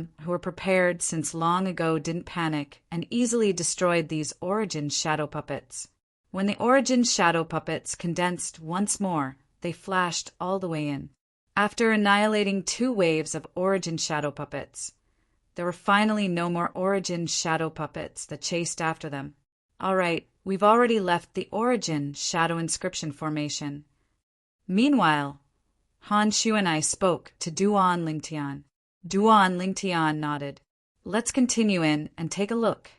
them who were prepared since long ago didn't panic and easily destroyed these Origin shadow puppets. When the Origin shadow puppets condensed once more, they flashed all the way in. After annihilating 2 waves of Origin shadow puppets, there were finally no more Origin shadow puppets that chased after them. All right, we've already left the Origin shadow inscription formation. Meanwhile, Han Shu and I spoke to Duan Lingtian. Duan Lingtian nodded. Let's continue in and take a look.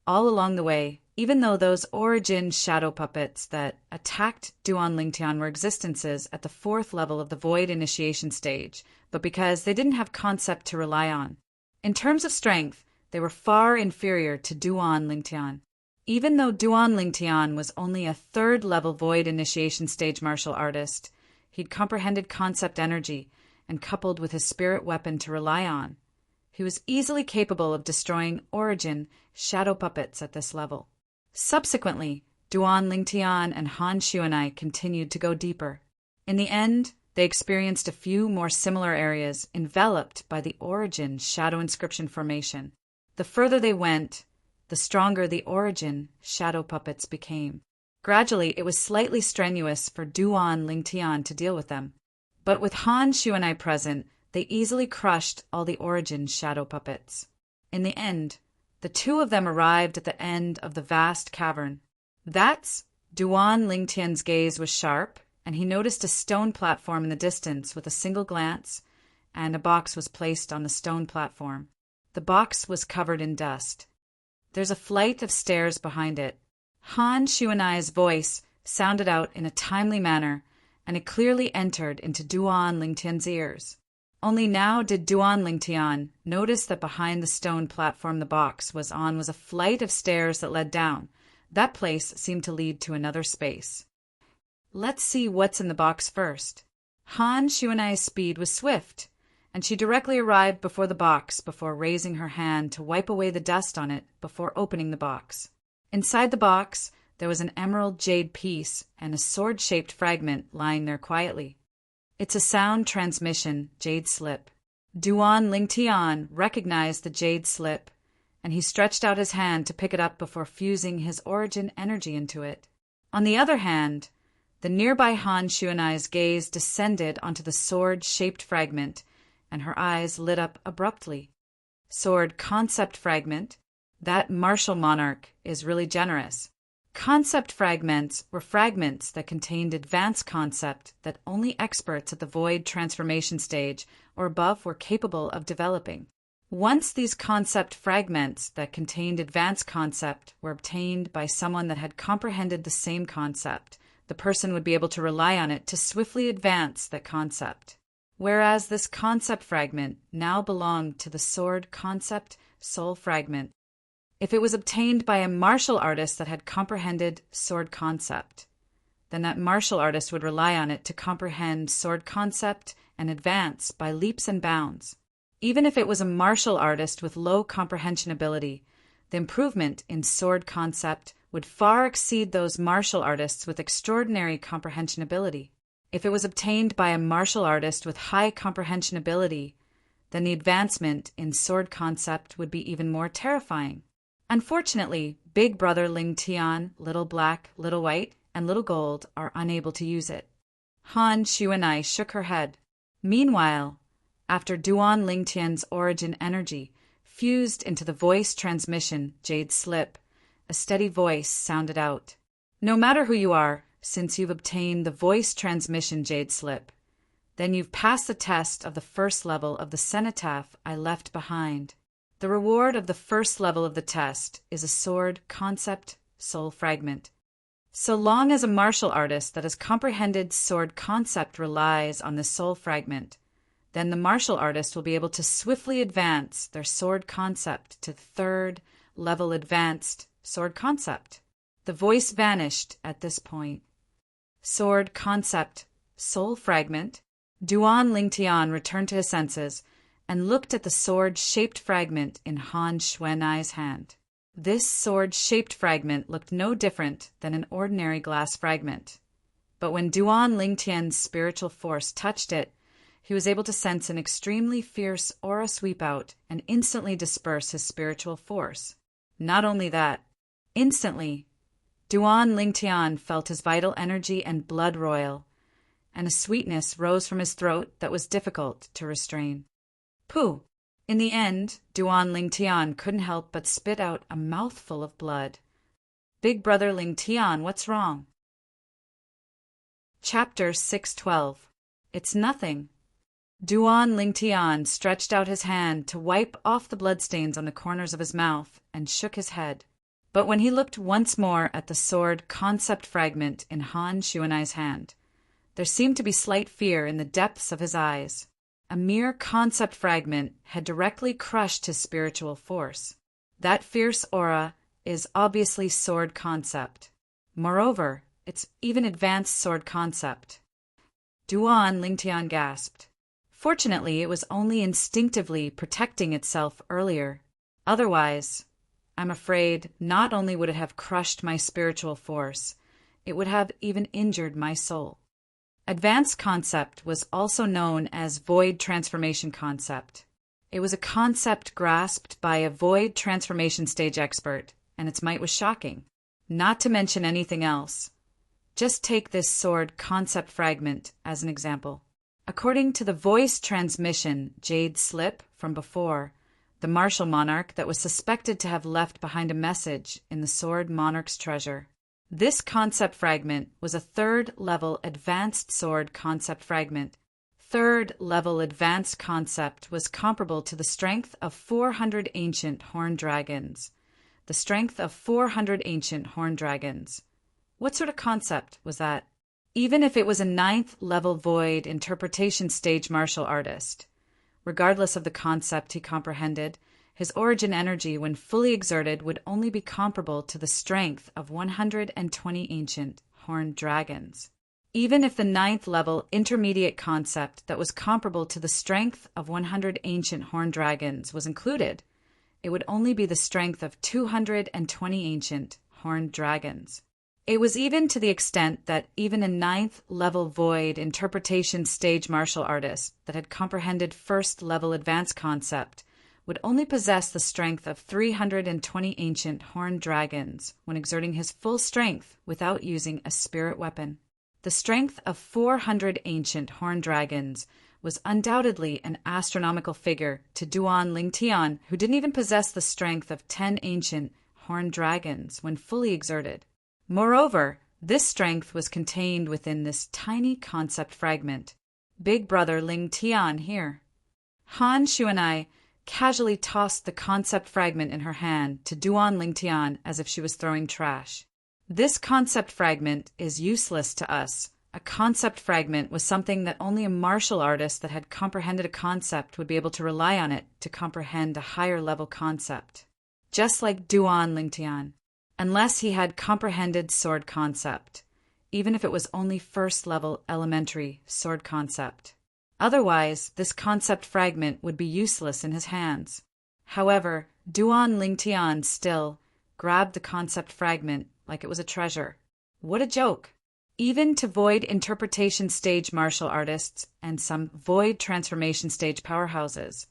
all along the way, even though those origin shadow puppets that attacked Duan Lingtian were existences at the 4th level of the void initiation stage, but because they didn't have concept to rely on. In terms of strength, they were far inferior to Duan Lingtian. Even though Duan Lingtian was only a 3rd level void initiation stage martial artist, he'd comprehended concept energy and coupled with his spirit weapon to rely on. He was easily capable of destroying origin shadow puppets at this level. Subsequently, Duan Lingtian and Han Xuanai continued to go deeper. In the end, they experienced a few more similar areas enveloped by the origin shadow inscription formation. The further they went, the stronger the origin shadow puppets became. Gradually, it was slightly strenuous for Duan Lingtian to deal with them. But with Han Xuanai present, they easily crushed all the origin shadow puppets. In the end, the two of them arrived at the end of the vast cavern. Duan Lingtian's gaze was sharp, and he noticed a stone platform in the distance with a single glance, and a box was placed on the stone platform. The box was covered in dust. There's a flight of stairs behind it. Han Xuanai's voice sounded out in a timely manner, and it clearly entered into Duan Lingtian's ears. Only now did Duan Lingtian notice that behind the stone platform the box was on was a flight of stairs that led down. That place seemed to lead to another space. Let's see what's in the box first. Han Xuanai's speed was swift, and she directly arrived before the box before raising her hand to wipe away the dust on it before opening the box. Inside the box, there was an emerald jade piece and a sword-shaped fragment lying there quietly. It's a sound transmission jade slip. Duan Lingtian recognized the jade slip, and he stretched out his hand to pick it up before fusing his origin energy into it. On the other hand, the nearby Han Xuanai's gaze descended onto the sword-shaped fragment, and her eyes lit up abruptly. Sword concept fragment. That martial monarch is really generous. Concept fragments were fragments that contained advanced concept that only experts at the void transformation stage or above were capable of developing. Once these concept fragments that contained advanced concept were obtained by someone that had comprehended the same concept, the person would be able to rely on it to swiftly advance that concept. Whereas this concept fragment now belonged to the sword concept soul fragment. If it was obtained by a martial artist that had comprehended sword concept, then that martial artist would rely on it to comprehend sword concept and advance by leaps and bounds. Even if it was a martial artist with low comprehension ability, the improvement in sword concept would far exceed those martial artists with extraordinary comprehension ability. If it was obtained by a martial artist with high comprehension ability, then the advancement in sword concept would be even more terrifying. Unfortunately, Big Brother Ling Tian, Little Black, Little White, and Little Gold are unable to use it. Han Xuanai shook her head. Meanwhile, after Duan Lingtian's origin energy fused into the voice transmission jade slip, a steady voice sounded out. No matter who you are, since you've obtained the voice transmission jade slip, then you've passed the test of the first level of the cenotaph I left behind. The reward of the first level of the test is a sword concept soul fragment. So long as a martial artist that has comprehended sword concept relies on this soul fragment, then the martial artist will be able to swiftly advance their sword concept to third level advanced sword concept. The voice vanished at this point. Sword concept soul fragment. Duan Lingtian returned to his senses and looked at the sword-shaped fragment in Han Xuanai's hand. This sword-shaped fragment looked no different than an ordinary glass fragment. But when Duan Lingtian's spiritual force touched it, he was able to sense an extremely fierce aura sweep out and instantly disperse his spiritual force. Not only that, instantly, Duan Lingtian felt his vital energy and blood roil, and a sweetness rose from his throat that was difficult to restrain. Pooh! In the end, Duan Lingtian couldn't help but spit out a mouthful of blood. Big Brother Lingtian, what's wrong? Chapter 612. It's nothing. Duan Lingtian stretched out his hand to wipe off the bloodstains on the corners of his mouth and shook his head. But when he looked once more at the sword concept fragment in Han Shuanai's hand, there seemed to be slight fear in the depths of his eyes. A mere concept fragment had directly crushed his spiritual force. That fierce aura is obviously sword concept. Moreover, it's even advanced sword concept. Duan Lingtian gasped. Fortunately, it was only instinctively protecting itself earlier. Otherwise, I'm afraid not only would it have crushed my spiritual force, it would have even injured my soul. Advanced concept was also known as void transformation concept. It was a concept grasped by a void transformation stage expert, and its might was shocking. Not to mention anything else. Just take this sword concept fragment as an example. According to the voice transmission Jade slip from before, the martial monarch that was suspected to have left behind a message in the sword monarch's treasure. This concept fragment was a third-level advanced sword concept fragment. Third-level advanced concept was comparable to the strength of 400 ancient horned dragons. The strength of 400 ancient horned dragons. What sort of concept was that? Even if it was a 9th-level void interpretation stage martial artist, regardless of the concept he comprehended, his origin energy when fully exerted would only be comparable to the strength of 120 ancient horned dragons. Even if the 9th-level intermediate concept that was comparable to the strength of 100 ancient horned dragons was included, it would only be the strength of 220 ancient horned dragons. It was even to the extent that even a 9th-level void interpretation stage martial artist that had comprehended 1st-level advanced concept would only possess the strength of 320 ancient horned dragons when exerting his full strength without using a spirit weapon. The strength of 400 ancient horned dragons was undoubtedly an astronomical figure to Duan Lingtian, who didn't even possess the strength of 10 ancient horned dragons when fully exerted. Moreover, this strength was contained within this tiny concept fragment. Big brother Ling Tian here. Han Shuanai casually tossed the concept fragment in her hand to Duan Ling Tian as if she was throwing trash. This concept fragment is useless to us. A concept fragment was something that only a martial artist that had comprehended a concept would be able to rely on it to comprehend a higher level concept. Just like Duan Ling Tian. Unless he had comprehended sword concept, even if it was only 1st-level elementary sword concept. Otherwise, this concept fragment would be useless in his hands. However, Duan Lingtian still grabbed the concept fragment like it was a treasure. What a joke! Even to void interpretation stage martial artists and some void transformation stage powerhouses,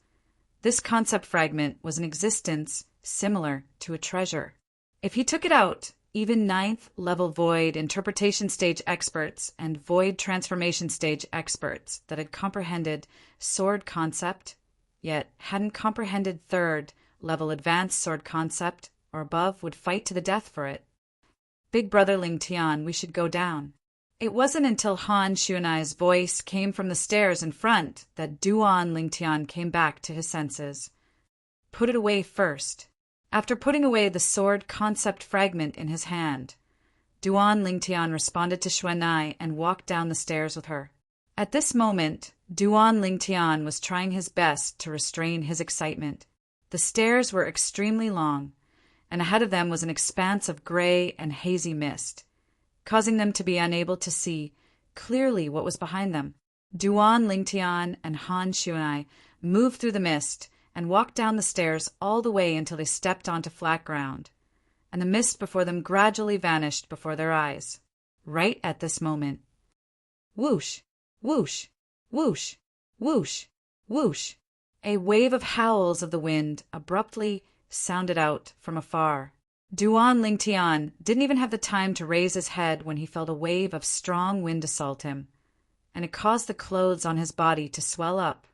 this concept fragment was an existence similar to a treasure. If he took it out, even 9th-level void interpretation stage experts and void transformation stage experts that had comprehended sword concept, yet hadn't comprehended 3rd-level advanced sword concept or above would fight to the death for it. Big brother Ling Tian, we should go down. It wasn't until Han Shuanai's voice came from the stairs in front that Duan Ling Tian came back to his senses. Put it away first. After putting away the sword concept fragment in his hand, Duan Ling Tian responded to Shuanai and walked down the stairs with her. At this moment, Duan Ling Tian was trying his best to restrain his excitement. The stairs were extremely long, and ahead of them was an expanse of gray and hazy mist, causing them to be unable to see clearly what was behind them. Duan Ling Tian and Han Shuanai moved through the mist and walked down the stairs all the way until they stepped onto flat ground, and the mist before them gradually vanished before their eyes. Right at this moment. Whoosh, whoosh, whoosh, whoosh, whoosh. A wave of howls of the wind abruptly sounded out from afar. Duan Ling Tian didn't even have the time to raise his head when he felt a wave of strong wind assault him, and it caused the clothes on his body to swell up.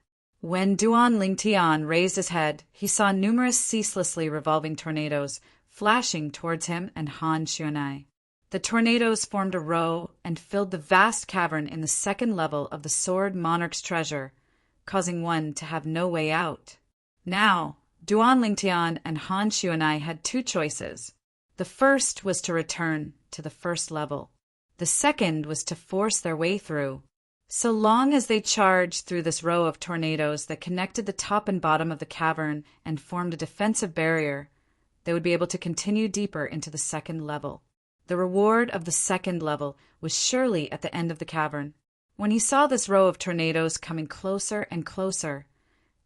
When Duan Ling Tian raised his head, he saw numerous ceaselessly revolving tornadoes flashing towards him and Han Shuanai. The tornadoes formed a row and filled the vast cavern in the 2nd level of the Sword Monarch's treasure, causing one to have no way out. Now, Duan Ling Tian and Han Shuanai had 2 choices. The first was to return to the first level. The second was to force their way through. So long as they charged through this row of tornadoes that connected the top and bottom of the cavern and formed a defensive barrier, they would be able to continue deeper into the second level. The reward of the second level was surely at the end of the cavern. When he saw this row of tornadoes coming closer and closer,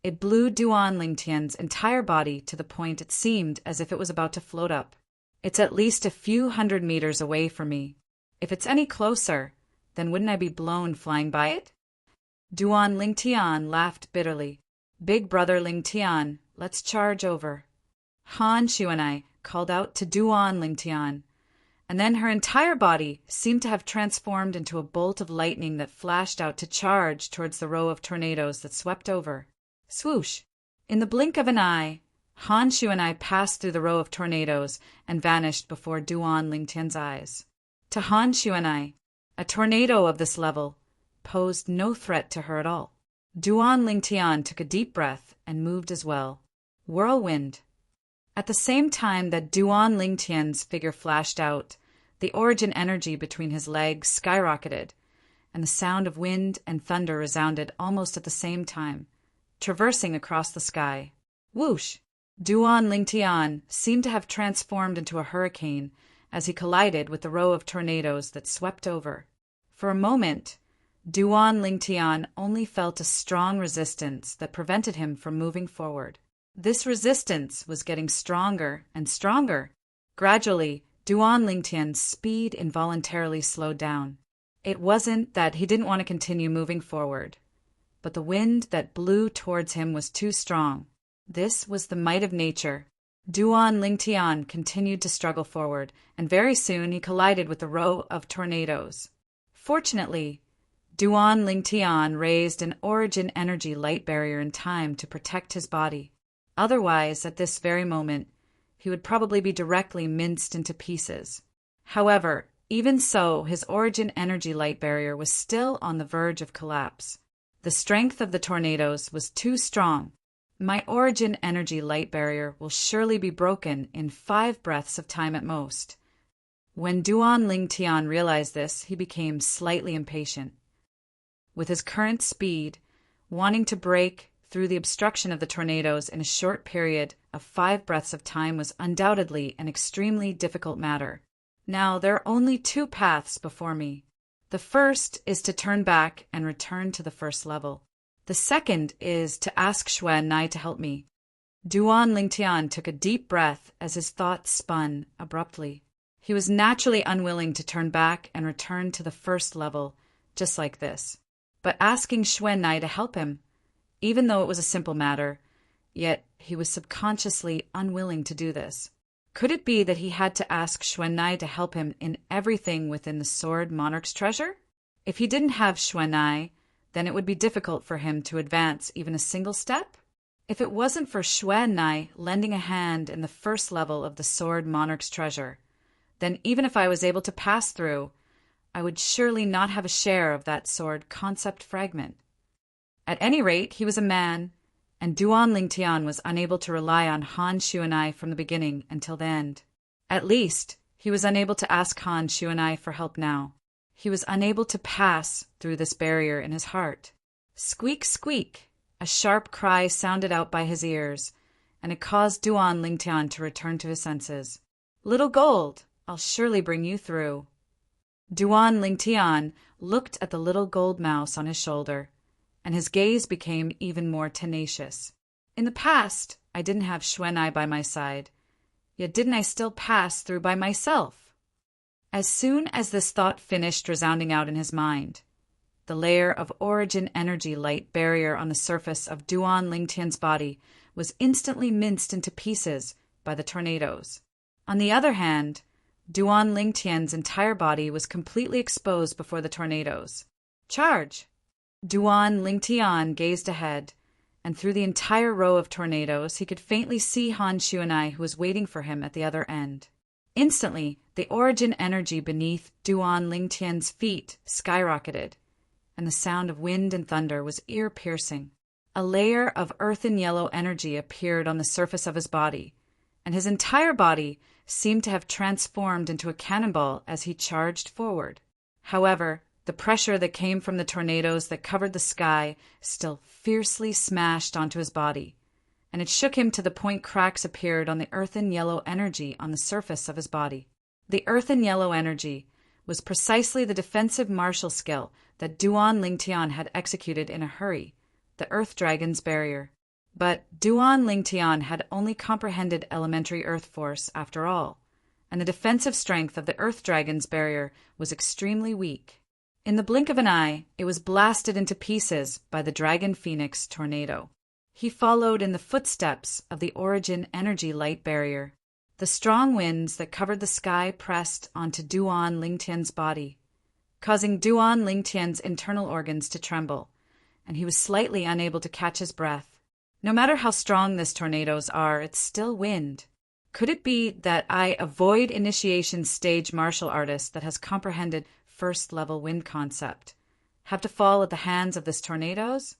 it blew Duan Lingtian's entire body to the point it seemed as if it was about to float up. It's at least a few hundred meters away from me. If it's any closer, then wouldn't I be blown flying by it? Duan Lingtian laughed bitterly. Big brother Lingtian, let's charge over. Han Shu and I called out to Duan Lingtian, and then her entire body seemed to have transformed into a bolt of lightning that flashed out to charge towards the row of tornadoes that swept over. Swoosh! In the blink of an eye, Han Shu and I passed through the row of tornadoes and vanished before Duan Lingtian's eyes. To Han Shu and I, a tornado of this level posed no threat to her at all. Duan Lingtian took a deep breath and moved as well. Whirlwind. At the same time that Duan Lingtian's figure flashed out, the origin energy between his legs skyrocketed, and the sound of wind and thunder resounded almost at the same time, traversing across the sky. Whoosh! Duan Lingtian seemed to have transformed into a hurricane as he collided with the row of tornadoes that swept over. For a moment, Duan Lingtian only felt a strong resistance that prevented him from moving forward. This resistance was getting stronger and stronger. Gradually, Duan Lingtian's speed involuntarily slowed down. It wasn't that he didn't want to continue moving forward, but the wind that blew towards him was too strong. This was the might of nature. Duan Lingtian continued to struggle forward, and very soon he collided with a row of tornadoes. Fortunately, Duan Lingtian raised an origin energy light barrier in time to protect his body. Otherwise, at this very moment, he would probably be directly minced into pieces. However, even so, his origin energy light barrier was still on the verge of collapse. The strength of the tornadoes was too strong. My origin energy light barrier will surely be broken in 5 breaths of time at most. When Duan Lingtian realized this, he became slightly impatient. With his current speed, wanting to break through the obstruction of the tornadoes in a short period of 5 breaths of time was undoubtedly an extremely difficult matter. Now, there are only 2 paths before me. The first is to turn back and return to the first level. The second is to ask Xuan Nai to help me. Duan Lingtian took a deep breath as his thoughts spun abruptly. He was naturally unwilling to turn back and return to the first level, just like this. But asking Xuan Nai to help him, even though it was a simple matter, yet he was subconsciously unwilling to do this. Could it be that he had to ask Xuan Nai to help him in everything within the Sword Monarch's treasure? If he didn't have Xuan Nai, then it would be difficult for him to advance even a single step. If it wasn't for Xuan Nai lending a hand in the first level of the Sword Monarch's treasure, then even if I was able to pass through, I would surely not have a share of that sword concept fragment. At any rate, he was a man, and Duan Lingtian was unable to rely on Han Shu and I from the beginning until the end. At least, he was unable to ask Han Shu and I for help now. He was unable to pass through this barrier in his heart. Squeak, squeak! A sharp cry sounded out by his ears, and it caused Duan Lingtian to return to his senses. Little Gold, I'll surely bring you through. Duan Lingtian looked at the little gold mouse on his shoulder, and his gaze became even more tenacious. In the past, I didn't have Xuan Nai by my side, yet didn't I still pass through by myself? As soon as this thought finished resounding out in his mind, the layer of origin energy light barrier on the surface of Duan Lingtian's body was instantly minced into pieces by the tornadoes. On the other hand, Duan Lingtian's entire body was completely exposed before the tornadoes. Charge! Duan Lingtian gazed ahead, and through the entire row of tornadoes he could faintly see Han Shu and I, who was waiting for him at the other end. Instantly, the origin energy beneath Duan Lingtian's feet skyrocketed, and the sound of wind and thunder was ear-piercing. A layer of earthen yellow energy appeared on the surface of his body, and his entire body seemed to have transformed into a cannonball as he charged forward. However, the pressure that came from the tornadoes that covered the sky still fiercely smashed onto his body, and it shook him to the point cracks appeared on the earthen yellow energy on the surface of his body. The earthen yellow energy was precisely the defensive martial skill that Duan Lingtian had executed in a hurry, the Earth Dragon's barrier. But Duan Lingtian had only comprehended elementary earth force after all, and the defensive strength of the Earth Dragon's barrier was extremely weak. In the blink of an eye, it was blasted into pieces by the Dragon Phoenix tornado. He followed in the footsteps of the Origin energy light barrier. The strong winds that covered the sky pressed onto Duan Lingtian's body, causing Duan Lingtian's internal organs to tremble, and he was slightly unable to catch his breath. No matter how strong these tornadoes are, it's still wind. Could it be that I, a void initiation stage martial artist that has comprehended first-level wind concept, have to fall at the hands of these tornadoes?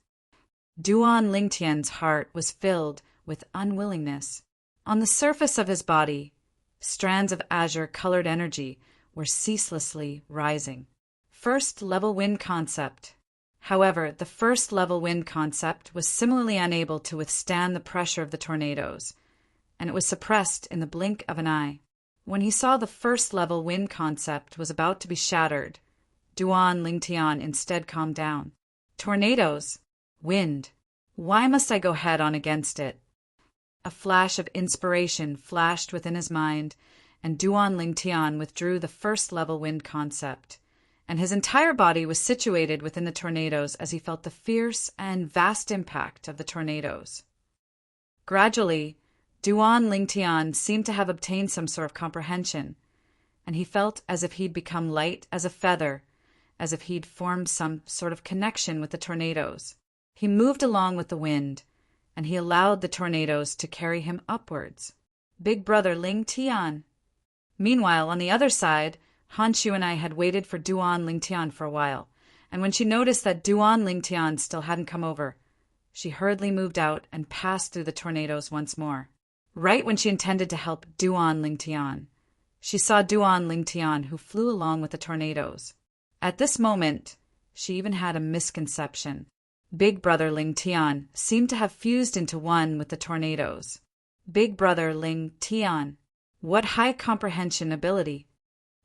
Duan Lingtian's heart was filled with unwillingness. On the surface of his body, strands of azure-colored energy were ceaselessly rising. First-level wind concept. However, the first-level wind concept was similarly unable to withstand the pressure of the tornadoes, and it was suppressed in the blink of an eye. When he saw the first-level wind concept was about to be shattered, Duan Lingtian instead calmed down. Tornadoes. Wind. Why must I go head-on against it? A flash of inspiration flashed within his mind, and Duan Lingtian withdrew the first-level wind concept, and his entire body was situated within the tornadoes as he felt the fierce and vast impact of the tornadoes. Gradually, Duan Lingtian seemed to have obtained some sort of comprehension, and he felt as if he'd become light as a feather, as if he'd formed some sort of connection with the tornadoes. He moved along with the wind, and he allowed the tornadoes to carry him upwards. Big brother Lingtian. Meanwhile, on the other side, Han Shu and I had waited for Duan Lingtian for a while, and when she noticed that Duan Lingtian still hadn't come over, she hurriedly moved out and passed through the tornadoes once more. Right when she intended to help Duan Lingtian, she saw Duan Lingtian, who flew along with the tornadoes. At this moment, she even had a misconception. Big brother Lingtian seemed to have fused into one with the tornadoes. Big brother Lingtian. What high comprehension ability!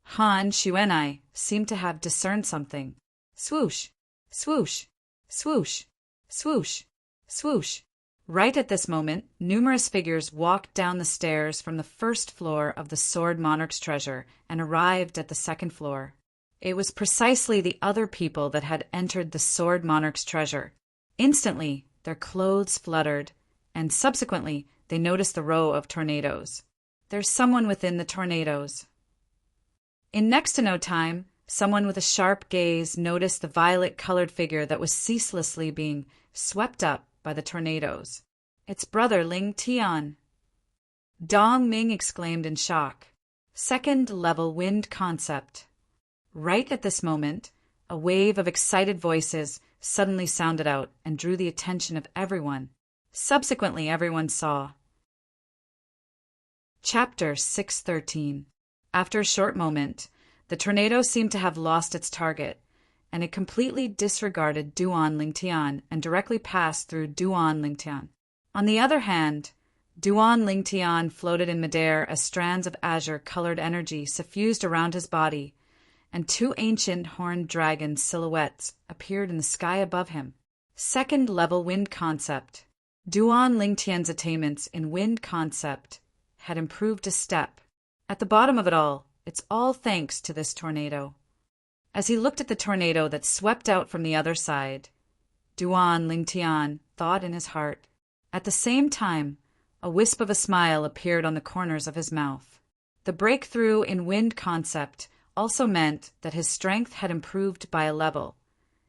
Han Shu and I seemed to have discerned something. Swoosh, swoosh, swoosh, swoosh, swoosh. Right at this moment, numerous figures walked down the stairs from the first floor of the Sword Monarch's treasure and arrived at the second floor. It was precisely the other people that had entered the Sword Monarch's treasure. Instantly, their clothes fluttered, and subsequently, they noticed the row of tornadoes. There's someone within the tornadoes. In next to no time, someone with a sharp gaze noticed the violet-colored figure that was ceaselessly being swept up by the tornadoes. It's brother Lingtian. Dong Ming exclaimed in shock. Second-level wind concept. Right at this moment, a wave of excited voices suddenly sounded out and drew the attention of everyone. Subsequently, everyone saw. Chapter 613. After a short moment, the tornado seemed to have lost its target, and it completely disregarded Duan Lingtian and directly passed through Duan Lingtian. On the other hand, Duan Lingtian floated in midair as strands of azure-colored energy suffused around his body, and two ancient horned dragon silhouettes appeared in the sky above him. Second-level wind concept. Duan Lingtian's attainments in wind concept had improved a step. At the bottom of it all, it's all thanks to this tornado. As he looked at the tornado that swept out from the other side, Duan Lingtian thought in his heart. At the same time, a wisp of a smile appeared on the corners of his mouth. The breakthrough in wind concept also meant that his strength had improved by a level,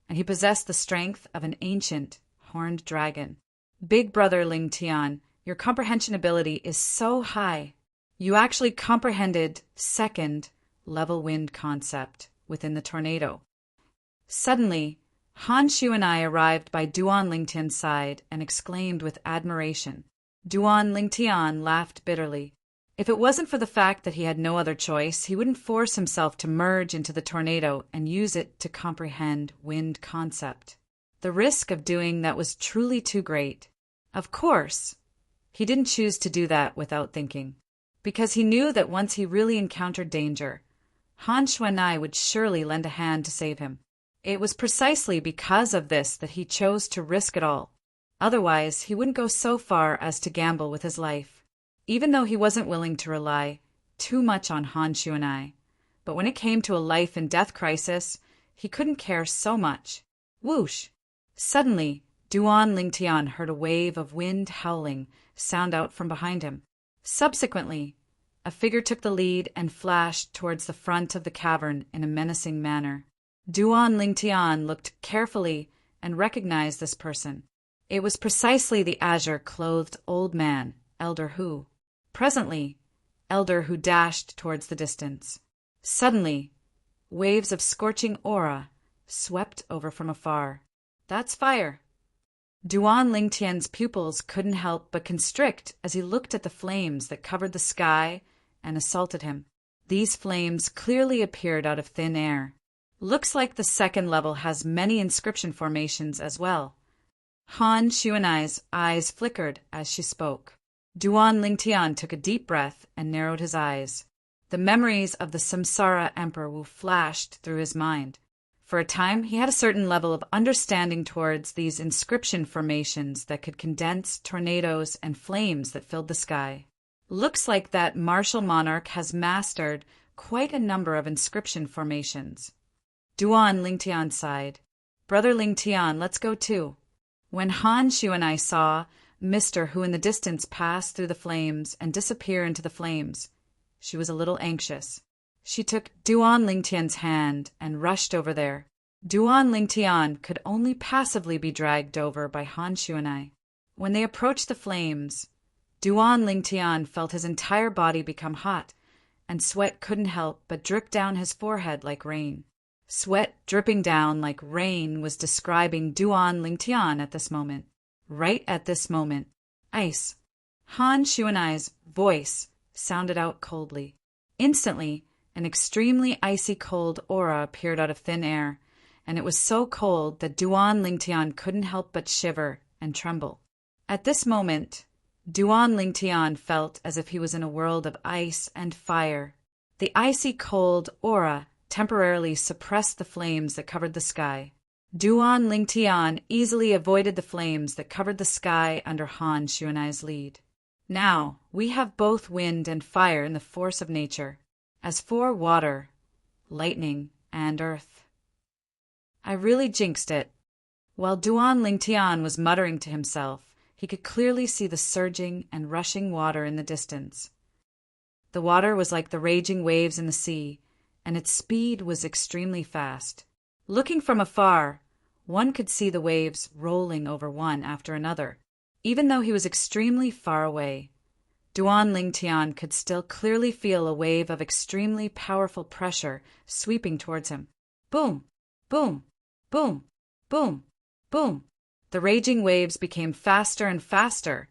and he possessed the strength of an ancient horned dragon. Big brother Lingtian, your comprehension ability is so high. You actually comprehended second-level wind concept within the tornado. Suddenly, Han Shu and I arrived by Duan Lingtian's side and exclaimed with admiration. Duan Lingtian laughed bitterly. If it wasn't for the fact that he had no other choice, he wouldn't force himself to merge into the tornado and use it to comprehend wind concept. The risk of doing that was truly too great. Of course, he didn't choose to do that without thinking, because he knew that once he really encountered danger, Han Xuan'ai would surely lend a hand to save him. It was precisely because of this that he chose to risk it all. Otherwise, he wouldn't go so far as to gamble with his life, even though he wasn't willing to rely too much on Han Xuan'ai. But when it came to a life-and-death crisis, he couldn't care so much. Whoosh! Suddenly, Duan Lingtian heard a wave of wind howling sound out from behind him. Subsequently, a figure took the lead and flashed towards the front of the cavern in a menacing manner. Duan Lingtian looked carefully and recognized this person. It was precisely the azure-clothed old man, Elder Hu. Presently, Elder Hu dashed towards the distance. Suddenly, waves of scorching aura swept over from afar. That's fire. Duan Lingtian's pupils couldn't help but constrict as he looked at the flames that covered the sky and assaulted him. These flames clearly appeared out of thin air. Looks like the second level has many inscription formations as well. Han Xuan'ai's eyes flickered as she spoke. Duan Lingtian took a deep breath and narrowed his eyes. The memories of the Samsara Emperor Wu flashed through his mind. For a time, he had a certain level of understanding towards these inscription formations that could condense tornadoes and flames that filled the sky. Looks like that martial monarch has mastered quite a number of inscription formations. Duan Lingtian sighed. Brother Lingtian, let's go too. When Han Xuan'ai saw Mr. Hu in the distance pass through the flames and disappear into the flames, she was a little anxious. She took Duan Lingtian's hand and rushed over there. Duan Lingtian could only passively be dragged over by Han Xuan'ai. When they approached the flames, Duan Lingtian felt his entire body become hot, and sweat couldn't help but drip down his forehead like rain. Sweat dripping down like rain was describing Duan Lingtian at this moment. Right at this moment. Ice. Han Xuan'ai's voice sounded out coldly. Instantly, an extremely icy cold aura appeared out of thin air, and it was so cold that Duan Lingtian couldn't help but shiver and tremble. At this moment, Duan Lingtian felt as if he was in a world of ice and fire. The icy cold aura temporarily suppressed the flames that covered the sky. Duan Lingtian easily avoided the flames that covered the sky under Han Xuan'ai's lead. Now, we have both wind and fire in the force of nature. As for water, lightning, and earth. I really jinxed it. While Duan Lingtian was muttering to himself, he could clearly see the surging and rushing water in the distance. The water was like the raging waves in the sea, and its speed was extremely fast. Looking from afar, one could see the waves rolling over one after another. Even though he was extremely far away, Duan Lingtian could still clearly feel a wave of extremely powerful pressure sweeping towards him. Boom! Boom! Boom! Boom! Boom! The raging waves became faster and faster,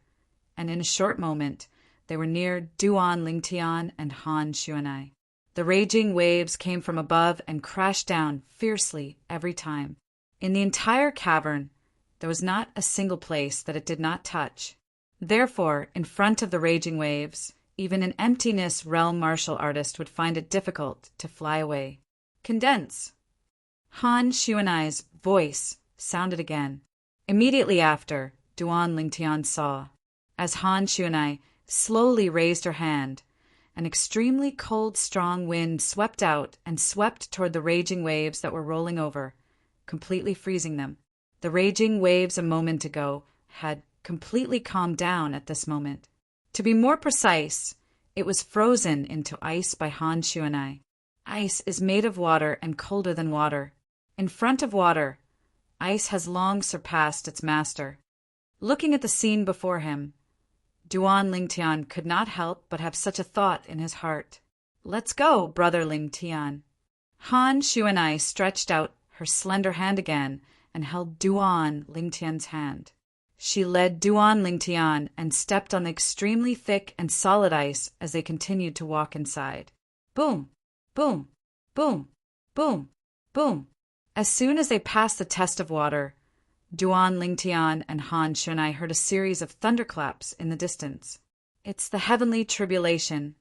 and in a short moment, they were near Duan Lingtian and Han Xuan'ai. The raging waves came from above and crashed down fiercely every time. In the entire cavern, there was not a single place that it did not touch. Therefore, in front of the raging waves, even an emptiness realm martial artist would find it difficult to fly away. Condense. Han Xuan'ai's voice sounded again. Immediately after, Duan Lingtian saw, as Han Xuan'ai slowly raised her hand, an extremely cold, strong wind swept out and swept toward the raging waves that were rolling over, completely freezing them. The raging waves a moment ago had completely calmed down at this moment. To be more precise, it was frozen into ice by Han Xuan'ai. Ice is made of water and colder than water. In front of water, ice has long surpassed its master. Looking at the scene before him, Duan Lingtian could not help but have such a thought in his heart. Let's go, brother Lingtian. Han Xuan'ai stretched out her slender hand again and held Duan Lingtian's hand. She led Duan Lingtian and stepped on the extremely thick and solid ice as they continued to walk inside. Boom! Boom! Boom! Boom! Boom! As soon as they passed the test of water, Duan Lingtian and Han Shunai heard a series of thunderclaps in the distance. It's the heavenly tribulation.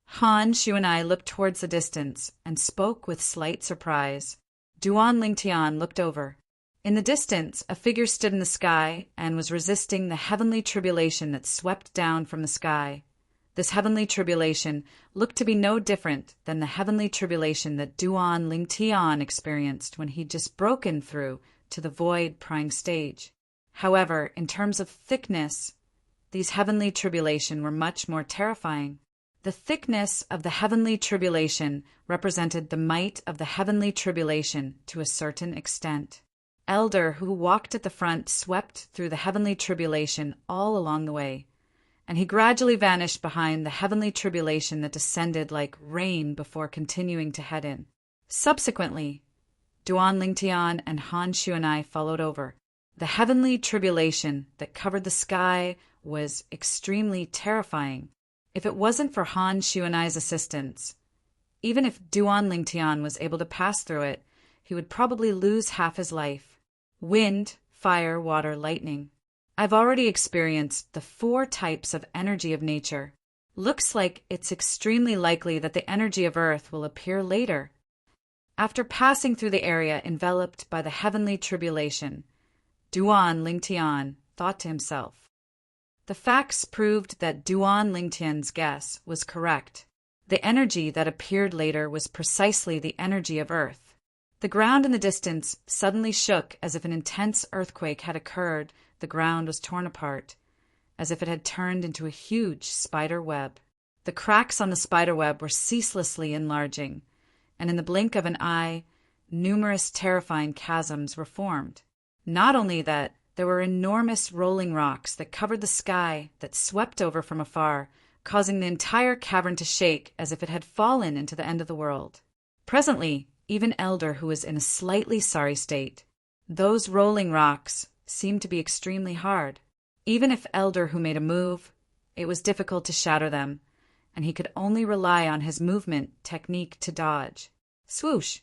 Han Shunai looked towards the distance and spoke with slight surprise. Duan Lingtian looked over. In the distance, a figure stood in the sky and was resisting the heavenly tribulation that swept down from the sky. This heavenly tribulation looked to be no different than the heavenly tribulation that Duan Lingtian experienced when he'd just broken through to the void prying stage. However, in terms of thickness, these heavenly tribulation were much more terrifying. The thickness of the heavenly tribulation represented the might of the heavenly tribulation to a certain extent. Elder, who walked at the front, swept through the heavenly tribulation all along the way, and he gradually vanished behind the heavenly tribulation that descended like rain before continuing to head in. Subsequently, Duan Lingtian and Han Shunai followed over. The heavenly tribulation that covered the sky was extremely terrifying. If it wasn't for Han Shunai's assistance, even if Duan Lingtian was able to pass through it, he would probably lose half his life. Wind, fire, water, lightning. I've already experienced the 4 types of energy of nature. Looks like it's extremely likely that the energy of Earth will appear later. After passing through the area enveloped by the heavenly tribulation, Duan Lingtian thought to himself. The facts proved that Duan Lingtian's guess was correct. The energy that appeared later was precisely the energy of Earth. The ground in the distance suddenly shook as if an intense earthquake had occurred. The ground was torn apart, as if it had turned into a huge spider web. The cracks on the spider web were ceaselessly enlarging, and in the blink of an eye, numerous terrifying chasms were formed. Not only that, there were enormous rolling rocks that covered the sky that swept over from afar, causing the entire cavern to shake as if it had fallen into the end of the world. Presently, even Elder, who was in a slightly sorry state, those rolling rocks seemed to be extremely hard. Even if Elder, who made a move, it was difficult to shatter them, and he could only rely on his movement technique to dodge. Swoosh!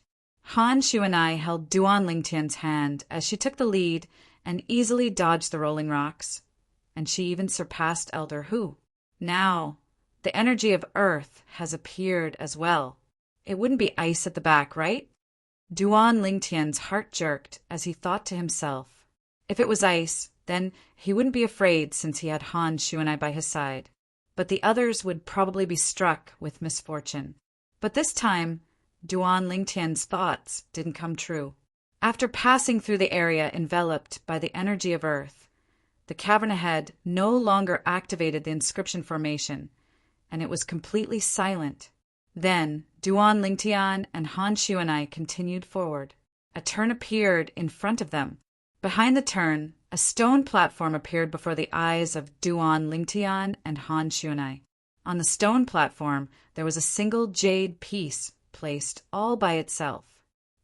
Han Shunai held Duan Lingtian's hand as she took the lead and easily dodged the rolling rocks, and she even surpassed Elder Hu. Now, the energy of Earth has appeared as well. It wouldn't be ice at the back, right? Duan Lingtian's heart jerked as he thought to himself. If it was ice, then he wouldn't be afraid since he had Han Shunai by his side. But the others would probably be struck with misfortune. But this time, Duan Lingtian's thoughts didn't come true. After passing through the area enveloped by the energy of Earth, the cavern ahead no longer activated the inscription formation, and it was completely silent. Then, Duan Lingtian and Han Shunai continued forward. A turn appeared in front of them. Behind the turn, a stone platform appeared before the eyes of Duan Lingtian and Han Shunai. On the stone platform, there was a single jade piece placed all by itself.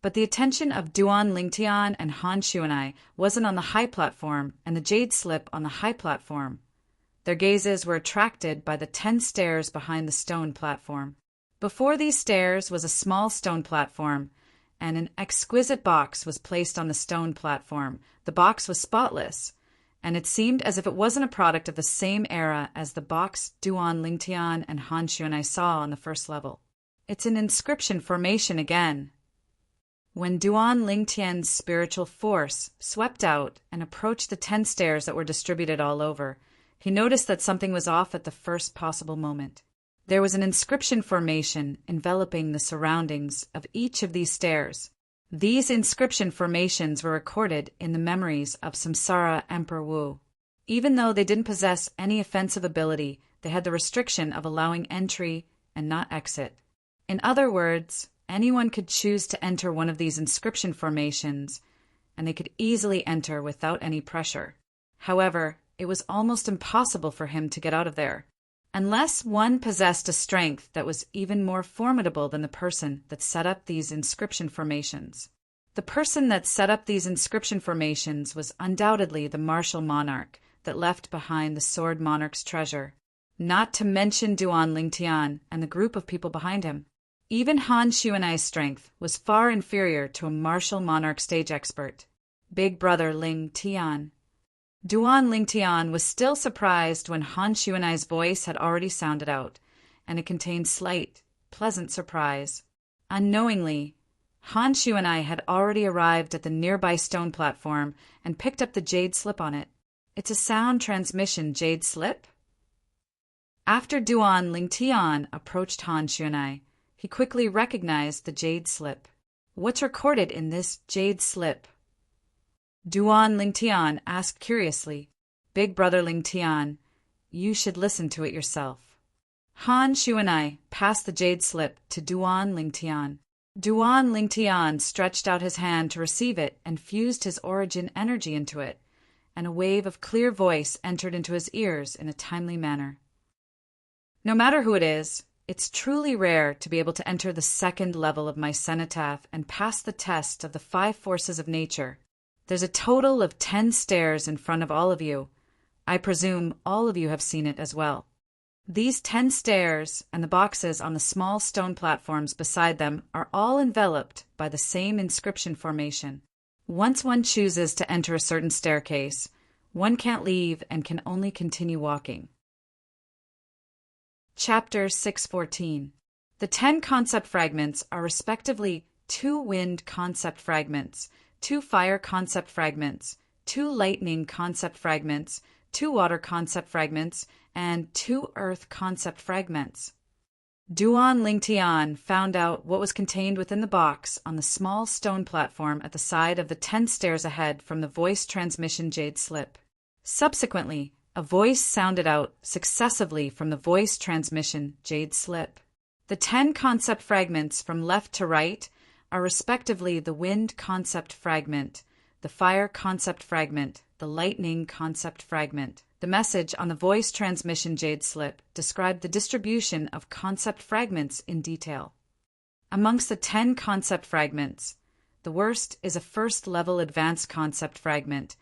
But the attention of Duan Lingtian and Han Shunai wasn't on the high platform and the jade slip on the high platform. Their gazes were attracted by the 10 stairs behind the stone platform. Before these stairs was a small stone platform, and an exquisite box was placed on the stone platform. The box was spotless, and it seemed as if it wasn't a product of the same era as the box Duan Lingtian and Han Shunai saw on the first level. It's an inscription formation again. When Duan Lingtian's spiritual force swept out and approached the 10 stairs that were distributed all over, he noticed that something was off at the first possible moment. There was an inscription formation enveloping the surroundings of each of these stairs. These inscription formations were recorded in the memories of Samsara Emperor Wu. Even though they didn't possess any offensive ability, they had the restriction of allowing entry and not exit. In other words, anyone could choose to enter one of these inscription formations, and they could easily enter without any pressure. However, it was almost impossible for him to get out of there, unless one possessed a strength that was even more formidable than the person that set up these inscription formations. The person that set up these inscription formations was undoubtedly the martial monarch that left behind the sword monarch's treasure, not to mention Duan Lingtian and the group of people behind him. Even Han Xuanai's strength was far inferior to a martial monarch stage expert, Big Brother Ling Tian. Duan Lingtian was still surprised when Han Xuanai's voice had already sounded out, and it contained slight, pleasant surprise. Unknowingly, Han Xuanai had already arrived at the nearby stone platform and picked up the jade slip on it. It's a sound transmission jade slip? After Duan Lingtian approached Han Xuanai, he quickly recognized the jade slip. What's recorded in this jade slip? Duan Lingtian asked curiously. Big Brother Lingtian, you should listen to it yourself. Han Xuanai passed the jade slip to Duan Lingtian. Duan Lingtian stretched out his hand to receive it and fused his origin energy into it, and a wave of clear voice entered into his ears in a timely manner. No matter who it is, it's truly rare to be able to enter the second level of my cenotaph and pass the test of the 5 forces of nature. There's a total of 10 stairs in front of all of you. I presume all of you have seen it as well. These 10 stairs and the boxes on the small stone platforms beside them are all enveloped by the same inscription formation. Once one chooses to enter a certain staircase, one can't leave and can only continue walking. Chapter 614. The 10 concept fragments are respectively 2 wind concept fragments, 2 fire concept fragments, 2 lightning concept fragments, 2 water concept fragments, and 2 earth concept fragments. Duan Lingtian found out what was contained within the box on the small stone platform at the side of the 10 stairs ahead from the voice transmission jade slip. Subsequently, a voice sounded out successively from the voice transmission jade slip. The 10 concept fragments from left to right are respectively the wind concept fragment, the fire concept fragment, the lightning concept fragment. The message on the voice transmission jade slip described the distribution of concept fragments in detail. Amongst the 10 concept fragments, the worst is a first-level advanced concept fragment,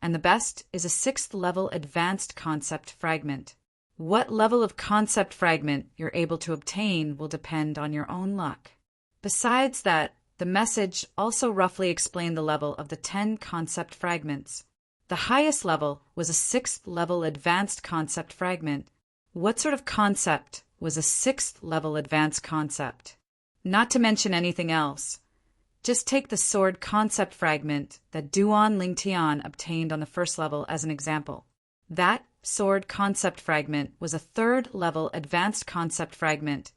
and the best is a 6th-level advanced concept fragment. What level of concept fragment you're able to obtain will depend on your own luck. Besides that, the message also roughly explained the level of the 10 concept fragments. The highest level was a 6th-level advanced concept fragment. What sort of concept was a 6th-level advanced concept? Not to mention anything else. Just take the sword concept fragment that Duan Lingtian obtained on the 1st level as an example. That sword concept fragment was a 3rd-level advanced concept fragment,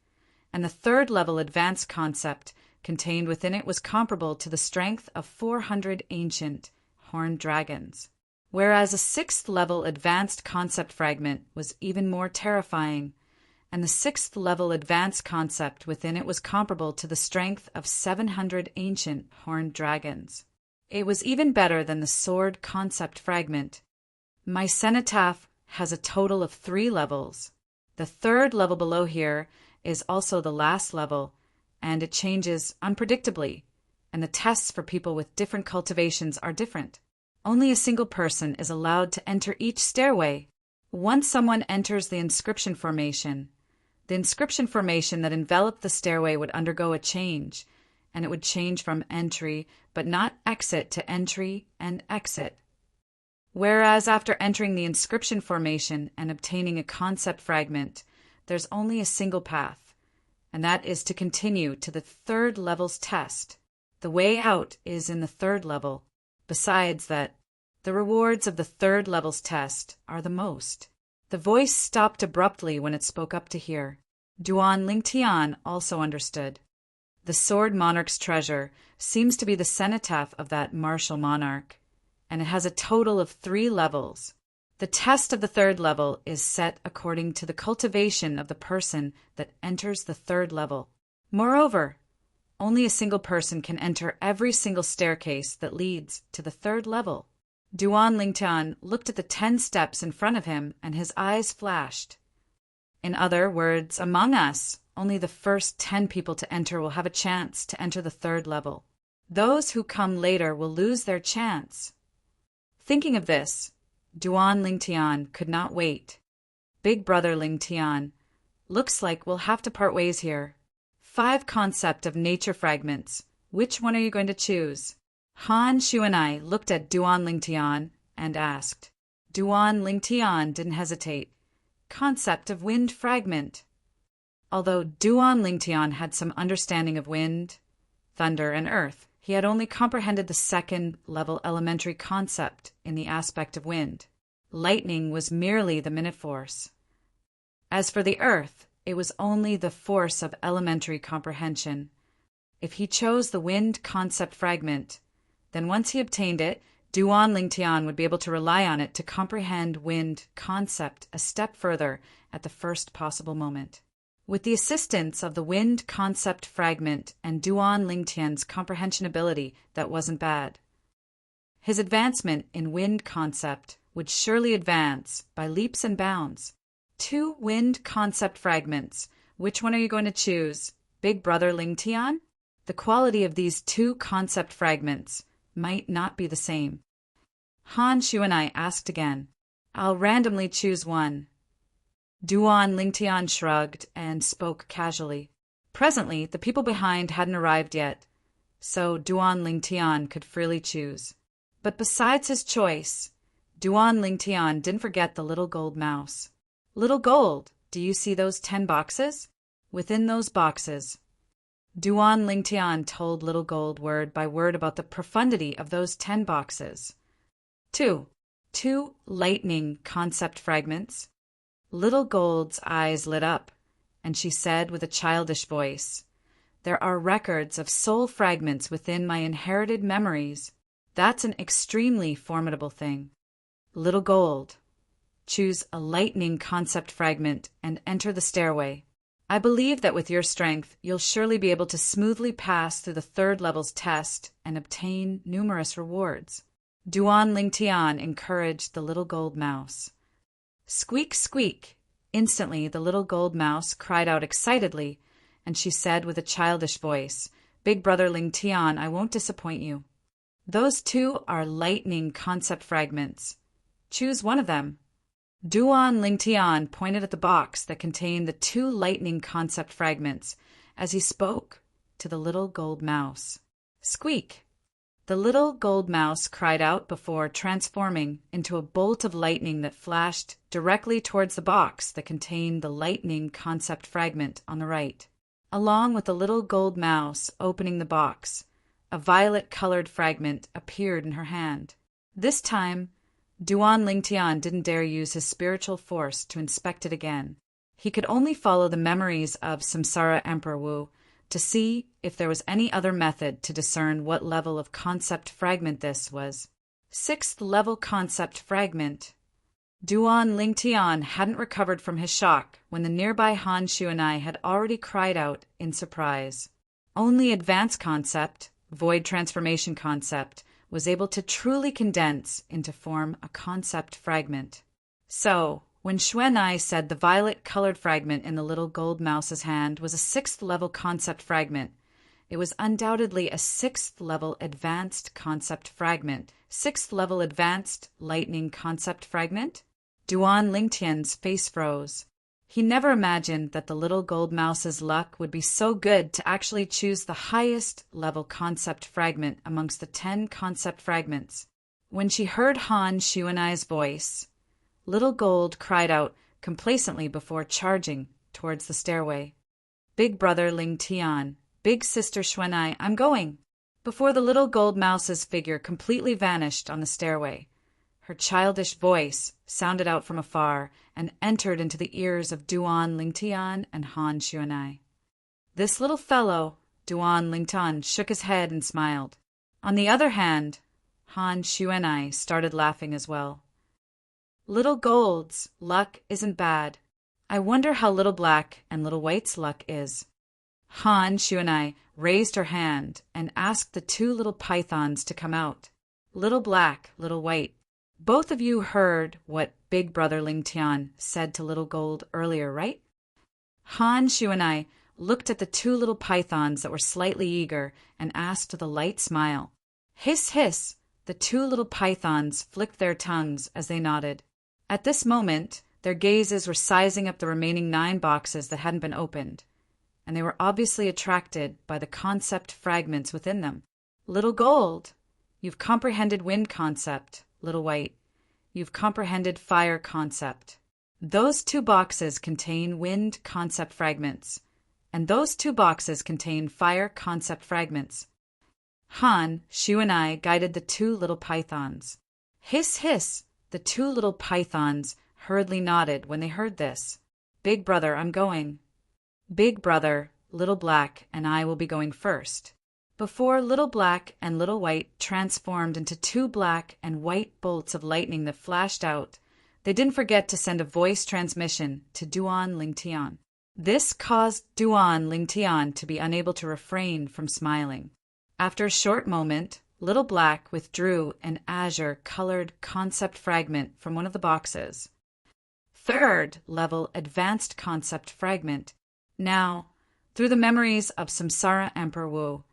and the 3rd-level advanced concept contained within it was comparable to the strength of 400 ancient horned dragons. Whereas a 6th-level advanced concept fragment was even more terrifying, and the 6th-level advanced concept within it was comparable to the strength of 700 ancient horned dragons. It was even better than the sword concept fragment. My cenotaph has a total of 3 levels. The 3rd level below here is also the last level, and it changes unpredictably, and the tests for people with different cultivations are different. Only a single person is allowed to enter each stairway. Once someone enters the inscription formation that enveloped the stairway would undergo a change, and it would change from entry but not exit to entry and exit. Whereas after entering the inscription formation and obtaining a concept fragment, there's only a single path, and that is to continue to the 3rd level's test. The way out is in the 3rd level. Besides that, the rewards of the 3rd level's test are the most. The voice stopped abruptly when it spoke up to hear. Duan Lingtian also understood. The sword monarch's treasure seems to be the cenotaph of that martial monarch, and it has a total of 3 levels. The test of the 3rd level is set according to the cultivation of the person that enters the 3rd level. Moreover, only a single person can enter every single staircase that leads to the 3rd level. Duan Lingtian looked at the 10 steps in front of him, and his eyes flashed. In other words, among us, only the first 10 people to enter will have a chance to enter the 3rd level. Those who come later will lose their chance. Thinking of this, Duan Lingtian could not wait. Big brother Lingtian, looks like we'll have to part ways here. 5 concept of nature fragments. Which one are you going to choose? Han Shuanai looked at Duan Lingtian and asked. Duan Lingtian didn't hesitate. Concept of wind fragment. Although Duan Lingtian had some understanding of wind, thunder, and earth, he had only comprehended the 2nd-level elementary concept in the aspect of wind. Lightning was merely the minute force. As for the earth, it was only the force of elementary comprehension. If he chose the wind concept fragment, then once he obtained it, Duan Lingtian would be able to rely on it to comprehend wind concept a step further at the first possible moment. With the assistance of the wind concept fragment and Duan Lingtian's comprehension ability, that wasn't bad. His advancement in wind concept would surely advance by leaps and bounds. 2 wind concept fragments. Which one are you going to choose? Big brother Lingtian? The quality of these 2 concept fragments might not be the same. Han Shuanai asked again. I'll randomly choose one. Duan Lingtian shrugged and spoke casually. Presently, the people behind hadn't arrived yet, so Duan Lingtian could freely choose. But besides his choice, Duan Lingtian didn't forget the little gold mouse. Little gold, do you see those 10 boxes? Within those boxes, Duan Lingtian told little gold word by word about the profundity of those 10 boxes. 2 lightning concept fragments. Little Gold's eyes lit up, and she said with a childish voice, There are records of soul fragments within my inherited memories. That's an extremely formidable thing. Little Gold, choose a lightning concept fragment and enter the stairway. I believe that with your strength, you'll surely be able to smoothly pass through the 3rd level's test and obtain numerous rewards. Duan Lingtian encouraged the little gold mouse. Squeak, squeak! Instantly, the little gold mouse cried out excitedly, and she said with a childish voice, Big brother Lingtian, I won't disappoint you. Those 2 are lightning concept fragments. Choose one of them. Duan Lingtian pointed at the box that contained the 2 lightning concept fragments as he spoke to the little gold mouse. Squeak! The little gold mouse cried out before transforming into a bolt of lightning that flashed directly towards the box that contained the lightning concept fragment on the right. Along with the little gold mouse opening the box, a violet-colored fragment appeared in her hand. This time, Duan Lingtian didn't dare use his spiritual force to inspect it again. He could only follow the memories of Samsara Emperor Wu to see if there was any other method to discern what level of concept fragment this was. 6th level concept fragment. Duan Lingtian hadn't recovered from his shock when the nearby Han Shuanai had already cried out in surprise. Only advanced concept, void transformation concept, was able to truly condense into form a concept fragment. So, when Xuanai said the violet-colored fragment in the little gold mouse's hand was a 6th-level concept fragment, it was undoubtedly a 6th-level advanced concept fragment. 6th-level advanced lightning concept fragment? Duan Lingtian's face froze. He never imagined that the little gold mouse's luck would be so good to actually choose the highest level concept fragment amongst the 10 concept fragments. When she heard Han Shuanai's voice, Little Gold cried out complacently before charging towards the stairway. Big brother Lingtian, big sister Xuanai, I'm going! Before the little gold mouse's figure completely vanished on the stairway, her childish voice sounded out from afar and entered into the ears of Duan Lingtian and Han Shuanai. This little fellow, Duan Lingtian, shook his head and smiled. On the other hand, Han Shuanai started laughing as well. Little Gold's luck isn't bad. I wonder how Little Black and Little White's luck is. Han Shuanai raised her hand and asked the 2 little pythons to come out. Little Black, Little White, both of you heard what Big Brother Lingtian said to Little Gold earlier, right? Han Shuanai looked at the two little pythons that were slightly eager and asked with a light smile. Hiss, hiss! The two little pythons flicked their tongues as they nodded. At this moment, their gazes were sizing up the remaining 9 boxes that hadn't been opened, and they were obviously attracted by the concept fragments within them. Little Gold, you've comprehended wind concept. Little White, you've comprehended fire concept. Those 2 boxes contain wind concept fragments, and those 2 boxes contain fire concept fragments. Han, Shu, and I guided the 2 little pythons. Hiss, hiss! The 2 little pythons hurriedly nodded when they heard this. Big brother, I'm going. Big brother, Little Black, and I will be going first. Before Little Black and Little White transformed into 2 black and white bolts of lightning that flashed out, they didn't forget to send a voice transmission to Duan Lingtian. This caused Duan Lingtian to be unable to refrain from smiling. After a short moment, Little Black withdrew an azure-colored concept fragment from one of the boxes. 3rd level advanced concept fragment. Now, through the memories of Samsara Emperor Wu,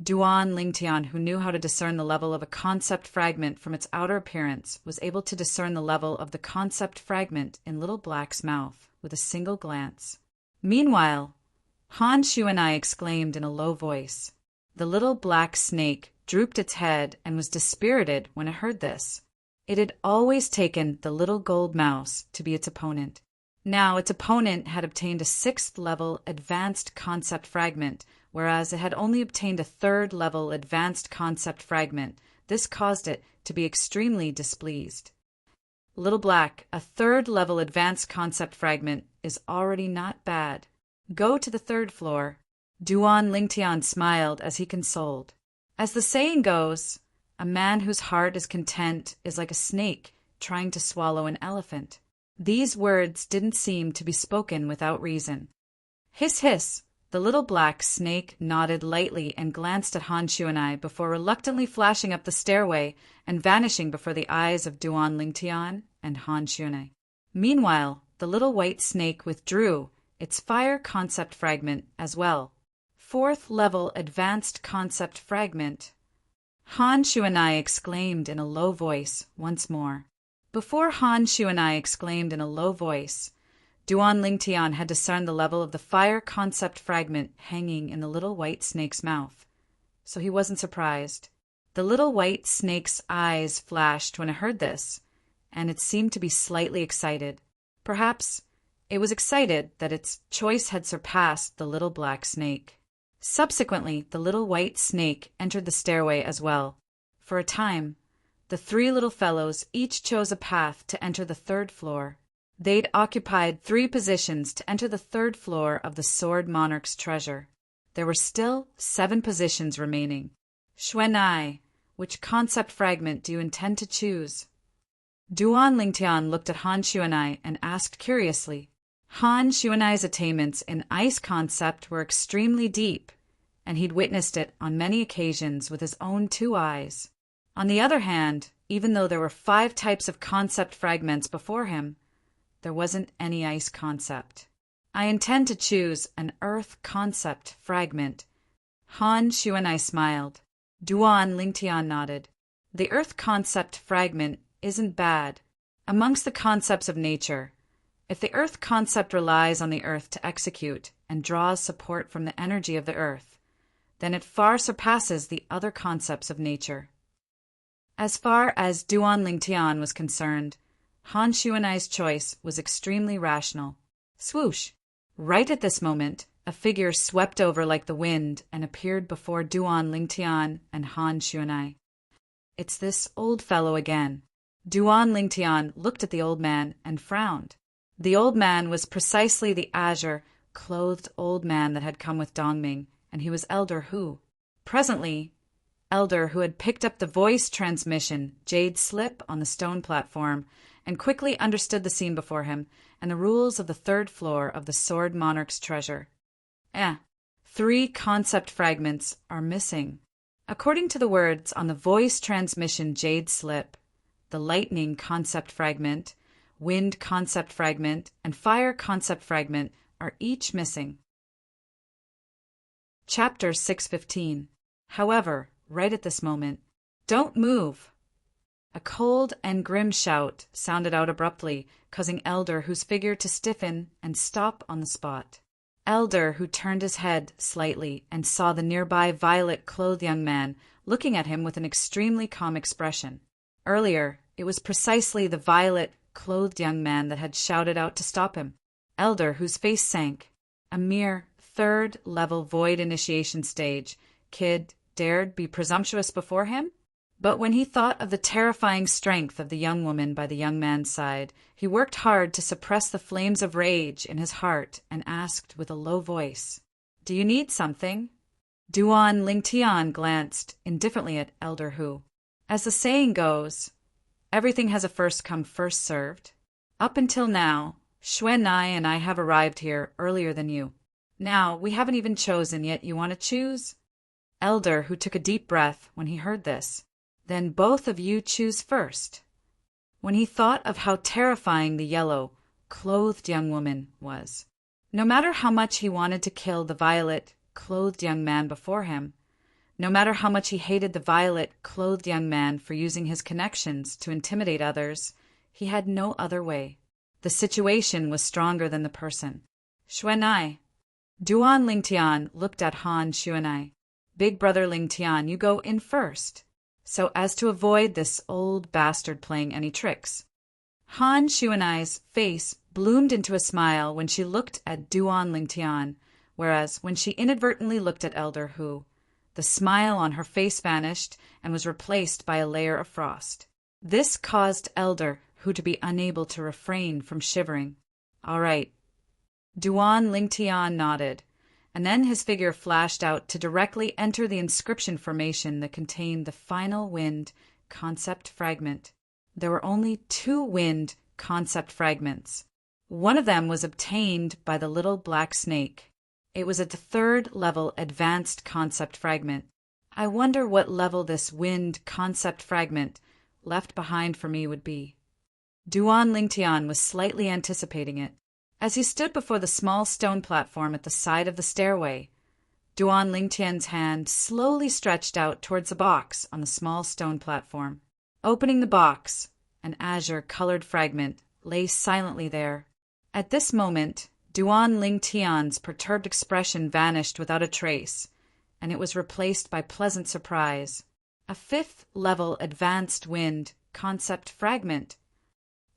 Duan Lingtian, who knew how to discern the level of a concept fragment from its outer appearance, was able to discern the level of the concept fragment in Little Black's mouth with a single glance. Meanwhile, Han, Shu, and I exclaimed in a low voice. The little black snake drooped its head and was dispirited when it heard this. It had always taken the little gold mouse to be its opponent. Now its opponent had obtained a 6th level advanced concept fragment, whereas it had only obtained a 3rd level advanced concept fragment. This caused it to be extremely displeased. Little Black, a 3rd level advanced concept fragment is already not bad. Go to the 3rd floor. Duan Lingtian smiled as he consoled. As the saying goes, a man whose heart is content is like a snake trying to swallow an elephant. These words didn't seem to be spoken without reason. Hiss, hiss! The little black snake nodded lightly and glanced at Han, Shu, and I before reluctantly flashing up the stairway and vanishing before the eyes of Duan Lingtian and Han, Shu, and I. Meanwhile, the little white snake withdrew its fire concept fragment as well. 4th level advanced concept fragment. Han, Shu, and I exclaimed in a low voice once more. Before Han, Shu, and I exclaimed in a low voice, Duan Lingtian had discerned the level of the fire concept fragment hanging in the little white snake's mouth, so he wasn't surprised. The little white snake's eyes flashed when it heard this, and it seemed to be slightly excited. Perhaps it was excited that its choice had surpassed the little black snake. Subsequently, the little white snake entered the stairway as well. For a time, the 3 little fellows each chose a path to enter the 3rd floor. They'd occupied 3 positions to enter the 3rd floor of the Sword Monarch's treasure. There were still 7 positions remaining. Xuanai, which concept fragment do you intend to choose? Duan Lingtian looked at Han, Shu, and I and asked curiously. Han, Shu, and I's attainments in ice concept were extremely deep, and he'd witnessed it on many occasions with his own 2 eyes. On the other hand, even though there were 5 types of concept fragments before him, there wasn't any ice concept. I intend to choose an earth concept fragment. Han, Shu, and I smiled. Duan Lingtian nodded. The earth concept fragment isn't bad. Amongst the concepts of nature, if the earth concept relies on the earth to execute and draws support from the energy of the earth, then it far surpasses the other concepts of nature. As far as Duan Lingtian was concerned, Han, Shu, and I's choice was extremely rational. Swoosh! Right at this moment, a figure swept over like the wind and appeared before Duan Lingtian and Han, Shu, and I. It's this old fellow again. Duan Lingtian looked at the old man and frowned. The old man was precisely the azure-clothed old man that had come with Dongming, and he was Elder Hu. Presently, Elder Hu had picked up the voice transmission jade slip on the stone platform and quickly understood the scene before him and the rules of the 3rd floor of the Sword Monarch's treasure. 3 concept fragments are missing. According to the words on the voice transmission jade slip, the lightning concept fragment, wind concept fragment, and fire concept fragment are each missing. Chapter 615. However, right at this moment, "Don't move!" A cold and grim shout sounded out abruptly, causing Elder Who's figure to stiffen and stop on the spot. Elder Who turned his head slightly and saw the nearby violet-clothed young man looking at him with an extremely calm expression. Earlier, it was precisely the violet-clothed young man that had shouted out to stop him. Elder Whose face sank. A mere third-level void initiation stage kid dared be presumptuous before him? But when he thought of the terrifying strength of the young woman by the young man's side, he worked hard to suppress the flames of rage in his heart and asked with a low voice, "Do you need something?" Duan Lingtian glanced indifferently at Elder Hu. As the saying goes, everything has a first come, first served. Up until now, Xuan Nai and I have arrived here earlier than you. Now, we haven't even chosen yet. You want to choose? Elder Hu took a deep breath when he heard this. Then both of you choose first. When he thought of how terrifying the yellow, clothed young woman was. No matter how much he wanted to kill the violet, clothed young man before him, no matter how much he hated the violet, clothed young man for using his connections to intimidate others, he had no other way. The situation was stronger than the person. Xuanai. Duan Lingtian looked at Han Xuanai. Big brother Lingtian, you go in first, so as to avoid this old bastard playing any tricks. Han Xuanai's face bloomed into a smile when she looked at Duan Lingtian, whereas when she inadvertently looked at Elder Hu, the smile on her face vanished and was replaced by a layer of frost. This caused Elder Hu to be unable to refrain from shivering. All right. Duan Lingtian nodded, and then his figure flashed out to directly enter the inscription formation that contained the final wind concept fragment. There were only 2 wind concept fragments. One of them was obtained by the little black snake. It was at the 3rd level advanced concept fragment. I wonder what level this wind concept fragment left behind for me would be. Duan Lingtian was slightly anticipating it. As he stood before the small stone platform at the side of the stairway, Duan Lingtian's hand slowly stretched out towards a box on the small stone platform. Opening the box, an azure-colored fragment lay silently there. At this moment, Duan Lingtian's perturbed expression vanished without a trace, and it was replaced by pleasant surprise. A 5th-level advanced wind concept fragment.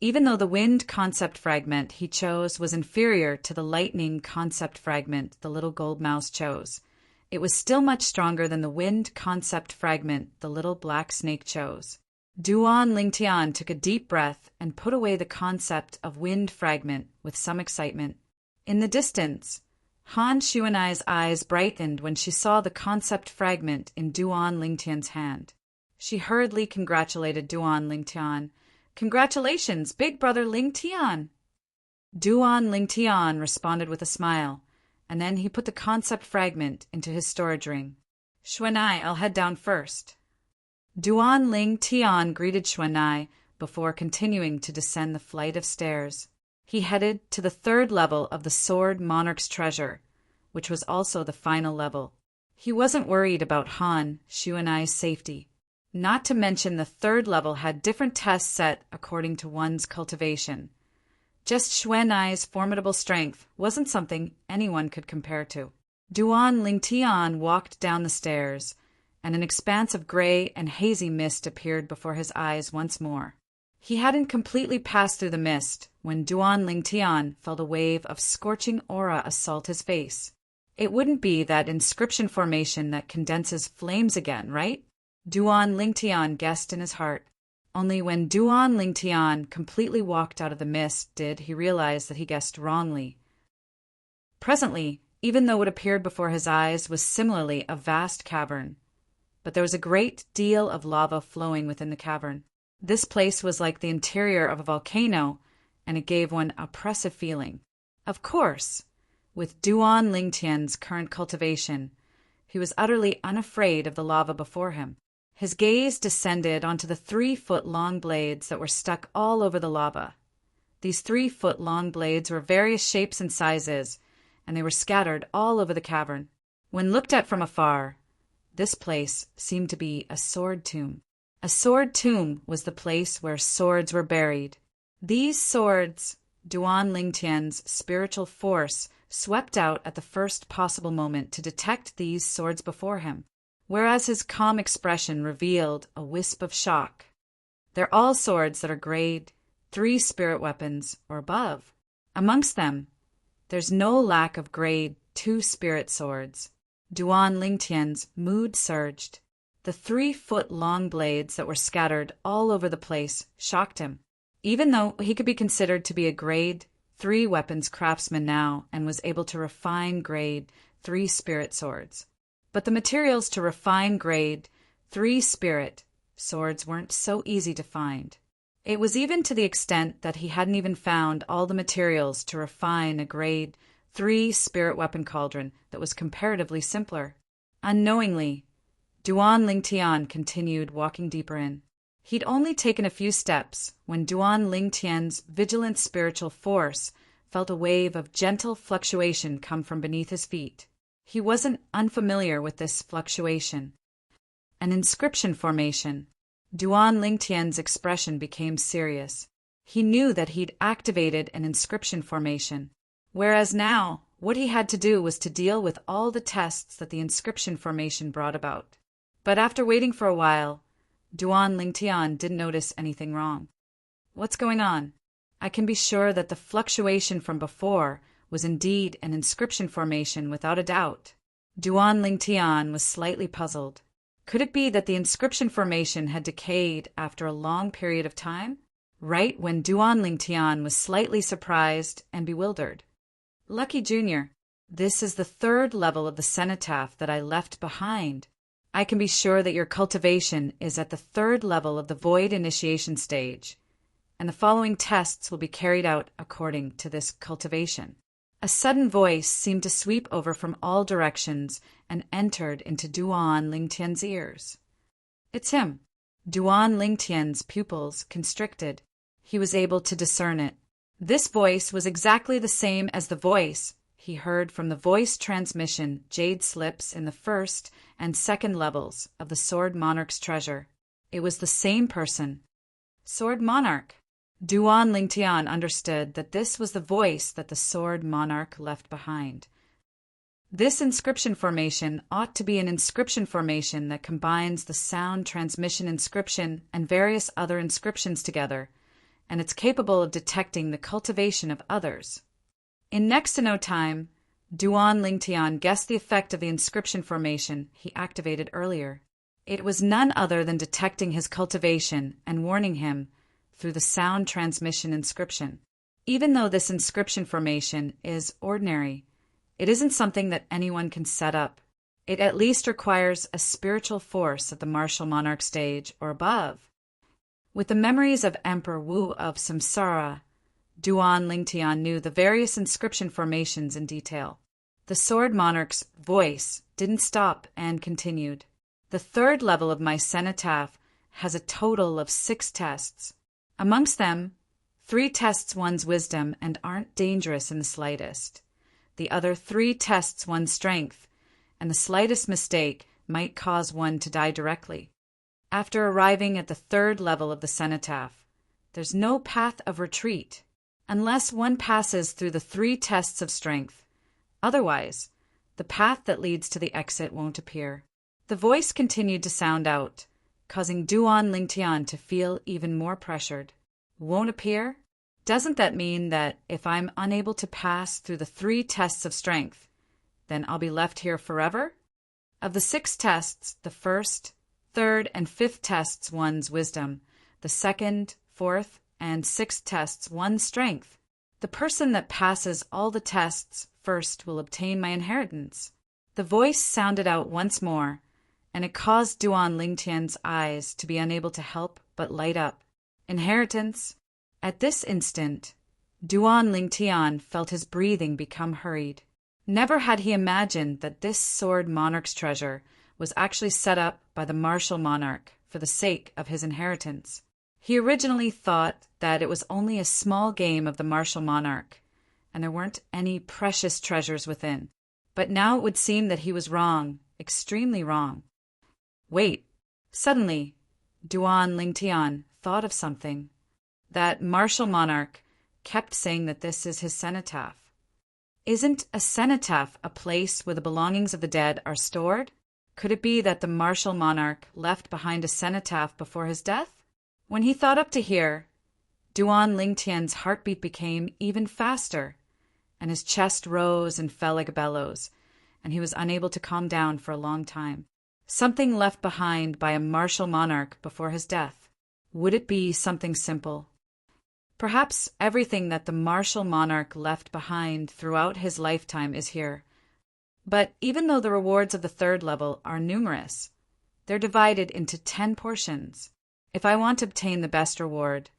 Even though the wind concept fragment he chose was inferior to the lightning concept fragment the little gold mouse chose, it was still much stronger than the wind concept fragment the little black snake chose. Duan Lingtian took a deep breath and put away the concept of wind fragment with some excitement. In the distance, Han Xuanai's eyes brightened when she saw the concept fragment in Duan Lingtian's hand. She hurriedly congratulated Duan Lingtian. "Congratulations, big brother Lingtian!" Duan Lingtian responded with a smile, and then he put the concept fragment into his storage ring. "Xuanai, I'll head down first." Duan Lingtian greeted Xuanai before continuing to descend the flight of stairs. He headed to the 3rd level of the Sword Monarch's treasure, which was also the final level. He wasn't worried about Han Xuanai's safety. Not to mention the 3rd level had different tests set according to one's cultivation. Just Xuanai's formidable strength wasn't something anyone could compare to. Duan Lingtian walked down the stairs, and an expanse of gray and hazy mist appeared before his eyes once more. He hadn't completely passed through the mist when Duan Lingtian felt a wave of scorching aura assault his face. It wouldn't be that inscription formation that condenses flames again, right? Duan Lingtian guessed in his heart. Only when Duan Lingtian completely walked out of the mist did he realize that he guessed wrongly. Presently, even though what appeared before his eyes was similarly a vast cavern, but there was a great deal of lava flowing within the cavern. This place was like the interior of a volcano, and it gave one oppressive feeling. Of course, with Duan Lingtian's current cultivation, he was utterly unafraid of the lava before him. His gaze descended onto the 3-foot-long blades that were stuck all over the lava. These 3-foot-long blades were various shapes and sizes, and they were scattered all over the cavern. When looked at from afar, this place seemed to be a sword tomb. A sword tomb was the place where swords were buried. These swords, Duan Lingtian's spiritual force swept out at the first possible moment to detect these swords before him, whereas his calm expression revealed a wisp of shock. They're all swords that are grade 3 spirit weapons or above. Amongst them, there's no lack of grade 2 spirit swords. Duan Lingtian's mood surged. The 3-foot-long blades that were scattered all over the place shocked him. Even though he could be considered to be a grade 3 weapons craftsman now and was able to refine grade 3 spirit swords. But the materials to refine grade 3 spirit swords weren't so easy to find. It was even to the extent that he hadn't even found all the materials to refine a grade 3 spirit weapon cauldron that was comparatively simpler. Unknowingly, Duan Lingtian continued walking deeper in. He'd only taken a few steps when Duan Lingtian's vigilant spiritual force felt a wave of gentle fluctuation come from beneath his feet. He wasn't unfamiliar with this fluctuation. An inscription formation. Duan Lingtian's expression became serious. He knew that he'd activated an inscription formation, whereas now what he had to do was to deal with all the tests that the inscription formation brought about. But after waiting for a while, Duan Lingtian didn't notice anything wrong. What's going on? I can be sure that the fluctuation from before was indeed an inscription formation without a doubt. Duan Lingtian was slightly puzzled. Could it be that the inscription formation had decayed after a long period of time? Right when Duan Lingtian was slightly surprised and bewildered. Lucky Junior, this is the 3rd level of the cenotaph that I left behind. I can be sure that your cultivation is at the 3rd level of the void initiation stage, and the following tests will be carried out according to this cultivation. A sudden voice seemed to sweep over from all directions and entered into Duan Lingtian's ears. It's him. Duan Lingtian's pupils constricted. He was able to discern it. This voice was exactly the same as the voice he heard from the voice transmission jade slips in the 1st and 2nd levels of the Sword Monarch's treasure. It was the same person. Sword Monarch. Duan Lingtian understood that this was the voice that the Sword Monarch left behind. This inscription formation ought to be an inscription formation that combines the sound transmission inscription and various other inscriptions together, and it's capable of detecting the cultivation of others. In next to no time, Duan Lingtian guessed the effect of the inscription formation he activated earlier. It was none other than detecting his cultivation and warning him through the sound transmission inscription. Even though this inscription formation is ordinary, it isn't something that anyone can set up. It at least requires a spiritual force at the martial monarch stage or above. With the memories of Emperor Wu of Samsara, Duan Lingtian knew the various inscription formations in detail. The Sword Monarch's voice didn't stop and continued. The 3rd level of my cenotaph has a total of 6 tests. Amongst them, 3 tests one's wisdom and aren't dangerous in the slightest. The other 3 tests one's strength, and the slightest mistake might cause one to die directly. After arriving at the 3rd level of the cenotaph, there's no path of retreat, unless one passes through the 3 tests of strength. Otherwise, the path that leads to the exit won't appear. The voice continued to sound out, causing Duan Lingtian to feel even more pressured. Won't appear? Doesn't that mean that if I'm unable to pass through the 3 tests of strength, then I'll be left here forever? Of the 6 tests, the 1st, 3rd, and 5th tests one's wisdom, the 2nd, 4th, and 6th tests one's strength. The person that passes all the tests first will obtain my inheritance. The voice sounded out once more, and it caused Duan Lingtian's eyes to be unable to help but light up. Inheritance. At this instant, Duan Lingtian felt his breathing become hurried. Never had he imagined that this Sword Monarch's treasure was actually set up by the martial monarch for the sake of his inheritance. He originally thought that it was only a small game of the martial monarch, and there weren't any precious treasures within. But now it would seem that he was wrong, extremely wrong. Wait. Suddenly, Duan Lingtian thought of something. That martial monarch kept saying that this is his cenotaph. Isn't a cenotaph a place where the belongings of the dead are stored? Could it be that the martial monarch left behind a cenotaph before his death? When he thought up to here, Duan Lingtian's heartbeat became even faster, and his chest rose and fell like a bellows, and he was unable to calm down for a long time. Something left behind by a martial monarch before his death. Would it be something simple? Perhaps everything that the martial monarch left behind throughout his lifetime is here. But even though the rewards of the third level are numerous, they're divided into 10 portions. If I want to obtain the best reward,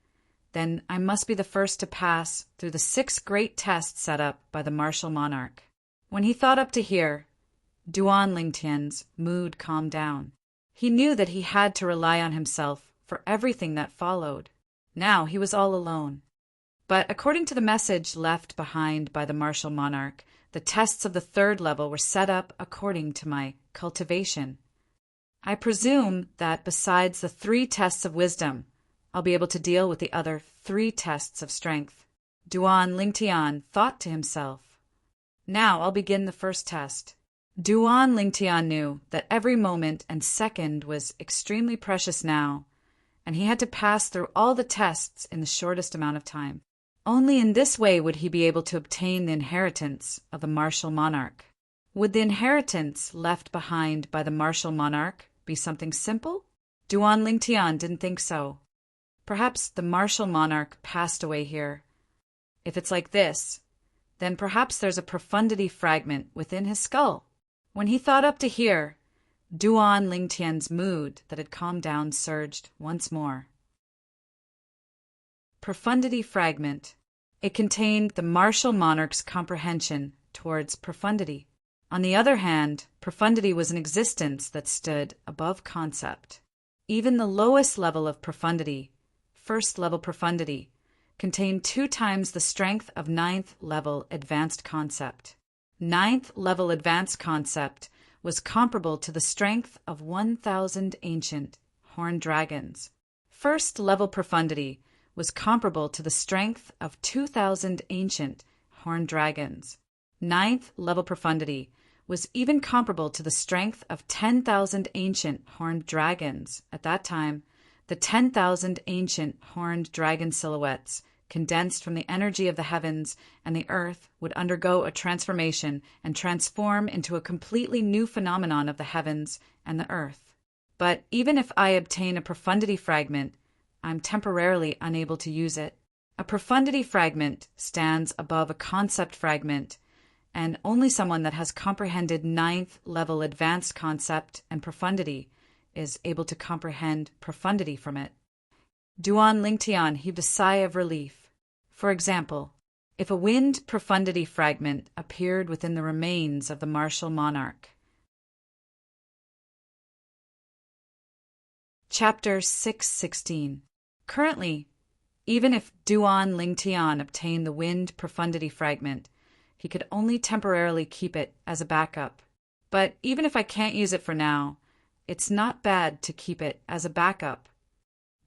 then I must be the first to pass through the 6 great tests set up by the martial monarch. When he thought up to here, Duan Lingtian's mood calmed down. He knew that he had to rely on himself for everything that followed. Now he was all alone. But according to the message left behind by the martial monarch, the tests of the third level were set up according to my cultivation. I presume that besides the 3 tests of wisdom, I'll be able to deal with the other 3 tests of strength. Duan Lingtian thought to himself. Now I'll begin the first test. Duan Lingtian knew that every moment and second was extremely precious now, and he had to pass through all the tests in the shortest amount of time. Only in this way would he be able to obtain the inheritance of the martial monarch. Would the inheritance left behind by the martial monarch be something simple? Duan Lingtian didn't think so. Perhaps the martial monarch passed away here. If it's like this, then perhaps there's a profundity fragment within his skull. When he thought up to here, Duan Lingtian's mood that had calmed down surged once more. Profundity fragment. It contained the martial monarch's comprehension towards profundity. On the other hand, profundity was an existence that stood above concept. Even the lowest level of profundity, first level profundity, contained 2 times the strength of 9th level advanced concept. 9th level advanced concept was comparable to the strength of 1,000 ancient horned dragons. First level profundity was comparable to the strength of 2,000 ancient horned dragons. 9th level profundity was even comparable to the strength of 10,000 ancient horned dragons. At that time, the 10,000 ancient horned dragon silhouettes condensed from the energy of the heavens and the earth would undergo a transformation and transform into a completely new phenomenon of the heavens and the earth. But even if I obtain a profundity fragment, I'm temporarily unable to use it. A profundity fragment stands above a concept fragment, and only someone that has comprehended 9th level advanced concept and profundity is able to comprehend profundity from it. Duan Lingtian heaved a sigh of relief. For example, if a wind profundity fragment appeared within the remains of the martial monarch. Chapter 616. Currently, even if Duan Lingtian obtained the wind profundity fragment, he could only temporarily keep it as a backup. But even if I can't use it for now, it's not bad to keep it as a backup.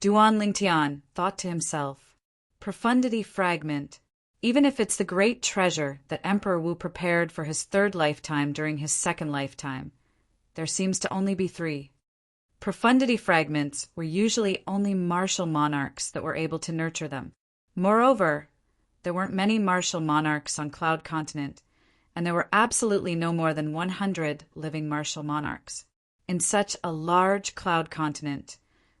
Duan Lingtian thought to himself, profundity fragment, even if it's the great treasure that Emperor Wu prepared for his 3rd lifetime during his 2nd lifetime, there seems to only be 3. Profundity fragments were usually only martial monarchs that were able to nurture them. Moreover, there weren't many martial monarchs on Cloud Continent, and there were absolutely no more than 100 living martial monarchs. In such a large Cloud Continent,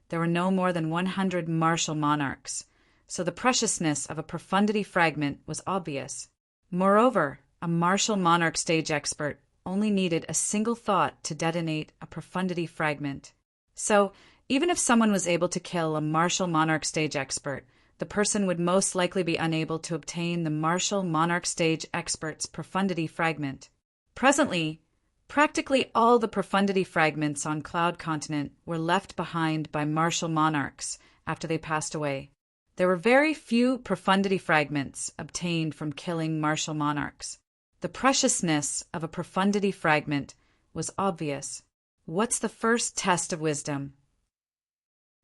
there were no more than 100 martial monarchs, so the preciousness of a profundity fragment was obvious. Moreover, a martial monarch stage expert only needed a single thought to detonate a profundity fragment. So, even if someone was able to kill a martial monarch stage expert, the person would most likely be unable to obtain the martial monarch stage expert's profundity fragment. Presently, practically all the profundity fragments on Cloud Continent were left behind by martial monarchs after they passed away. There were very few profundity fragments obtained from killing martial monarchs. The preciousness of a profundity fragment was obvious. What's the first test of wisdom?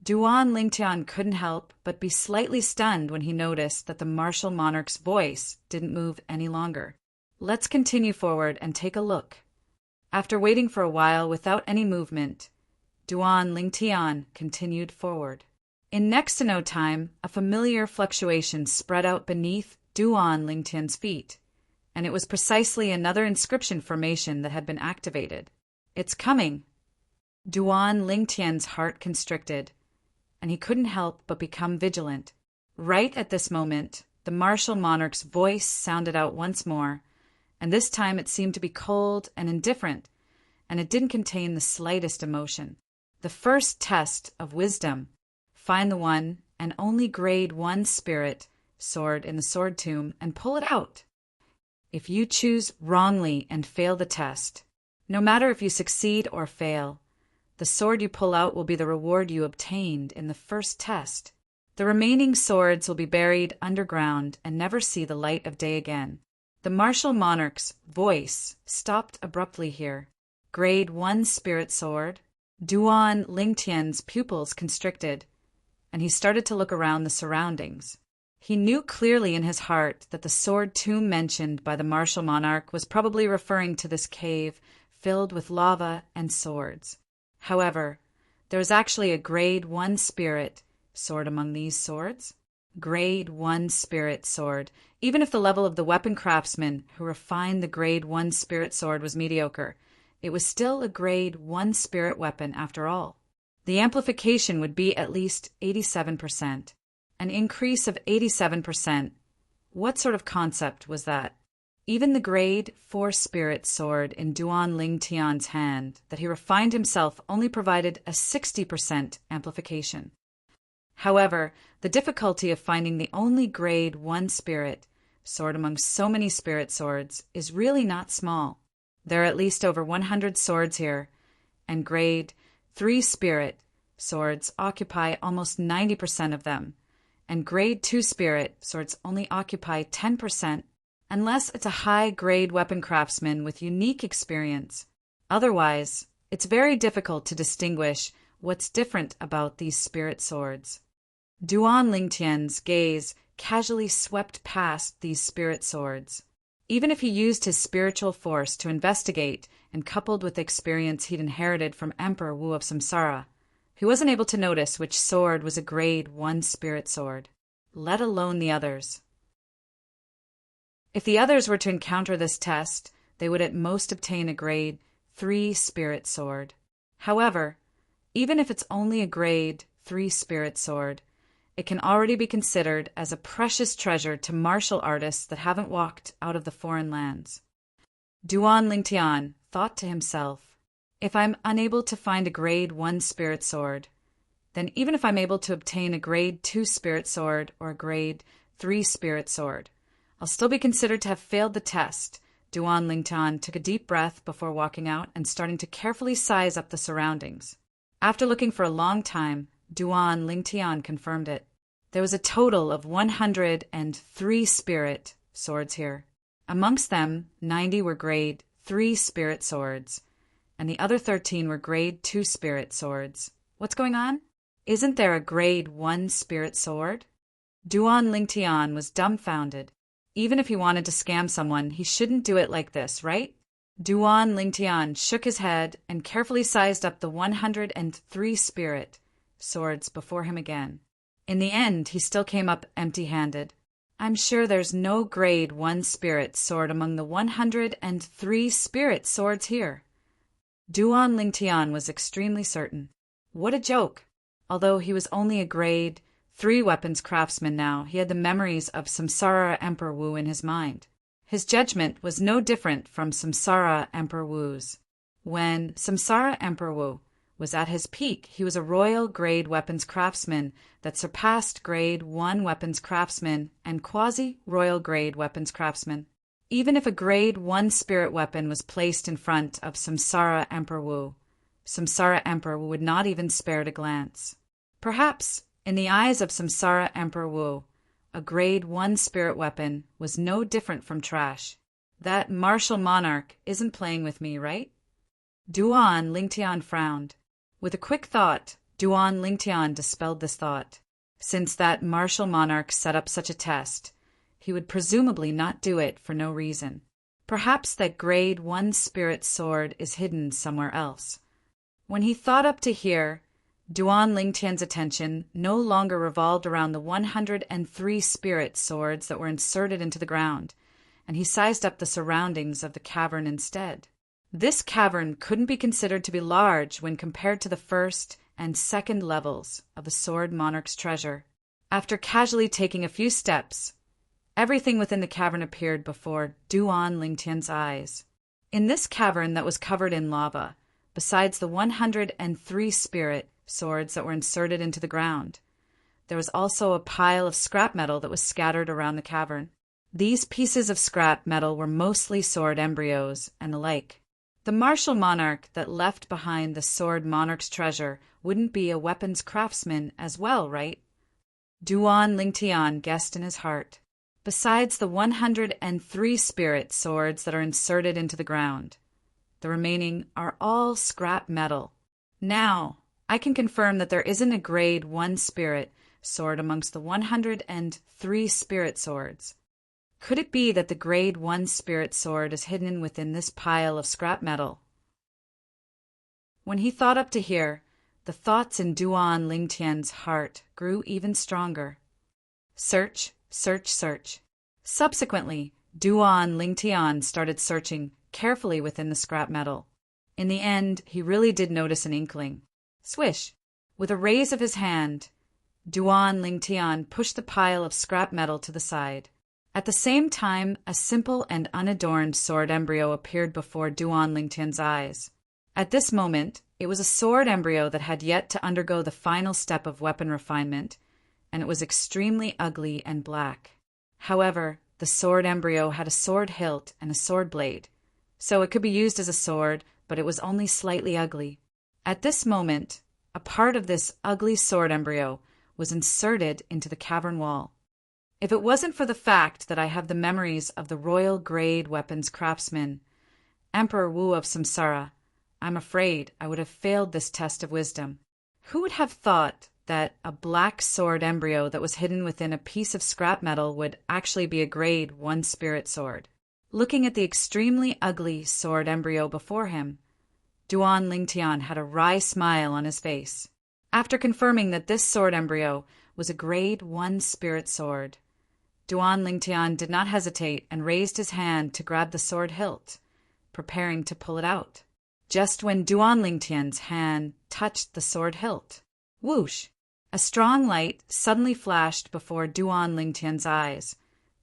Duan Lingtian couldn't help but be slightly stunned when he noticed that the martial monarch's voice didn't move any longer. Let's continue forward and take a look. After waiting for a while without any movement, Duan Lingtian continued forward. In next to no time, a familiar fluctuation spread out beneath Duan Lingtian's feet, and it was precisely another inscription formation that had been activated. It's coming! Duan Lingtian's heart constricted, and he couldn't help but become vigilant. Right at this moment, the martial monarch's voice sounded out once more, and this time it seemed to be cold and indifferent, and it didn't contain the slightest emotion. The first test of wisdom. Find the one and only grade 1 spirit sword in the sword tomb and pull it out. If you choose wrongly and fail the test, no matter if you succeed or fail, the sword you pull out will be the reward you obtained in the first test. The remaining swords will be buried underground and never see the light of day again. The martial monarch's voice stopped abruptly here. Grade 1 spirit sword. Duan Lingtian's pupils constricted, and he started to look around the surroundings. He knew clearly in his heart that the sword tomb mentioned by the martial monarch was probably referring to this cave filled with lava and swords. However, there was actually a grade 1 spirit sword among these swords. Grade 1 spirit sword. Even if the level of the weapon craftsman who refined the grade 1 spirit sword was mediocre, it was still a grade 1 spirit weapon after all. The amplification would be at least 87%. An increase of 87%. What sort of concept was that? Even the grade 4 spirit sword in Duan Lingtian's hand that he refined himself only provided a 60% amplification. However, the difficulty of finding the only grade 1 spirit sword among so many spirit swords is really not small. There are at least over 100 swords here, and grade 3 spirit swords occupy almost 90% of them, and grade 2 spirit swords only occupy 10%, unless it's a high-grade weapon craftsman with unique experience. Otherwise, it's very difficult to distinguish what's different about these spirit swords. Duan Lingtian's gaze casually swept past these spirit swords. Even if he used his spiritual force to investigate and coupled with the experience he'd inherited from Emperor Wu of Samsara, he wasn't able to notice which sword was a grade 1 spirit sword, let alone the others. If the others were to encounter this test, they would at most obtain a grade 3 spirit sword. However, even if it's only a grade 3 spirit sword, it can already be considered as a precious treasure to martial artists that haven't walked out of the foreign lands. Duan Lingtian thought to himself, if I'm unable to find a grade 1 spirit sword, then even if I'm able to obtain a grade 2 spirit sword or a grade 3 spirit sword, I'll still be considered to have failed the test. Duan Lingtian took a deep breath before walking out and starting to carefully size up the surroundings. After looking for a long time, Duan Lingtian confirmed it. There was a total of 103 spirit swords here. Amongst them, 90 were grade 3 spirit swords, and the other 13 were grade 2 spirit swords. What's going on? Isn't there a grade 1 spirit sword? Duan Lingtian was dumbfounded. Even if he wanted to scam someone, he shouldn't do it like this, right? Duan Lingtian shook his head and carefully sized up the 103 spirit swords before him again. In the end, he still came up empty-handed. I'm sure there's no grade 1 spirit sword among the 103 spirit swords here. Duan Lingtian was extremely certain. What a joke! Although he was only a grade 3 weapons craftsman now, he had the memories of Samsara Emperor Wu in his mind. His judgment was no different from Samsara Emperor Wu's. When Samsara Emperor Wu was at his peak, he was a royal grade weapons craftsman that surpassed grade 1 weapons craftsman and quasi-royal grade weapons craftsman. Even if a grade 1 spirit weapon was placed in front of Samsara Emperor Wu, Samsara Emperor Wu would not even spare it a glance. Perhaps, in the eyes of Samsara Emperor Wu, a grade 1 spirit weapon was no different from trash. That martial monarch isn't playing with me, right? Duan Lingtian frowned. With a quick thought, Duan Lingtian dispelled this thought. Since that martial monarch set up such a test, he would presumably not do it for no reason. Perhaps that grade 1 spirit sword is hidden somewhere else. When he thought up to here, Duan Lingtian's attention no longer revolved around the 103 spirit swords that were inserted into the ground, and he sized up the surroundings of the cavern instead. This cavern couldn't be considered to be large when compared to the first and second levels of the Sword Monarch's treasure. After casually taking a few steps, everything within the cavern appeared before Duan Lingtian's eyes. In this cavern that was covered in lava, besides the 103 spirit swords that were inserted into the ground, there was also a pile of scrap metal that was scattered around the cavern. These pieces of scrap metal were mostly sword embryos and the like. The martial monarch that left behind the Sword Monarch's treasure wouldn't be a weapons craftsman as well, right? Duan Lingtian guessed in his heart. Besides the 103 spirit swords that are inserted into the ground, the remaining are all scrap metal. Now, I can confirm that there isn't a grade 1 spirit sword amongst the 103 spirit swords. Could it be that the grade 1 spirit sword is hidden within this pile of scrap metal? When he thought up to here, the thoughts in Duan Lingtian's heart grew even stronger. Search, search, search. Subsequently, Duan Lingtian started searching carefully within the scrap metal. In the end, he really did notice an inkling. Swish! With a raise of his hand, Duan Lingtian pushed the pile of scrap metal to the side. At the same time, a simple and unadorned sword embryo appeared before Duan Lingtian's eyes. At this moment, it was a sword embryo that had yet to undergo the final step of weapon refinement, and it was extremely ugly and black. However, the sword embryo had a sword hilt and a sword blade, so it could be used as a sword, but it was only slightly ugly. At this moment, a part of this ugly sword embryo was inserted into the cavern wall. If it wasn't for the fact that I have the memories of the royal grade weapons craftsman, Emperor Wu of Samsara, I'm afraid I would have failed this test of wisdom. Who would have thought that a black sword embryo that was hidden within a piece of scrap metal would actually be a grade 1 spirit sword? Looking at the extremely ugly sword embryo before him, Duan Lingtian had a wry smile on his face. After confirming that this sword embryo was a grade 1 spirit sword, Duan Lingtian did not hesitate and raised his hand to grab the sword hilt, preparing to pull it out. Just when Duan Lingtian's hand touched the sword hilt, whoosh! A strong light suddenly flashed before Duan Lingtian's eyes,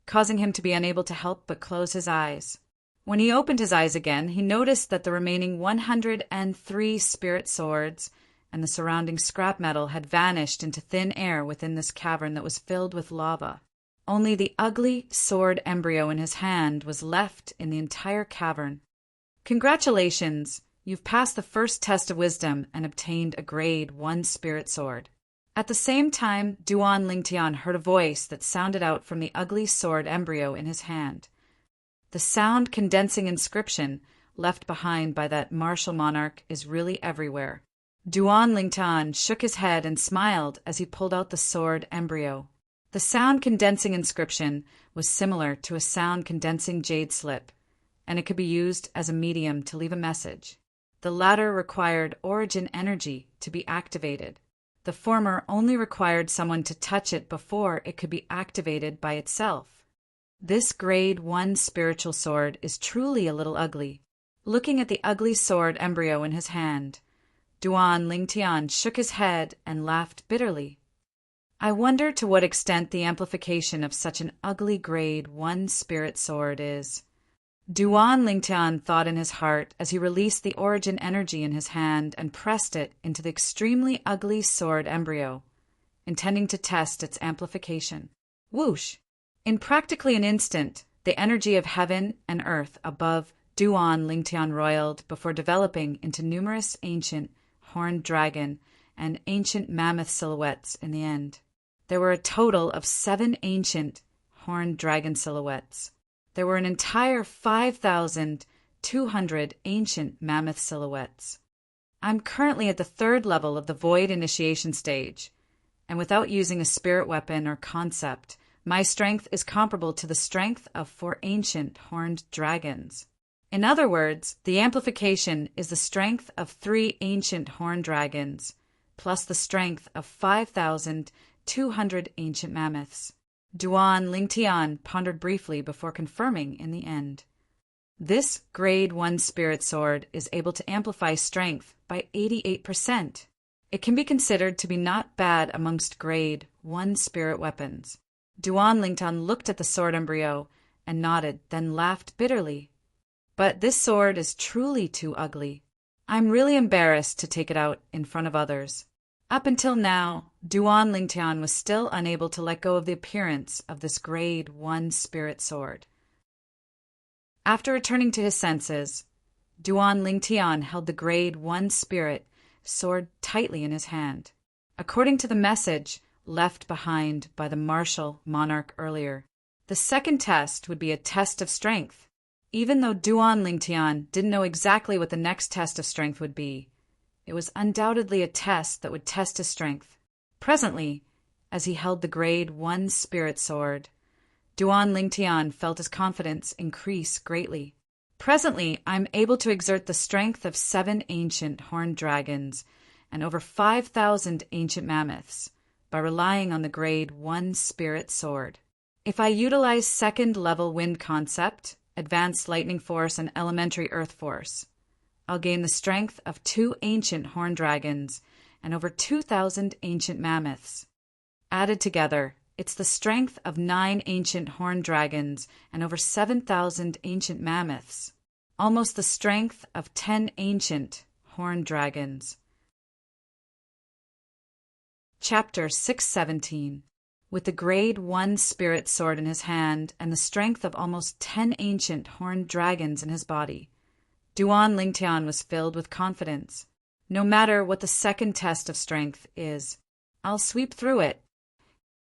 causing him to be unable to help but close his eyes. When he opened his eyes again, he noticed that the remaining 103 spirit swords and the surrounding scrap metal had vanished into thin air within this cavern that was filled with lava. Only the ugly sword embryo in his hand was left in the entire cavern. Congratulations! You've passed the first test of wisdom and obtained a grade 1 spirit sword. At the same time, Duan Lingtian heard a voice that sounded out from the ugly sword embryo in his hand. The sound-condensing inscription left behind by that martial monarch is really everywhere. Duan Lingtian shook his head and smiled as he pulled out the sword embryo. The sound-condensing inscription was similar to a sound-condensing jade slip, and it could be used as a medium to leave a message. The latter required origin energy to be activated. The former only required someone to touch it before it could be activated by itself. This grade 1 spiritual sword is truly a little ugly. Looking at the ugly sword embryo in his hand, Duan Lingtian shook his head and laughed bitterly. I wonder to what extent the amplification of such an ugly grade 1 spirit sword is. Duan Lingtian thought in his heart as he released the origin energy in his hand and pressed it into the extremely ugly sword embryo, intending to test its amplification. Whoosh! In practically an instant, the energy of heaven and earth above Duan Lingtian roiled before developing into numerous ancient horned dragon and ancient mammoth silhouettes in the end. There were a total of 7 ancient horned dragon silhouettes. There were an entire 5,200 ancient mammoth silhouettes. I'm currently at the third level of the void initiation stage, and without using a spirit weapon or concept, my strength is comparable to the strength of 4 ancient horned dragons. In other words, the amplification is the strength of 3 ancient horned dragons, plus the strength of 5,200 ancient mammoths. Duan Lingtian pondered briefly before confirming in the end. This Grade 1 Spirit Sword is able to amplify strength by 88%. It can be considered to be not bad amongst Grade 1 spirit weapons. Duan Lingtian looked at the sword embryo and nodded, then laughed bitterly. But this sword is truly too ugly. I'm really embarrassed to take it out in front of others. Up until now, Duan Lingtian was still unable to let go of the appearance of this Grade 1 spirit sword. After returning to his senses, Duan Lingtian held the Grade 1 spirit sword tightly in his hand, according to the message left behind by the martial monarch earlier. The second test would be a test of strength. Even though Duan Lingtian didn't know exactly what the next test of strength would be, it was undoubtedly a test that would test his strength. Presently, as he held the Grade 1 spirit sword, Duan Lingtian felt his confidence increase greatly. Presently, I'm able to exert the strength of 7 ancient horned dragons and over 5,000 ancient mammoths by relying on the Grade 1 spirit sword. If I utilize second-level wind concept, advanced lightning force, and elementary earth force, I'll gain the strength of 2 ancient horned dragons and over 2,000 ancient mammoths. Added together, it's the strength of 9 ancient horned dragons and over 7,000 ancient mammoths, almost the strength of 10 ancient horned dragons. Chapter 617. With the Grade 1 spirit sword in his hand and the strength of almost 10 ancient horned dragons in his body, Duan Lingtian was filled with confidence. No matter what the second test of strength is, I'll sweep through it.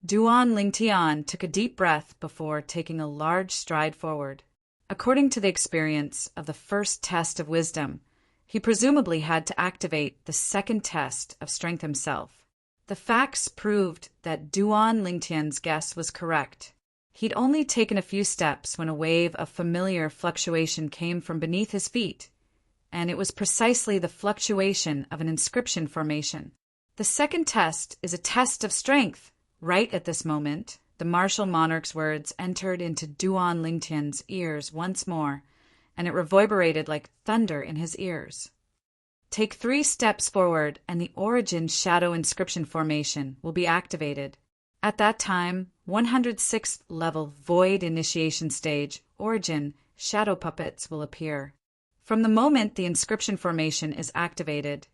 Duan Lingtian took a deep breath before taking a large stride forward. According to the experience of the first test of wisdom, he presumably had to activate the second test of strength himself. The facts proved that Duan Lingtian's guess was correct. He'd only taken a few steps when a wave of familiar fluctuation came from beneath his feet, and it was precisely the fluctuation of an inscription formation. The second test is a test of strength. Right at this moment, the martial monarch's words entered into Duan Lingtian's ears once more, and it reverberated like thunder in his ears. Take 3 steps forward, and the origin shadow inscription formation will be activated. At that time, 106th level void initiation stage origin shadow puppets will appear. From the moment the inscription formation is activated,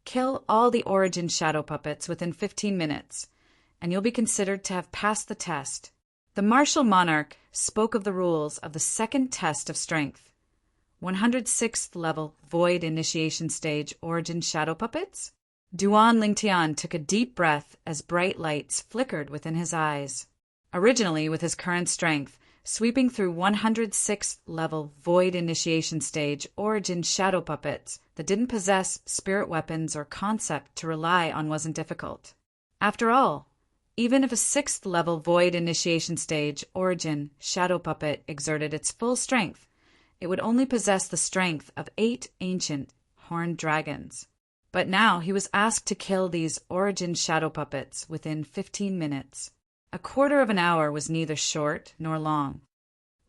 kill all the origin shadow puppets within 15 minutes, and you'll be considered to have passed the test. The martial monarch spoke of the rules of the second test of strength. 106th level void initiation stage origin shadow puppets. Duan Lingtian took a deep breath as bright lights flickered within his eyes. Originally, with his current strength, sweeping through 106th level void initiation stage origin shadow puppets that didn't possess spirit weapons or concept to rely on wasn't difficult. After all, even if a 6th level void initiation stage origin shadow puppet exerted its full strength, it would only possess the strength of 8 ancient horned dragons. But now he was asked to kill these origin shadow puppets within 15 minutes. A quarter of an hour was neither short nor long.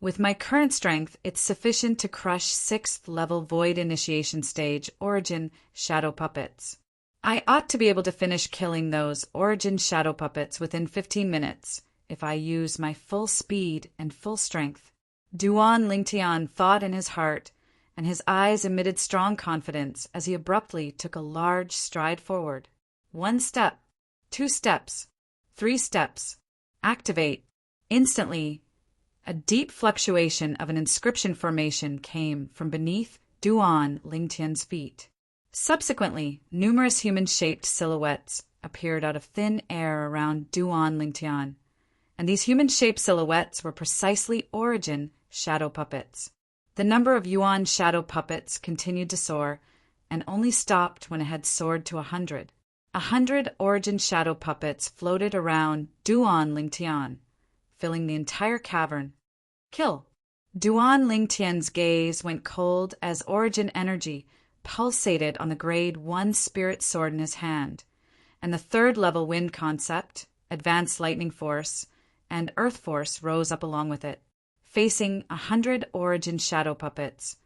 With my current strength, it's sufficient to crush 6th level void initiation stage origin shadow puppets. I ought to be able to finish killing those origin shadow puppets within 15 minutes if I use my full speed and full strength. Duan Lingtian thought in his heart, and his eyes emitted strong confidence as he abruptly took a large stride forward. 1 step, 2 steps, 3 steps. Activate. Instantly, a deep fluctuation of an inscription formation came from beneath Duan Lingtian's feet. Subsequently, numerous human-shaped silhouettes appeared out of thin air around Duan Lingtian, and these human-shaped silhouettes were precisely origin shadow puppets. The number of Yuan shadow puppets continued to soar, and only stopped when it had soared to 100. 100 origin shadow puppets floated around Duan Lingtian, filling the entire cavern. Kill! Duan Lingtian's gaze went cold as origin energy pulsated on the grade 1 spirit sword in his hand, and the third-level wind concept, advanced lightning force, and earth force rose up along with it. Facing 100 origin shadow puppets,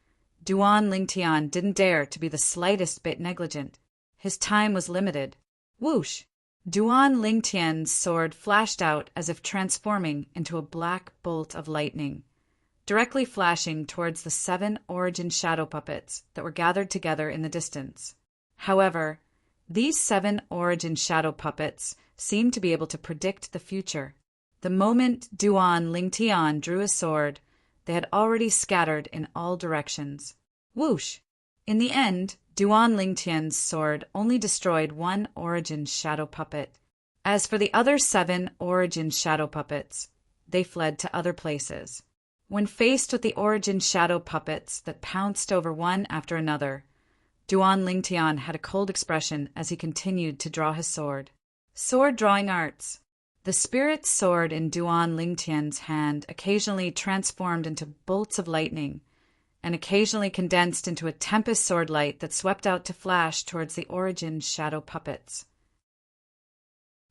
Duan Lingtian didn't dare to be the slightest bit negligent. His time was limited. Whoosh! Duan Lingtian's sword flashed out as if transforming into a black bolt of lightning, directly flashing towards the 7 origin shadow puppets that were gathered together in the distance. However, these 7 origin shadow puppets seemed to be able to predict the future. The moment Duan Lingtian drew his sword, they had already scattered in all directions. Whoosh! In the end, Duan Lingtian's sword only destroyed 1 origin shadow puppet. As for the other 7 origin shadow puppets, they fled to other places. When faced with the origin shadow puppets that pounced over one after another, Duan Lingtian had a cold expression as he continued to draw his sword. Sword drawing arts. The spirit sword in Duan Lingtian's hand occasionally transformed into bolts of lightning, and occasionally condensed into a tempest sword light that swept out to flash towards the origin shadow puppets.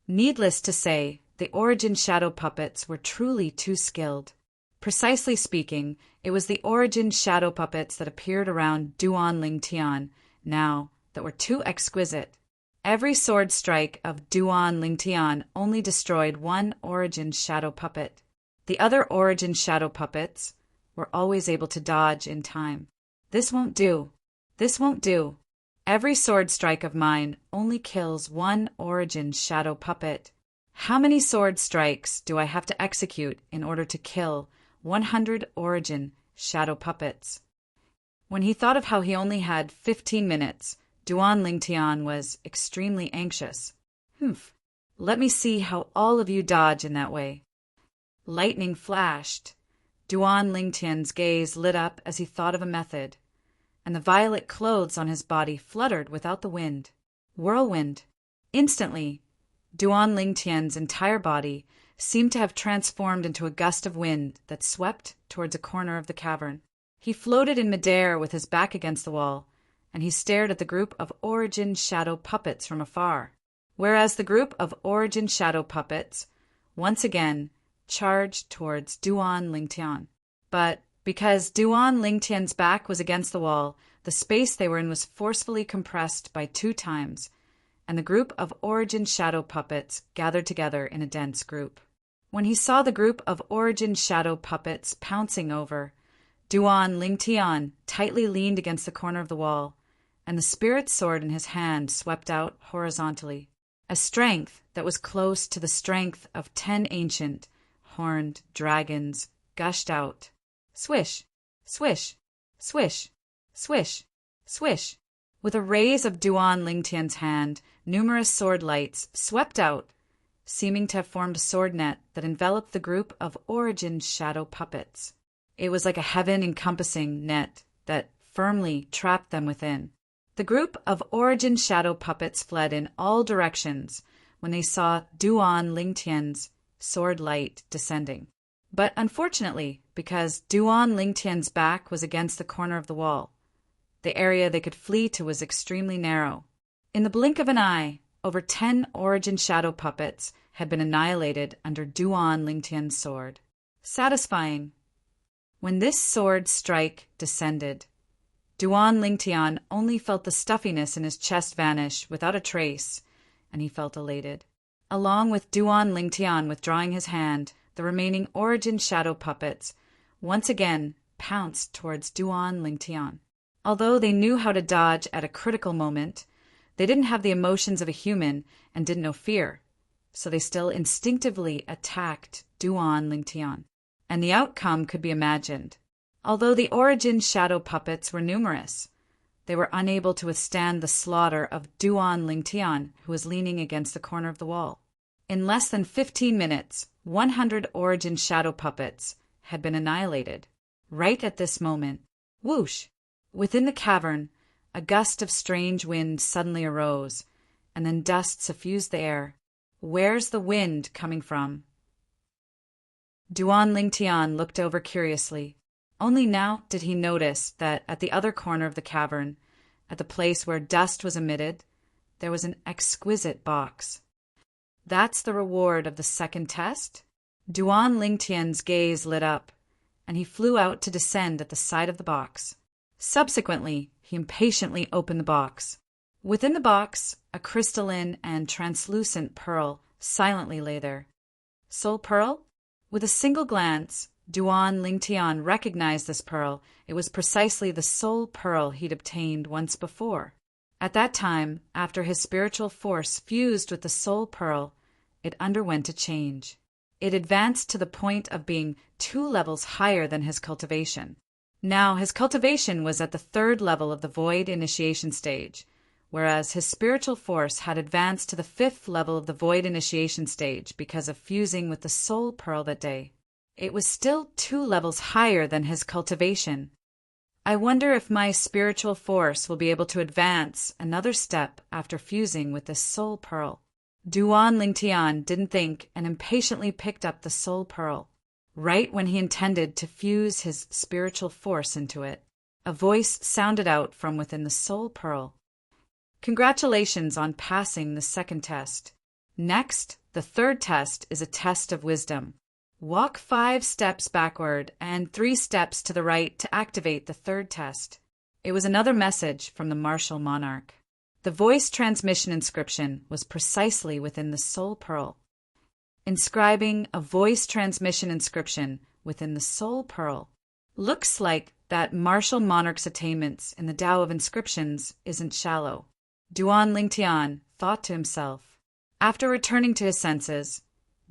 Needless to say, the origin shadow puppets were truly too skilled. Precisely speaking, it was the origin shadow puppets that appeared around Duan Lingtian now that were too exquisite. Every sword strike of Duan Lingtian only destroyed 1 origin shadow puppet. The other origin shadow puppets were always able to dodge in time. This won't do. This won't do. Every sword strike of mine only kills 1 origin shadow puppet. How many sword strikes do I have to execute in order to kill 100 origin shadow puppets? When he thought of how he only had 15 minutes, Duan Lingtian was extremely anxious. Let me see how all of you dodge in that way. Lightning flashed. Duan Lingtian's gaze lit up as he thought of a method, and the violet clothes on his body fluttered without the wind. Whirlwind. Instantly, Duan Lingtian's entire body seemed to have transformed into a gust of wind that swept towards a corner of the cavern. He floated in midair with his back against the wall, and he stared at the group of origin shadow puppets from afar, whereas the group of origin shadow puppets once again charged towards Duan Lingtian. But because Duan Lingtian's back was against the wall, the space they were in was forcefully compressed by 2 times, and the group of origin shadow puppets gathered together in a dense group. When he saw the group of origin shadow puppets pouncing over, Duan Lingtian tightly leaned against the corner of the wall, and the spirit sword in his hand swept out horizontally. A strength that was close to the strength of 10 ancient, horned dragons gushed out. Swish, swish, swish, swish, swish. With a raise of Duan Lingtian's hand, numerous sword lights swept out, seeming to have formed a sword net that enveloped the group of origin shadow puppets. It was like a heaven-encompassing net that firmly trapped them within. The group of origin shadow puppets fled in all directions when they saw Duan Lingtian's sword light descending. But unfortunately, because Duan Lingtian's back was against the corner of the wall, the area they could flee to was extremely narrow. In the blink of an eye, over 10 origin shadow puppets had been annihilated under Duan Lingtian's sword. Satisfying. When this sword strike descended, Duan Lingtian only felt the stuffiness in his chest vanish without a trace, and he felt elated. Along with Duan Lingtian withdrawing his hand, the remaining origin shadow puppets once again pounced towards Duan Lingtian. Although they knew how to dodge at a critical moment, they didn't have the emotions of a human and didn't know fear, so they still instinctively attacked Duan Lingtian. And the outcome could be imagined. Although the origin shadow puppets were numerous, they were unable to withstand the slaughter of Duan Lingtian, who was leaning against the corner of the wall. In less than 15 minutes, 100 origin shadow puppets had been annihilated. Right at this moment, whoosh! Within the cavern, a gust of strange wind suddenly arose, and then dust suffused the air. Where's the wind coming from? Duan Lingtian looked over curiously. Only now did he notice that at the other corner of the cavern, at the place where dust was emitted, there was an exquisite box. That's the reward of the second test? Duan Lingtian's gaze lit up, and he flew out to descend at the side of the box. Subsequently, he impatiently opened the box. Within the box, a crystalline and translucent pearl silently lay there. Soul pearl? With a single glance, Duan Lingtian recognized this pearl. It was precisely the soul pearl he'd obtained once before. At that time, after his spiritual force fused with the soul pearl, it underwent a change. It advanced to the point of being 2 levels higher than his cultivation. Now, his cultivation was at the 3rd level of the void initiation stage, whereas his spiritual force had advanced to the 5th level of the void initiation stage because of fusing with the soul pearl that day. It was still 2 levels higher than his cultivation. I wonder if my spiritual force will be able to advance another step after fusing with this soul pearl. Duan Lingtian didn't think and impatiently picked up the soul pearl. Right when he intended to fuse his spiritual force into it, a voice sounded out from within the soul pearl. Congratulations on passing the 2nd test. Next, the 3rd test is a test of wisdom. Walk 5 steps backward and 3 steps to the right to activate the 3rd test. It was another message from the martial monarch. The voice transmission inscription was precisely within the soul pearl. Inscribing a voice transmission inscription within the soul pearl. Looks like that martial monarch's attainments in the Tao of inscriptions isn't shallow. Duan Lingtian thought to himself. After returning to his senses,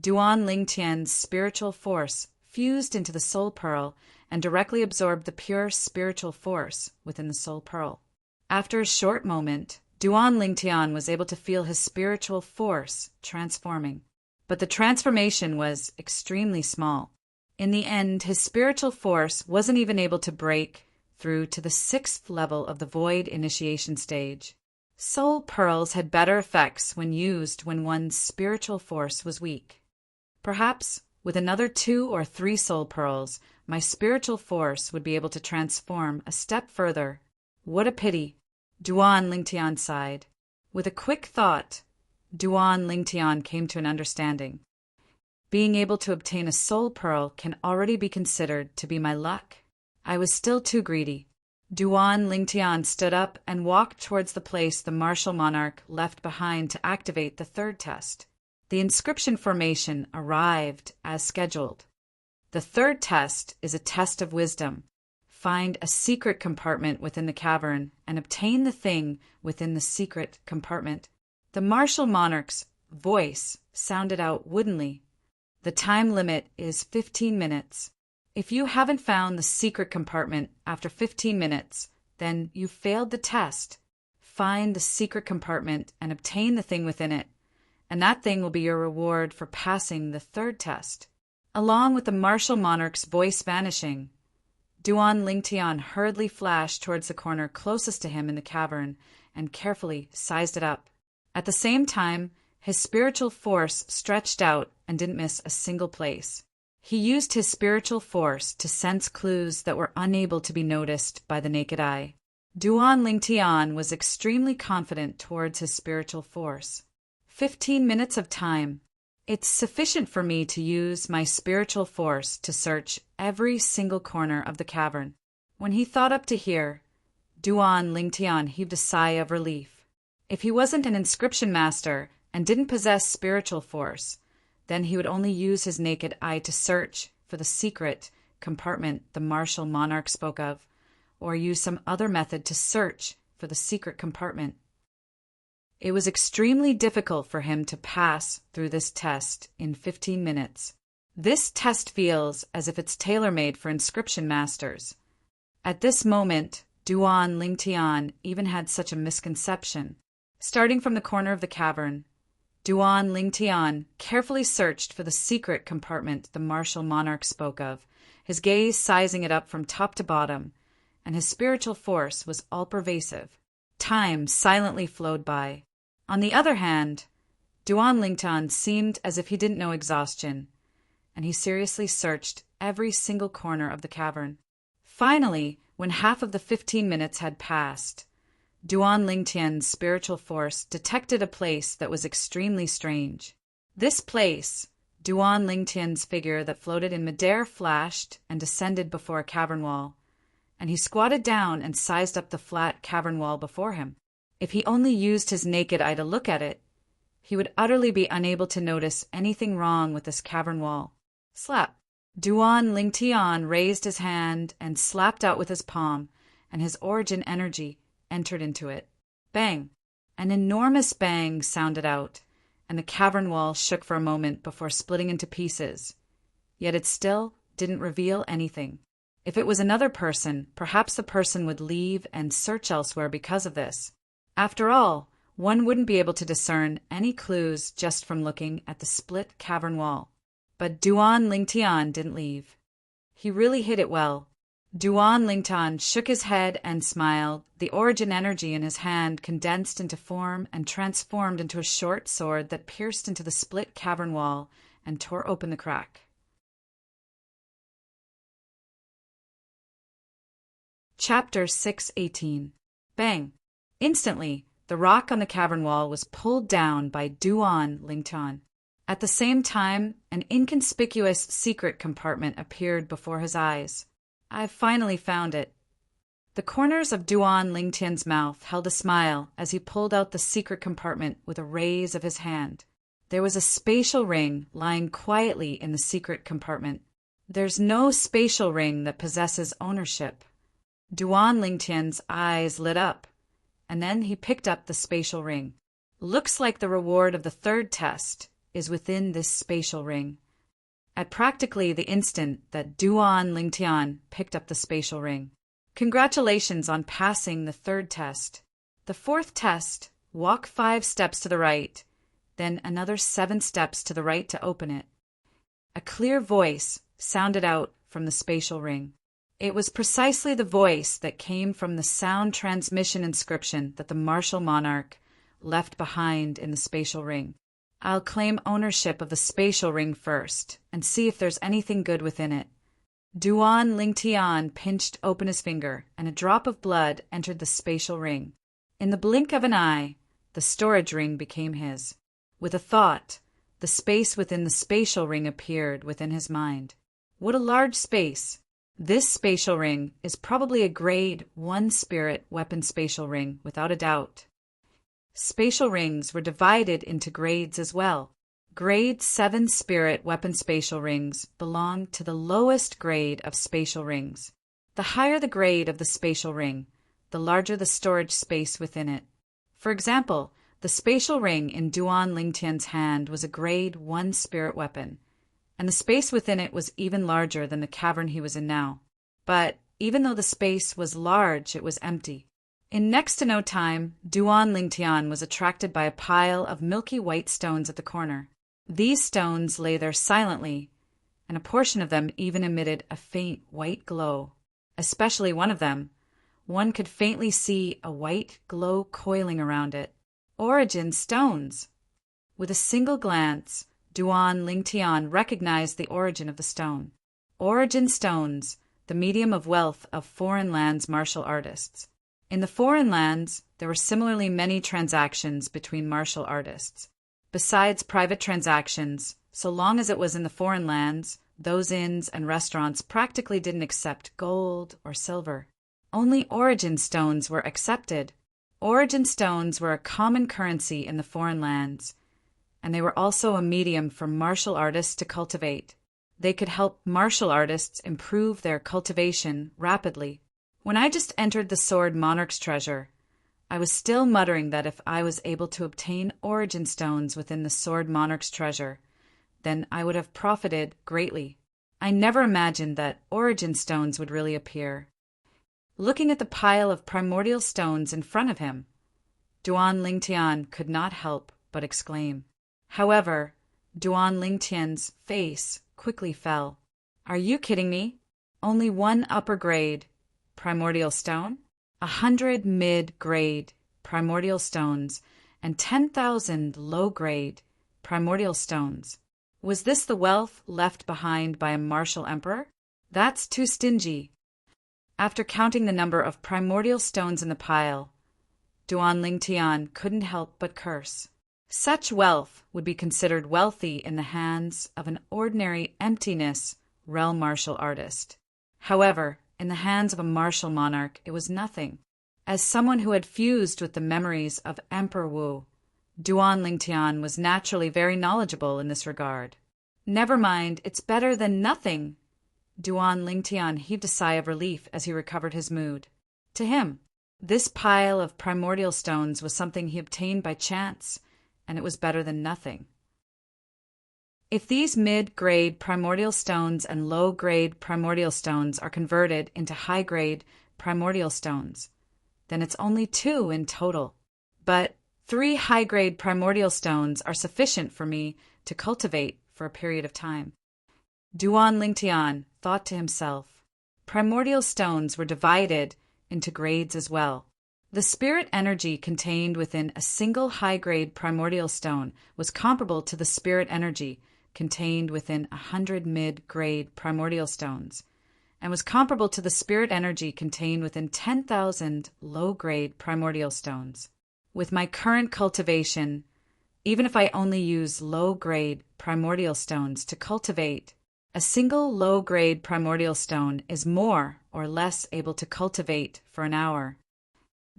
Duan Lingtian's spiritual force fused into the soul pearl and directly absorbed the pure spiritual force within the soul pearl. After a short moment, Duan Lingtian was able to feel his spiritual force transforming. But the transformation was extremely small. In the end, his spiritual force wasn't even able to break through to the 6th level of the void initiation stage. Soul pearls had better effects when used when one's spiritual force was weak. Perhaps, with another 2 or 3 soul pearls, my spiritual force would be able to transform a step further. What a pity! Duan Lingtian sighed. With a quick thought, Duan Lingtian came to an understanding. Being able to obtain a soul pearl can already be considered to be my luck. I was still too greedy. Duan Lingtian stood up and walked towards the place the martial monarch left behind to activate the 3rd test. The inscription formation arrived as scheduled. The 3rd test is a test of wisdom. Find a secret compartment within the cavern and obtain the thing within the secret compartment. The martial monarch's voice sounded out woodenly. The time limit is 15 minutes. If you haven't found the secret compartment after 15 minutes, then you've failed the test. Find the secret compartment and obtain the thing within it, and that thing will be your reward for passing the 3rd test. Along with the martial monarch's voice vanishing, Duan Lingtian hurriedly flashed towards the corner closest to him in the cavern and carefully sized it up. At the same time, his spiritual force stretched out and didn't miss a single place. He used his spiritual force to sense clues that were unable to be noticed by the naked eye. Duan Lingtian was extremely confident towards his spiritual force. 15 minutes of time. It's sufficient for me to use my spiritual force to search every single corner of the cavern. When he thought up to here, Duan Lingtian heaved a sigh of relief. If he wasn't an inscription master and didn't possess spiritual force, then he would only use his naked eye to search for the secret compartment the martial monarch spoke of, or use some other method to search for the secret compartment. It was extremely difficult for him to pass through this test in 15 minutes. This test feels as if it's tailor-made for inscription masters. At this moment, Duan Lingtian even had such a misconception. Starting from the corner of the cavern, Duan Lingtian carefully searched for the secret compartment the martial monarch spoke of. his gaze sizing it up from top to bottom, and his spiritual force was all-pervasive. Time silently flowed by. On the other hand, Duan Lingtian seemed as if he didn't know exhaustion, and he seriously searched every single corner of the cavern. Finally, when half of the 15 minutes had passed, Duan Lingtian's spiritual force detected a place that was extremely strange. This place, Duan Lingtian's figure that floated in midair flashed and descended before a cavern wall, and he squatted down and sized up the flat cavern wall before him. If he only used his naked eye to look at it, he would utterly be unable to notice anything wrong with this cavern wall. Slap! Duan Lingtian raised his hand and slapped out with his palm, and his origin energy entered into it. Bang! An enormous bang sounded out, and the cavern wall shook for a moment before splitting into pieces. Yet it still didn't reveal anything. If it was another person, perhaps the person would leave and search elsewhere because of this. After all, one wouldn't be able to discern any clues just from looking at the split cavern wall. But Duan Lingtian didn't leave. He really hid it well. Duan Lingtian shook his head and smiled. The origin energy in his hand condensed into form and transformed into a short sword that pierced into the split cavern wall and tore open the crack. Chapter 618. Bang! Instantly, the rock on the cavern wall was pulled down by Duan Lingtian. At the same time, an inconspicuous secret compartment appeared before his eyes. I've finally found it. The corners of Duan Lingtian's mouth held a smile as he pulled out the secret compartment with a raise of his hand. There was a spatial ring lying quietly in the secret compartment. There's no spatial ring that possesses ownership. Duan Lingtian's eyes lit up, and then he picked up the spatial ring. Looks like the reward of the third test is within this spatial ring. At practically the instant that Duan Lingtian picked up the spatial ring. Congratulations on passing the third test. The fourth test, walk 5 steps to the right, then another 7 steps to the right to open it. A clear voice sounded out from the spatial ring. It was precisely the voice that came from the sound transmission inscription that the martial monarch left behind in the spatial ring. I'll claim ownership of the spatial ring first and see if there's anything good within it. Duan Lingtian pinched open his finger, and a drop of blood entered the spatial ring. In the blink of an eye, the storage ring became his. With a thought, the space within the spatial ring appeared within his mind. What a large space! This spatial ring is probably a grade 1 spirit weapon spatial ring, without a doubt. Spatial rings were divided into grades as well. Grade 7 spirit weapon spatial rings belong to the lowest grade of spatial rings. The higher the grade of the spatial ring, the larger the storage space within it. For example, the spatial ring in Duan Lingtian's hand was a grade 1 spirit weapon, and the space within it was even larger than the cavern he was in now. But even though the space was large, it was empty. In next to no time, Duan Lingtian was attracted by a pile of milky white stones at the corner. These stones lay there silently, and a portion of them even emitted a faint white glow. Especially one of them. One could faintly see a white glow coiling around it. Origin stones! With a single glance, Duan Lingtian recognized the origin of the stone. Origin stones, the medium of wealth of foreign lands martial artists. In the foreign lands, there were similarly many transactions between martial artists. Besides private transactions, so long as it was in the foreign lands, those inns and restaurants practically didn't accept gold or silver. Only origin stones were accepted. Origin stones were a common currency in the foreign lands, and they were also a medium for martial artists to cultivate. They could help martial artists improve their cultivation rapidly. When I just entered the Sword Monarch's treasure, I was still muttering that if I was able to obtain origin stones within the Sword Monarch's treasure, then I would have profited greatly. I never imagined that origin stones would really appear. Looking at the pile of primordial stones in front of him, Duan Lingtian could not help but exclaim. However, Duan Lingtian's face quickly fell. Are you kidding me? only one upper grade primordial stone, 100 mid-grade primordial stones, and 10,000 low-grade primordial stones. Was this the wealth left behind by a martial emperor? That's too stingy. After counting the number of primordial stones in the pile, Duan Lingtian couldn't help but curse. Such wealth would be considered wealthy in the hands of an ordinary emptiness realm martial artist. However, in the hands of a martial monarch, it was nothing. As someone who had fused with the memories of Emperor Wu, Duan Lingtian was naturally very knowledgeable in this regard. Never mind, it's better than nothing. Duan Lingtian heaved a sigh of relief as he recovered his mood. To him, this pile of primordial stones was something he obtained by chance, and it was better than nothing. If these mid-grade primordial stones and low-grade primordial stones are converted into high-grade primordial stones, then it's only 2 in total. But 3 high-grade primordial stones are sufficient for me to cultivate for a period of time. Duan Lingtian thought to himself. Primordial stones were divided into grades as well. The spirit energy contained within a single high-grade primordial stone was comparable to the spirit energy contained within 100 mid-grade primordial stones, and was comparable to the spirit energy contained within 10,000 low-grade primordial stones. With my current cultivation, even if I only use low-grade primordial stones to cultivate, a single low-grade primordial stone is more or less able to cultivate for an hour.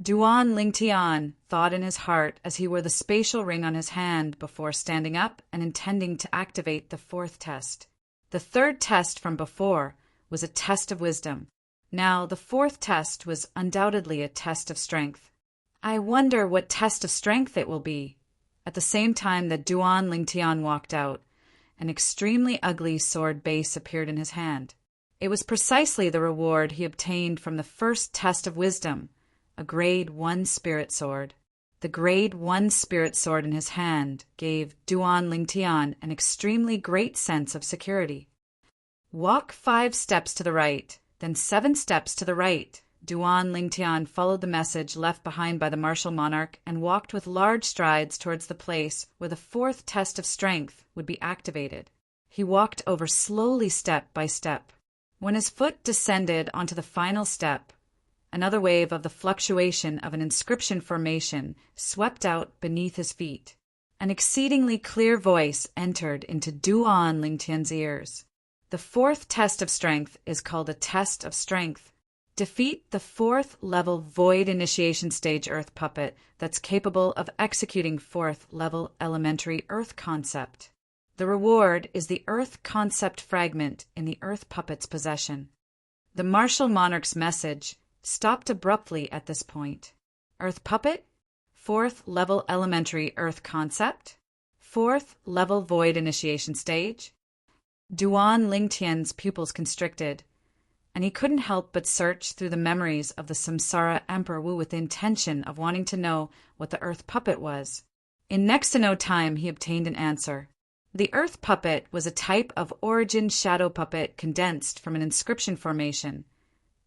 Duan Lingtian thought in his heart as he wore the spatial ring on his hand before standing up and intending to activate the 4th test. The 3rd test from before was a test of wisdom. Now, the 4th test was undoubtedly a test of strength. I wonder what test of strength it will be. At the same time that Duan Lingtian walked out, an extremely ugly sword base appeared in his hand. It was precisely the reward he obtained from the 1st test of wisdom, a grade 1 spirit sword. The grade 1 spirit sword in his hand gave Duan Lingtian an extremely great sense of security. Walk 5 steps to the right, then 7 steps to the right. Duan Lingtian followed the message left behind by the martial monarch and walked with large strides towards the place where the 4th test of strength would be activated. He walked over slowly step by step. When his foot descended onto the final step, another wave of the fluctuation of an inscription formation swept out beneath his feet. An exceedingly clear voice entered into Duan Lingtian's ears. The 4th test of strength is called a test of strength. Defeat the 4th level void initiation stage earth puppet that's capable of executing 4th level elementary earth concept. The reward is the earth concept fragment in the earth puppet's possession. The martial monarch's message stopped abruptly at this point. Earth puppet, 4th level elementary earth concept, 4th level void initiation stage. Duan Lingtian's pupils constricted, and he couldn't help but search through the memories of the Samsara Emperor Wu with the intention of wanting to know what the earth puppet was. In next to no time, he obtained an answer. The earth puppet was a type of origin shadow puppet condensed from an inscription formation,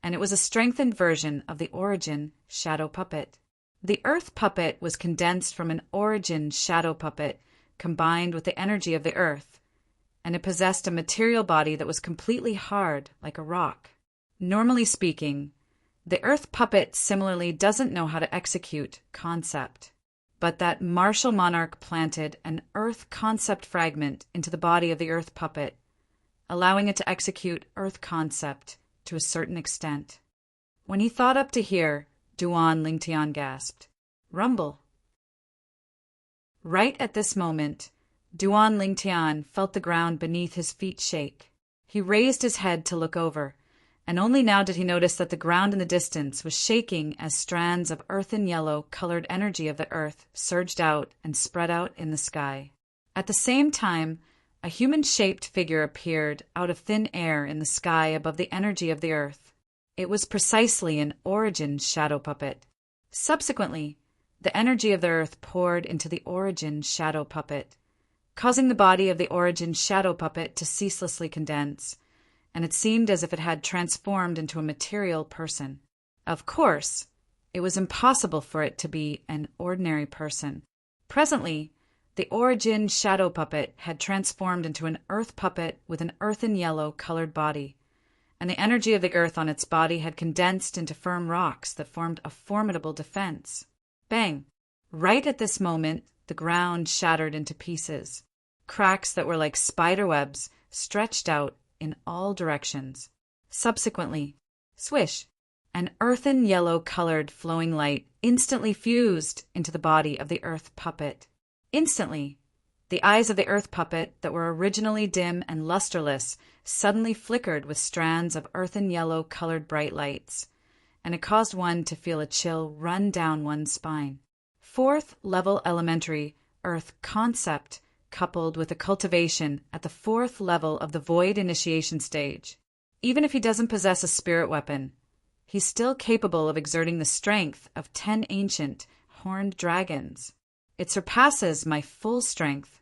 and it was a strengthened version of the origin shadow puppet. The earth puppet was condensed from an origin shadow puppet combined with the energy of the earth, and it possessed a material body that was completely hard like a rock. Normally speaking, the earth puppet similarly doesn't know how to execute concept, but that martial monarch planted an earth concept fragment into the body of the earth puppet, allowing it to execute earth concept to a certain extent. When he thought up to here, Duan Lingtian gasped, "Rumble." Right at this moment, Duan Lingtian felt the ground beneath his feet shake. He raised his head to look over, and only now did he notice that the ground in the distance was shaking as strands of earthen yellow-colored energy of the earth surged out and spread out in the sky. At the same time, a human-shaped figure appeared out of thin air in the sky above the energy of the earth. It was precisely an origin shadow puppet. Subsequently, the energy of the earth poured into the origin shadow puppet, causing the body of the origin shadow puppet to ceaselessly condense, and it seemed as if it had transformed into a material person. Of course, it was impossible for it to be an ordinary person. Presently, the origin shadow puppet had transformed into an earth puppet with an earthen yellow colored body, and the energy of the earth on its body had condensed into firm rocks that formed a formidable defense. Bang! Right at this moment, the ground shattered into pieces. Cracks that were like spider webs stretched out in all directions. Subsequently, swish! An earthen yellow-colored flowing light instantly fused into the body of the earth puppet. Instantly, the eyes of the earth puppet that were originally dim and lusterless suddenly flickered with strands of earthen yellow-colored bright lights, and it caused one to feel a chill run down one's spine. Fourth level elementary earth concept coupled with a cultivation at the fourth level of the void initiation stage. Even if he doesn't possess a spirit weapon, he's still capable of exerting the strength of 10 ancient, horned dragons. It surpasses my full strength.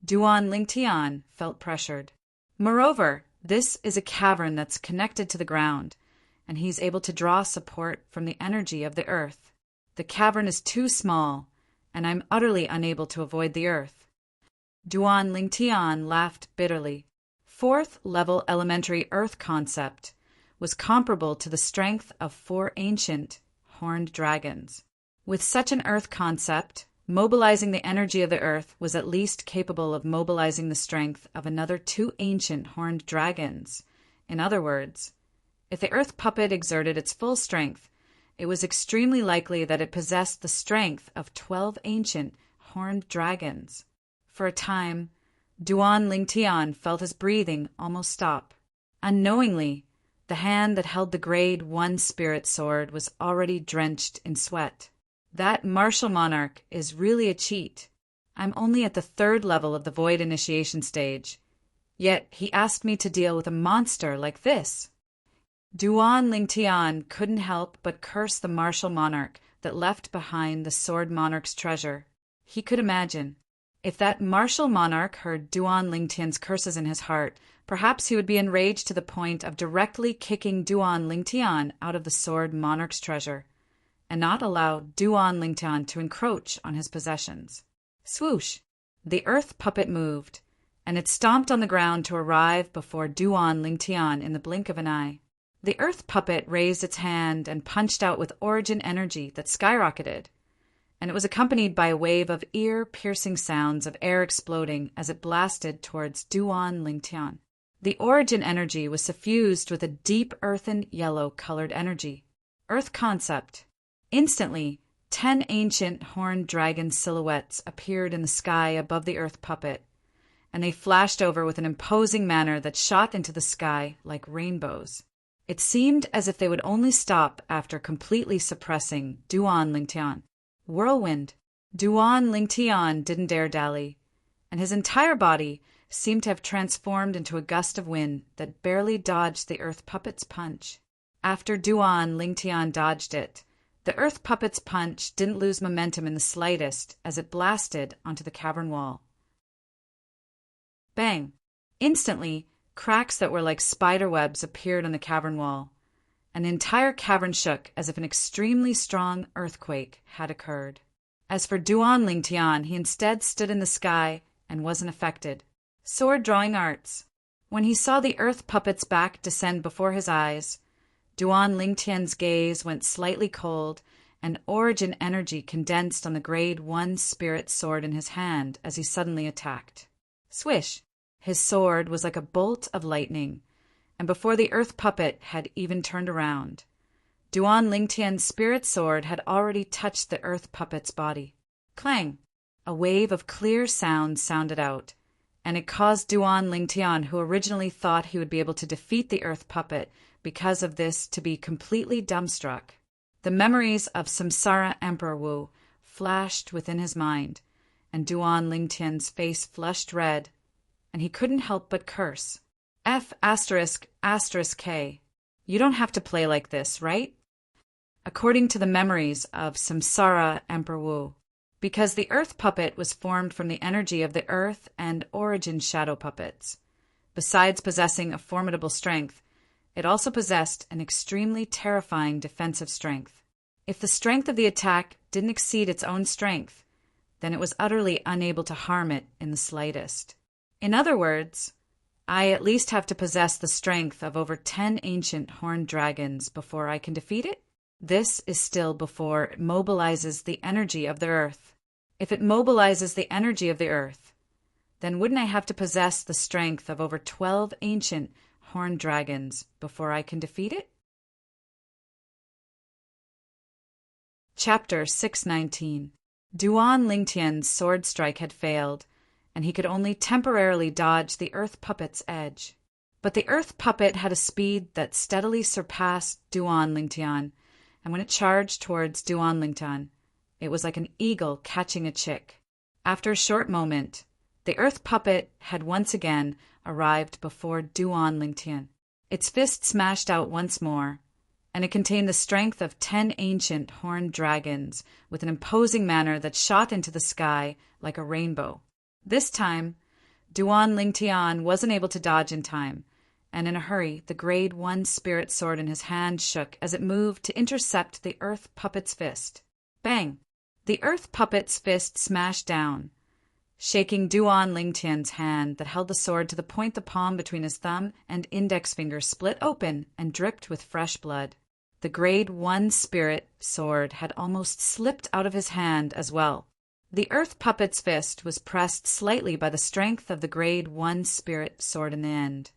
Duan Lingtian felt pressured. Moreover, this is a cavern that's connected to the ground, and he's able to draw support from the energy of the earth. The cavern is too small, and I'm utterly unable to avoid the earth. Duan Lingtian laughed bitterly. Fourth level elementary earth concept was comparable to the strength of 4 ancient, horned dragons. With such an earth concept, mobilizing the energy of the earth was at least capable of mobilizing the strength of another 2 ancient, horned dragons. In other words, if the earth puppet exerted its full strength, it was extremely likely that it possessed the strength of 12 ancient, horned dragons. For a time, Duan Lingtian felt his breathing almost stop. Unknowingly, the hand that held the grade 1 spirit sword was already drenched in sweat. That martial monarch is really a cheat. I'm only at the 3rd level of the void initiation stage, yet he asked me to deal with a monster like this. Duan Lingtian couldn't help but curse the martial monarch that left behind the sword monarch's treasure. He could imagine, if that martial monarch heard Duan Lingtian's curses in his heart, perhaps he would be enraged to the point of directly kicking Duan Lingtian out of the sword monarch's treasure, and not allow Duan Lingtian to encroach on his possessions. Swoosh! The earth puppet moved, and it stomped on the ground to arrive before Duan Lingtian in the blink of an eye. The earth puppet raised its hand and punched out with origin energy that skyrocketed, and it was accompanied by a wave of ear-piercing sounds of air exploding as it blasted towards Duan Lingtian. The origin energy was suffused with a deep earthen yellow-colored energy. Earth concept. Instantly, 10 ancient horned dragon silhouettes appeared in the sky above the earth puppet, and they flashed over with an imposing manner that shot into the sky like rainbows. It seemed as if they would only stop after completely suppressing Duan Lingtian. Whirlwind. Duan Lingtian didn't dare dally, and his entire body seemed to have transformed into a gust of wind that barely dodged the earth puppet's punch. After Duan Lingtian dodged it, the earth puppet's punch didn't lose momentum in the slightest as it blasted onto the cavern wall. Bang! Instantly, cracks that were like spider webs appeared on the cavern wall, and the entire cavern shook as if an extremely strong earthquake had occurred. As for Duan Lingtian, he instead stood in the sky and wasn't affected. Sword drawing arts. When he saw the earth puppet's back descend before his eyes, Duan Lingtian's gaze went slightly cold, and origin energy condensed on the grade 1 spirit sword in his hand as he suddenly attacked. Swish! His sword was like a bolt of lightning, and before the earth puppet had even turned around, Duan Lingtian's spirit sword had already touched the earth puppet's body. Clang! A wave of clear sound sounded out, and it caused Duan Lingtian, who originally thought he would be able to defeat the earth puppet because of this, to be completely dumbstruck. The memories of Samsara Emperor Wu flashed within his mind, and Duan Lingtian's face flushed red, and he couldn't help but curse. F***K. You don't have to play like this, right? According to the memories of Samsara Emperor Wu, because the earth puppet was formed from the energy of the earth and origin shadow puppets, Besides possessing a formidable strength, it also possessed an extremely terrifying defensive strength. If the strength of the attack didn't exceed its own strength, then it was utterly unable to harm it in the slightest. In other words, I at least have to possess the strength of over 10 ancient horned dragons before I can defeat it. This is still before it mobilizes the energy of the earth. If it mobilizes the energy of the earth, then wouldn't I have to possess the strength of over 12 ancient horned dragons before I can defeat it? Chapter 619. Duan Lingtian's sword strike had failed, and he could only temporarily dodge the earth puppet's edge. But the earth puppet had a speed that steadily surpassed Duan Lingtian, and when it charged towards Duan Lingtian, it was like an eagle catching a chick. After a short moment, the earth puppet had once again arrived before Duan Lingtian. Its fist smashed out once more, and it contained the strength of 10 ancient horned dragons with an imposing manner that shot into the sky like a rainbow. This time, Duan Lingtian wasn't able to dodge in time, and in a hurry, the Grade 1 spirit sword in his hand shook as it moved to intercept the earth puppet's fist. Bang! The earth puppet's fist smashed down, shaking Duan Lingtian's hand that held the sword to the point the palm between his thumb and index finger split open and dripped with fresh blood. The Grade 1 spirit sword had almost slipped out of his hand as well. The earth puppet's fist was pressed slightly by the strength of the Grade 1 spirit sword in the end,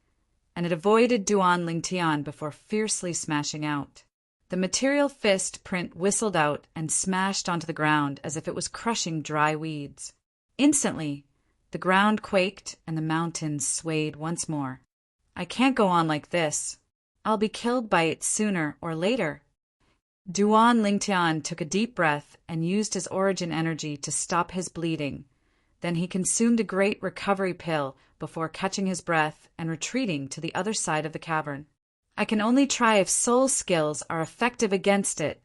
and it avoided Duan Lingtian before fiercely smashing out. The material fist print whistled out and smashed onto the ground as if it was crushing dry weeds. Instantly, the ground quaked and the mountains swayed once more. I can't go on like this. I'll be killed by it sooner or later. Duan Lingtian took a deep breath and used his origin energy to stop his bleeding. Then he consumed a great recovery pill before catching his breath and retreating to the other side of the cavern. I can only try if soul skills are effective against it,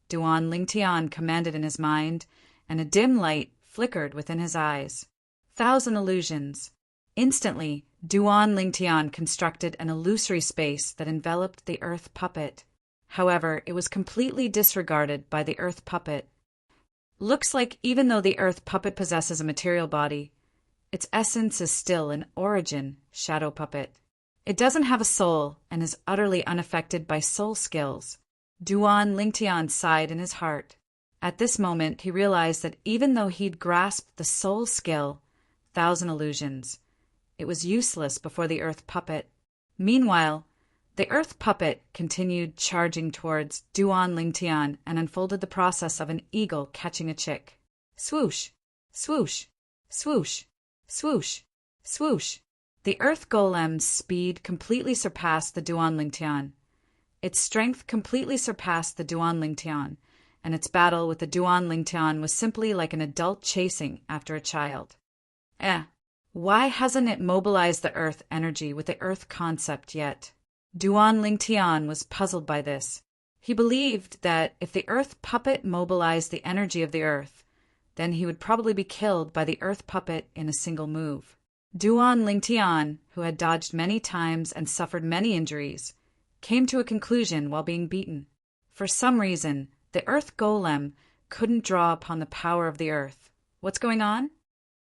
Duan Lingtian commanded in his mind, and a dim light flickered within his eyes. 1,000 illusions. Instantly, Duan Lingtian constructed an illusory space that enveloped the earth puppet. However, it was completely disregarded by the earth puppet. Looks like even though the earth puppet possesses a material body, its essence is still an origin shadow puppet. It doesn't have a soul and is utterly unaffected by soul skills. Duan Lingtian sighed in his heart. At this moment, he realized that even though he'd grasped the soul skill, 1,000 illusions, it was useless before the earth puppet. Meanwhile, the earth puppet continued charging towards Duan Lingtian and unfolded the process of an eagle catching a chick. Swoosh, swoosh, swoosh, swoosh, swoosh. The earth golem's speed completely surpassed the Duan Lingtian. Its strength completely surpassed the Duan Lingtian, and its battle with the Duan Lingtian was simply like an adult chasing after a child. Why hasn't it mobilized the earth energy with the earth concept yet? Duan Lingtian was puzzled by this. He believed that if the earth puppet mobilized the energy of the earth, then he would probably be killed by the earth puppet in a single move. Duan Lingtian, who had dodged many times and suffered many injuries, came to a conclusion while being beaten. For some reason, the earth golem couldn't draw upon the power of the earth. What's going on?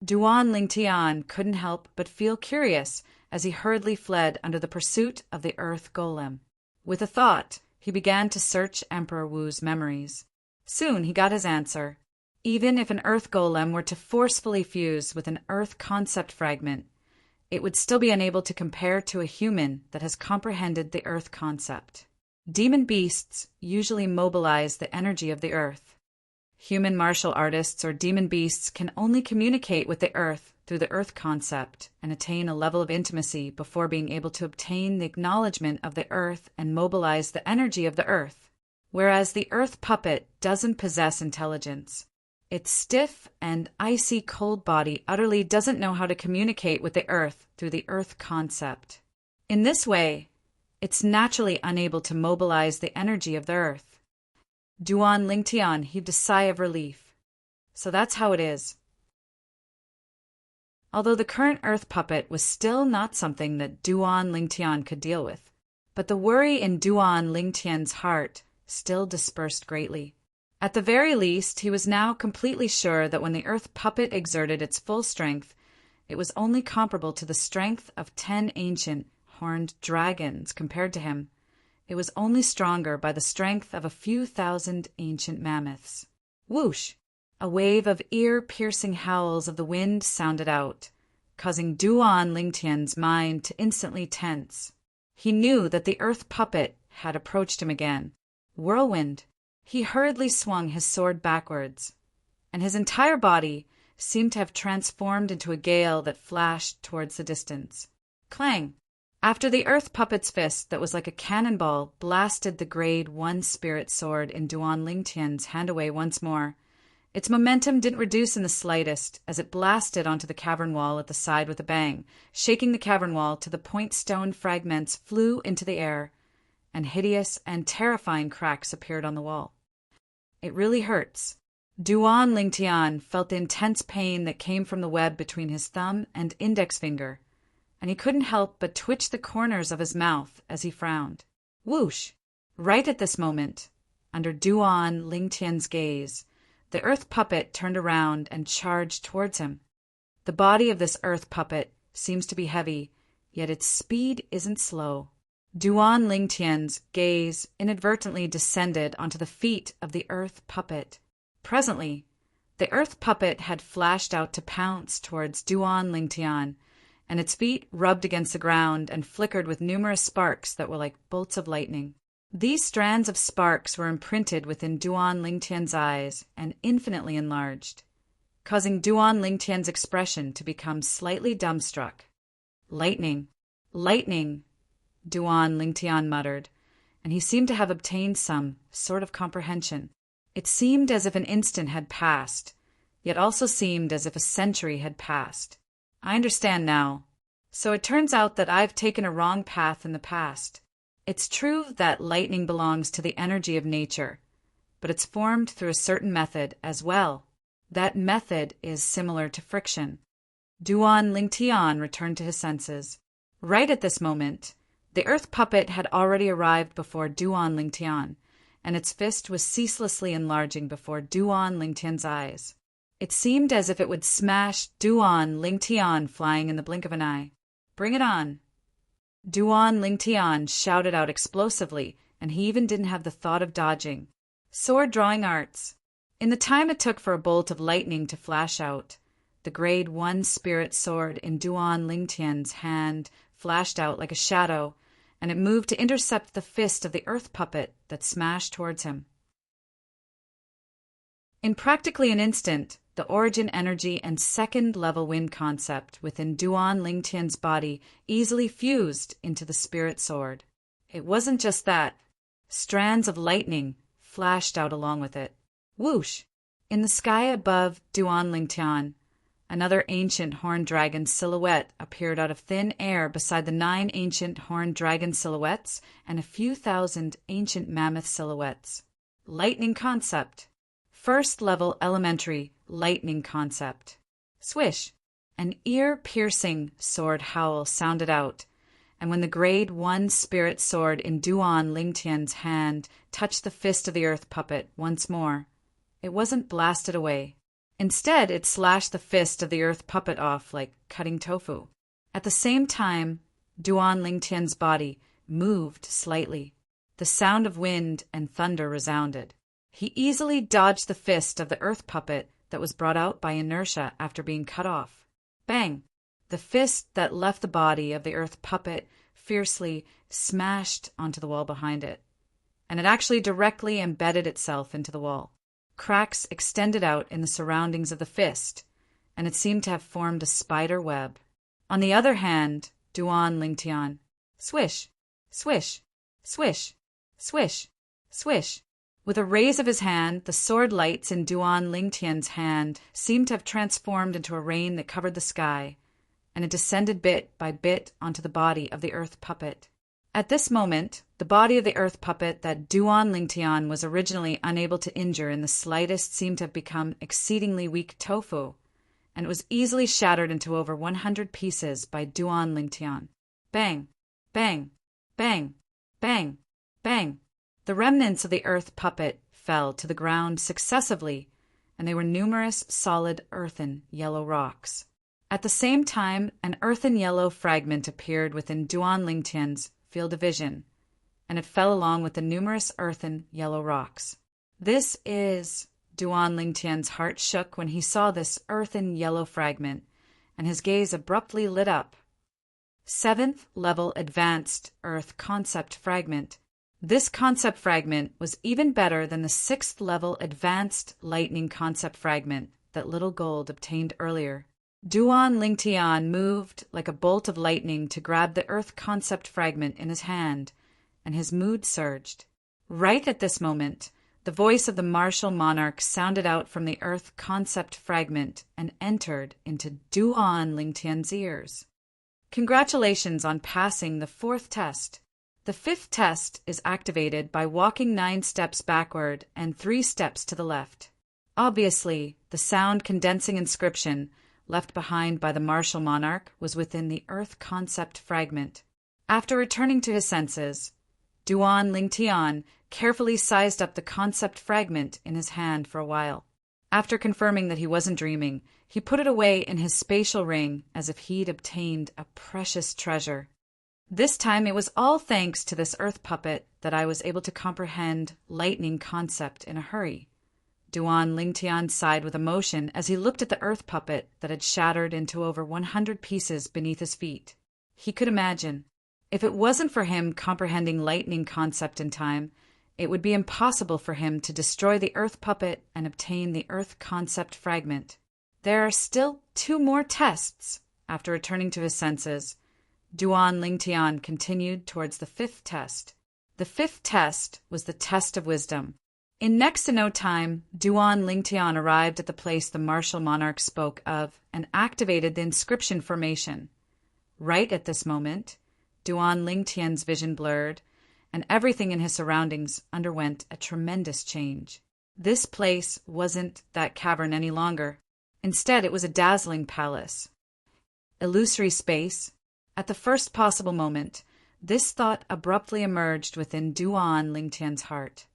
Duan Lingtian couldn't help but feel curious as he hurriedly fled under the pursuit of the earth golem. With a thought, he began to search Emperor Wu's memories. Soon he got his answer. Even if an earth golem were to forcefully fuse with an earth concept fragment, it would still be unable to compare to a human that has comprehended the earth concept. Demon beasts usually mobilize the energy of the earth. Human martial artists or demon beasts can only communicate with the earth through the earth concept and attain a level of intimacy before being able to obtain the acknowledgement of the earth and mobilize the energy of the earth. Whereas the earth puppet doesn't possess intelligence. Its stiff and icy cold body utterly doesn't know how to communicate with the earth through the earth concept. In this way, it's naturally unable to mobilize the energy of the earth. Duan Lingtian heaved a sigh of relief. So that's how it is. although the current earth puppet was still not something that Duan Lingtian could deal with. But the worry in Duan Lingtian's heart still dispersed greatly. At the very least, he was now completely sure that when the earth puppet exerted its full strength, it was only comparable to the strength of 10 ancient horned dragons compared to him. It was only stronger by the strength of a few thousand ancient mammoths. Whoosh! A wave of ear-piercing howls of the wind sounded out, causing Duan Lingtian's mind to instantly tense. He knew that the earth puppet had approached him again. Whirlwind! He hurriedly swung his sword backwards, and his entire body seemed to have transformed into a gale that flashed towards the distance. Clang! After the earth puppet's fist that was like a cannonball blasted the grade 1 spirit sword in Duan Lingtian's hand away once more, its momentum didn't reduce in the slightest as it blasted onto the cavern wall at the side with a bang, shaking the cavern wall to the point stone fragments flew into the air, and hideous and terrifying cracks appeared on the wall. It really hurts. Duan Lingtian felt the intense pain that came from the web between his thumb and index finger, and he couldn't help but twitch the corners of his mouth as he frowned. Whoosh! Right at this moment, under Duan Lingtian's gaze, the earth puppet turned around and charged towards him. The body of this earth puppet seems to be heavy, yet its speed isn't slow. Duan Lingtian's gaze inadvertently descended onto the feet of the earth puppet. Presently, the earth puppet had flashed out to pounce towards Duan Lingtian, and its feet rubbed against the ground and flickered with numerous sparks that were like bolts of lightning. These strands of sparks were imprinted within Duan Lingtian's eyes and infinitely enlarged, causing Duan Lingtian's expression to become slightly dumbstruck. Lightning! Lightning! Duan Lingtian muttered, and he seemed to have obtained some sort of comprehension. It seemed as if an instant had passed, yet also seemed as if a century had passed. I understand now. So it turns out that I've taken a wrong path in the past. It's true that lightning belongs to the energy of nature, but it's formed through a certain method as well. That method is similar to friction. Duan Lingtian returned to his senses. Right at this moment, the earth puppet had already arrived before Duan Lingtian, and its fist was ceaselessly enlarging before Duan Lingtian's eyes. It seemed as if it would smash Duan Lingtian flying in the blink of an eye. Bring it on! Duan Lingtian shouted out explosively, and he even didn't have the thought of dodging. Sword drawing arts. In the time it took for a bolt of lightning to flash out, the grade 1 spirit sword in Duan Lingtian's hand flashed out like a shadow, and it moved to intercept the fist of the earth puppet that smashed towards him. In practically an instant, the origin energy and second-level wind concept within Duan Lingtian's body easily fused into the spirit sword. It wasn't just that. Strands of lightning flashed out along with it. Whoosh! In the sky above Duan Lingtian, another ancient horned dragon silhouette appeared out of thin air beside the 9 ancient horned dragon silhouettes and a few thousand ancient mammoth silhouettes. Lightning concept. First-level elementary lightning concept. Swish! An ear-piercing sword howl sounded out, and when the grade 1 spirit sword in Duan Lingtian's hand touched the fist of the earth puppet once more, it wasn't blasted away. Instead, it slashed the fist of the earth puppet off like cutting tofu. At the same time, Duan Lingtian's body moved slightly. The sound of wind and thunder resounded. He easily dodged the fist of the earth puppet that was brought out by inertia after being cut off. Bang! The fist that left the body of the earth puppet fiercely smashed onto the wall behind it, and it actually directly embedded itself into the wall. Cracks extended out in the surroundings of the fist, and it seemed to have formed a spider web. On the other hand, Duan Lingtian, swish, swish, swish, swish, swish. With a raise of his hand, the sword lights in Duan Lingtian's hand seemed to have transformed into a rain that covered the sky, and it descended bit by bit onto the body of the earth puppet. At this moment, the body of the earth puppet that Duan Lingtian was originally unable to injure in the slightest seemed to have become exceedingly weak tofu, and it was easily shattered into over 100 pieces by Duan Lingtian. Bang! Bang! Bang! Bang! Bang! The remnants of the earth puppet fell to the ground successively, and they were numerous solid earthen yellow rocks. At the same time, an earthen yellow fragment appeared within Duan Lingtian's field of vision, and it fell along with the numerous earthen yellow rocks. This is... Duan Lingtian's heart shook when he saw this earthen yellow fragment, and his gaze abruptly lit up. 7th level advanced earth concept fragment. This concept fragment was even better than the 6th level advanced lightning concept fragment that Little Gold obtained earlier. Duan Lingtian moved like a bolt of lightning to grab the earth concept fragment in his hand, and his mood surged. Right at this moment, the voice of the martial monarch sounded out from the earth concept fragment and entered into Duan Lingtian's ears. Congratulations on passing the 4th test. The 5th test is activated by walking 9 steps backward and 3 steps to the left. Obviously, the sound condensing inscription left behind by the martial monarch was within the earth concept fragment. After returning to his senses, Duan Lingtian carefully sized up the concept fragment in his hand for a while. After confirming that he wasn't dreaming, he put it away in his spatial ring as if he'd obtained a precious treasure. This time it was all thanks to this earth puppet that I was able to comprehend lightning concept in a hurry. Duan Lingtian sighed with emotion as he looked at the earth puppet that had shattered into over 100 pieces beneath his feet. He could imagine, if it wasn't for him comprehending lightning concept in time, it would be impossible for him to destroy the earth puppet and obtain the earth concept fragment. There are still 2 more tests. After returning to his senses, Duan Lingtian continued towards the 5th test. The 5th test was the test of wisdom. In next to no time, Duan Lingtian arrived at the place the martial monarch spoke of and activated the inscription formation. Right at this moment, Duan Lingtian's vision blurred, and everything in his surroundings underwent a tremendous change. This place wasn't that cavern any longer. Instead, it was a dazzling palace. Illusory space. At the first possible moment, this thought abruptly emerged within Duan Lingtian's heart.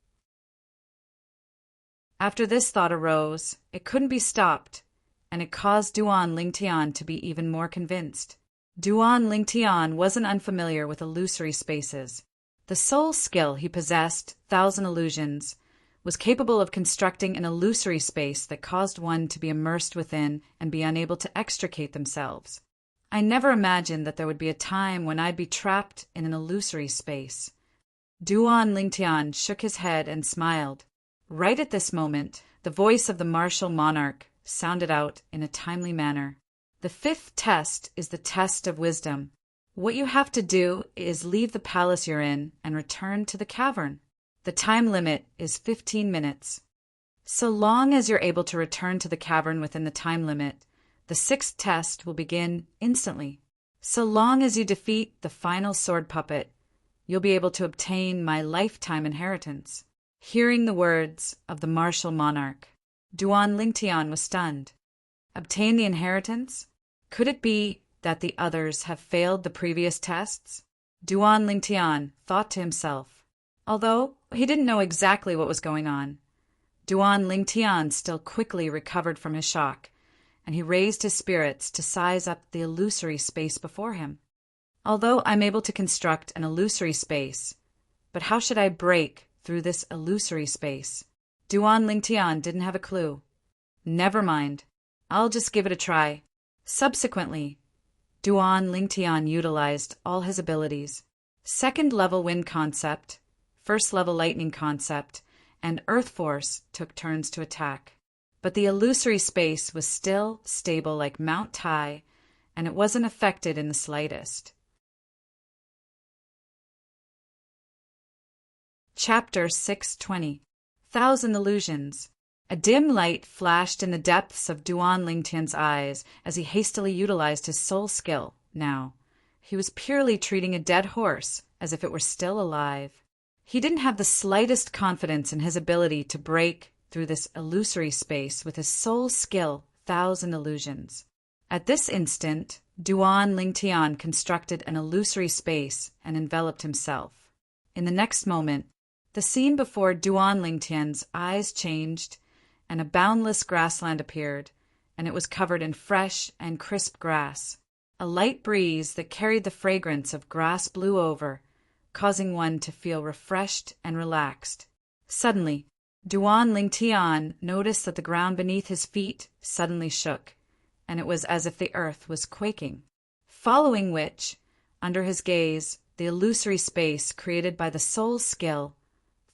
After this thought arose, it couldn't be stopped, and it caused Duan Lingtian to be even more convinced. Duan Lingtian wasn't unfamiliar with illusory spaces. The sole skill he possessed, Thousand Illusions, was capable of constructing an illusory space that caused one to be immersed within and be unable to extricate themselves. I never imagined that there would be a time when I'd be trapped in an illusory space. Duan Lingtian shook his head and smiled. Right at this moment, the voice of the martial monarch sounded out in a timely manner. The 5th test is the test of wisdom. What you have to do is leave the palace you're in and return to the cavern. The time limit is 15 minutes. So long as you're able to return to the cavern within the time limit, the 6th test will begin instantly. So long as you defeat the final sword puppet, you'll be able to obtain my lifetime inheritance. Hearing the words of the martial monarch, Duan Lingtian was stunned. Obtain the inheritance? Could it be that the others have failed the previous tests? Duan Lingtian thought to himself. Although he didn't know exactly what was going on, Duan Lingtian still quickly recovered from his shock, and he raised his spirits to size up the illusory space before him. Although I'm able to construct an illusory space, but how should I break through this illusory space? Duan Lingtian didn't have a clue. Never mind. I'll just give it a try. Subsequently, Duan Lingtian utilized all his abilities. 2nd level wind concept, 1st level lightning concept, and earth force took turns to attack. But the illusory space was still stable like Mount Tai, and it wasn't affected in the slightest. Chapter 620. Thousand Illusions. A dim light flashed in the depths of Duan Lingtian's eyes as he hastily utilized his soul skill. Now, he was purely treating a dead horse as if it were still alive. He didn't have the slightest confidence in his ability to break through this illusory space with his soul skill 1,000 illusions. At this instant, Duan Lingtian constructed an illusory space and enveloped himself. In the next moment, the scene before Duan Lingtian's eyes changed, and a boundless grassland appeared, and it was covered in fresh and crisp grass. A light breeze that carried the fragrance of grass blew over, causing one to feel refreshed and relaxed. Suddenly, Duan Lingtian noticed that the ground beneath his feet suddenly shook, and it was as if the earth was quaking. Following which, under his gaze, the illusory space created by the soul's skill,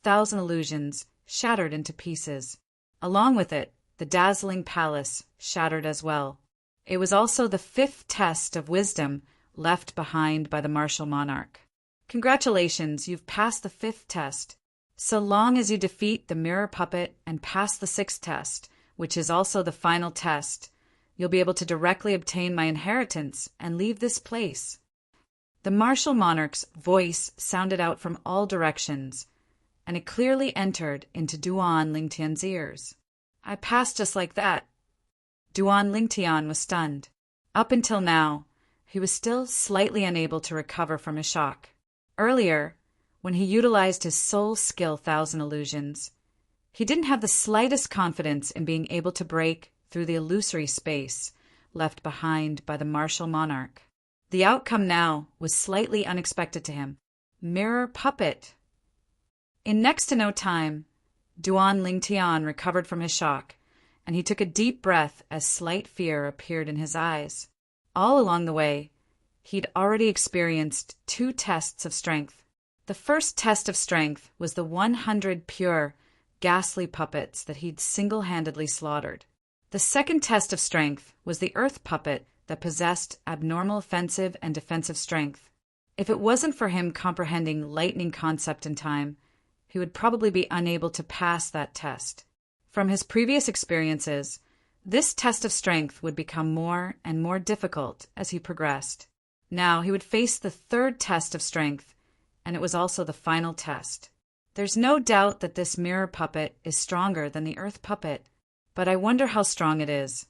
1,000 illusions, shattered into pieces. Along with it, the dazzling palace shattered as well. It was also the 5th test of wisdom left behind by the martial monarch. Congratulations, you've passed the 5th test. So long as you defeat the mirror puppet and pass the 6th test, which is also the final test, you'll be able to directly obtain my inheritance and leave this place. The martial monarch's voice sounded out from all directions, and it clearly entered into Duan Lingtian's ears. I passed just like that. Duan Lingtian was stunned. Up until now, he was still slightly unable to recover from his shock. Earlier, when he utilized his soul skill 1,000 illusions, he didn't have the slightest confidence in being able to break through the illusory space left behind by the martial monarch. The outcome now was slightly unexpected to him. Mirror puppet. In next to no time, Duan Lingtian recovered from his shock, and he took a deep breath as slight fear appeared in his eyes. All along the way, he'd already experienced 2 tests of strength. The first test of strength was the 100 pure, ghastly puppets that he'd single-handedly slaughtered. The second test of strength was the earth puppet that possessed abnormal offensive and defensive strength. If it wasn't for him comprehending lightning concept in time, he would probably be unable to pass that test. From his previous experiences, this test of strength would become more and more difficult as he progressed. Now he would face the 3rd test of strength, and it was also the final test. There's no doubt that this mirror puppet is stronger than the earth puppet, but I wonder how strong it is.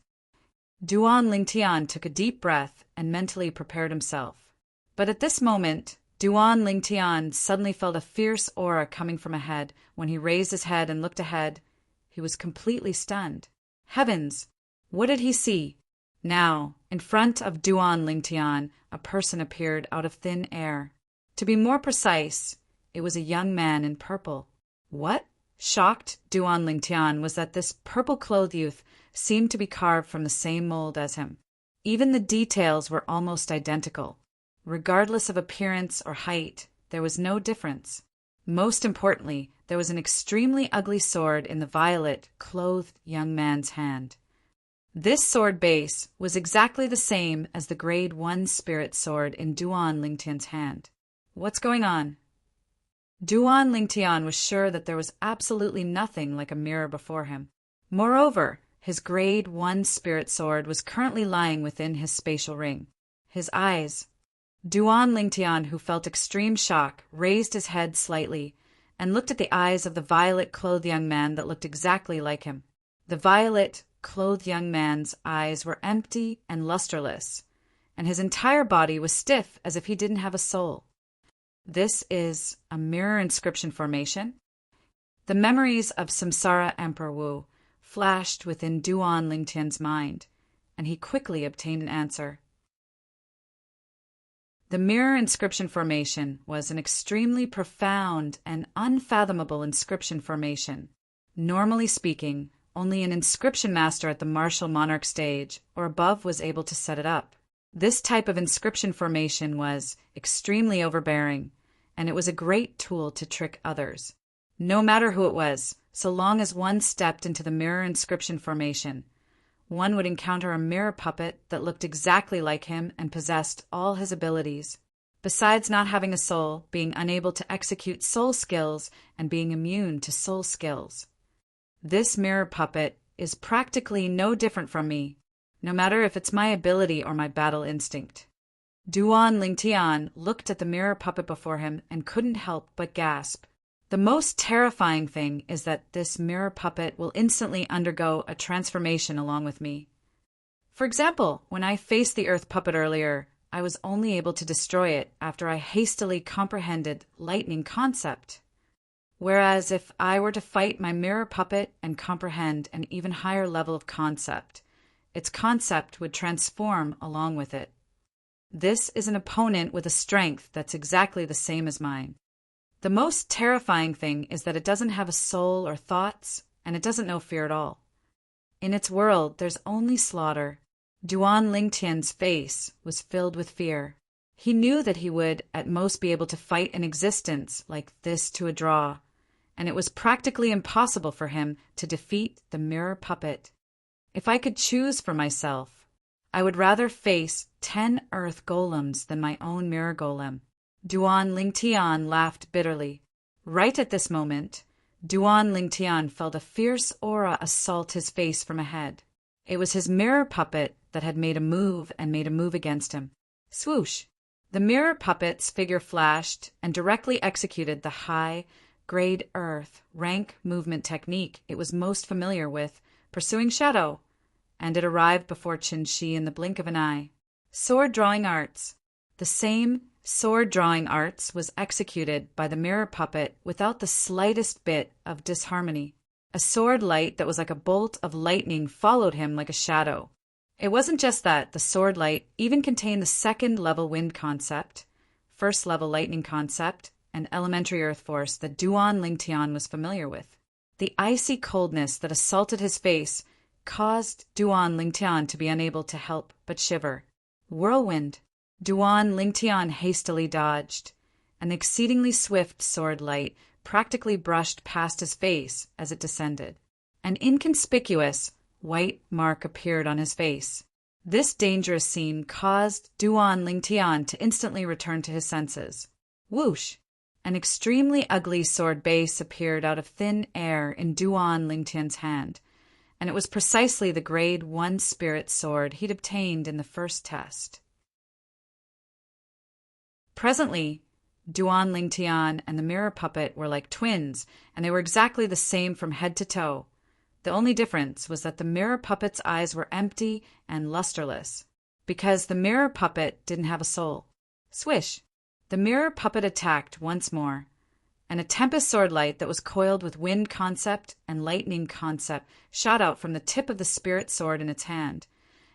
Duan Lingtian took a deep breath and mentally prepared himself. But at this moment, Duan Lingtian suddenly felt a fierce aura coming from ahead. When he raised his head and looked ahead, he was completely stunned. Heavens! What did he see? Now, in front of Duan Lingtian, a person appeared out of thin air. To be more precise, it was a young man in purple. What shocked Duan Lingtian was that this purple-clothed youth seemed to be carved from the same mold as him. Even the details were almost identical. Regardless of appearance or height, there was no difference. Most importantly, there was an extremely ugly sword in the violet-clothed young man's hand. This sword base was exactly the same as the Grade 1 spirit sword in Duan Lingtian's hand. What's going on? Duan Lingtian was sure that there was absolutely nothing like a mirror before him. Moreover, his Grade 1 spirit sword was currently lying within his spatial ring. His eyes. Duan Lingtian, who felt extreme shock, raised his head slightly and looked at the eyes of the violet-clothed young man that looked exactly like him. The violet-clothed young man's eyes were empty and lusterless, and his entire body was stiff as if he didn't have a soul. This is a mirror inscription formation? The memories of Samsara Emperor Wu flashed within Duan Lingtian's mind, and he quickly obtained an answer. The mirror inscription formation was an extremely profound and unfathomable inscription formation. Normally speaking, only an inscription master at the martial monarch stage or above was able to set it up. This type of inscription formation was extremely overbearing, and it was a great tool to trick others. No matter who it was, so long as one stepped into the mirror inscription formation, one would encounter a mirror puppet that looked exactly like him and possessed all his abilities. Besides not having a soul, being unable to execute soul skills, and being immune to soul skills. This mirror puppet is practically no different from me, no matter if it's my ability or my battle instinct. Duan Lingtian looked at the mirror puppet before him and couldn't help but gasp. The most terrifying thing is that this mirror puppet will instantly undergo a transformation along with me. For example, when I faced the earth puppet earlier, I was only able to destroy it after I hastily comprehended lightning concept. Whereas if I were to fight my mirror puppet and comprehend an even higher level of concept, its concept would transform along with it. This is an opponent with a strength that's exactly the same as mine. The most terrifying thing is that it doesn't have a soul or thoughts, and it doesn't know fear at all. In its world, there's only slaughter. Duan Lingtian's face was filled with fear. He knew that he would, at most, be able to fight an existence like this to a draw, and it was practically impossible for him to defeat the mirror puppet. If I could choose for myself, I would rather face 10 earth golems than my own mirror golem. Duan Lingtian laughed bitterly. Right at this moment, Duan Lingtian felt a fierce aura assault his face from ahead. It was his mirror puppet that had made a move against him. Swoosh! The mirror puppet's figure flashed and directly executed the high-grade earth rank movement technique it was most familiar with, pursuing shadow, and it arrived before Qin-Shi in the blink of an eye. Sword drawing arts. The same sword drawing arts was executed by the mirror puppet without the slightest bit of disharmony. A sword light that was like a bolt of lightning followed him like a shadow. It wasn't just that, the sword light even contained the second-level wind concept, first-level lightning concept, and elementary earth force that Duan Lingtian was familiar with. The icy coldness that assaulted his face caused Duan Lingtian to be unable to help but shiver. Whirlwind. Duan Lingtian hastily dodged. An exceedingly swift sword light practically brushed past his face as it descended. An inconspicuous white mark appeared on his face. This dangerous scene caused Duan Lingtian to instantly return to his senses. Whoosh! An extremely ugly sword base appeared out of thin air in Duan Lingtian's hand, and it was precisely the grade 1 spirit sword he'd obtained in the first test. Presently, Duan Lingtian and the mirror puppet were like twins, and they were exactly the same from head to toe. The only difference was that the mirror puppet's eyes were empty and lusterless, because the mirror puppet didn't have a soul. Swish! The mirror puppet attacked once more, and a tempest sword light that was coiled with wind concept and lightning concept shot out from the tip of the spirit sword in its hand,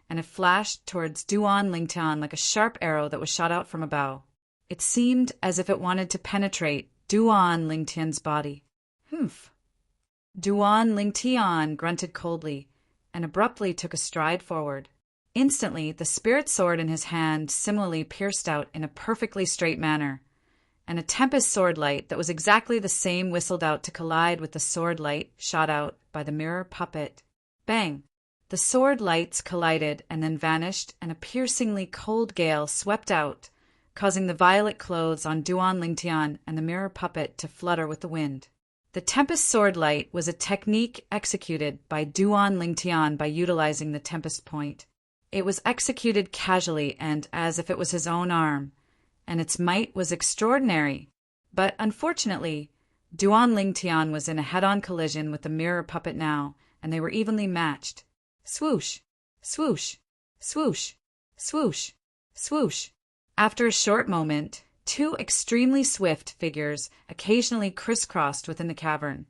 and it flashed towards Duan Lingtian like a sharp arrow that was shot out from a bow. It seemed as if it wanted to penetrate Duan Lingtian's body. Humph! Duan Lingtian grunted coldly and abruptly took a stride forward. Instantly, the spirit sword in his hand similarly pierced out in a perfectly straight manner, and a tempest sword light that was exactly the same whistled out to collide with the sword light shot out by the mirror puppet. Bang! The sword lights collided and then vanished, and a piercingly cold gale swept out, causing the violet clothes on Duan Lingtian and the mirror puppet to flutter with the wind. The Tempest Sword Light was a technique executed by Duan Lingtian by utilizing the Tempest Point. It was executed casually and as if it was his own arm, and its might was extraordinary. But unfortunately, Duan Lingtian was in a head-on collision with the mirror puppet now, and they were evenly matched. Swoosh! Swoosh! Swoosh! Swoosh! Swoosh! After a short moment, two extremely swift figures occasionally crisscrossed within the cavern,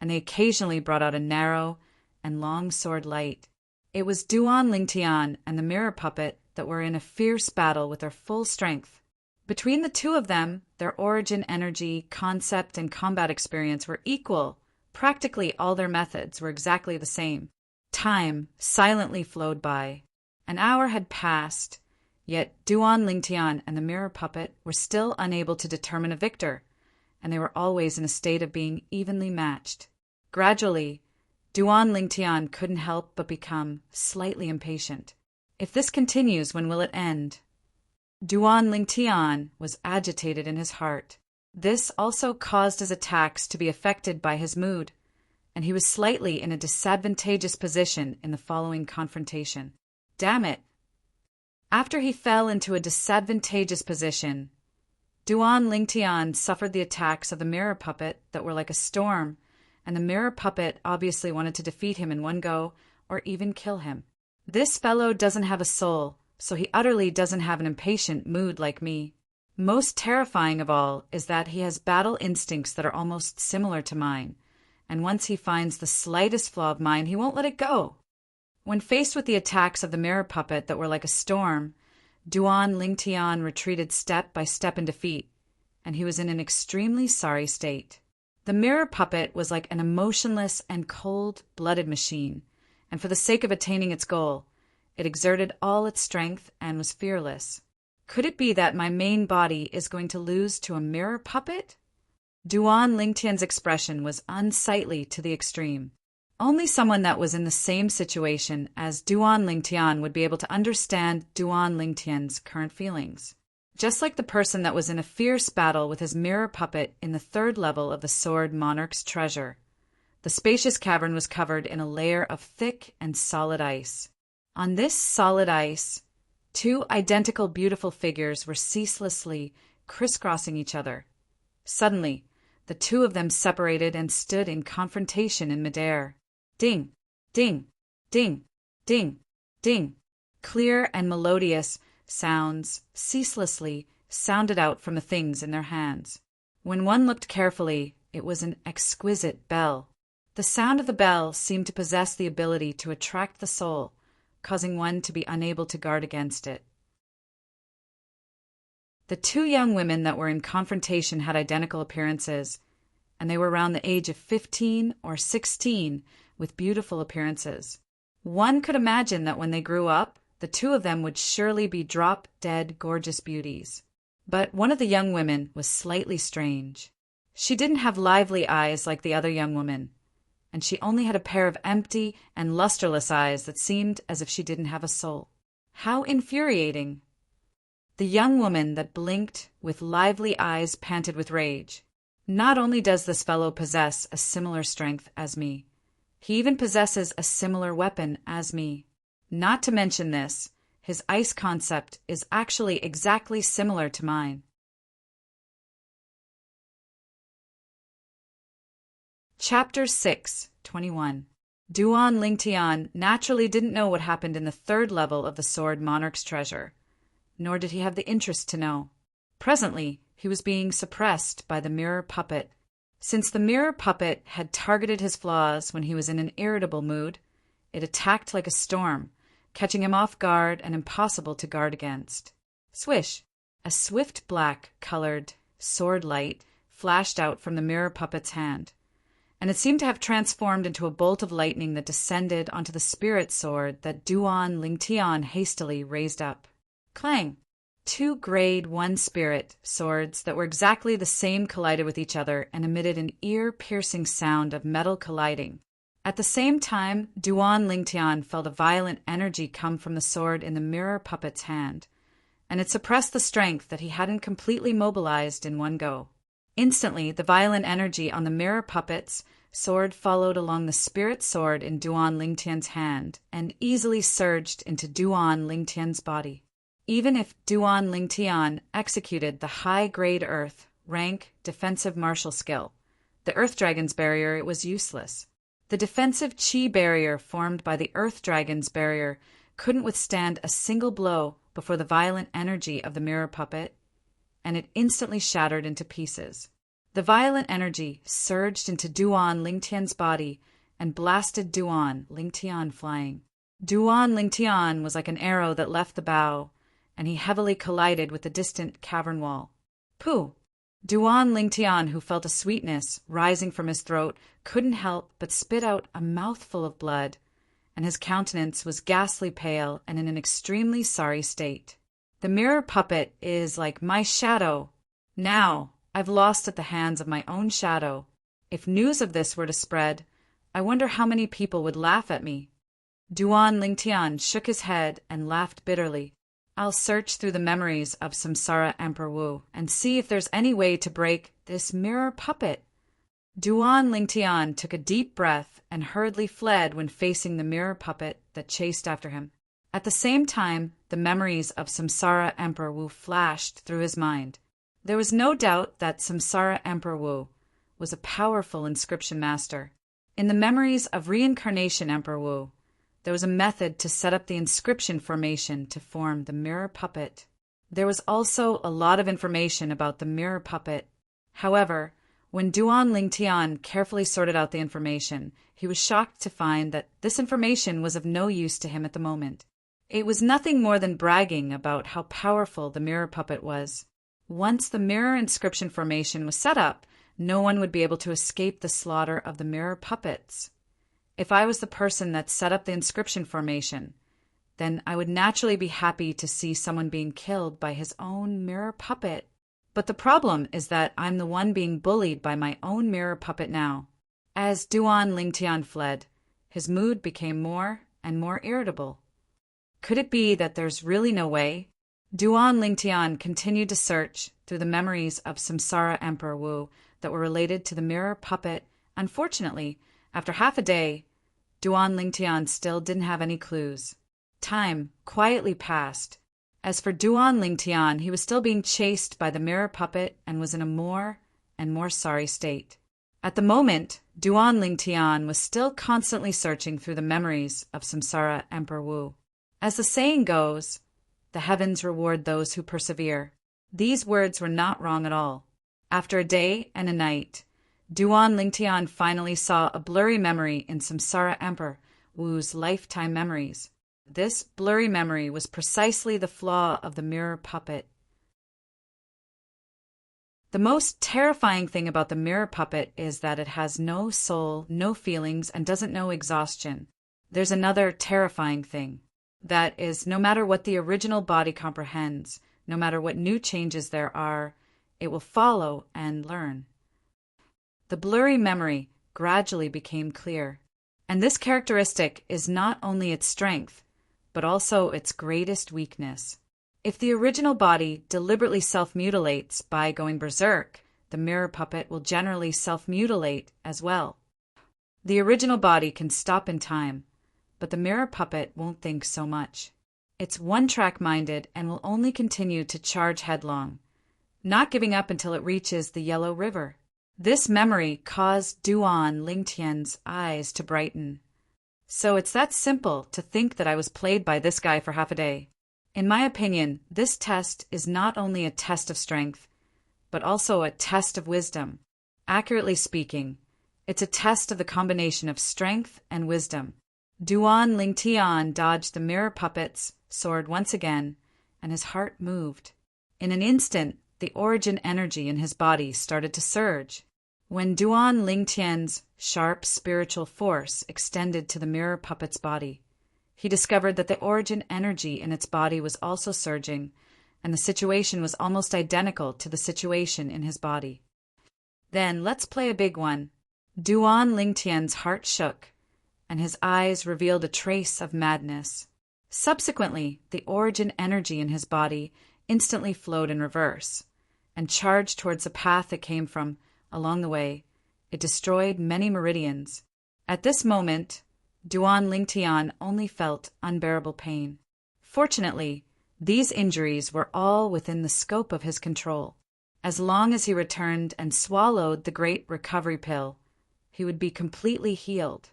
and they occasionally brought out a narrow and long sword light. It was Duan Lingtian and the mirror puppet that were in a fierce battle with their full strength. Between the two of them, their origin, energy, concept, and combat experience were equal. Practically all their methods were exactly the same. Time silently flowed by. An hour had passed, yet Duan Lingtian and the mirror puppet were still unable to determine a victor, and they were always in a state of being evenly matched. Gradually, Duan Lingtian couldn't help but become slightly impatient. If this continues, when will it end? Duan Lingtian was agitated in his heart. This also caused his attacks to be affected by his mood, and he was slightly in a disadvantageous position in the following confrontation. Damn it! After he fell into a disadvantageous position, Duan Lingtian suffered the attacks of the mirror puppet that were like a storm, and the mirror puppet obviously wanted to defeat him in one go or even kill him. This fellow doesn't have a soul, so he utterly doesn't have an impatient mood like me. Most terrifying of all is that he has battle instincts that are almost similar to mine, and once he finds the slightest flaw of mine, he won't let it go. When faced with the attacks of the mirror puppet that were like a storm, Duan Lingtian retreated step by step in defeat, and he was in an extremely sorry state. The mirror puppet was like an emotionless and cold-blooded machine, and for the sake of attaining its goal, it exerted all its strength and was fearless. Could it be that my main body is going to lose to a mirror puppet? Duan Lingtian's expression was unsightly to the extreme. Only someone that was in the same situation as Duan Lingtian would be able to understand Duan Lingtian's current feelings. Just like the person that was in a fierce battle with his mirror puppet in the third level of the Sword Monarch's treasure, the spacious cavern was covered in a layer of thick and solid ice. On this solid ice, two identical beautiful figures were ceaselessly crisscrossing each other. Suddenly, the two of them separated and stood in confrontation in midair. Ding, ding, ding, ding, ding. Clear and melodious sounds ceaselessly sounded out from the things in their hands. When one looked carefully, it was an exquisite bell. The sound of the bell seemed to possess the ability to attract the soul, causing one to be unable to guard against it. The two young women that were in confrontation had identical appearances, and they were around the age of 15 or 16 with beautiful appearances. One could imagine that when they grew up, the two of them would surely be drop-dead gorgeous beauties. But one of the young women was slightly strange. She didn't have lively eyes like the other young woman, and she only had a pair of empty and lusterless eyes that seemed as if she didn't have a soul. How infuriating! The young woman that blinked with lively eyes panted with rage. Not only does this fellow possess a similar strength as me, he even possesses a similar weapon as me. Not to mention this, his ice concept is actually exactly similar to mine. Chapter 6, 21. Duan Lingtian naturally didn't know what happened in the third level of the Sword Monarch's treasure, nor did he have the interest to know. Presently, he was being suppressed by the mirror puppet. Since the mirror puppet had targeted his flaws when he was in an irritable mood, it attacked like a storm, catching him off guard and impossible to guard against. Swish! A swift black-colored sword light flashed out from the mirror puppet's hand, and it seemed to have transformed into a bolt of lightning that descended onto the spirit sword that Duan Lingtian hastily raised up. Clang! Two Grade 1 spirit swords that were exactly the same collided with each other and emitted an ear-piercing sound of metal colliding. At the same time, Duan Lingtian felt a violent energy come from the sword in the mirror puppet's hand, and it suppressed the strength that he hadn't completely mobilized in one go. Instantly, the violent energy on the mirror puppet's sword followed along the spirit sword in Duan Lingtian's hand and easily surged into Duan Lingtian's body. Even if Duan Lingtian executed the high-grade Earth rank defensive martial skill, the Earth Dragon's barrier was useless. The defensive Qi barrier formed by the Earth Dragon's barrier couldn't withstand a single blow before the violent energy of the mirror puppet, and it instantly shattered into pieces. The violent energy surged into Duan Lingtian's body and blasted Duan Lingtian flying. Duan Lingtian was like an arrow that left the bow, and he heavily collided with the distant cavern wall. Pooh! Duan Lingtian, who felt a sweetness rising from his throat, couldn't help but spit out a mouthful of blood, and his countenance was ghastly pale and in an extremely sorry state. The mirror puppet is like my shadow. Now, I've lost at the hands of my own shadow. If news of this were to spread, I wonder how many people would laugh at me. Duan Lingtian shook his head and laughed bitterly. I'll search through the memories of Samsara Emperor Wu and see if there's any way to break this mirror puppet. Duan Lingtian took a deep breath and hurriedly fled when facing the mirror puppet that chased after him. At the same time, the memories of Samsara Emperor Wu flashed through his mind. There was no doubt that Samsara Emperor Wu was a powerful inscription master. In the memories of Reincarnation Emperor Wu, There was a method to set up the inscription formation to form the mirror puppet. There was also a lot of information about the mirror puppet. However, when Duan Lingtian carefully sorted out the information, he was shocked to find that this information was of no use to him at the moment. It was nothing more than bragging about how powerful the mirror puppet was. Once the mirror inscription formation was set up, no one would be able to escape the slaughter of the mirror puppets. If I was the person that set up the inscription formation, then I would naturally be happy to see someone being killed by his own mirror puppet. But the problem is that I'm the one being bullied by my own mirror puppet now. As Duan Lingtian fled, his mood became more and more irritable. Could it be that there's really no way? Duan Lingtian continued to search through the memories of Samsara Emperor Wu that were related to the mirror puppet. Unfortunately, after half a day, Duan Lingtian still didn't have any clues. Time quietly passed. As for Duan Lingtian, he was still being chased by the mirror puppet and was in a more and more sorry state. At the moment, Duan Lingtian was still constantly searching through the memories of Samsara Emperor Wu. As the saying goes, the heavens reward those who persevere. These words were not wrong at all. After a day and a night, Duan Lingtian finally saw a blurry memory in Samsara Emperor Wu's lifetime memories. This blurry memory was precisely the flaw of the mirror puppet. The most terrifying thing about the mirror puppet is that it has no soul, no feelings, and doesn't know exhaustion. There's another terrifying thing. That is, no matter what the original body comprehends, no matter what new changes there are, it will follow and learn. The blurry memory gradually became clear, and this characteristic is not only its strength, but also its greatest weakness. If the original body deliberately self-mutilates by going berserk, the mirror puppet will generally self-mutilate as well. The original body can stop in time, but the mirror puppet won't think so much. It's one-track minded and will only continue to charge headlong, not giving up until it reaches the Yellow River. This memory caused Duan Lingtian's eyes to brighten. So it's that simple to think that I was played by this guy for half a day. In my opinion, this test is not only a test of strength, but also a test of wisdom. Accurately speaking, it's a test of the combination of strength and wisdom. Duan Lingtian dodged the mirror puppet's sword once again, and his heart moved. In an instant, the origin energy in his body started to surge. When Duan Lingtian's sharp spiritual force extended to the mirror puppet's body, he discovered that the origin energy in its body was also surging, and the situation was almost identical to the situation in his body. Then let's play a big one. Duan Lingtian's heart shook, and his eyes revealed a trace of madness. Subsequently, the origin energy in his body instantly flowed in reverse, and charged towards the path it came from. Along the way, it destroyed many meridians. At this moment, Duan Lingtian only felt unbearable pain. Fortunately, these injuries were all within the scope of his control. As long as he returned and swallowed the great recovery pill, he would be completely healed.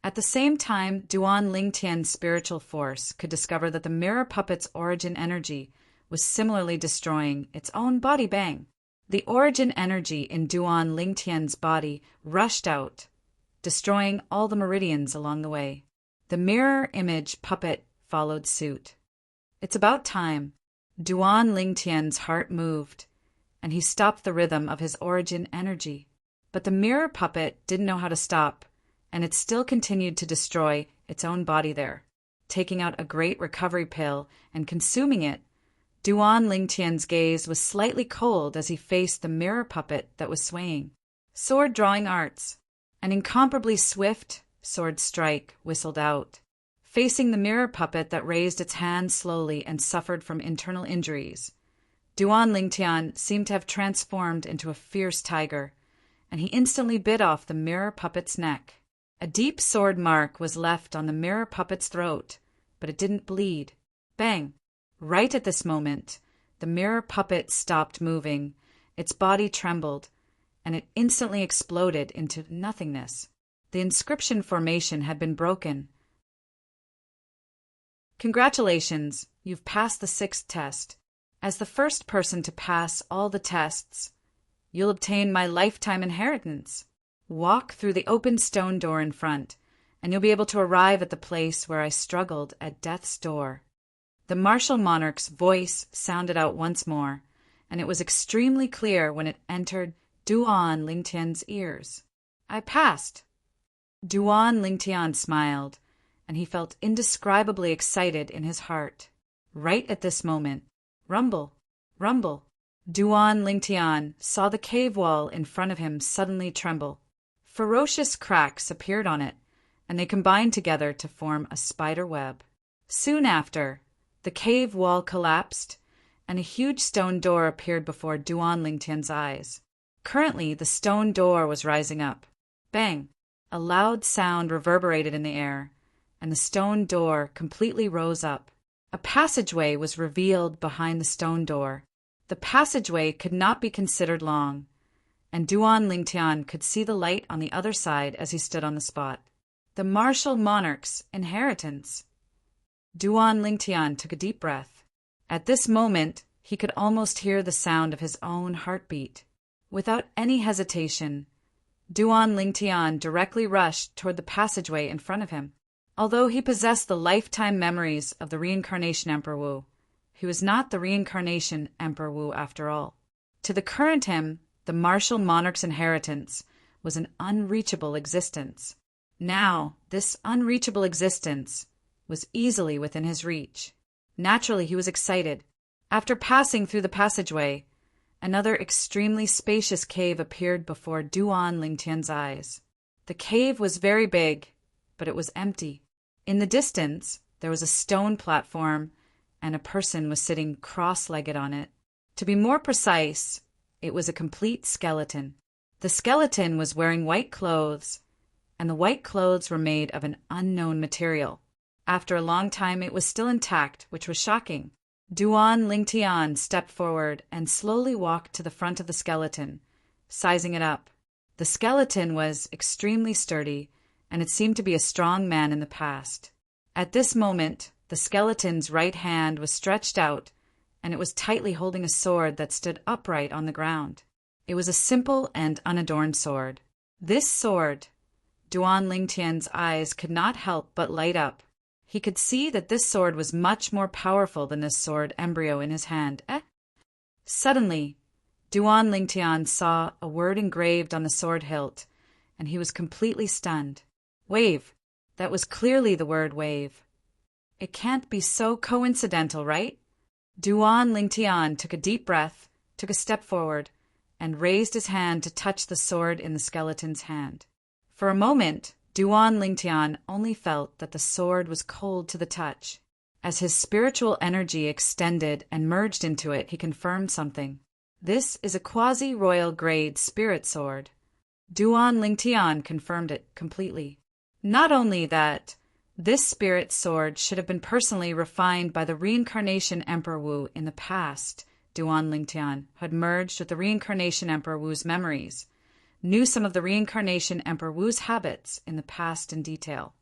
At the same time, Duan Lingtian's spiritual force could discover that the mirror puppet's origin energy was similarly destroying its own body. Bang! The origin energy in Duan Lingtian's body rushed out, destroying all the meridians along the way. The mirror image puppet followed suit. It's about time. Duan Lingtian's heart moved, and he stopped the rhythm of his origin energy. But the mirror puppet didn't know how to stop, and it still continued to destroy its own body there. Taking out a great recovery pill and consuming it, Duan Lingtian's gaze was slightly cold as he faced the mirror puppet that was swaying. Sword drawing arts. An incomparably swift sword strike whistled out. Facing the mirror puppet that raised its hand slowly and suffered from internal injuries, Duan Lingtian seemed to have transformed into a fierce tiger, and he instantly bit off the mirror puppet's neck. A deep sword mark was left on the mirror puppet's throat, but it didn't bleed. Bang! Right at this moment, the mirror puppet stopped moving, its body trembled, and it instantly exploded into nothingness. The inscription formation had been broken. Congratulations, you've passed the 6th test. As the first person to pass all the tests, you'll obtain my lifetime inheritance. Walk through the open stone door in front, and you'll be able to arrive at the place where I struggled at death's door." The martial monarch's voice sounded out once more, and it was extremely clear when it entered Duan Lingtian's ears. "I passed." Duan Lingtian smiled, and he felt indescribably excited in his heart. Right at this moment, rumble, rumble. Duan Lingtian saw the cave wall in front of him suddenly tremble. Ferocious cracks appeared on it, and they combined together to form a spider web. Soon after, the cave wall collapsed, and a huge stone door appeared before Duan Lingtian's eyes. Currently, the stone door was rising up. Bang! A loud sound reverberated in the air, and the stone door completely rose up. A passageway was revealed behind the stone door. The passageway could not be considered long, and Duan Lingtian could see the light on the other side as he stood on the spot. The martial monarch's inheritance. Duan Lingtian took a deep breath. At this moment, he could almost hear the sound of his own heartbeat. Without any hesitation, Duan Lingtian directly rushed toward the passageway in front of him. Although he possessed the lifetime memories of the reincarnation Emperor Wu, he was not the reincarnation Emperor Wu after all. To the current him, the martial monarch's inheritance was an unreachable existence. Now, this unreachable existence was easily within his reach. Naturally, he was excited. After passing through the passageway, another extremely spacious cave appeared before Duan Lingtian's eyes. The cave was very big, but it was empty. In the distance, there was a stone platform, and a person was sitting cross-legged on it. To be more precise, it was a complete skeleton. The skeleton was wearing white clothes, and the white clothes were made of an unknown material. After a long time, it was still intact, which was shocking. Duan Lingtian stepped forward and slowly walked to the front of the skeleton, sizing it up. The skeleton was extremely sturdy, and it seemed to be a strong man in the past. At this moment, the skeleton's right hand was stretched out, and it was tightly holding a sword that stood upright on the ground. It was a simple and unadorned sword. This sword, Duan Lingtian's eyes could not help but light up. He could see that this sword was much more powerful than this sword embryo in his hand. Suddenly, Duan Lingtian saw a word engraved on the sword hilt, and he was completely stunned. Wave. That was clearly the word wave. It can't be so coincidental, right? Duan Lingtian took a deep breath, took a step forward, and raised his hand to touch the sword in the skeleton's hand. For a moment, Duan Lingtian only felt that the sword was cold to the touch. As his spiritual energy extended and merged into it, he confirmed something. This is a quasi-royal grade spirit sword. Duan Lingtian confirmed it completely. Not only that, this spirit sword should have been personally refined by the reincarnation Emperor Wu in the past. Duan Lingtian had merged with the reincarnation Emperor Wu's memories, knew some of the reincarnation Emperor Wu's habits in the past in detail.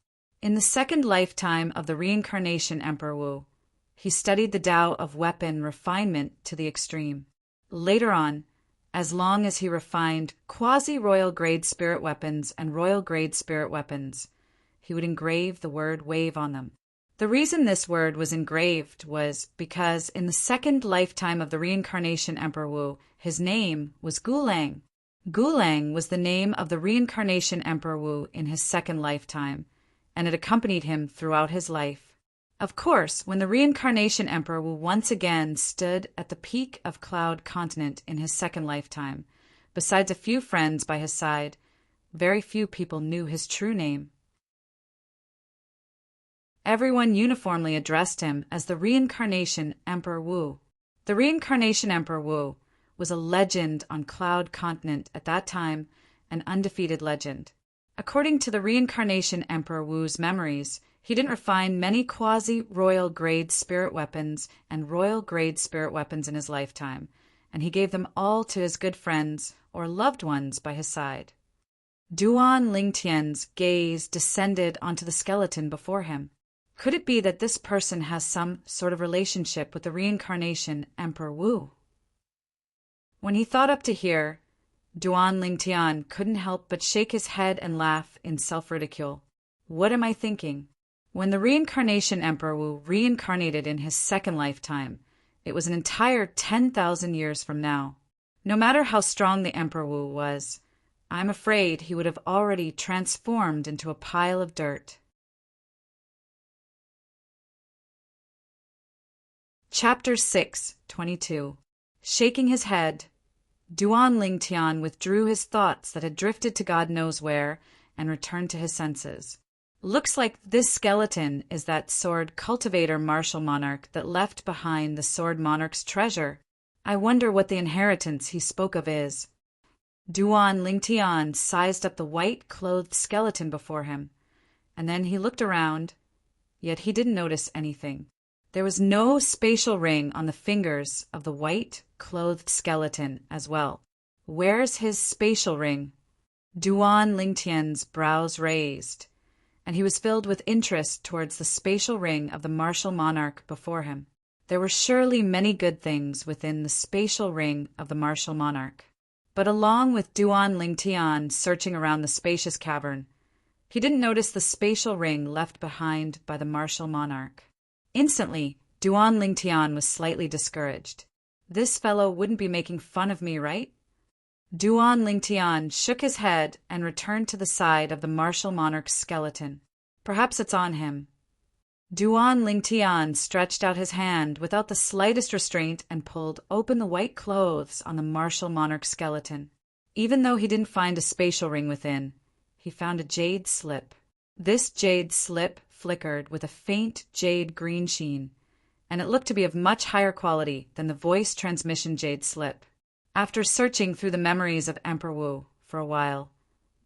In the second lifetime of the reincarnation Emperor Wu, he studied the Tao of weapon refinement to the extreme. Later on, as long as he refined quasi-royal grade spirit weapons and royal grade spirit weapons, he would engrave the word wave on them. The reason this word was engraved was because in the second lifetime of the reincarnation Emperor Wu, his name was Gulang. Gulang was the name of the reincarnation Emperor Wu in his second lifetime, and it accompanied him throughout his life. Of course, when the reincarnation Emperor Wu once again stood at the peak of Cloud Continent in his second lifetime, besides a few friends by his side, very few people knew his true name. Everyone uniformly addressed him as the reincarnation Emperor Wu. The reincarnation Emperor Wu was a legend on Cloud Continent at that time, an undefeated legend. According to the reincarnation Emperor Wu's memories, he didn't refine many quasi-royal grade spirit weapons and royal grade spirit weapons in his lifetime, and he gave them all to his good friends or loved ones by his side. Duan Lingtian's gaze descended onto the skeleton before him. Could it be that this person has some sort of relationship with the reincarnation Emperor Wu? When he thought up to here, Duan Lingtian couldn't help but shake his head and laugh in self-ridicule. What am I thinking? When the reincarnation Emperor Wu reincarnated in his second lifetime, it was an entire 10,000 years from now. No matter how strong the Emperor Wu was, I'm afraid he would have already transformed into a pile of dirt. Chapter 6:22. Shaking his head, Duan Lingtian withdrew his thoughts that had drifted to God knows where and returned to his senses. Looks like this skeleton is that sword cultivator martial monarch that left behind the sword monarch's treasure. I wonder what the inheritance he spoke of is. Duan Lingtian sized up the white-clothed skeleton before him, and then he looked around, yet he didn't notice anything. There was no spatial ring on the fingers of the white-clothed skeleton as well. Where's his spatial ring? Duan Lingtian's brows raised, and he was filled with interest towards the spatial ring of the martial monarch before him. There were surely many good things within the spatial ring of the martial monarch. But along with Duan Lingtian searching around the spacious cavern, he didn't notice the spatial ring left behind by the martial monarch. Instantly, Duan Lingtian was slightly discouraged. This fellow wouldn't be making fun of me, right? Duan Lingtian shook his head and returned to the side of the martial monarch's skeleton. Perhaps it's on him. Duan Lingtian stretched out his hand without the slightest restraint and pulled open the white clothes on the martial monarch's skeleton. Even though he didn't find a spatial ring within, he found a jade slip. This jade slip flickered with a faint jade green sheen, and it looked to be of much higher quality than the voice transmission jade slip. After searching through the memories of Emperor Wu for a while,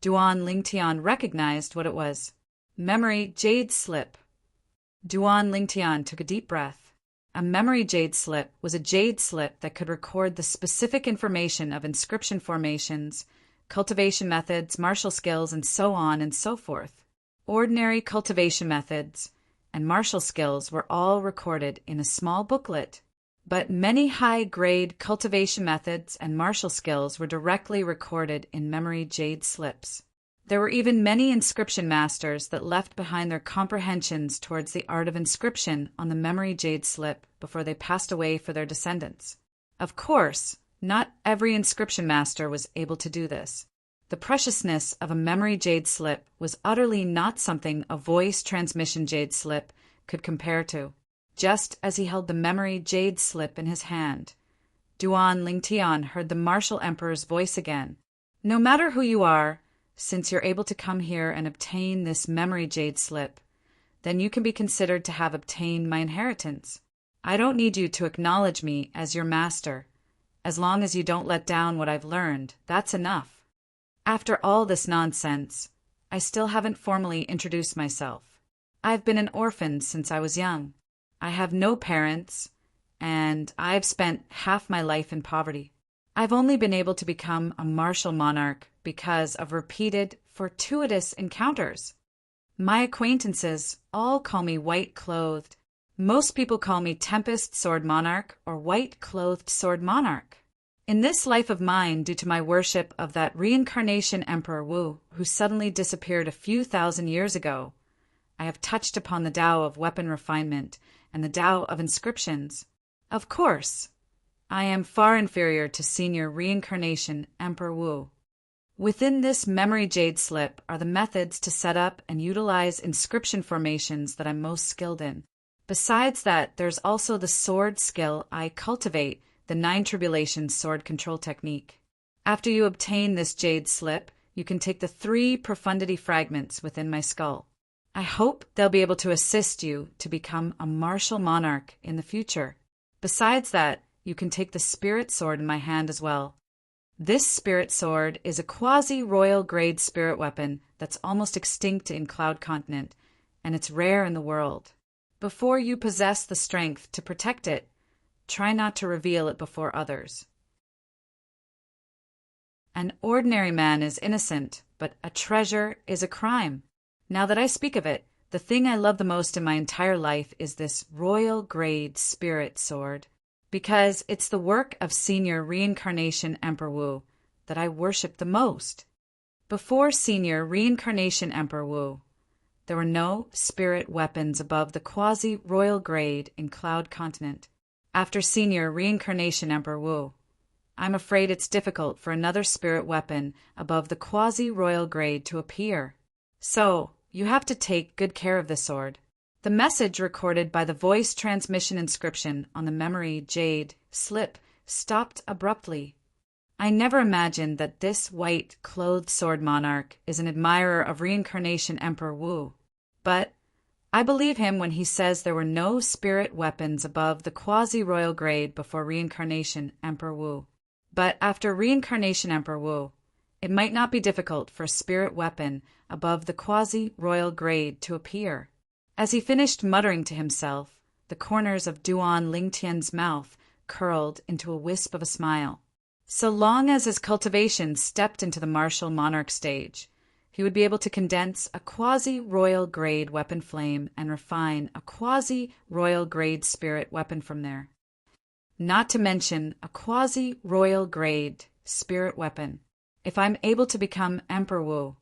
Duan Lingtian recognized what it was. Memory jade slip. Duan Lingtian took a deep breath. A memory jade slip was a jade slip that could record the specific information of inscription formations, cultivation methods, martial skills, and so on and so forth. Ordinary cultivation methods and martial skills were all recorded in a small booklet, but many high-grade cultivation methods and martial skills were directly recorded in memory jade slips. There were even many inscription masters that left behind their comprehensions towards the art of inscription on the memory jade slip before they passed away for their descendants. Of course, not every inscription master was able to do this. The preciousness of a memory jade slip was utterly not something a voice transmission jade slip could compare to. Just as he held the memory jade slip in his hand, Duan Lingtian heard the martial emperor's voice again. No matter who you are, since you're able to come here and obtain this memory jade slip, then you can be considered to have obtained my inheritance. I don't need you to acknowledge me as your master. As long as you don't let down what I've learned, that's enough. After all this nonsense, I still haven't formally introduced myself. I've been an orphan since I was young. I have no parents, and I've spent half my life in poverty. I've only been able to become a martial monarch because of repeated, fortuitous encounters. My acquaintances all call me white-clothed. Most people call me Tempest Sword Monarch or White-Clothed Sword Monarch. In this life of mine, due to my worship of that reincarnation Emperor Wu, who suddenly disappeared a few thousand years ago, I have touched upon the Tao of weapon refinement and the Tao of inscriptions. Of course, I am far inferior to senior reincarnation Emperor Wu. Within this memory jade slip are the methods to set up and utilize inscription formations that I'm most skilled in. Besides that, there's also the sword skill I cultivate, the 9 Tribulations sword control technique. After you obtain this jade slip, you can take the 3 profundity fragments within my skull. I hope they'll be able to assist you to become a martial monarch in the future. Besides that, you can take the spirit sword in my hand as well. This spirit sword is a quasi-royal grade spirit weapon that's almost extinct in Cloud Continent, and it's rare in the world. Before you possess the strength to protect it, try not to reveal it before others. An ordinary man is innocent, but a treasure is a crime. Now that I speak of it, The thing I love the most in my entire life is this royal grade spirit sword, because it's the work of Senior Reincarnation Emperor Wu that I worship the most. Before Senior Reincarnation Emperor Wu, there were no spirit weapons above the quasi-royal grade in Cloud Continent. After Senior Reincarnation Emperor Wu, I'm afraid it's difficult for another spirit weapon above the quasi-royal grade to appear. So, you have to take good care of the sword. The message recorded by the voice transmission inscription on the memory jade slip stopped abruptly. I never imagined that this white-clothed sword monarch is an admirer of Reincarnation Emperor Wu. But I believe him when he says there were no spirit weapons above the quasi-royal grade before Reincarnation Emperor Wu. But after Reincarnation Emperor Wu, it might not be difficult for a spirit weapon above the quasi-royal grade to appear. As he finished muttering to himself, the corners of Duan Lingtian's mouth curled into a wisp of a smile. So long as his cultivation stepped into the martial monarch stage, he would be able to condense a quasi-royal grade weapon flame and refine a quasi-royal grade spirit weapon from there. Not to mention a quasi-royal grade spirit weapon. If I'm able to become Emperor Wu,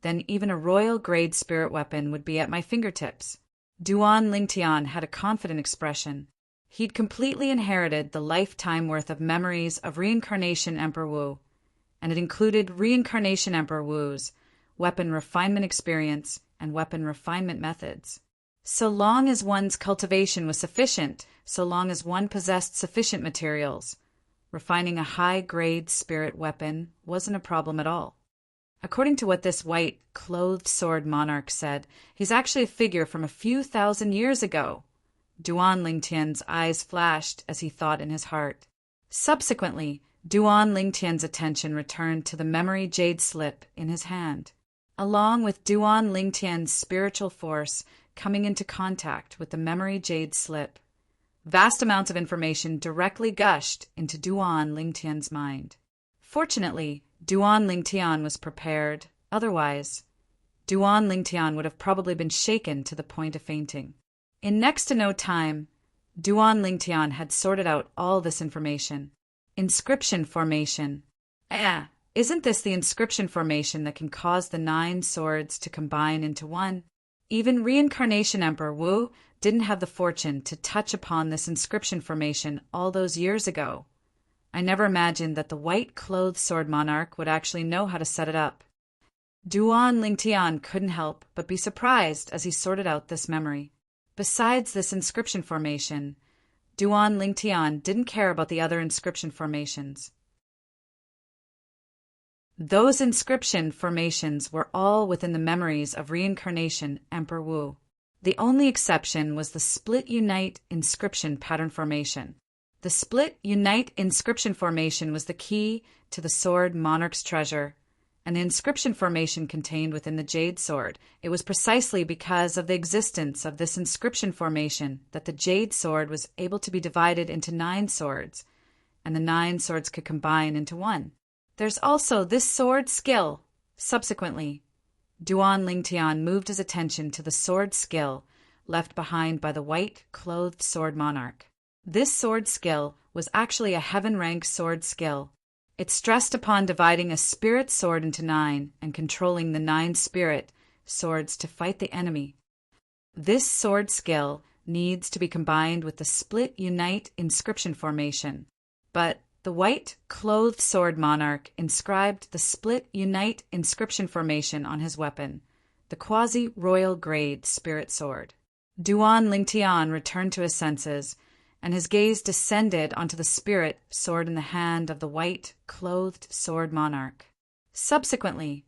then even a royal grade spirit weapon would be at my fingertips. Duan Lingtian had a confident expression. He'd completely inherited the lifetime worth of memories of Reincarnation Emperor Wu, and it included Reincarnation Emperor Wu's weapon refinement experience and weapon refinement methods. So long as one's cultivation was sufficient, so long as one possessed sufficient materials, refining a high-grade spirit weapon wasn't a problem at all. According to what this white-clothed sword monarch said, he's actually a figure from a few thousand years ago. Duan Lingtian's eyes flashed as he thought in his heart. Subsequently, Duan Lingtian's attention returned to the memory jade slip in his hand. Along with Duan Lingtian's spiritual force coming into contact with the memory jade slip, vast amounts of information directly gushed into Duan Lingtian's mind. Fortunately, Duan Lingtian was prepared. Otherwise, Duan Lingtian would have probably been shaken to the point of fainting. In next to no time, Duan Lingtian had sorted out all this information. Inscription formation. Isn't this the inscription formation that can cause the 9 swords to combine into one? Even Reincarnation Emperor Wu didn't have the fortune to touch upon this inscription formation all those years ago. I never imagined that the white-clothed sword monarch would actually know how to set it up. Duan Lingtian couldn't help but be surprised as he sorted out this memory. Besides this inscription formation, Duan Lingtian didn't care about the other inscription formations. Those inscription formations were all within the memories of Reincarnation Emperor Wu. The only exception was the Split Unite inscription pattern formation. The Split Unite inscription formation was the key to the sword monarch's treasure, and the inscription formation contained within the jade sword. It was precisely because of the existence of this inscription formation that the jade sword was able to be divided into 9 swords, and the 9 swords could combine into one. There's also this sword skill. Subsequently, Duan Lingtian moved his attention to the sword skill left behind by the white-clothed sword monarch. This sword skill was actually a heaven-rank sword skill. It stressed upon dividing a spirit sword into 9 and controlling the 9 spirit swords to fight the enemy. This sword skill needs to be combined with the Split Unite inscription formation, but the white-clothed sword monarch inscribed the Split Unite inscription formation on his weapon, the quasi-royal grade spirit sword. Duan Lingtian returned to his senses, and his gaze descended onto the spirit sword in the hand of the white-clothed sword monarch. Subsequently,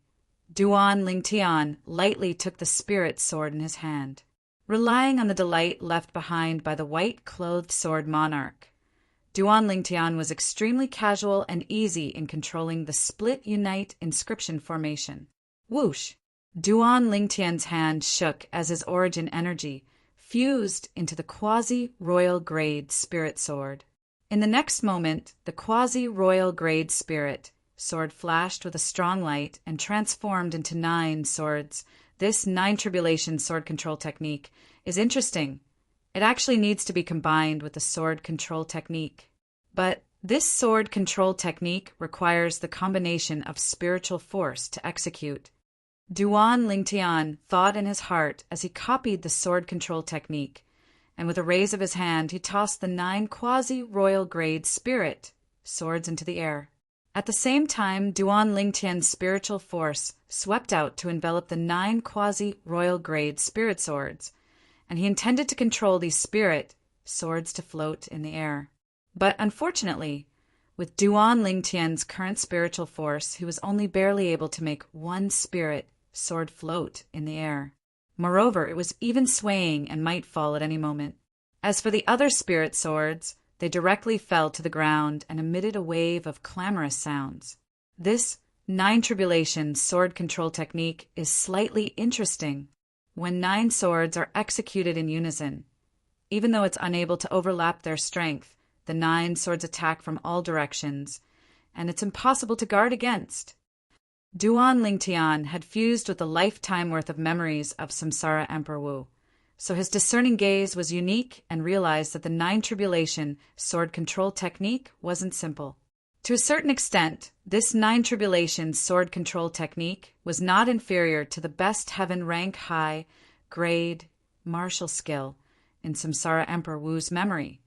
Duan Lingtian lightly took the spirit sword in his hand. Relying on the delight left behind by the white-clothed sword monarch, Duan Lingtian was extremely casual and easy in controlling the Split Unite inscription formation. Whoosh! Duan Lingtian's hand shook as his origin energy fused into the quasi-royal grade spirit sword. In the next moment, the quasi-royal grade spirit sword flashed with a strong light and transformed into 9 swords this 9 tribulation sword control technique is interesting. It actually needs to be combined with the sword control technique. But this sword control technique requires the combination of spiritual force to execute. Duan Lingtian thought in his heart as he copied the sword control technique, and with a raise of his hand he tossed the 9 quasi-royal grade spirit swords into the air. At the same time, Duan Lingtian's spiritual force swept out to envelop the 9 quasi-royal grade spirit swords, and he intended to control these spirit swords to float in the air. But unfortunately, with Duan Lingtian's current spiritual force, he was only barely able to make 1 spirit sword float in the air. Moreover, it was even swaying and might fall at any moment. As for the other spirit swords, they directly fell to the ground and emitted a wave of clamorous sounds. This 9 tribulation sword control technique is slightly interesting. When 9 swords are executed in unison, even though it's unable to overlap their strength, the 9 swords attack from all directions, and it's impossible to guard against. Duan Lingtian had fused with a lifetime worth of memories of Samsara Emperor Wu, so his discerning gaze was unique and realized that the 9 tribulation sword control technique wasn't simple. To a certain extent, this 9 tribulation sword control technique was not inferior to the best heaven rank high grade martial skill in Samsara Emperor Wu's memory,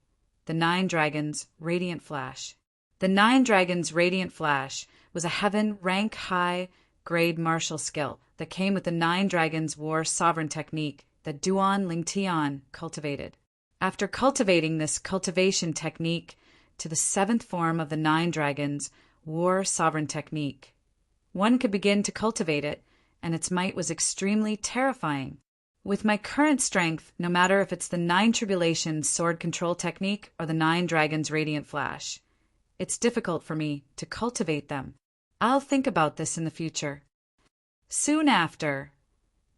the 9 Dragons Radiant Flash. The 9 Dragons Radiant Flash was a heaven rank high grade martial skill that came with the 9 Dragons War Sovereign technique that Duan Lingtian cultivated. After cultivating this cultivation technique to the 7th form of the 9 Dragons War Sovereign technique, one could begin to cultivate it, and its might was extremely terrifying. With my current strength, no matter if it's the 9 tribulation sword control technique or the 9 Dragons Radiant Flash, it's difficult for me to cultivate them. I'll think about this in the future. Soon after,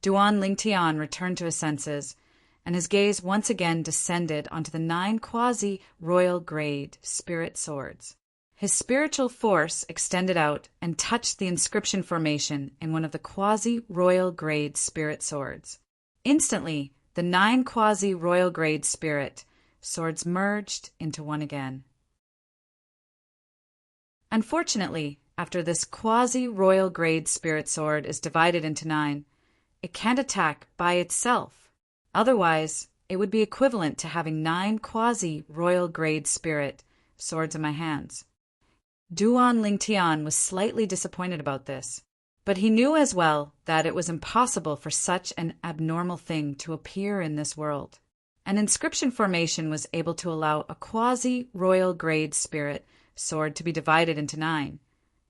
Duan Lingtian returned to his senses, and his gaze once again descended onto the 9 quasi-royal grade spirit swords. His spiritual force extended out and touched the inscription formation in one of the quasi-royal grade spirit swords. Instantly, the 9 quasi-royal grade spirit swords merged into one again. Unfortunately, after this quasi-royal grade spirit sword is divided into 9, it can't attack by itself. Otherwise, it would be equivalent to having 9 quasi-royal grade spirit swords in my hands. Duan Lingtian was slightly disappointed about this, but he knew as well that it was impossible for such an abnormal thing to appear in this world. An inscription formation was able to allow a quasi-royal grade spirit sword to be divided into 9,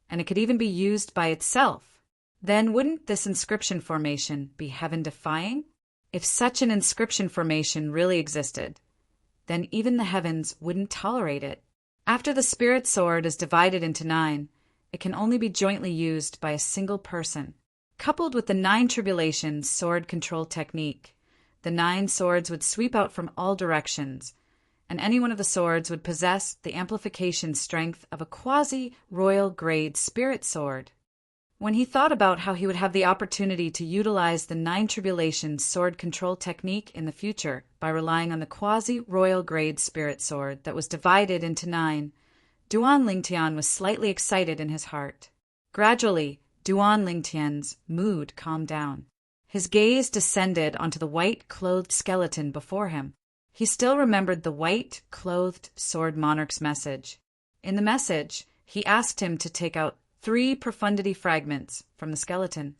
and it could even be used by itself. Then wouldn't this inscription formation be heaven-defying? If such an inscription formation really existed, then even the heavens wouldn't tolerate it. After the spirit sword is divided into 9, it can only be jointly used by a single person. Coupled with the 9 tribulation sword control technique, the 9 swords would sweep out from all directions, and any one of the swords would possess the amplification strength of a quasi-royal grade spirit sword. When he thought about how he would have the opportunity to utilize the 9 tribulation sword control technique in the future by relying on the quasi-royal grade spirit sword that was divided into 9, Duan Lingtian was slightly excited in his heart. Gradually, Duan Lingtian's mood calmed down. His gaze descended onto the white-clothed skeleton before him. He still remembered the white-clothed sword monarch's message. In the message, he asked him to take out 3 profundity fragments from the skeleton.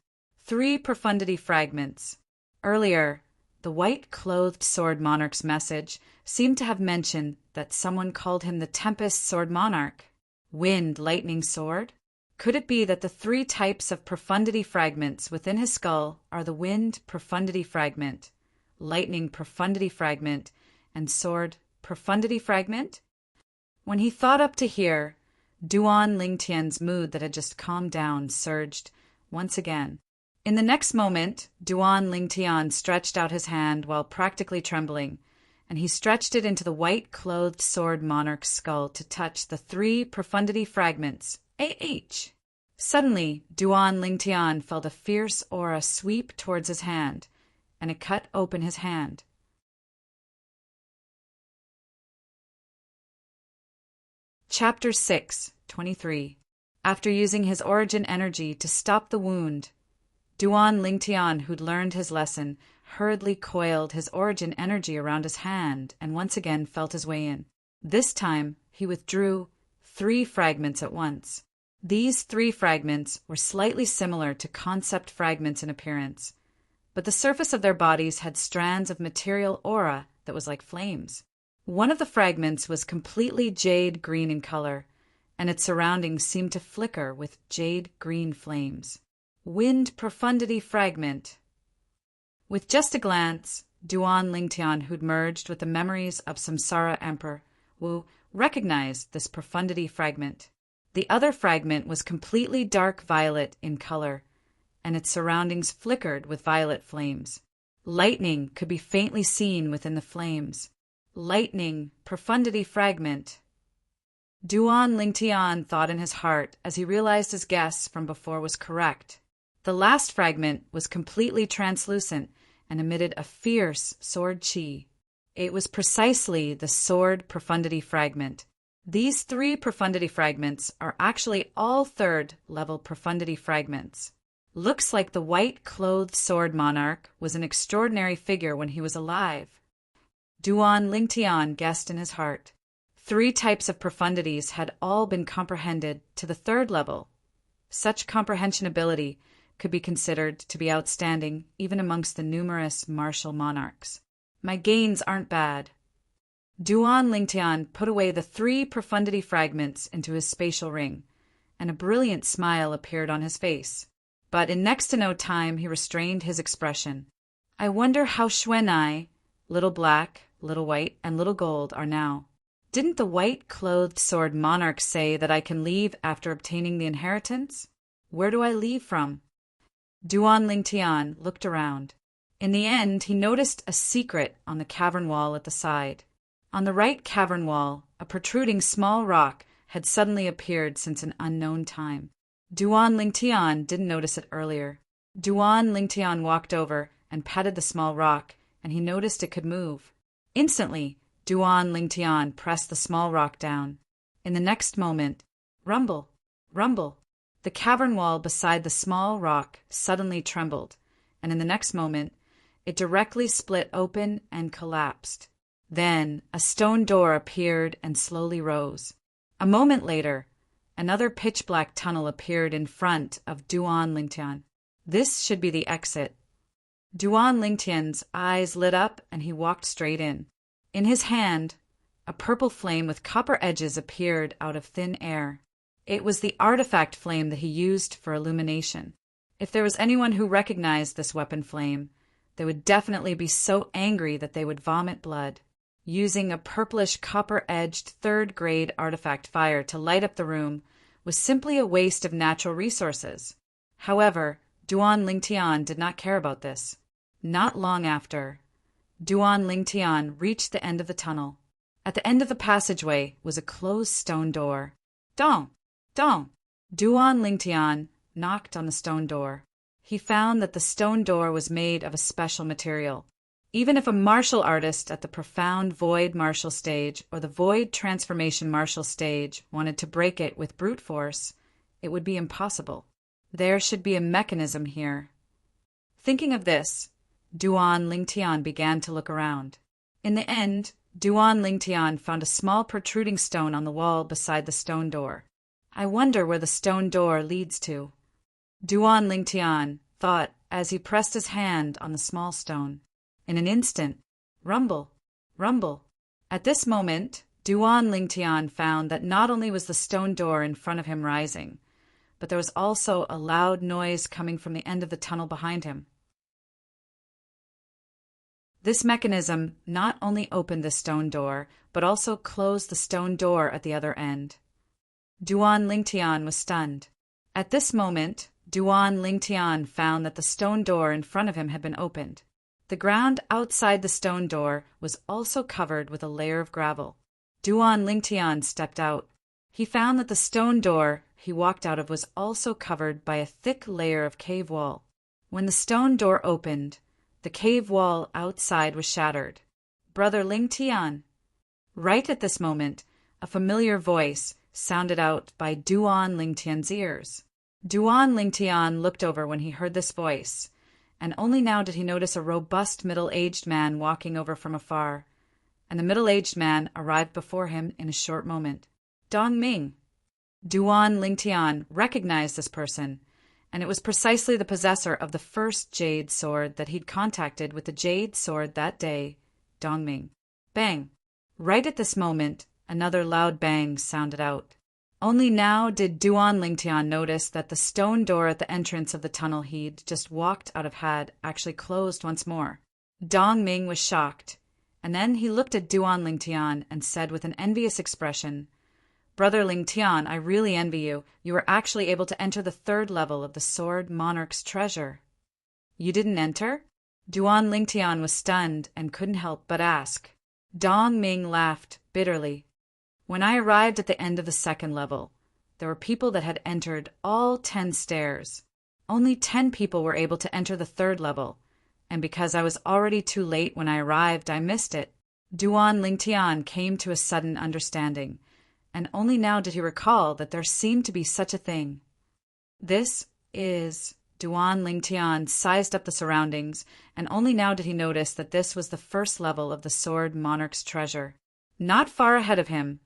3 profundity fragments. Earlier, the white-clothed sword monarch's message seemed to have mentioned that someone called him the Tempest Sword Monarch. Wind Lightning Sword? Could it be that the 3 types of profundity fragments within his skull are the Wind Profundity Fragment, Lightning Profundity Fragment, and Sword Profundity Fragment? When he thought up to here, Duan Lingtian's mood that had just calmed down surged once again. In the next moment, Duan Lingtian stretched out his hand while practically trembling, and he stretched it into the white-clothed sword monarch's skull to touch the 3 profundity fragments, AH. Suddenly, Duan Lingtian felt a fierce aura sweep towards his hand, and it cut open his hand. Chapter 6, 23. After using his origin energy to stop the wound, Duan Lingtian, who'd learned his lesson, hurriedly coiled his origin energy around his hand and once again felt his way in. This time, he withdrew 3 fragments at once. These 3 fragments were slightly similar to concept fragments in appearance, but the surface of their bodies had strands of material aura that was like flames. One of the fragments was completely jade green in color, and its surroundings seemed to flicker with jade green flames. Wind Profundity Fragment. With just a glance, Duan Lingtian, who'd merged with the memories of Samsara Emperor Wu, recognized this profundity fragment. The other fragment was completely dark violet in color, and its surroundings flickered with violet flames. Lightning could be faintly seen within the flames. Lightning Profundity Fragment. Duan Lingtian thought in his heart as he realized his guess from before was correct. The last fragment was completely translucent and emitted a fierce sword chi. It was precisely the Sword Profundity Fragment. These 3 profundity fragments are actually all 3rd level profundity fragments. Looks like the white-clothed sword monarch was an extraordinary figure when he was alive. Duan Lingtian guessed in his heart. 3 types of profundities had all been comprehended to the 3rd level. Such comprehension ability could be considered to be outstanding even amongst the numerous martial monarchs. My gains aren't bad. Duan Lingtian put away the 3 profundity fragments into his spatial ring, and a brilliant smile appeared on his face. But in next to no time he restrained his expression. I wonder how Xuanai, Little Black, Little White, and Little Gold are now. Didn't the white-clothed sword monarch say that I can leave after obtaining the inheritance? Where do I leave from? Duan Lingtian looked around. In the end, he noticed a secret on the cavern wall at the side. On the right cavern wall, a protruding small rock had suddenly appeared since an unknown time. Duan Lingtian didn't notice it earlier. Duan Lingtian walked over and patted the small rock, and he noticed it could move. Instantly, Duan Lingtian pressed the small rock down. In the next moment, rumble, rumble. The cavern wall beside the small rock suddenly trembled, and in the next moment, it directly split open and collapsed. Then a stone door appeared and slowly rose. A moment later, another pitch-black tunnel appeared in front of Duan Lingtian. This should be the exit. Duan Lingtian's eyes lit up and he walked straight in. In his hand, a purple flame with copper edges appeared out of thin air. It was the artifact flame that he used for illumination. If there was anyone who recognized this weapon flame, they would definitely be so angry that they would vomit blood. Using a purplish copper-edged 3rd-grade artifact fire to light up the room was simply a waste of natural resources. However, Duan Lingtian did not care about this. Not long after, Duan Lingtian reached the end of the tunnel. At the end of the passageway was a closed stone door. Dong! Dong! Duan Lingtian knocked on the stone door. He found that the stone door was made of a special material. Even if a martial artist at the Profound Void martial stage or the Void Transformation martial stage wanted to break it with brute force, it would be impossible. There should be a mechanism here. Thinking of this, Duan Lingtian began to look around. In the end, Duan Lingtian found a small protruding stone on the wall beside the stone door. I wonder where the stone door leads to. Duan Lingtian thought as he pressed his hand on the small stone. In an instant, rumble, rumble. At this moment, Duan Lingtian found that not only was the stone door in front of him rising, but there was also a loud noise coming from the end of the tunnel behind him. This mechanism not only opened the stone door, but also closed the stone door at the other end. Duan Lingtian was stunned. At this moment, Duan Lingtian found that the stone door in front of him had been opened. The ground outside the stone door was also covered with a layer of gravel. Duan Lingtian stepped out. He found that the stone door he walked out of was also covered by a thick layer of cave wall. When the stone door opened, the cave wall outside was shattered. "Brother Ling Tian." Right at this moment, a familiar voice sounded out by Duan Ling Tian's ears. Duan Ling Tian looked over when he heard this voice, and only now did he notice a robust middle-aged man walking over from afar, and the middle-aged man arrived before him in a short moment. Dong Ming. Duan Ling Tian recognized this person, and it was precisely the possessor of the first jade sword that he'd contacted with the jade sword that day, Dong Ming. Bang! Right at this moment, another loud bang sounded out. Only now did Duan Ling Tian notice that the stone door at the entrance of the tunnel he'd just walked out of had actually closed once more. Dong Ming was shocked, and then he looked at Duan Ling Tian and said with an envious expression, "Brother Ling Tian, I really envy you. You were actually able to enter the 3rd level of the Sword Monarch's treasure." "You didn't enter?" Duan Ling Tian was stunned and couldn't help but ask. Dong Ming laughed bitterly. "When I arrived at the end of the 2nd level, there were people that had entered all 10 stairs. Only 10 people were able to enter the 3rd level, and because I was already too late when I arrived, I missed it." Duan Ling Tian came to a sudden understanding, and only now did he recall that there seemed to be such a thing. This is... Duan Ling Tian sized up the surroundings, and only now did he notice that this was the 1st level of the Sword Monarch's treasure. Not far ahead of him,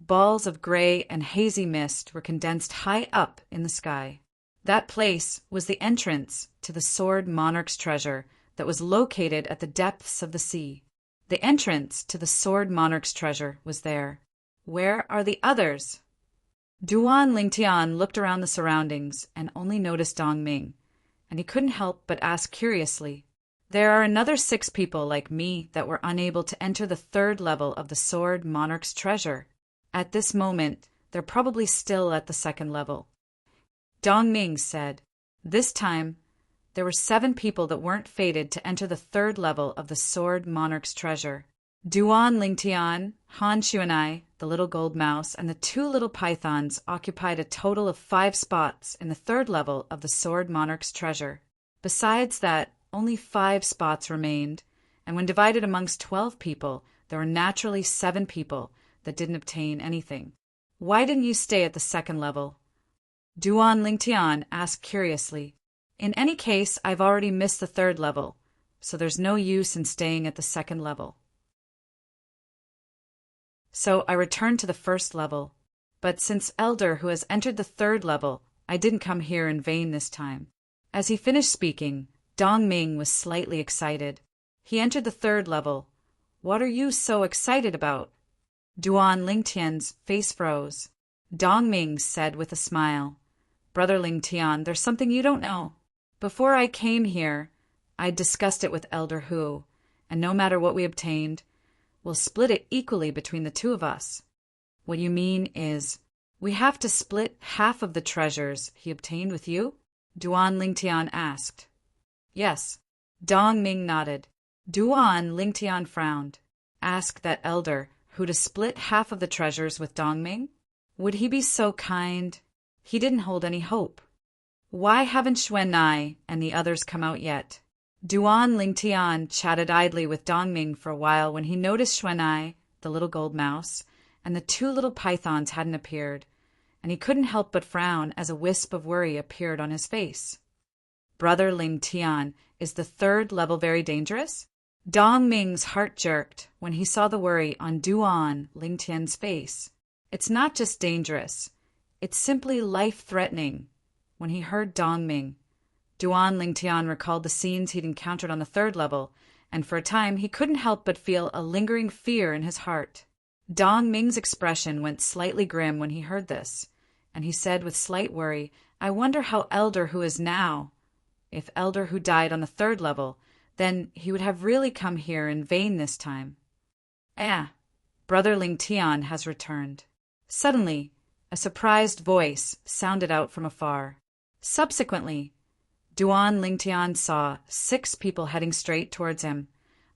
balls of gray and hazy mist were condensed high up in the sky. That place was the entrance to the Sword Monarch's treasure that was located at the depths of the sea. The entrance to the Sword Monarch's treasure was there. Where are the others? Duan Ling Tian looked around the surroundings and only noticed Dong Ming, and he couldn't help but ask curiously, "There are another 6 people like me that were unable to enter the 3rd level of the Sword Monarch's treasure. At this moment, they're probably still at the 2nd level." Dong Ming said, "This time, there were 7 people that weren't fated to enter the 3rd level of the Sword Monarch's treasure. Duan Ling Tian, Han Shu and I, the little gold mouse, and the 2 little pythons occupied a total of 5 spots in the 3rd level of the Sword Monarch's treasure. Besides that, only 5 spots remained, and when divided amongst 12 people, there were naturally 7 people that didn't obtain anything. Why didn't you stay at the 2nd level?" Duan Ling Tian asked curiously. "In any case, I've already missed the 3rd level, so there's no use in staying at the 2nd level. So I returned to the 1st level. But since Elder who has entered the 3rd level, I didn't come here in vain this time." As he finished speaking, Dong Ming was slightly excited. "He entered the 3rd level. What are you so excited about?" Duan Ling Tian's face froze. Dong Ming said with a smile, "Brother Ling Tian, there's something you don't know. Before I came here, I discussed it with Elder Hu, and no matter what we obtained, we'll split it equally between the 2 of us." "What you mean is, we have to split half of the treasures he obtained with you?" Duan Ling Tian asked. "Yes." Dong Ming nodded. Duan Ling Tian frowned. Ask that Elder Hu to split half of the treasures with Dong Ming? Would he be so kind? He didn't hold any hope. Why haven't Xuanai and the others come out yet? Duan Ling Tian chatted idly with Dong Ming for a while when he noticed Xuanai, the little gold mouse, and the 2 little pythons hadn't appeared, and he couldn't help but frown as a wisp of worry appeared on his face. "Brother Ling Tian, is the 3rd level very dangerous?" Dong Ming's heart jerked when he saw the worry on Duan Ling Tian's face. "It's not just dangerous, it's simply life-threatening." When he heard Dong Ming, Duan Ling Tian recalled the scenes he'd encountered on the 3rd level, and for a time he couldn't help but feel a lingering fear in his heart. Dong Ming's expression went slightly grim when he heard this, and he said with slight worry, "I wonder how Elder Hu is now. If Elder Hu died on the 3rd level, then he would have really come here in vain this time." Brother Ling Tian has returned." Suddenly, a surprised voice sounded out from afar. Subsequently, Duan Ling Tian saw 6 people heading straight towards him.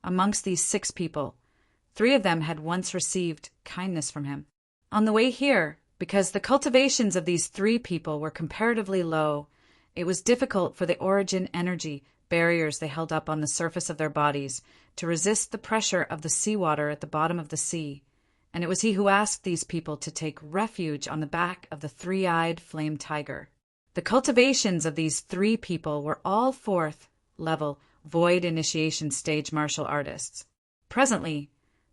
Amongst these 6 people, 3 of them had once received kindness from him. On the way here, Because the cultivations of these three people were comparatively low, it was difficult for the origin energy, barriers they held up on the surface of their bodies, to resist the pressure of the seawater at the bottom of the sea, and it was he who asked these people to take refuge on the back of the three-eyed flame tiger. The cultivations of these three people were all fourth-level, void initiation stage martial artists. Presently,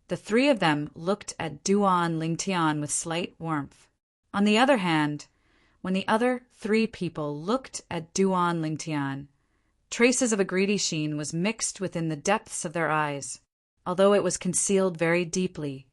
the three of them looked at Duan Lingtian with slight warmth. On the other hand, when the other three people looked at Duan Lingtian, traces of a greedy sheen was mixed within the depths of their eyes. Although it was concealed very deeply,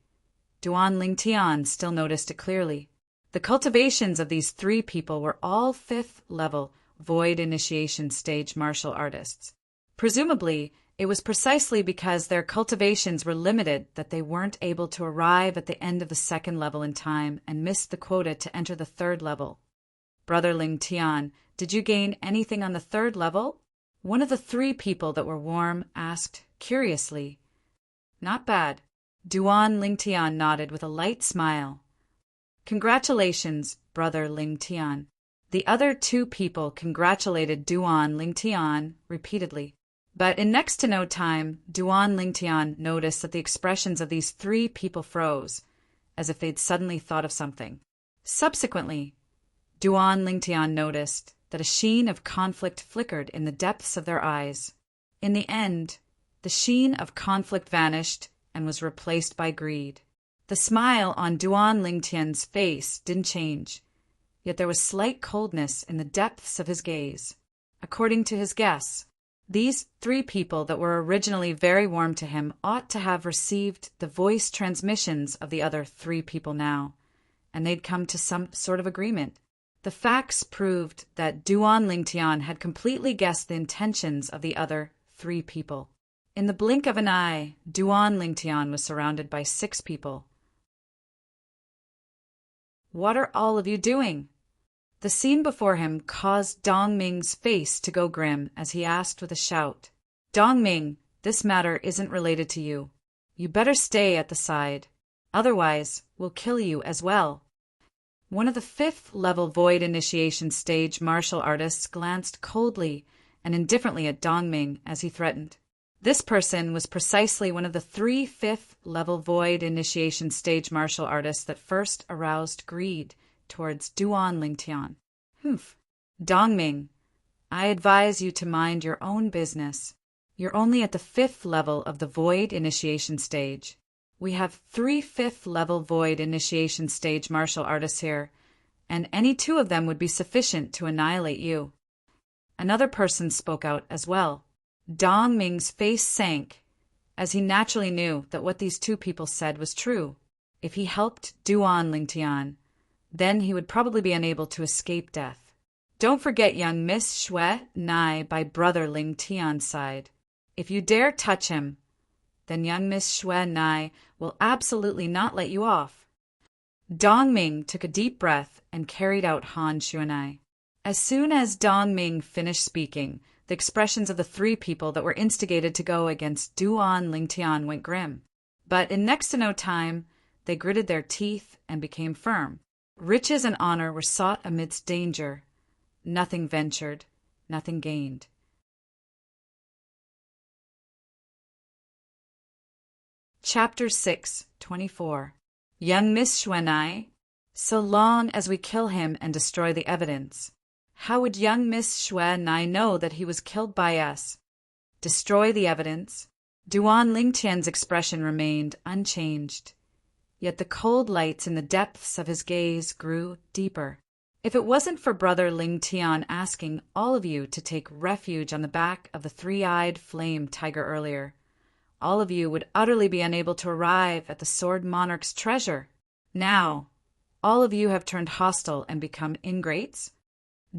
Duan Lingtian still noticed it clearly. The cultivations of these three people were all fifth-level, void initiation stage martial artists. Presumably, it was precisely because their cultivations were limited that they weren't able to arrive at the end of the second level in time and missed the quota to enter the third level. Brother Ling Tian, did you gain anything on the third level? One of the three people that were warm asked curiously. Not bad. Duan Ling Tian nodded with a light smile. Congratulations, Brother Ling Tian. The other two people congratulated Duan Ling Tian repeatedly. But in next to no time, Duan Lingtian noticed that the expressions of these three people froze, as if they'd suddenly thought of something. Subsequently, Duan Lingtian noticed that a sheen of conflict flickered in the depths of their eyes. In the end, the sheen of conflict vanished and was replaced by greed. The smile on Duan Lingtian's face didn't change, yet there was slight coldness in the depths of his gaze. According to his guess, these three people that were originally very warm to him ought to have received the voice transmissions of the other three people now, and they'd come to some sort of agreement. The facts proved that Duan Lingtian had completely guessed the intentions of the other three people. In the blink of an eye, Duan Lingtian was surrounded by 6 people. What are all of you doing? The scene before him caused Dong Ming's face to go grim as he asked with a shout, Dong Ming, this matter isn't related to you. You better stay at the side. Otherwise, we'll kill you as well. One of the 5th-level void initiation stage martial artists glanced coldly and indifferently at Dong Ming as he threatened. This person was precisely one of the 3 5th-level void initiation stage martial artists that first aroused greed towards Duan Lingtian. Humph. Dong Ming, I advise you to mind your own business. You're only at the 5th level of the void initiation stage. We have 3 5th-level void initiation stage martial artists here, and any 2 of them would be sufficient to annihilate you. Another person spoke out as well. Dong Ming's face sank, as he naturally knew that what these 2 people said was true. If he helped Duan Lingtian, then he would probably be unable to escape death. Don't forget young Miss Xue Nai by Brother Ling Tian's side. If you dare touch him, then young Miss Xue Nai will absolutely not let you off. Dong Ming took a deep breath and carried out Han Xuanai. As soon as Dong Ming finished speaking, the expressions of the 3 people that were instigated to go against Duan Lingtian went grim. But in next to no time, they gritted their teeth and became firm. Riches and honor were sought amidst danger. Nothing ventured, nothing gained. Chapter 6:24. Young Miss Xuanai, so long as we kill him and destroy the evidence, how would young Miss Xuanai know that he was killed by us? Destroy the evidence? Duan Lingtian's expression remained unchanged. Yet the cold lights in the depths of his gaze grew deeper. If it wasn't for Brother Ling Tian asking all of you to take refuge on the back of the 3-eyed flame tiger earlier, all of you would utterly be unable to arrive at the Sword Monarch's treasure. Now, all of you have turned hostile and become ingrates?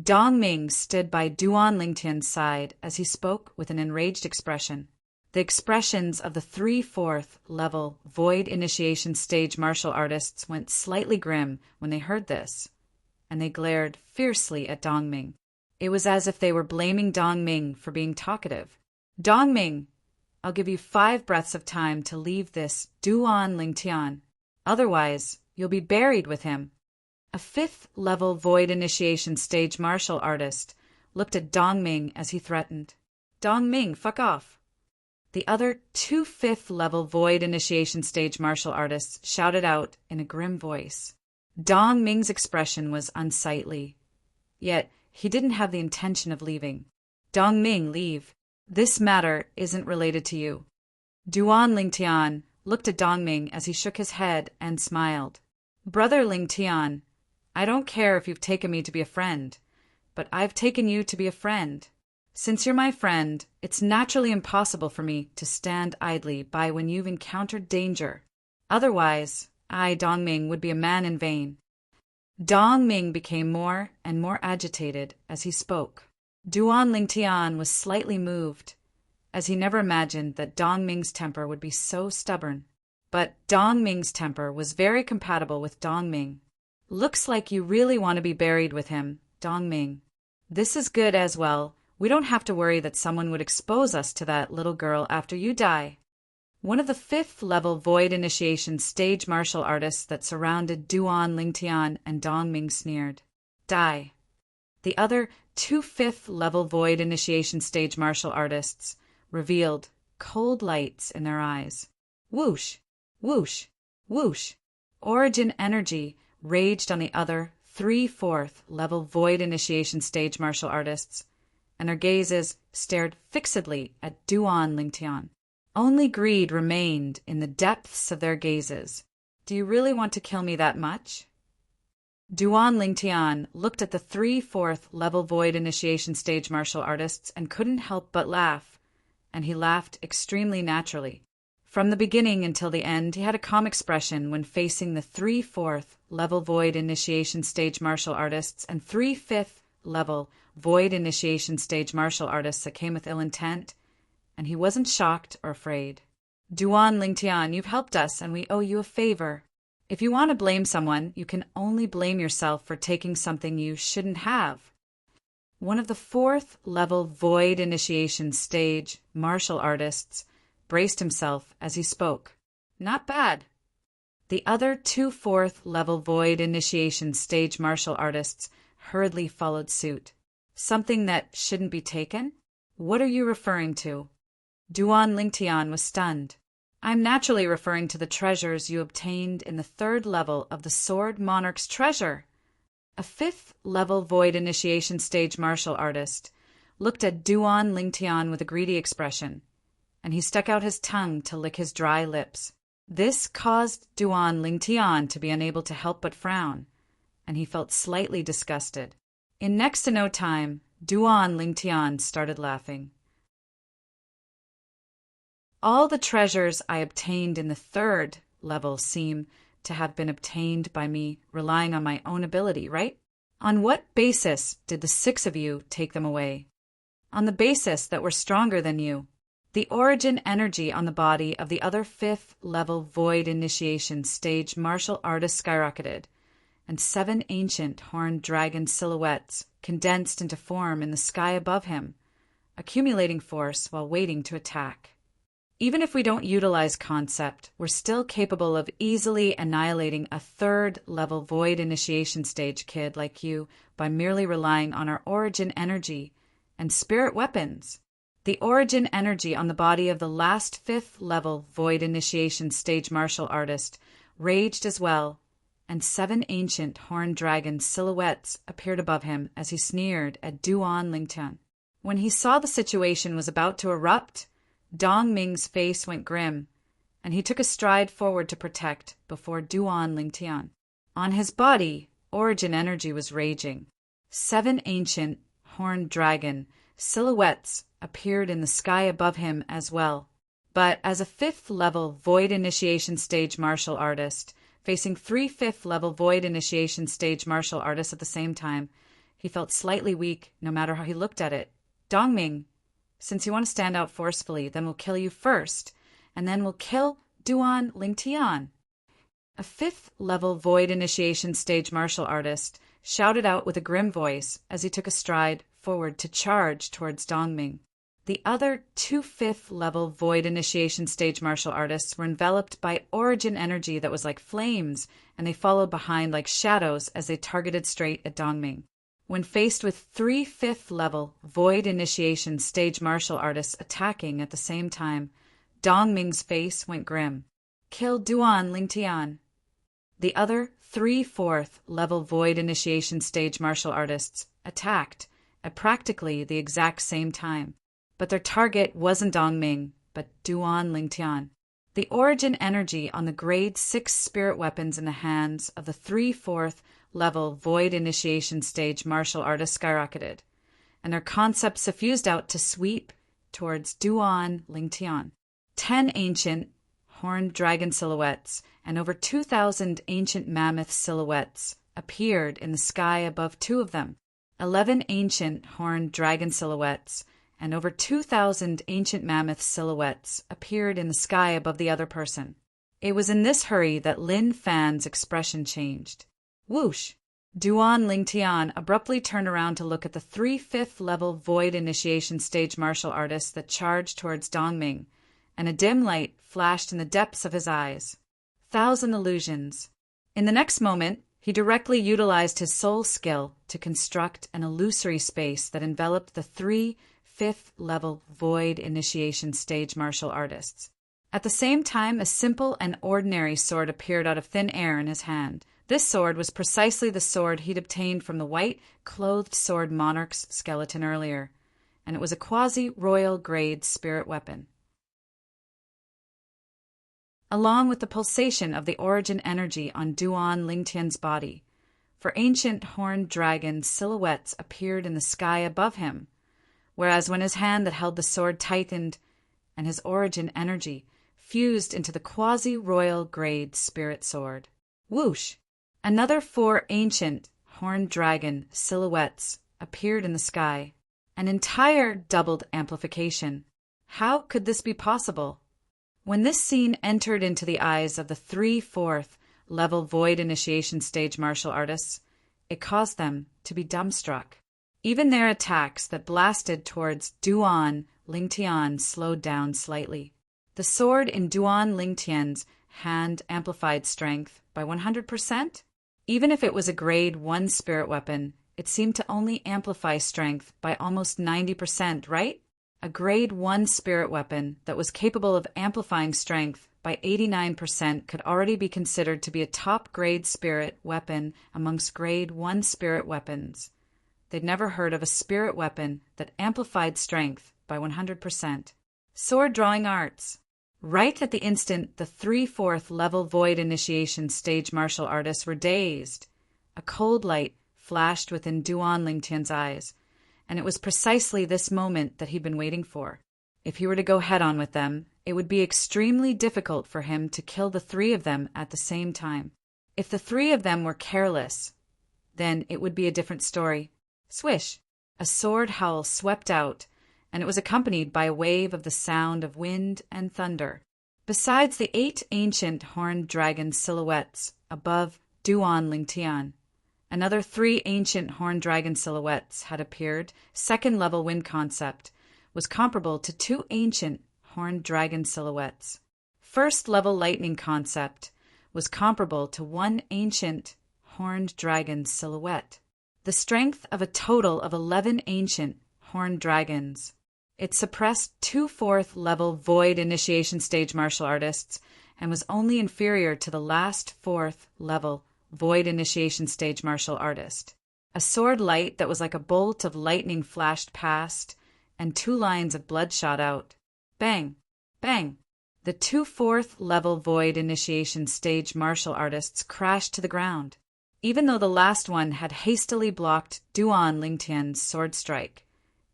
Dong Ming stood by Duan Lingtian's side as he spoke with an enraged expression. The expressions of the 3/4 level void initiation stage martial artists went slightly grim when they heard this, and they glared fiercely at Dong Ming. It was as if they were blaming Dong Ming for being talkative. Dong Ming, I'll give you 5 breaths of time to leave this Duan Lingtian. Otherwise, you'll be buried with him. A fifth-level void initiation stage martial artist looked at Dong Ming as he threatened. Dong Ming, fuck off. The other two fifth-level void initiation stage martial artists shouted out in a grim voice. Dong Ming's expression was unsightly, yet he didn't have the intention of leaving. Dong Ming, leave. This matter isn't related to you. Duan Lingtian looked at Dong Ming as he shook his head and smiled. Brother Lingtian, I don't care if you've taken me to be a friend, but I've taken you to be a friend. Since you're my friend, it's naturally impossible for me to stand idly by when you've encountered danger. Otherwise, I, Dong Ming, would be a man in vain. Dong Ming became more and more agitated as he spoke. Duan Lingtian was slightly moved, as he never imagined that Dong Ming's temper would be so stubborn. But Dong Ming's temper was very compatible with Dong Ming. Looks like you really want to be buried with him, Dong Ming. This is good as well. We don't have to worry that someone would expose us to that little girl after you die. One of the fifth-level void initiation stage martial artists that surrounded Duan Lingtian and Dong Ming sneered. Die. The other two fifth-level void initiation stage martial artists revealed cold lights in their eyes. Whoosh, whoosh, whoosh. Origin energy raged on the other 3/4 level void initiation stage martial artists, and their gazes stared fixedly at Duan Lingtian. Only greed remained in the depths of their gazes. Do you really want to kill me that much? Duan Lingtian looked at the 3/4 level void initiation stage martial artists and couldn't help but laugh, and he laughed extremely naturally. From the beginning until the end, he had a calm expression when facing the 3/4 level void initiation stage martial artists and 3/5 level void initiation stage martial artists that came with ill intent, and he wasn't shocked or afraid. Duan Lingtian, you've helped us and we owe you a favor. If you want to blame someone, you can only blame yourself for taking something you shouldn't have. One of the 4th level void initiation stage martial artists braced himself as he spoke. Not bad. The other two 4th level void initiation stage martial artists hurriedly followed suit. Something that shouldn't be taken? What are you referring to? Duan Lingtian was stunned. I'm naturally referring to the treasures you obtained in the 3rd level of the Sword Monarch's treasure. A 5th level void initiation stage martial artist looked at Duan Lingtian with a greedy expression, and he stuck out his tongue to lick his dry lips. This caused Duan Lingtian to be unable to help but frown, and he felt slightly disgusted. In next to no time, Duan Lingtian started laughing. All the treasures I obtained in the 3rd level seem to have been obtained by me relying on my own ability, right? On what basis did the 6 of you take them away? On the basis that we're stronger than you. The origin energy on the body of the other 5th level void initiation stage martial artist skyrocketed, and 7 ancient horned dragon silhouettes condensed into form in the sky above him, accumulating force while waiting to attack. Even if we don't utilize concept, we're still capable of easily annihilating a 3rd level void initiation stage kid like you by merely relying on our origin energy and spirit weapons. The origin energy on the body of the last 5th level void initiation stage martial artist raged as well, and 7 ancient horned dragon silhouettes appeared above him as he sneered at Duan Lingtian. When he saw the situation was about to erupt, Dong Ming's face went grim, and he took a stride forward to protect before Duan Lingtian. On his body, origin energy was raging. 7 ancient horned dragon silhouettes appeared in the sky above him as well. But as a 5th level void initiation stage martial artist, facing 3 5th level void initiation stage martial artists at the same time, he felt slightly weak no matter how he looked at it. Dong Ming, since you want to stand out forcefully, then we'll kill you first, and then we'll kill Duan Lingtian. A 5th level void initiation stage martial artist shouted out with a grim voice as he took a stride forward to charge towards Dong Ming. The other 2 5th-level Void Initiation stage martial artists were enveloped by origin energy that was like flames, and they followed behind like shadows as they targeted straight at Dongming. When faced with 3 5th-level Void Initiation stage martial artists attacking at the same time, Dongming's face went grim. Kill Duan Lingtian. The other 3 4th-level Void Initiation stage martial artists attacked at practically the exact same time. But their target wasn't Dongming, but Duan Lingtian. The origin energy on the grade 6 spirit weapons in the hands of the 3 4th-level Void Initiation stage martial artists skyrocketed, and their concepts suffused out to sweep towards Duan Lingtian. 10 ancient horned dragon silhouettes and over 2,000 ancient mammoth silhouettes appeared in the sky above 2 of them. 11 ancient horned dragon silhouettes and over 2,000 ancient mammoth silhouettes appeared in the sky above the other person. It was in this hurry that Lin Fan's expression changed. Whoosh! Duan Lingtian abruptly turned around to look at the 3 5th-level Void Initiation stage martial artists that charged towards Dongming, and a dim light flashed in the depths of his eyes. 1,000 illusions. In the next moment, he directly utilized his soul skill to construct an illusory space that enveloped the 3 5th-level Void Initiation stage martial artists. At the same time, a simple and ordinary sword appeared out of thin air in his hand. This sword was precisely the sword he'd obtained from the white-clothed sword monarch's skeleton earlier, and it was a quasi-royal grade spirit weapon. Along with the pulsation of the origin energy on Duan Lingtian's body, for ancient horned dragon silhouettes appeared in the sky above him, whereas when his hand that held the sword tightened and his origin energy fused into the quasi-royal grade spirit sword. Whoosh! Another 4 ancient horned dragon silhouettes appeared in the sky, an entire doubled amplification. How could this be possible? When this scene entered into the eyes of the 3 4th-level Void Initiation stage martial artists, it caused them to be dumbstruck. Even their attacks that blasted towards Duan Lingtian slowed down slightly. The sword in Duan Lingtian's hand amplified strength by 100%. Even if it was a grade 1 spirit weapon, it seemed to only amplify strength by almost 90%, right? A grade 1 spirit weapon that was capable of amplifying strength by 89% could already be considered to be a top-grade spirit weapon amongst grade 1 spirit weapons. They'd never heard of a spirit weapon that amplified strength by 100%. Sword-drawing arts. Right at the instant the 3 4th-level Void Initiation stage martial artists were dazed, a cold light flashed within Duan Lingtian's eyes, and it was precisely this moment that he'd been waiting for. If he were to go head-on with them, it would be extremely difficult for him to kill the 3 of them at the same time. If the 3 of them were careless, then it would be a different story. Swish! A sword howl swept out, and it was accompanied by a wave of the sound of wind and thunder. Besides the 8 ancient horned dragon silhouettes above Duan Lingtian, another 3 ancient horned dragon silhouettes had appeared. Second-level wind concept was comparable to 2 ancient horned dragon silhouettes. First-level lightning concept was comparable to 1 ancient horned dragon silhouette. The strength of a total of 11 ancient horned dragons. It suppressed 2 4th-level Void Initiation stage martial artists and was only inferior to the last 4th-level Void Initiation stage martial artist. A sword light that was like a bolt of lightning flashed past, and 2 lines of blood shot out. Bang! Bang! The 2 4th-level Void Initiation stage martial artists crashed to the ground. Even though the last one had hastily blocked Duan Lingtian's sword strike,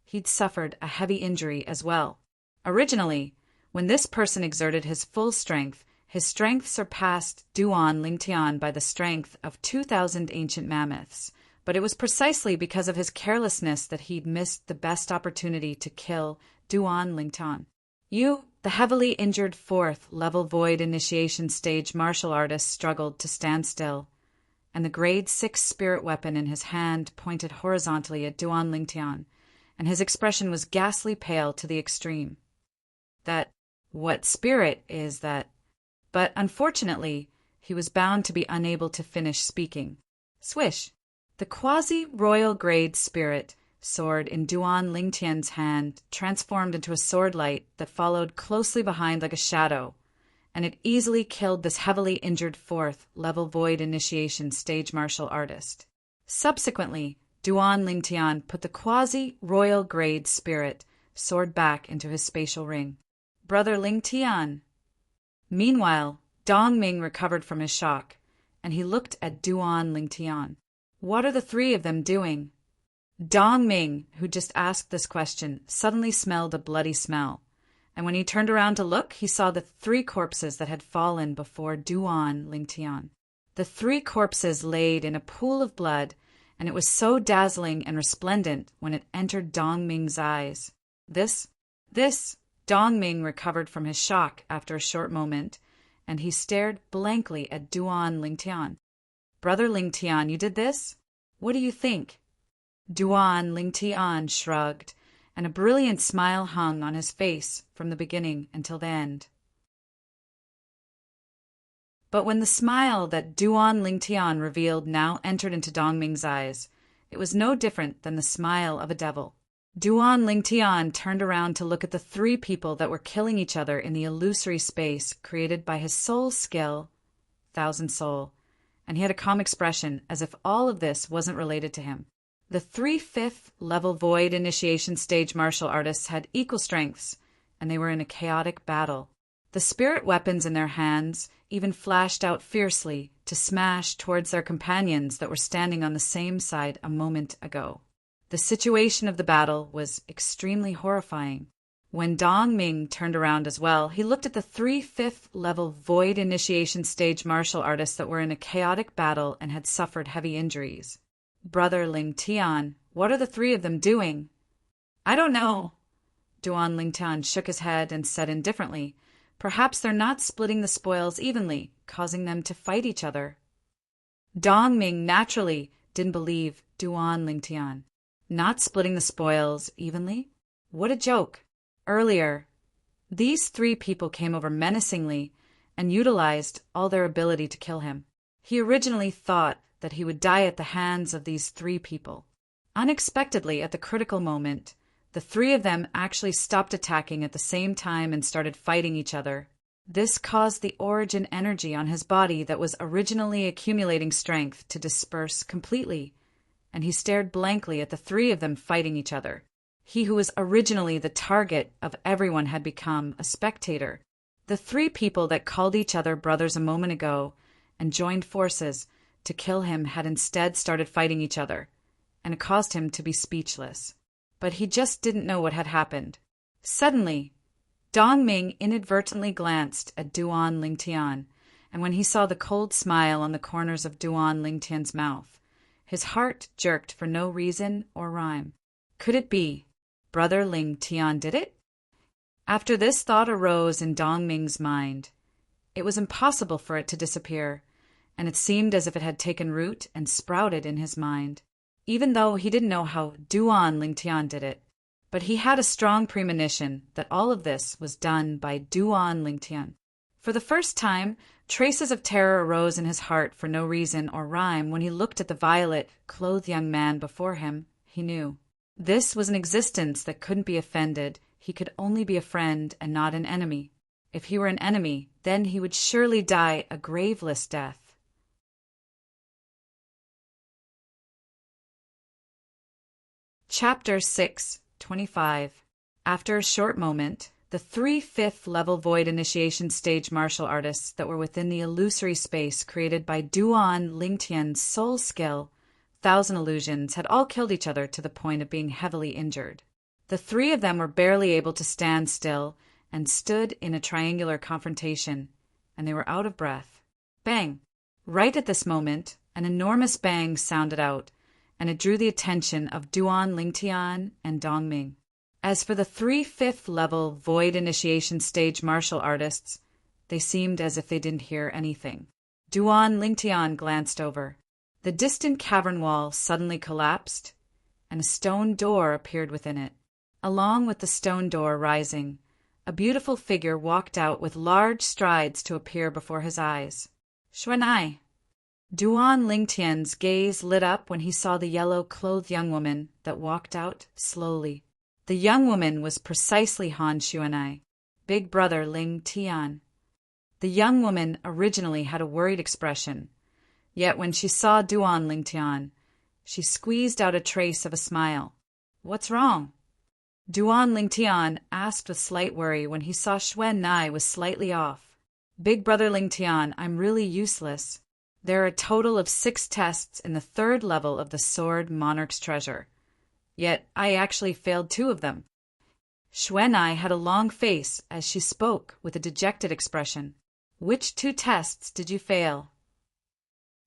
he'd suffered a heavy injury as well. Originally, when this person exerted his full strength, his strength surpassed Duan Lingtian by the strength of 2,000 ancient mammoths, but it was precisely because of his carelessness that he'd missed the best opportunity to kill Duan Lingtian. You, the heavily injured 4th-level Void Initiation stage martial artist, struggled to stand still, and the grade 6 spirit weapon in his hand pointed horizontally at Duan Lingtian, and his expression was ghastly pale to the extreme. That what spirit is that? But unfortunately, he was bound to be unable to finish speaking. Swish! The quasi-royal grade spirit sword in Duan Lingtian's hand transformed into a sword light that followed closely behind like a shadow, and it easily killed this heavily injured fourth-level void initiation stage martial artist. Subsequently, Duan Lingtian put the quasi-royal grade spirit sword back into his spatial ring. Brother Lingtian. Meanwhile, Dong Ming recovered from his shock, and he looked at Duan Lingtian. What are the three of them doing? Dong Ming, who just asked this question, suddenly smelled a bloody smell, and when he turned around to look, he saw the three corpses that had fallen before Duan Lingtian. The three corpses laid in a pool of blood, and it was so dazzling and resplendent when it entered Dong Ming's eyes. This, Dong Ming recovered from his shock after a short moment, and he stared blankly at Duan Lingtian. Brother Lingtian, you did this? What do you think? Duan Lingtian shrugged, and a brilliant smile hung on his face from the beginning until the end. But when the smile that Duan Lingtian revealed now entered into Dong Ming's eyes, it was no different than the smile of a devil. Duan Lingtian turned around to look at the three people that were killing each other in the illusory space created by his soul skill, Thousand Soul, and he had a calm expression as if all of this wasn't related to him. The 3 5th-level void initiation stage martial artists had equal strengths, and they were in a chaotic battle. The spirit weapons in their hands even flashed out fiercely to smash towards their companions that were standing on the same side a moment ago. The situation of the battle was extremely horrifying. When Dong Ming turned around as well, he looked at the 3 5th-level void initiation stage martial artists that were in a chaotic battle and had suffered heavy injuries. Brother Lingtian, what are the three of them doing? I don't know. Duan Lingtian shook his head and said indifferently, perhaps they're not splitting the spoils evenly, causing them to fight each other. Dong Ming naturally didn't believe Duan Lingtian. Not splitting the spoils evenly? What a joke. Earlier, these three people came over menacingly and utilized all their ability to kill him. He originally thought that he would die at the hands of these three people. Unexpectedly, at the critical moment, the three of them actually stopped attacking at the same time and started fighting each other. This caused the origin energy on his body that was originally accumulating strength to disperse completely, and he stared blankly at the three of them fighting each other. He who was originally the target of everyone had become a spectator. The three people that called each other brothers a moment ago and joined forces to kill him had instead started fighting each other, and it caused him to be speechless. But he just didn't know what had happened. Suddenly, Dong Ming inadvertently glanced at Duan Lingtian, and when he saw the cold smile on the corners of Duan Lingtian's mouth, his heart jerked for no reason or rhyme. Could it be Brother Lingtian did it? After this thought arose in Dong Ming's mind, it was impossible for it to disappear, and it seemed as if it had taken root and sprouted in his mind, even though he didn't know how Duan Lingtian did it. But he had a strong premonition that all of this was done by Duan Lingtian. For the first time, traces of terror arose in his heart for no reason or rhyme when he looked at the violet-clothed young man before him. He knew. This was an existence that couldn't be offended. He could only be a friend and not an enemy. If he were an enemy, then he would surely die a graveless death. Chapter 6:25. After a short moment, the 3 5th-level void initiation stage martial artists that were within the illusory space created by Duan Lingtian's soul skill, Thousand Illusions, had all killed each other to the point of being heavily injured. The three of them were barely able to stand still and stood in a triangular confrontation, and they were out of breath. Bang! Right at this moment, an enormous bang sounded out, and it drew the attention of Duan Lingtian and Dong Ming. As for the 3 5th-level void initiation stage martial artists, they seemed as if they didn't hear anything. Duan Lingtian glanced over. The distant cavern wall suddenly collapsed, and a stone door appeared within it. Along with the stone door rising, a beautiful figure walked out with large strides to appear before his eyes. Xuan'ai. Duan Lingtian's gaze lit up when he saw the yellow-clothed young woman that walked out slowly. The young woman was precisely Han Xuan'ai, big brother Ling Tian. The young woman originally had a worried expression, yet when she saw Duan Lingtian, she squeezed out a trace of a smile. "What's wrong?" Duan Lingtian asked with slight worry when he saw Xuan'ai was slightly off. "Big brother Lingtian, I'm really useless. There are a total of 6 tests in the 3rd level of the Sword Monarch's Treasure. Yet I actually failed 2 of them." Xuan'ai had a long face as she spoke with a dejected expression. "Which 2 tests did you fail?"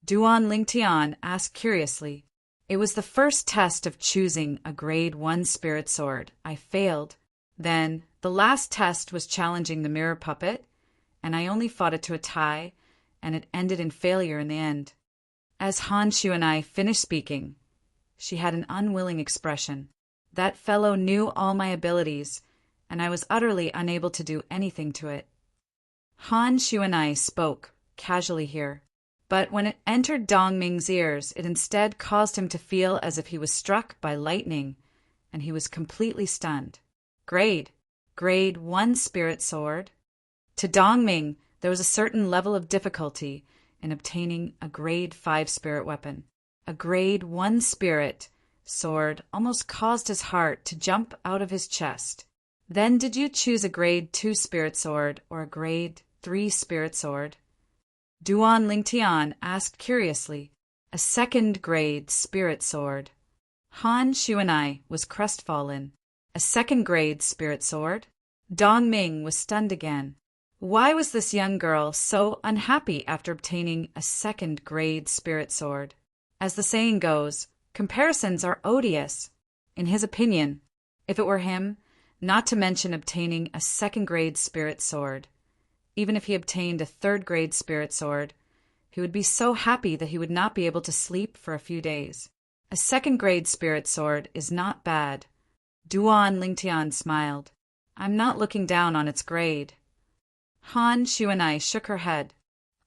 Duan Lingtian asked curiously. "It was the first test of choosing a grade 1 spirit sword. I failed. Then the last test was challenging the mirror puppet, and I only fought it to a tie, and it ended in failure in the end." As Han Xuan'ai finished speaking, she had an unwilling expression. That fellow knew all my abilities, and I was utterly unable to do anything to it. Han Xuan'ai spoke casually here, but when it entered Dong Ming's ears, it instead caused him to feel as if he was struck by lightning, and he was completely stunned. Grade 1 spirit sword. To Dong Ming, there was a certain level of difficulty in obtaining a grade 5 spirit weapon. A grade 1 spirit sword almost caused his heart to jump out of his chest. "Then did you choose a grade 2 spirit sword or a grade 3 spirit sword?" Duan Lingtian asked curiously. "A 2nd grade spirit sword." Han Xuan'ai was crestfallen. A 2nd grade spirit sword? Dong Ming was stunned again. Why was this young girl so unhappy after obtaining a 2nd grade spirit sword? As the saying goes, comparisons are odious. In his opinion, if it were him, not to mention obtaining a 2nd grade spirit sword, even if he obtained a 3rd grade spirit sword, he would be so happy that he would not be able to sleep for a few days. A 2nd grade spirit sword is not bad. Duan Lingtian smiled. "I'm not looking down on its grade." Han Xuan'ai shook her head.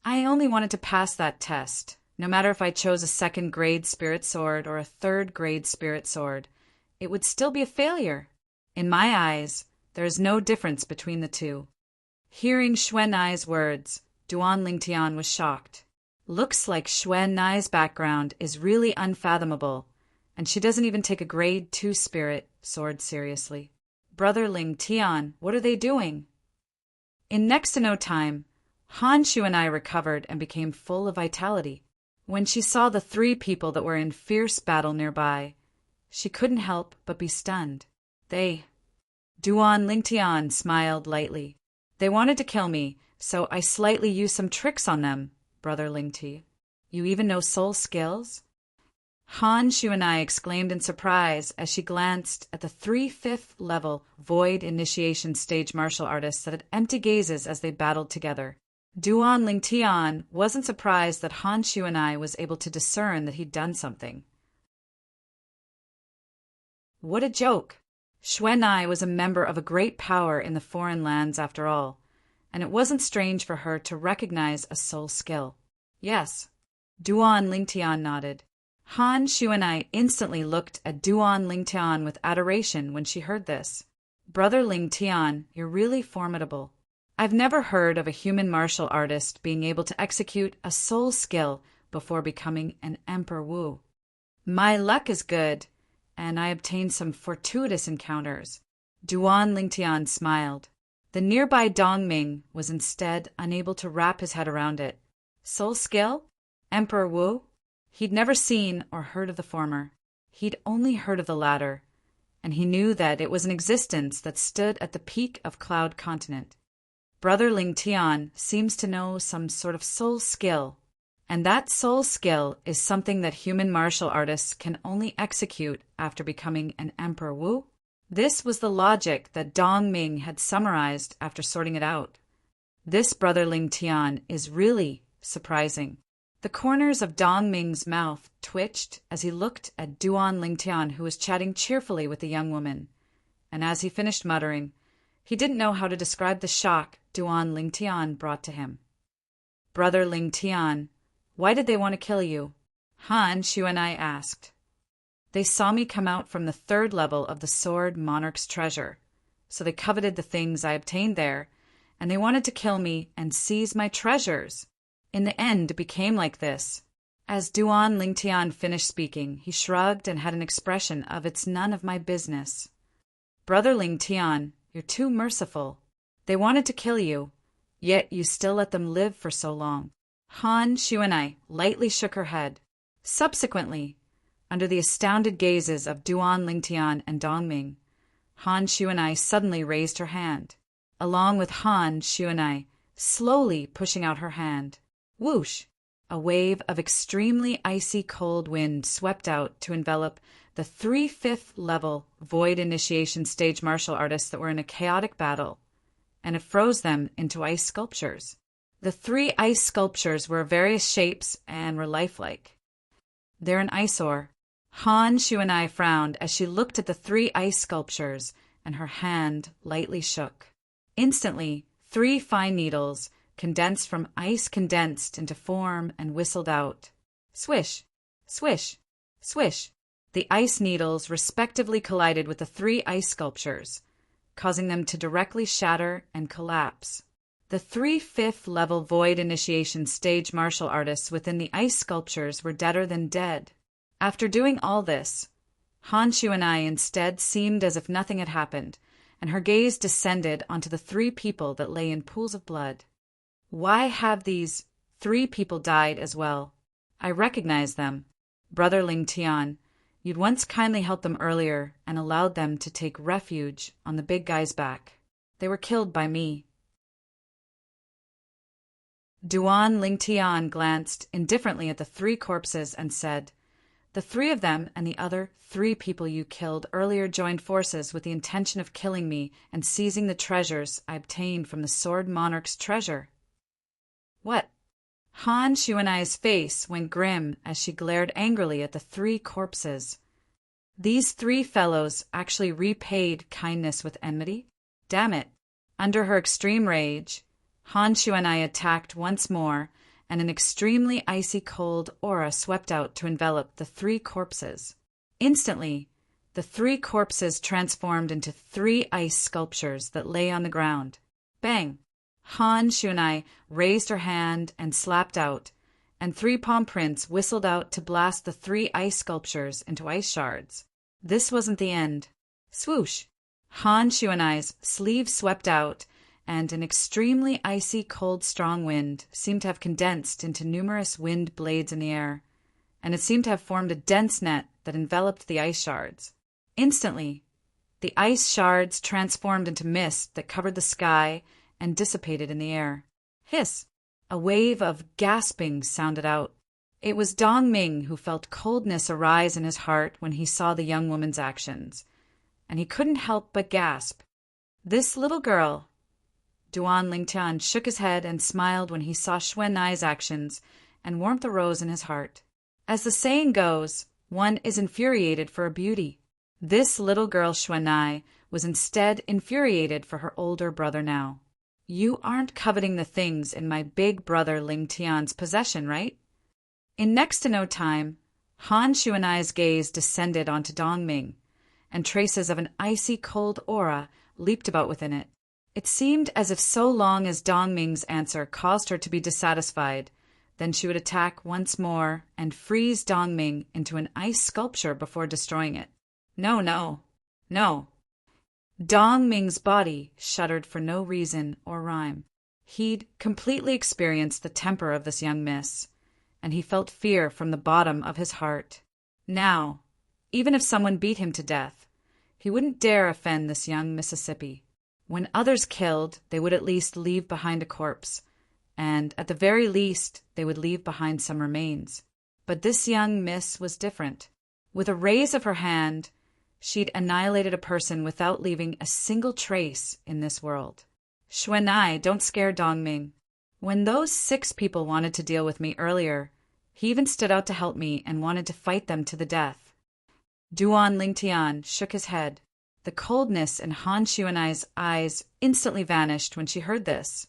"I only wanted to pass that test. No matter if I chose a 2nd grade spirit sword or a 3rd grade spirit sword, it would still be a failure. In my eyes, there is no difference between the 2. Hearing Xuan'ai's words, Duan Lingtian was shocked. Looks like Xuan'ai's background is really unfathomable, and she doesn't even take a grade 2 spirit sword seriously. Brother Lingtian, what are they doing? In next to no time, Han Xuan'ai recovered and became full of vitality. When she saw the 3 people that were in fierce battle nearby, she couldn't help but be stunned. Duan Lingtian smiled lightly. "They wanted to kill me, so I slightly used some tricks on them, Brother Lingti. You even know soul skills?" Han Xuan'ai exclaimed in surprise as she glanced at the 3/5 level Void Initiation stage martial artists that had empty gazes as they battled together. Duan Lingtian wasn't surprised that Han Xuan'ai was able to discern that he'd done something. What a joke! Xuan'ai was a member of a great power in the foreign lands after all, and it wasn't strange for her to recognize a soul skill. "Yes." Duan Lingtian nodded. Han Xuan'ai instantly looked at Duan Lingtian with adoration when she heard this. "Brother Lingtian, you're really formidable. I've never heard of a human martial artist being able to execute a soul skill before becoming an Emperor Wu. My luck is good, and I obtained some fortuitous encounters." Duan Lingtian smiled. The nearby Dong Ming was instead unable to wrap his head around it. Soul skill? Emperor Wu? He'd never seen or heard of the former. He'd only heard of the latter, and he knew that it was an existence that stood at the peak of Cloud Continent. Brother Lingtian seems to know some sort of soul skill, and that soul skill is something that human martial artists can only execute after becoming an Emperor Wu. This was the logic that Dong Ming had summarized after sorting it out. This Brother Lingtian is really surprising. The corners of Dong Ming's mouth twitched as he looked at Duan Lingtian, who was chatting cheerfully with the young woman. And as he finished muttering, he didn't know how to describe the shock Duan Lingtian brought to him. "Brother Lingtian, why did they want to kill you?" Han Xuanai asked. "They saw me come out from the 3rd level of the Sword Monarch's treasure, so they coveted the things I obtained there, and they wanted to kill me and seize my treasures. In the end, it became like this." As Duan Lingtian finished speaking, he shrugged and had an expression of "it's none of my business." "Brother Lingtian, you're too merciful. They wanted to kill you, yet you still let them live for so long." Han Xuanai lightly shook her head. Subsequently, under the astounded gazes of Duan Lingtian and Dongming, Han Xuanai suddenly raised her hand, along with Han Xuanai slowly pushing out her hand. Whoosh! A wave of extremely icy cold wind swept out to envelop the 3/5 level Void Initiation stage martial artists that were in a chaotic battle, and it froze them into ice sculptures. The 3 ice sculptures were of various shapes and were lifelike. "They're an eyesore." Han Xuanai frowned as she looked at the 3 ice sculptures, and her hand lightly shook. Instantly, 3 fine needles, condensed from ice, condensed into form and whistled out. Swish, swish, swish. The ice needles respectively collided with the 3 ice sculptures, causing them to directly shatter and collapse. The 3/5 level Void Initiation stage martial artists within the ice sculptures were deader than dead. After doing all this, Han Xuanai instead seemed as if nothing had happened, and her gaze descended onto the 3 people that lay in pools of blood. "Why have these 3 people died as well? I recognize them. Brother Lingtian, you'd once kindly helped them earlier and allowed them to take refuge on the big guy's back. They were killed by me." Duan Lingtian glanced indifferently at the 3 corpses and said, "The 3 of them and the other 3 people you killed earlier joined forces with the intention of killing me and seizing the treasures I obtained from the Sword Monarch's treasure." "What?" Han Xuanai's face went grim as she glared angrily at the 3 corpses. These 3 fellows actually repaid kindness with enmity? Damn it. Under her extreme rage, Han Xuanai attacked once more, and an extremely icy cold aura swept out to envelop the 3 corpses. Instantly, the 3 corpses transformed into 3 ice sculptures that lay on the ground. Bang! Han Xuanai raised her hand and slapped out, and 3 palm prints whistled out to blast the 3 ice sculptures into ice shards. This wasn't the end. Swoosh! Han Xuanai's sleeve swept out, and an extremely icy cold strong wind seemed to have condensed into numerous wind blades in the air, and it seemed to have formed a dense net that enveloped the ice shards. Instantly, the ice shards transformed into mist that covered the sky and dissipated in the air. Hiss! A wave of gasping sounded out. It was Dong Ming who felt coldness arise in his heart when he saw the young woman's actions, and he couldn't help but gasp. This little girl... Duan Lingtian shook his head and smiled when he saw Xuanai's actions, and warmth arose in his heart. As the saying goes, one is infuriated for a beauty. This little girl Xuanai was instead infuriated for her older brother now. "You aren't coveting the things in my big brother Lingtian's possession, right?" In next to no time, Han Xuanai's gaze descended onto Dongming, and traces of an icy cold aura leaped about within it. It seemed as if so long as Dongming's answer caused her to be dissatisfied, then she would attack once more and freeze Dongming into an ice sculpture before destroying it. No, no, no. Dongming's body shuddered for no reason or rhyme. He'd completely experienced the temper of this young miss, and he felt fear from the bottom of his heart. Now, even if someone beat him to death, he wouldn't dare offend this young Mississippi. When others killed, they would at least leave behind a corpse, and at the very least, they would leave behind some remains. But this young miss was different. With a raise of her hand, she'd annihilated a person without leaving a single trace in this world. "Xuanai, don't scare Dongming. When those 6 people wanted to deal with me earlier, He even stood out to help me and wanted to fight them to the death. Duan Lingtian shook his head. The coldness in Han Shuanai's eyes instantly vanished when she heard this,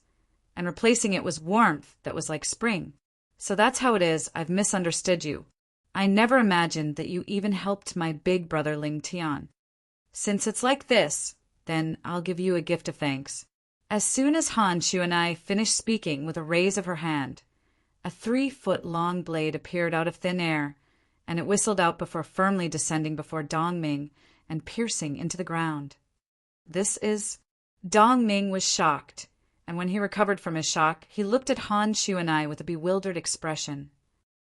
and replacing it was warmth that was like spring. So that's how it is I've misunderstood you. I never imagined that you even helped my big brother Ling Tian. Since it's like this, then I'll give you a gift of thanks. As soon as Han Shuanai finished speaking with a raise of her hand, a 3-foot-long blade appeared out of thin air, and it whistled out before firmly descending before Dong Ming and piercing into the ground. This is... Dong Ming was shocked, and when he recovered from his shock, he looked at Han Shuanai with a bewildered expression.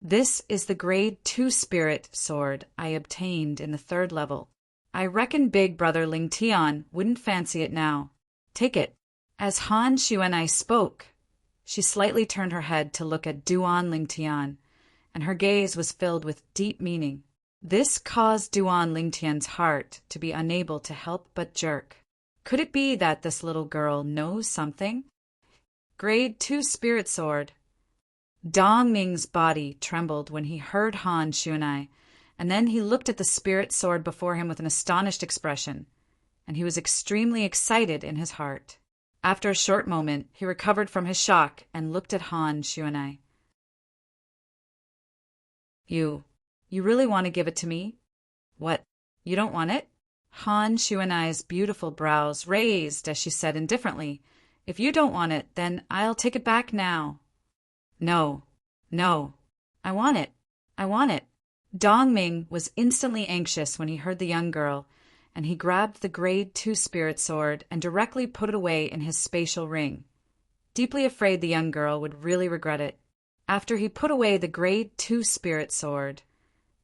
This is the grade 2 spirit sword I obtained in the 3rd level. I reckon big brother Ling Tian wouldn't fancy it now. Take it. As Han Shuanai spoke, she slightly turned her head to look at Duan Lingtian, and her gaze was filled with deep meaning. This caused Duan Lingtian's heart to be unable to help but jerk. Could it be that this little girl knows something? Grade 2 spirit sword. Dong Ming's body trembled when he heard Han Shuanai, and then he looked at the spirit sword before him with an astonished expression, and he was extremely excited in his heart. After a short moment, he recovered from his shock and looked at Han Shuanai. You really want to give it to me? What, you don't want it? Han Shuanai's beautiful brows raised as she said indifferently, If you don't want it, then I'll take it back now. No, I want it. Dong Ming was instantly anxious when he heard the young girl, and he grabbed the grade 2 spirit sword and directly put it away in his spatial ring, deeply afraid the young girl would really regret it. After he put away the grade 2 spirit sword,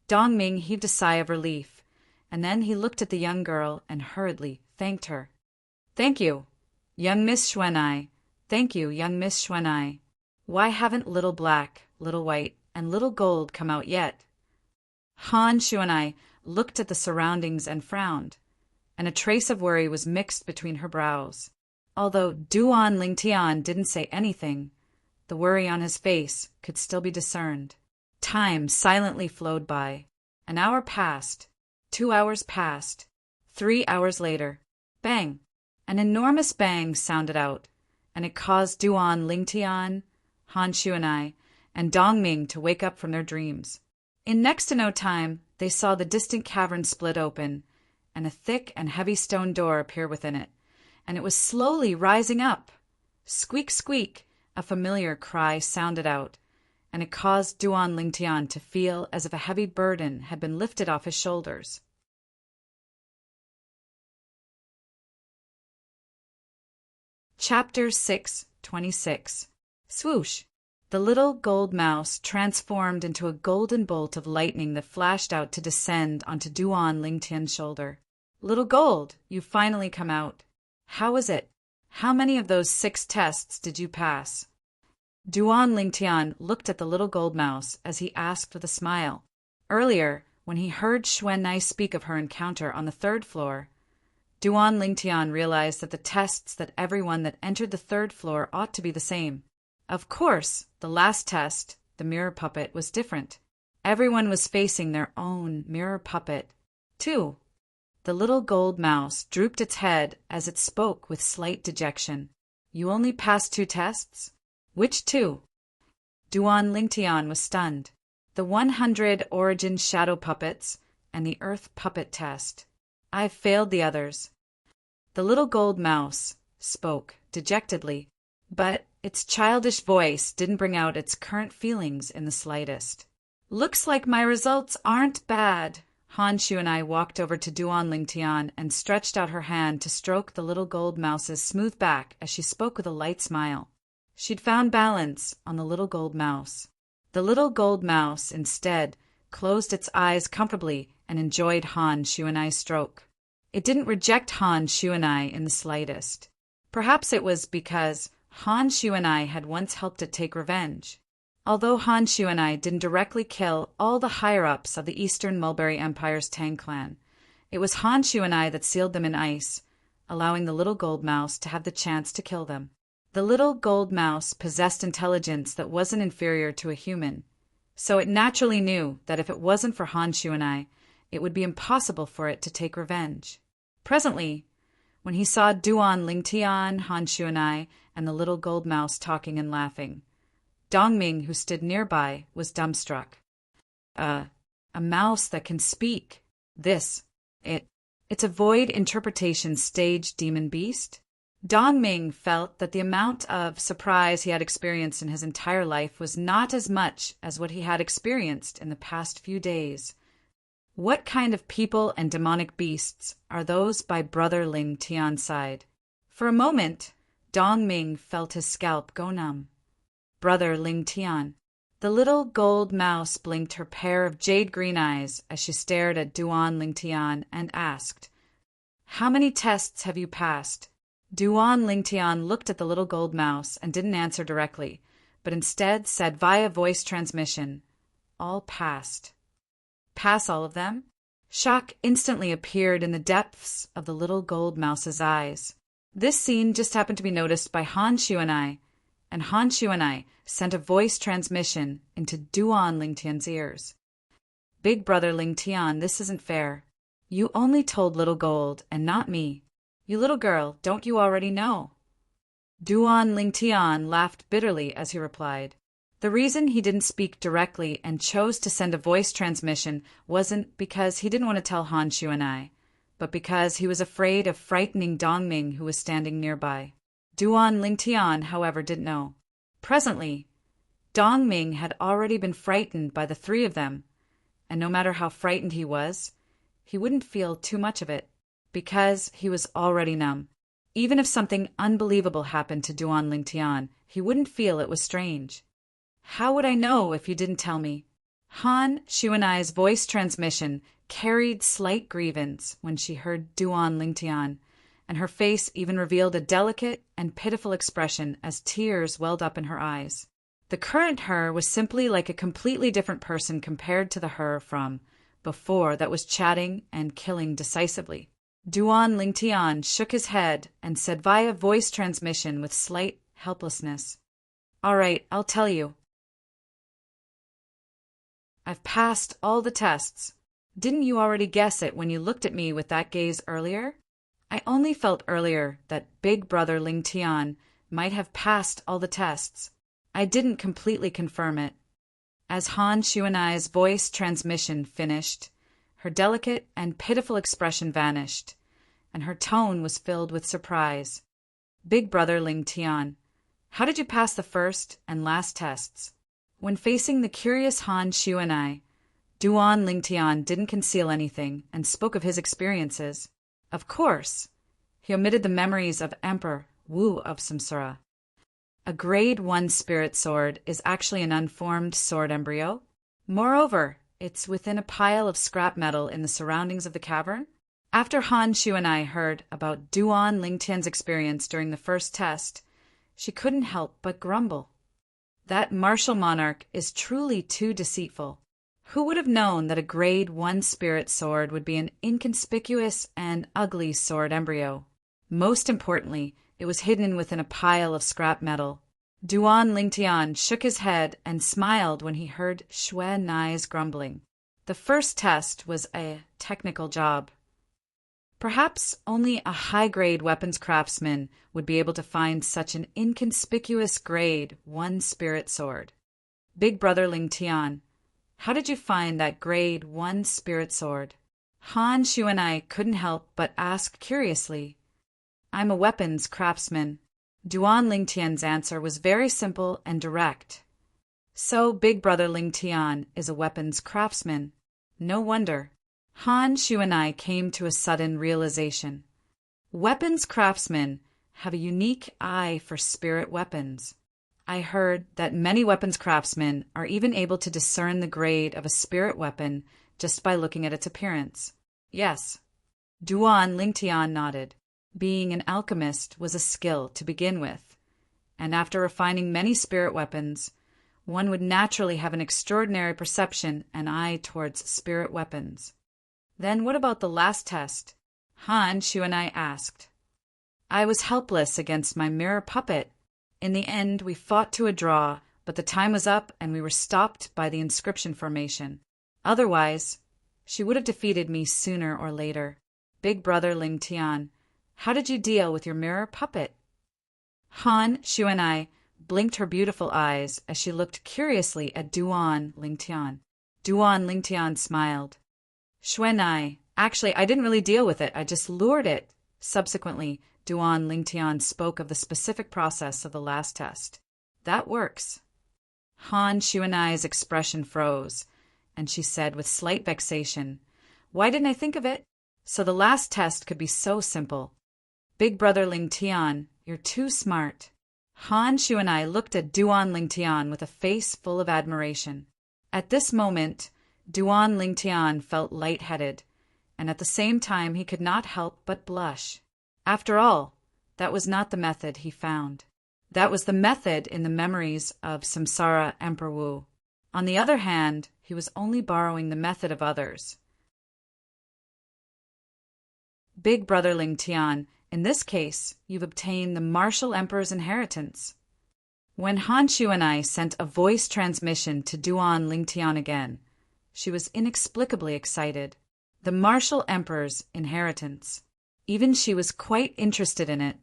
Dong Ming heaved a sigh of relief, and then he looked at the young girl and hurriedly thanked her. Thank you, young Miss Xuanai. Thank you, young Miss Xuanai. Why haven't Little Black, Little White, and Little Gold come out yet? Han Shuanai looked at the surroundings and frowned, and a trace of worry was mixed between her brows. Although Duan Lingtian didn't say anything, the worry on his face could still be discerned. Time silently flowed by. An hour passed, 2 hours passed, 3 hours later. Bang! An enormous bang sounded out, and it caused Duan Lingtian, Han Shuanai, and Dong Ming to wake up from their dreams. In next to no time, they saw the distant cavern split open, and a thick and heavy stone door appear within it, and it was slowly rising up. Squeak, squeak, a familiar cry sounded out, and it caused Duan Lingtian to feel as if a heavy burden had been lifted off his shoulders. Chapter 6:26. Swoosh! The little gold mouse transformed into a golden bolt of lightning that flashed out to descend onto Duan Lingtian's shoulder. Little Gold, you've finally come out. How is it? How many of those 6 tests did you pass? Duan Lingtian looked at the little gold mouse as he asked with a smile. Earlier, when he heard Xuanai speak of her encounter on the 3rd floor, Duan Lingtian realized that the tests that everyone that entered the 3rd floor ought to be the same. Of course, the last test, the mirror puppet, was different. Everyone was facing their own mirror puppet, too. The little gold mouse drooped its head as it spoke with slight dejection. You only passed 2 tests? Which 2? Duan Lingtian was stunned. The 100 origin shadow puppets and the earth puppet test. I've failed the others. The little gold mouse spoke dejectedly, but its childish voice didn't bring out its current feelings in the slightest. Looks like my results aren't bad. Han Shuanai walked over to Duan Lingtian and stretched out her hand to stroke the little gold mouse's smooth back as she spoke with a light smile. She'd found balance on the little gold mouse. The little gold mouse, instead, closed its eyes comfortably and enjoyed Han Shuanai's stroke. It didn't reject Han Shuanai in the slightest. Perhaps it was because Han Shuanai had once helped it take revenge. Although Han Shuanai didn't directly kill all the higher-ups of the Eastern Mulberry Empire's Tang clan, it was Han Shuanai that sealed them in ice, allowing the little gold mouse to have the chance to kill them. The little gold mouse possessed intelligence that wasn't inferior to a human, So it naturally knew that if it wasn't for Han Shu and I, it would be impossible for it to take revenge. Presently, when he saw Duan, Lingtian, Han Shu and I, and the little gold mouse talking and laughing, Dongming, who stood nearby, was dumbstruck. A mouse that can speak. It's a void interpretation stage demon beast? Dongming felt that the amount of surprise he had experienced in his entire life was not as much as what he had experienced in the past few days. What kind of people and demonic beasts are those by Brother Ling Tian's side? For a moment, Dongming felt his scalp go numb. Brother Ling Tian. The little gold mouse blinked her pair of jade-green eyes as she stared at Duan Lingtian and asked, "How many tests have you passed?" Duan Lingtian looked at the little gold mouse and didn't answer directly, but instead said via voice transmission, "All passed." Pass all of them? Shock instantly appeared in the depths of the little gold mouse's eyes. This scene just happened to be noticed by Han Shu and Han Shu and I sent a voice transmission into Duan Lingtian's ears. "Big Brother Lingtian, this isn't fair. You only told Little Gold and not me. You little girl, don't you already know?" Duan Lingtian laughed bitterly as he replied. The reason he didn't speak directly and chose to send a voice transmission wasn't because he didn't want to tell Han Shu and I, but because he was afraid of frightening Dongming, who was standing nearby. Duan Lingtian, however, didn't know. Presently, Dongming had already been frightened by the three of them, and no matter how frightened he was, he wouldn't feel too much of it, because he was already numb. Even if something unbelievable happened to Duan Lingtian, he wouldn't feel it was strange. "How would I know if you didn't tell me?" Han Shu and I's voice transmission carried slight grievance when she heard Duan Lingtian, and her face even revealed a delicate and pitiful expression as tears welled up in her eyes. The current her was simply like a completely different person compared to the her from before that was chatting and killing decisively. Duan Lingtian shook his head and said via voice transmission with slight helplessness, "All right, I'll tell you. I've passed all the tests. Didn't you already guess it when you looked at me with that gaze earlier? I only felt earlier that Big Brother Lingtian might have passed all the tests. I didn't completely confirm it." As Han Shu and I's voice transmission finished, her delicate and pitiful expression vanished, and her tone was filled with surprise. "Big Brother Lingtian, how did you pass the first and last tests?" When facing the curious Han Shu and I, Duan Lingtian didn't conceal anything and spoke of his experiences. Of course, he omitted the memories of Emperor Wu of Samsara. A grade 1 spirit sword is actually an unformed sword embryo. Moreover, it's within a pile of scrap metal in the surroundings of the cavern. After Han Shu and I heard about Duan Lingtian's experience during the first test, she couldn't help but grumble. That martial monarch is truly too deceitful. Who would have known that a grade 1 spirit sword would be an inconspicuous and ugly sword embryo? Most importantly, it was hidden within a pile of scrap metal. Duan Lingtian shook his head and smiled when he heard Xue Nai's grumbling. The first test was a technical job. Perhaps only a high-grade weapons craftsman would be able to find such an inconspicuous grade 1 spirit sword. Big Brother Lingtian, how did you find that grade 1 spirit sword? Han Shu and I couldn't help but ask curiously. "I'm a weapons craftsman." Duan Lingtian's answer was very simple and direct. So Big Brother Lingtian is a weapons craftsman. No wonder. Han Shu and I came to a sudden realization. Weapons craftsmen have a unique eye for spirit weapons. I heard that many weapons craftsmen are even able to discern the grade of a spirit weapon just by looking at its appearance. Yes. Duan Lingtian nodded. Being an alchemist was a skill to begin with, and after refining many spirit weapons, one would naturally have an extraordinary perception and eye towards spirit weapons. Then what about the last test? Han Shu and I asked. I was helpless against my mirror puppet. In the end, we fought to a draw but the time was up and we were stopped by the inscription formation. Otherwise, she would have defeated me sooner or later. Big brother Ling Tian, how did you deal with your mirror puppet? Han Xuanai blinked her beautiful eyes as she looked curiously at Duan Lingtian. Duan Lingtian smiled. Xuanai, actually, I didn't really deal with it. I just lured it. Subsequently, Duan Lingtian spoke of the specific process of the last test. That works. Han Xuanai's expression froze, and she said with slight vexation, Why didn't I think of it? So the last test could be so simple. Big brother Ling Tian, you're too smart. Han Xuanai looked at Duan Lingtian with a face full of admiration. At this moment, Duan Lingtian felt lightheaded, and at the same time he could not help but blush. After all, that was not the method he found. That was the method in the memories of Samsara Emperor Wu. On the other hand, he was only borrowing the method of others. Big brother Ling Tian, in this case, you've obtained the martial emperor's inheritance. When Han Xuanai sent a voice transmission to Duan Lingtian again, she was inexplicably excited. The martial emperor's inheritance. Even she was quite interested in it.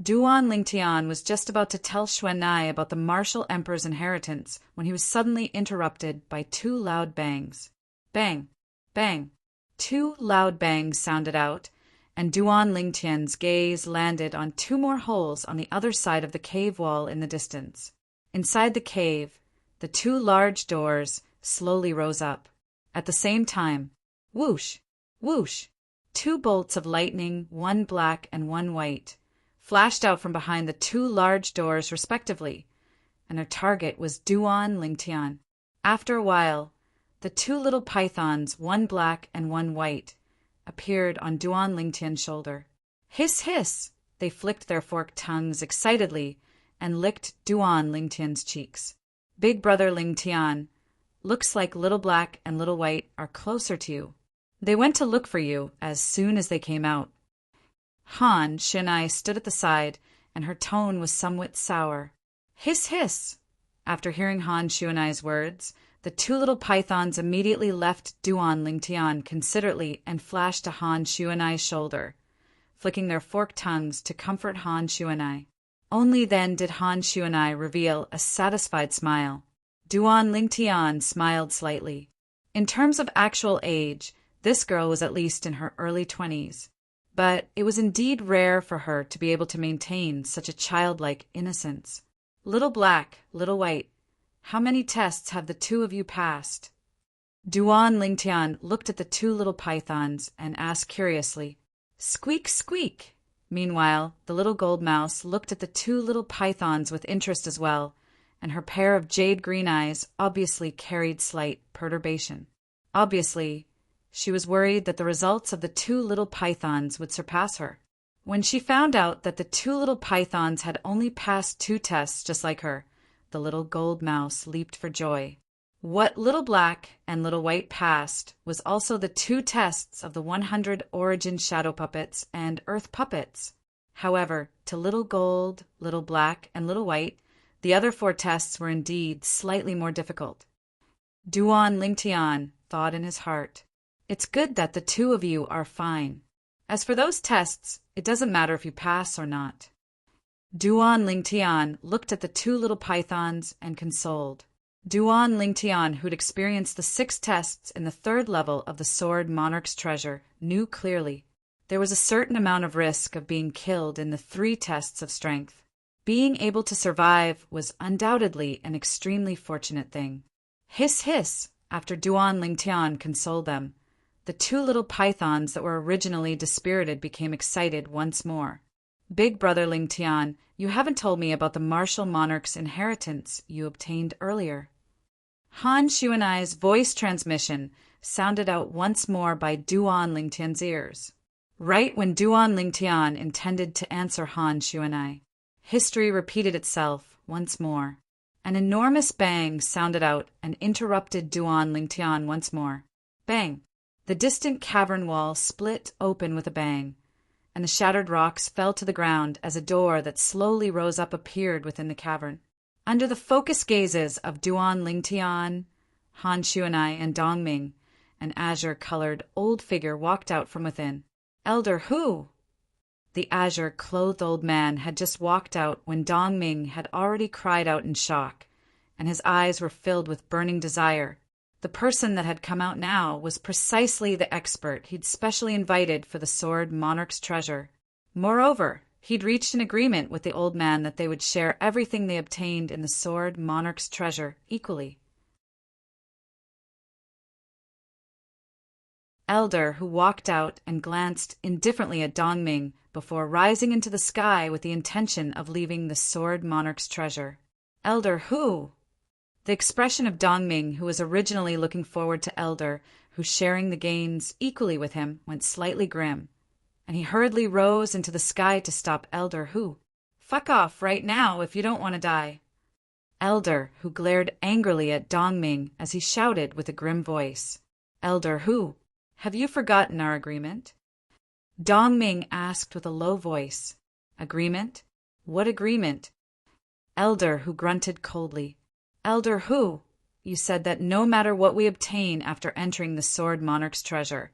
Duan Lingtian was just about to tell Xuanai about the martial emperor's inheritance when he was suddenly interrupted by two loud bangs. Bang! Bang! Two loud bangs sounded out, and Duan Lingtian's gaze landed on two more holes on the other side of the cave wall in the distance. Inside the cave, the two large doors slowly rose up. At the same time, whoosh! Whoosh! Two bolts of lightning, one black and one white, flashed out from behind the two large doors respectively, and their target was Duan Lingtian. After a while, the two little pythons, one black and one white, appeared on Duan Lingtian's shoulder. Hiss, hiss! They flicked their forked tongues excitedly and licked Duan Lingtian's cheeks. Big brother Lingtian, looks like Little Black and Little White are closer to you. They went to look for you as soon as they came out. Han Xuanai stood at the side, and her tone was somewhat sour. Hiss, hiss! After hearing Han Xuanai's words, the two little pythons immediately left Duan Lingtian considerately and flashed to Han Xuanai's shoulder, flicking their forked tongues to comfort Han Xuanai. Only then did Han Xuanai reveal a satisfied smile. Duan Lingtian smiled slightly. In terms of actual age, this girl was at least in her early 20s, but it was indeed rare for her to be able to maintain such a childlike innocence. Little Black, Little White, how many tests have the two of you passed? Duan Lingtian looked at the two little pythons and asked curiously, Squeak, squeak! Meanwhile, the little gold mouse looked at the two little pythons with interest as well, and her pair of jade green eyes obviously carried slight perturbation. Obviously, she was worried that the results of the two little pythons would surpass her. When she found out that the two little pythons had only passed two tests just like her, the little gold mouse leaped for joy. What Little Black and Little White passed was also the two tests of the 100 origin shadow puppets and earth puppets. However, to Little Gold, Little Black, and Little White, the other four tests were indeed slightly more difficult. Duan Lingtian thought in his heart, It's good that the two of you are fine. As for those tests, it doesn't matter if you pass or not. Duan Lingtian looked at the two little pythons and consoled. Duan Lingtian, who'd experienced the 6 tests in the 3rd level of the Sword Monarch's Treasure, knew clearly there was a certain amount of risk of being killed in the 3 tests of strength. Being able to survive was undoubtedly an extremely fortunate thing. Hiss, hiss! After Duan Lingtian consoled them, the two little pythons that were originally dispirited became excited once more. Big brother Lingtian, you haven't told me about the martial monarch's inheritance you obtained earlier. Han Xuanai's voice transmission sounded out once more by Duan Lingtian's ears. Right when Duan Lingtian intended to answer Han Xuanai, history repeated itself once more. An enormous bang sounded out and interrupted Duan Lingtian once more. Bang! The distant cavern wall split open with a bang, and the shattered rocks fell to the ground as a door that slowly rose up appeared within the cavern. Under the focused gazes of Duan Lingtian, Han Shuanai, and Dongming, an azure-colored old figure walked out from within. Elder who? The azure-clothed old man had just walked out when Dongming had already cried out in shock, and his eyes were filled with burning desire. The person that had come out now was precisely the expert he'd specially invited for the Sword Monarch's treasure. Moreover, he'd reached an agreement with the old man that they would share everything they obtained in the Sword Monarch's treasure equally. Elder, who walked out and glanced indifferently at Dongming before rising into the sky with the intention of leaving the Sword Monarch's treasure. Elder who? The expression of Dongming, who was originally looking forward to Elder, who's sharing the gains equally with him, went slightly grim, and he hurriedly rose into the sky to stop Elder who. Fuck off right now if you don't want to die. Elder, who glared angrily at Dongming as he shouted with a grim voice. Elder who? Have you forgotten our agreement? Dongming asked with a low voice. Agreement? What agreement? Elder, who grunted coldly. Elder who? You said that no matter what we obtain after entering the Sword Monarch's treasure,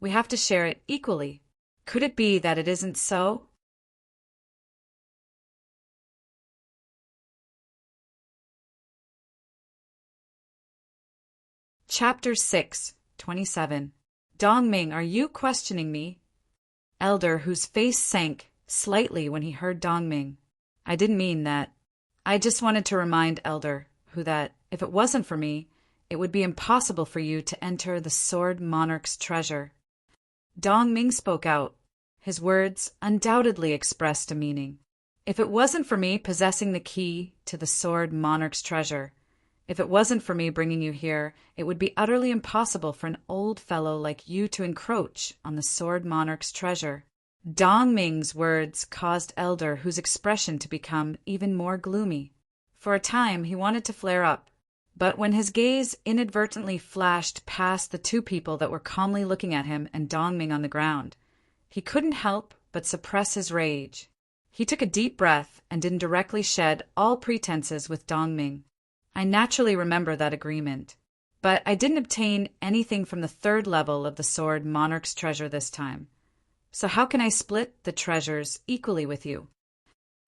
we have to share it equally. Could it be that it isn't so? Chapter 6, 27. Dongming, are you questioning me? Elder, whose face sank slightly when he heard Dongming. I didn't mean that. I just wanted to remind Elder, who that, if it wasn't for me, it would be impossible for you to enter the Sword Monarch's treasure. Dongming spoke out. His words undoubtedly expressed a meaning. If it wasn't for me possessing the key to the Sword Monarch's treasure, if it wasn't for me bringing you here, it would be utterly impossible for an old fellow like you to encroach on the Sword Monarch's treasure. Dongming's words caused Elder, whose expression to become even more gloomy. For a time he wanted to flare up, but when his gaze inadvertently flashed past the two people that were calmly looking at him and Dongming on the ground, he couldn't help but suppress his rage. He took a deep breath and indirectly shed all pretenses with Dongming. I naturally remember that agreement, but I didn't obtain anything from the third level of the Sword Monarch's treasure this time. So how can I split the treasures equally with you?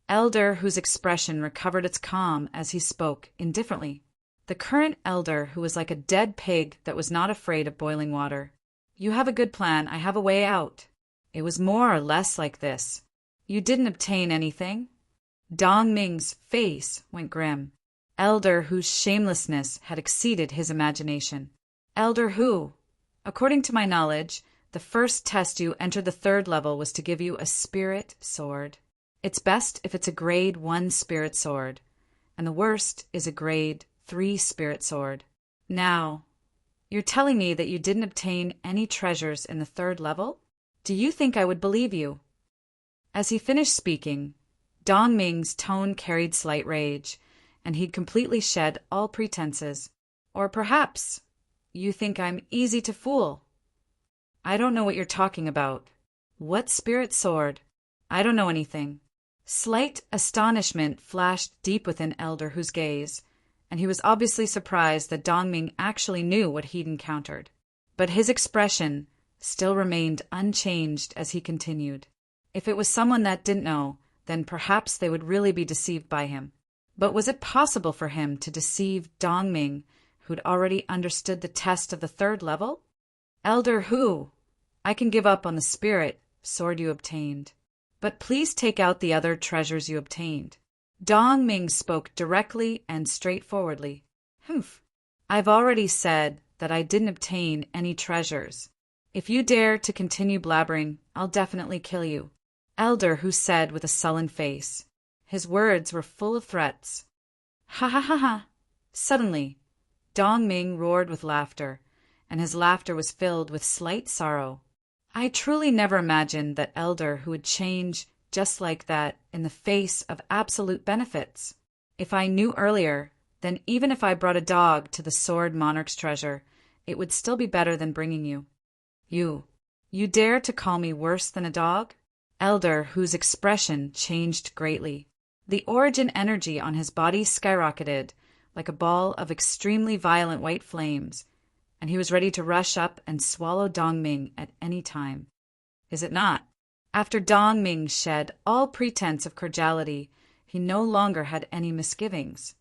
Elder, whose expression recovered its calm as he spoke indifferently. The current Elder, who was like a dead pig that was not afraid of boiling water. You have a good plan, I have a way out. It was more or less like this. You didn't obtain anything? Dongming's face went grim. Elder, whose shamelessness had exceeded his imagination. Elder who? According to my knowledge, the first test you entered the third level was to give you a spirit sword. It's best if it's a grade 1 spirit sword, and the worst is a grade 3 spirit sword. Now, you're telling me that you didn't obtain any treasures in the third level? Do you think I would believe you? As he finished speaking, Dongming's tone carried slight rage, and he'd completely shed all pretenses. Or perhaps you think I'm easy to fool. I don't know what you're talking about. What spirit sword? I don't know anything. Slight astonishment flashed deep within Elder Who's gaze, and he was obviously surprised that Dongming actually knew what he'd encountered. But his expression still remained unchanged as he continued. If it was someone that didn't know, then perhaps they would really be deceived by him. But was it possible for him to deceive Dongming, who'd already understood the test of the third level? Elder who? I can give up on the spirit sword you obtained, but please take out the other treasures you obtained. Dongming spoke directly and straightforwardly. Humph. I've already said that I didn't obtain any treasures. If you dare to continue blabbering, I'll definitely kill you. Elder who said with a sullen face. His words were full of threats. Ha ha ha ha! Suddenly, Dongming roared with laughter, and his laughter was filled with slight sorrow. I truly never imagined that Elder who would change just like that in the face of absolute benefits. If I knew earlier, then even if I brought a dog to the Sword Monarch's treasure, it would still be better than bringing you. You dare to call me worse than a dog? Elder, whose expression changed greatly. The origin energy on his body skyrocketed like a ball of extremely violent white flames, and he was ready to rush up and swallow Dongming at any time. Is it not? After Dongming shed all pretense of cordiality, he no longer had any misgivings.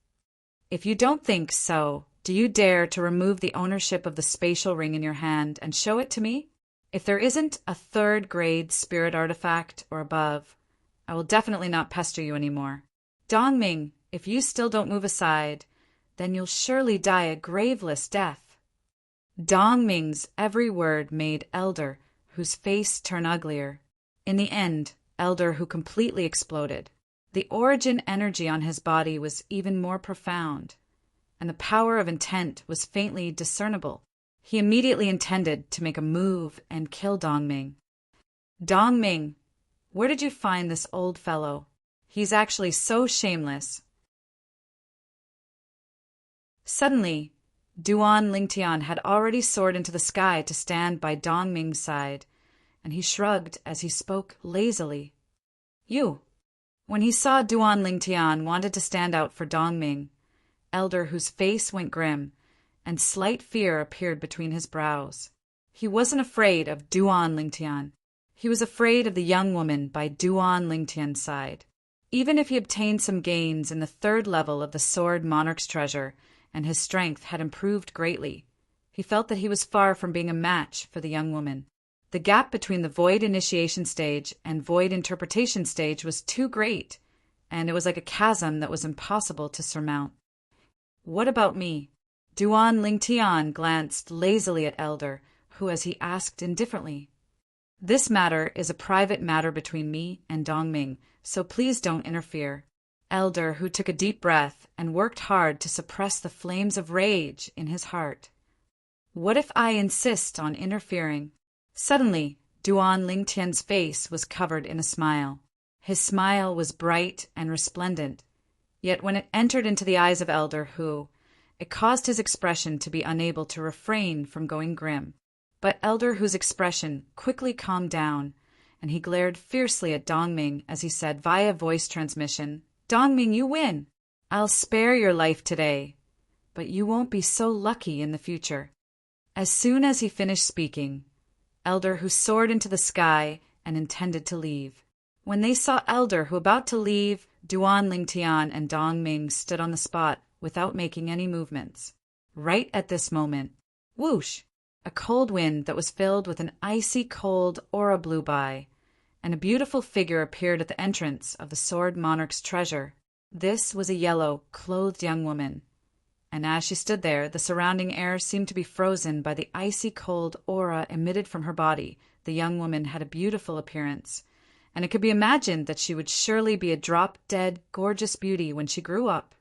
If you don't think so, do you dare to remove the ownership of the spatial ring in your hand and show it to me? If there isn't a third-grade spirit artifact or above, I will definitely not pester you anymore. Dongming, if you still don't move aside, then you'll surely die a graveless death. Dongming's every word made Elder, whose face turned uglier. In the end, Elder, who completely exploded. The origin energy on his body was even more profound, and the power of intent was faintly discernible. He immediately intended to make a move and kill Dongming. Dongming, where did you find this old fellow? He's actually so shameless. Suddenly, Duan Lingtian had already soared into the sky to stand by Dongming's side, and he shrugged as he spoke lazily. You. When he saw Duan Lingtian wanted to stand out for Dongming, Elder, whose face went grim, and slight fear appeared between his brows. He wasn't afraid of Duan Lingtian. He was afraid of the young woman by Duan Lingtian's side. Even if he obtained some gains in the third level of the Sword Monarch's treasure, and his strength had improved greatly, he felt that he was far from being a match for the young woman. The gap between the Void Initiation stage and Void Interpretation stage was too great, and it was like a chasm that was impossible to surmount. What about me? Duan Lingtian glanced lazily at Elder, who, as he asked indifferently, This matter is a private matter between me and Dongming, so please don't interfere. Elder, who took a deep breath and worked hard to suppress the flames of rage in his heart. What if I insist on interfering? Suddenly, Duan Lingtian's face was covered in a smile. His smile was bright and resplendent, yet when it entered into the eyes of Elder, it caused his expression to be unable to refrain from going grim. But Elder, whose expression quickly calmed down, and he glared fiercely at Dongming as he said via voice transmission, Dongming, you win. I'll spare your life today, but you won't be so lucky in the future. As soon as he finished speaking, Elder, who soared into the sky and intended to leave. When they saw Elder, who about to leave, Duan Lingtian and Dongming stood on the spot without making any movements. Right at this moment, whoosh! A cold wind that was filled with an icy cold aura blew by, and a beautiful figure appeared at the entrance of the Sword Monarch's treasure. This was a yellow, clothed young woman, and as she stood there, the surrounding air seemed to be frozen by the icy cold aura emitted from her body. The young woman had a beautiful appearance, and it could be imagined that she would surely be a drop-dead, gorgeous beauty when she grew up.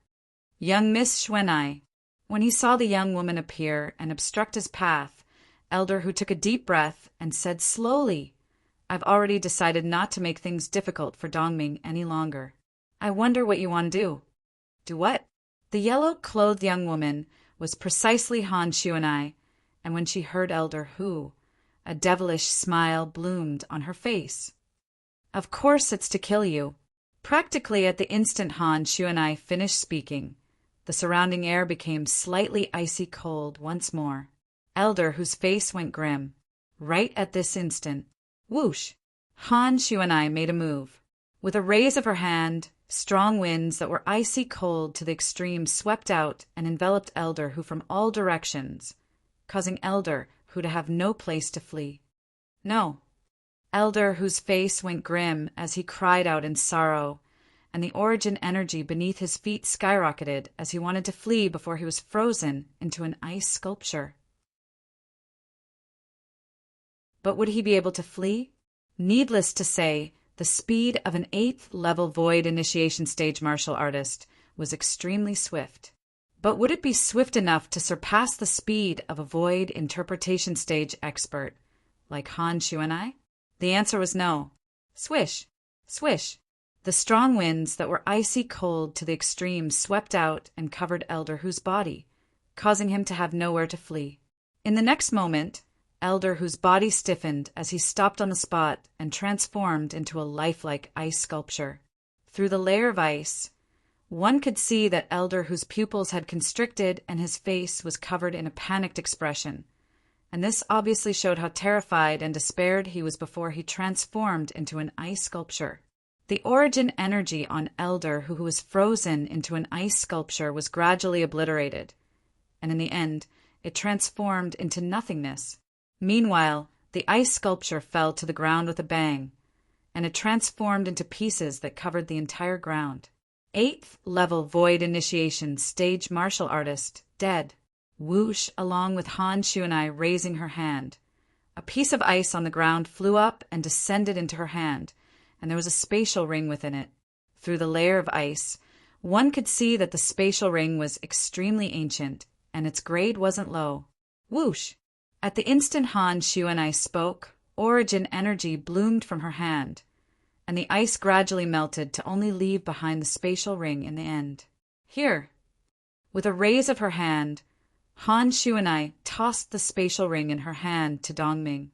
Young Miss Xuanai. When he saw the young woman appear and obstruct his path, Elder, who took a deep breath and said slowly, I've already decided not to make things difficult for Dongming any longer. I wonder what you want to do. Do what? The yellow-clothed young woman was precisely Han Xuanai, and when she heard Elder, a devilish smile bloomed on her face. Of course it's to kill you. Practically at the instant Han Xuanai finished speaking, the surrounding air became slightly icy cold once more. Elder, whose face went grim. Right at this instant, whoosh! Han Xuanai made a move. With a raise of her hand, strong winds that were icy cold to the extreme swept out and enveloped Elder, who from all directions, causing Elder, who to have no place to flee. No. Elder, whose face went grim as he cried out in sorrow, and the origin energy beneath his feet skyrocketed as he wanted to flee before he was frozen into an ice sculpture. But would he be able to flee? Needless to say, the speed of an 8th-level Void Initiation Stage martial artist was extremely swift. But would it be swift enough to surpass the speed of a Void Interpretation Stage expert, like Han Xuanai? The answer was no. Swish! Swish! The strong winds that were icy cold to the extreme swept out and covered Elder, whose body, causing him to have nowhere to flee. In the next moment, Elder, whose body stiffened as he stopped on the spot and transformed into a lifelike ice sculpture. Through the layer of ice, one could see that elder whose pupils had constricted and his face was covered in a panicked expression, and this obviously showed how terrified and despaired he was before he transformed into an ice sculpture. The origin energy on elder who was frozen into an ice sculpture was gradually obliterated, and in the end, it transformed into nothingness. Meanwhile, the ice sculpture fell to the ground with a bang, and it transformed into pieces that covered the entire ground. 8th level Void Initiation Stage Martial Artist, dead. Whoosh, along with Han Shuanai raising her hand. A piece of ice on the ground flew up and descended into her hand, and there was a spatial ring within it. Through the layer of ice, one could see that the spatial ring was extremely ancient, and its grade wasn't low. Whoosh! At the instant Han Shuanai spoke, origin energy bloomed from her hand, and the ice gradually melted to only leave behind the spatial ring in the end. Here! With a raise of her hand, Han Shuanai tossed the spatial ring in her hand to Dongming.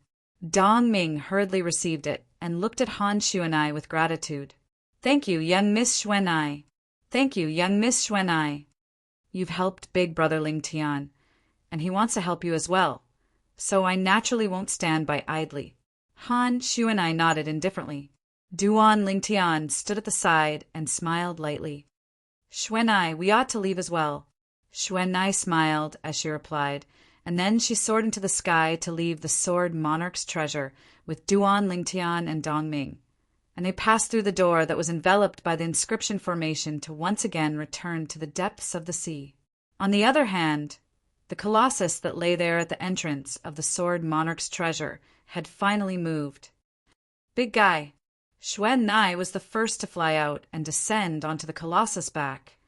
Dongming hurriedly received it and looked at Han Shuanai with gratitude. "Thank you, young Miss Shuanai. Thank you, young Miss Shuanai. You've helped Big Brother Ling Tian, and he wants to help you as well, so I naturally won't stand by idly." Han Shuanai nodded indifferently. Duan Ling Tian stood at the side and smiled lightly. "Shuanai, we ought to leave as well." Shuanai smiled as she replied, and then she soared into the sky to leave the Sword Monarch's treasure with Duan Ling Tian and Dongming, and they passed through the door that was enveloped by the inscription formation to once again return to the depths of the sea. On the other hand, the colossus that lay there at the entrance of the Sword Monarch's treasure had finally moved. "Big guy." Shuanai was the first to fly out and descend onto the colossus' back.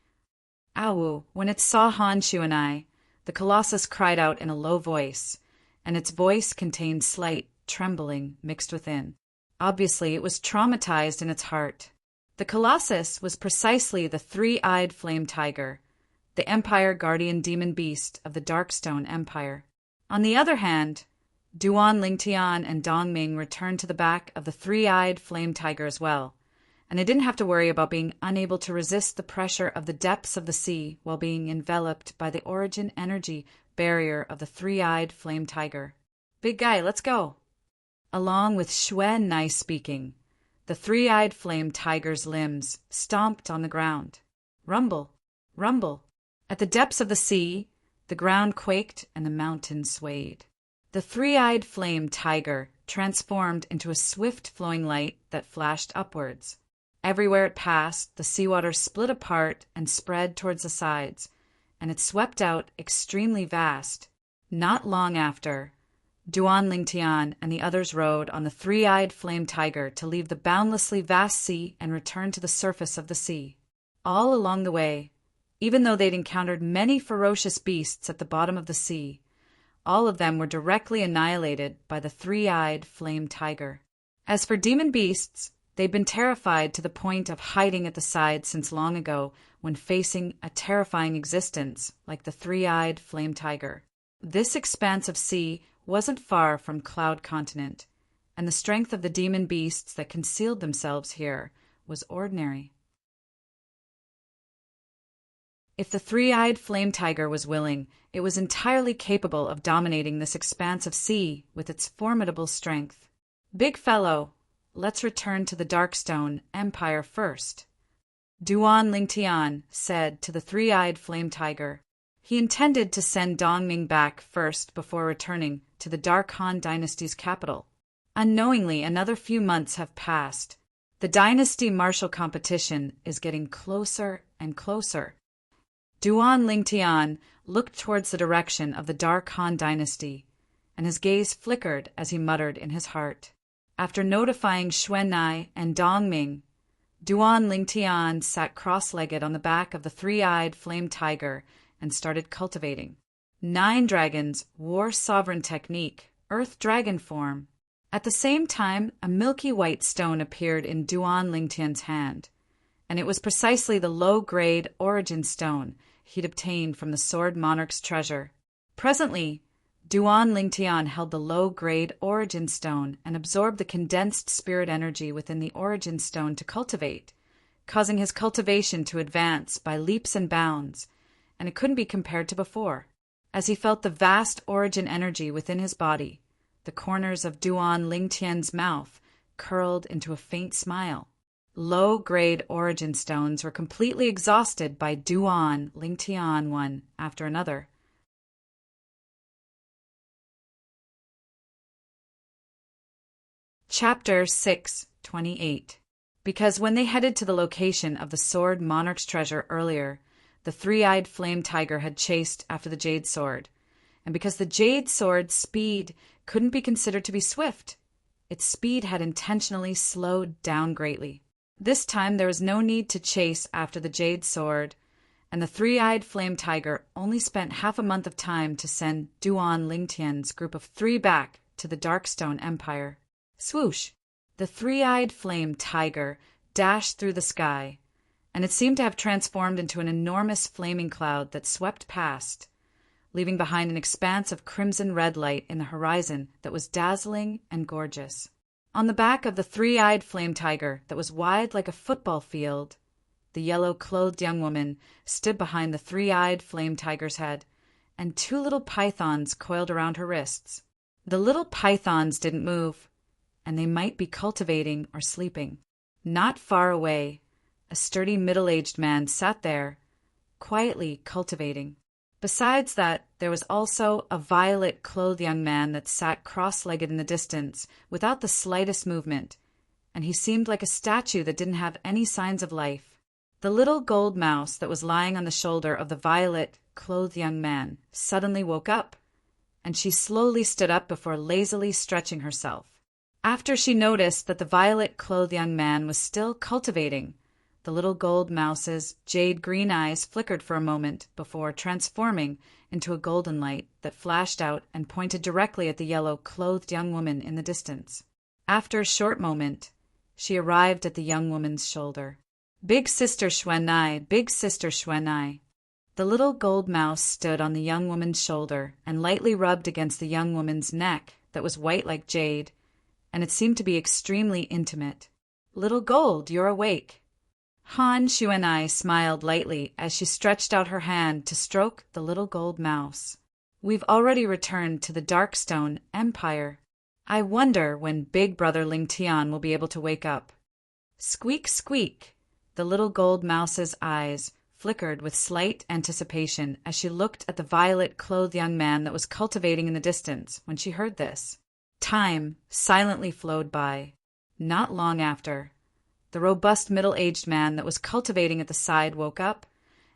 Ow! When it saw Han Shuanai, the colossus cried out in a low voice, and its voice contained slight trembling mixed within. Obviously, it was traumatized in its heart. The colossus was precisely the three-eyed flame tiger, the Empire Guardian Demon Beast of the Darkstone Empire. On the other hand, Duan Ling Tian and Dongming returned to the back of the three-eyed flame tiger as well, and they didn't have to worry about being unable to resist the pressure of the depths of the sea while being enveloped by the origin energy barrier of the three-eyed flame tiger. "Big guy, let's go." Along with Shuanai speaking, the three-eyed flame tiger's limbs stomped on the ground. Rumble, rumble. At the depths of the sea, the ground quaked and the mountains swayed. The three-eyed flame tiger transformed into a swift-flowing light that flashed upwards. Everywhere it passed, the seawater split apart and spread towards the sides, and it swept out extremely vast. Not long after, Duan Ling Tian and the others rode on the three-eyed flame tiger to leave the boundlessly vast sea and return to the surface of the sea. All along the way, even though they'd encountered many ferocious beasts at the bottom of the sea, all of them were directly annihilated by the three-eyed flame tiger. As for demon beasts, they'd been terrified to the point of hiding at the sides since long ago when facing a terrifying existence like the three-eyed flame tiger. This expanse of sea wasn't far from Cloud Continent, and the strength of the demon beasts that concealed themselves here was ordinary. If the three-eyed flame tiger was willing, it was entirely capable of dominating this expanse of sea with its formidable strength. "Big fellow, let's return to the Darkstone Empire first," Duan Ling Tian said to the three-eyed flame tiger. He intended to send Dongming back first before returning to the Dark Han dynasty's capital. Unknowingly, another few months have passed. The dynasty martial competition is getting closer and closer. Duan Ling Tian looked towards the direction of the Dark Han dynasty, and his gaze flickered as he muttered in his heart. After notifying Shuanai and Dongming, Duan Ling Tian sat cross-legged on the back of the three-eyed flame tiger and started cultivating 9 dragons war sovereign technique, earth dragon form. At the same time, a milky white stone appeared in Duan Ling Tian's hand, and it was precisely the low-grade origin stone he'd obtained from the Sword Monarch's treasure. Presently, Duan Ling Tian held the low-grade origin stone and absorbed the condensed spirit energy within the origin stone to cultivate, causing his cultivation to advance by leaps and bounds, and it couldn't be compared to before. As he felt the vast origin energy within his body, the corners of Duan Lingtian's mouth curled into a faint smile. Low-grade origin stones were completely exhausted by Duan Lingtian one after another. Chapter 6:28. Because when they headed to the location of the Sword Monarch's treasure earlier, the three-eyed flame tiger had chased after the jade sword, and because the jade sword's speed couldn't be considered to be swift, its speed had intentionally slowed down greatly. This time there was no need to chase after the jade sword, and the three-eyed flame tiger only spent half a month of time to send Duan Lingtian's group of three back to the Darkstone Empire. Swoosh! The three-eyed flame tiger dashed through the sky, and it seemed to have transformed into an enormous flaming cloud that swept past, leaving behind an expanse of crimson-red light in the horizon that was dazzling and gorgeous. On the back of the three-eyed flame tiger that was wide like a football field, the yellow-clothed young woman stood behind the three-eyed flame tiger's head, and two little pythons coiled around her wrists. The little pythons didn't move, and they might be cultivating or sleeping. Not far away, a sturdy middle-aged man sat there, quietly cultivating. Besides that, there was also a violet-clothed young man that sat cross-legged in the distance without the slightest movement, and he seemed like a statue that didn't have any signs of life. The little gold mouse that was lying on the shoulder of the violet-clothed young man suddenly woke up, and she slowly stood up before lazily stretching herself. After she noticed that the violet-clothed young man was still cultivating, the little gold mouse's jade-green eyes flickered for a moment before transforming into a golden light that flashed out and pointed directly at the yellow-clothed young woman in the distance. After a short moment, she arrived at the young woman's shoulder. "Big Sister Xuanai, Big Sister Xuanai." The little gold mouse stood on the young woman's shoulder and lightly rubbed against the young woman's neck that was white like jade, and it seemed to be extremely intimate. "Little Gold, you're awake." Han Xuanai smiled lightly as she stretched out her hand to stroke the little gold mouse. "We've already returned to the Darkstone Empire. I wonder when Big Brother Lingtian will be able to wake up." Squeak, squeak! The little gold mouse's eyes flickered with slight anticipation as she looked at the violet-clothed young man that was cultivating in the distance when she heard this. Time silently flowed by. Not long after, the robust middle-aged man that was cultivating at the side woke up,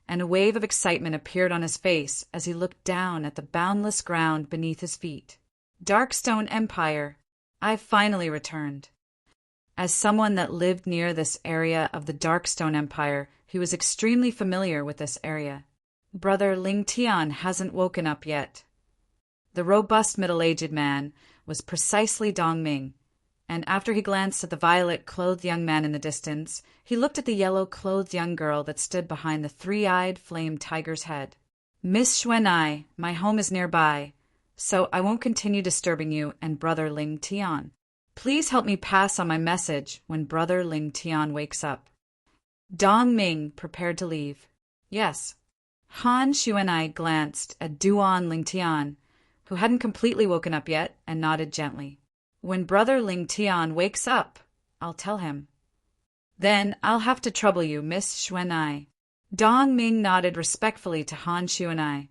and a wave of excitement appeared on his face as he looked down at the boundless ground beneath his feet. "Darkstone Empire, I've finally returned." As someone that lived near this area of the Darkstone Empire, he was extremely familiar with this area. "Brother Lingtian hasn't woken up yet." The robust middle-aged man was precisely Dongming, and after he glanced at the violet-clothed young man in the distance, he looked at the yellow-clothed young girl that stood behind the three-eyed flame tiger's head. "Miss Xuanai, my home is nearby, so I won't continue disturbing you and Brother Lingtian. Please help me pass on my message when Brother Lingtian wakes up." Dongming prepared to leave. "Yes." Han Xuanai glanced at Duan Lingtian, who hadn't completely woken up yet, and nodded gently. "When Brother Lingtian wakes up, I'll tell him." "Then I'll have to trouble you, Miss Xuanai." Dongming nodded respectfully to Han Xuanai,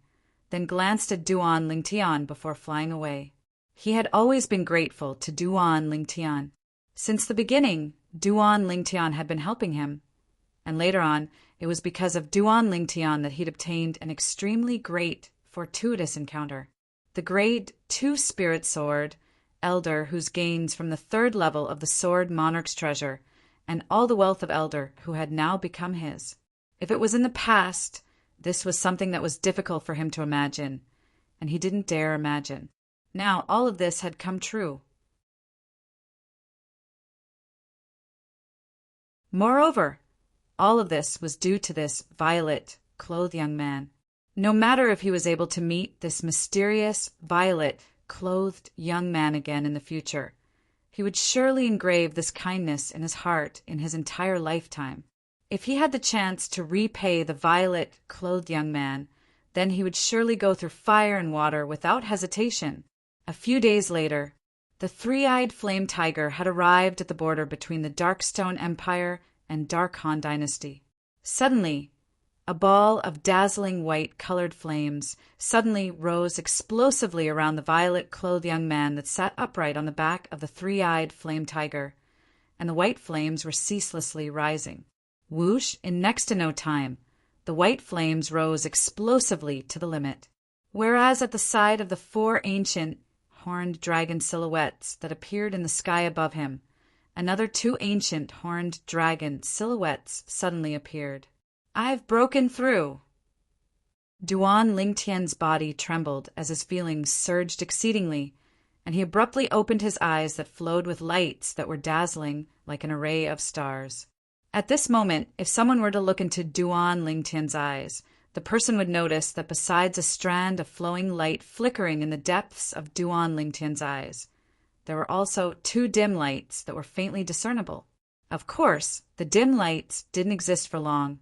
then glanced at Duan Lingtian before flying away. He had always been grateful to Duan Lingtian. Since the beginning, Duan Lingtian had been helping him, and later on, it was because of Duan Lingtian that he'd obtained an extremely great, fortuitous encounter. The great two-spirit sword, Elder, whose gains from the third level of the Sword Monarch's treasure, and all the wealth of Elder, who had now become his. If it was in the past, this was something that was difficult for him to imagine, and he didn't dare imagine. Now all of this had come true. Moreover, all of this was due to this violet-clothed young man. No matter if he was able to meet this mysterious, violet-clothed young man again in the future, he would surely engrave this kindness in his heart in his entire lifetime. If he had the chance to repay the violet-clothed young man, then he would surely go through fire and water without hesitation. A few days later, the three-eyed flame tiger had arrived at the border between the Darkstone Empire and Dark Han Dynasty. Suddenly, a ball of dazzling white-colored flames suddenly rose explosively around the violet-clothed young man that sat upright on the back of the three-eyed flame tiger, and the white flames were ceaselessly rising. Whoosh, in next to no time, the white flames rose explosively to the limit. Whereas at the side of the four ancient horned dragon silhouettes that appeared in the sky above him, another two ancient horned dragon silhouettes suddenly appeared. "I've broken through." Duan Lingtian's body trembled as his feelings surged exceedingly, and he abruptly opened his eyes that flowed with lights that were dazzling like an array of stars. At this moment, if someone were to look into Duan Lingtian's eyes, the person would notice that besides a strand of flowing light flickering in the depths of Duan Lingtian's eyes, there were also two dim lights that were faintly discernible. Of course, the dim lights didn't exist for long,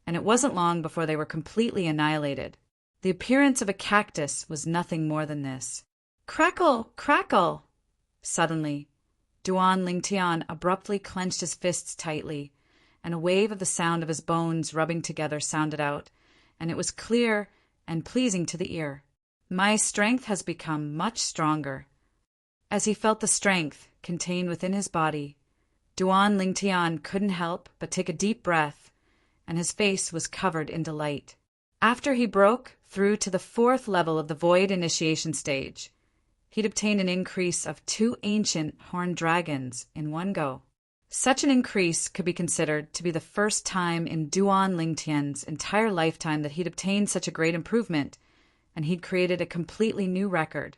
and it wasn't long before they were completely annihilated. The appearance of a cactus was nothing more than this. Crackle! Crackle! Suddenly, Duan Lingtian abruptly clenched his fists tightly, and a wave of the sound of his bones rubbing together sounded out, and it was clear and pleasing to the ear. My strength has become much stronger. As he felt the strength contained within his body, Duan Lingtian couldn't help but take a deep breath, and his face was covered in delight. After he broke through to the fourth level of the Void Initiation stage, he'd obtained an increase of 2 ancient horned dragons in one go. Such an increase could be considered to be the first time in Duan Lingtian's entire lifetime that he'd obtained such a great improvement, and he'd created a completely new record.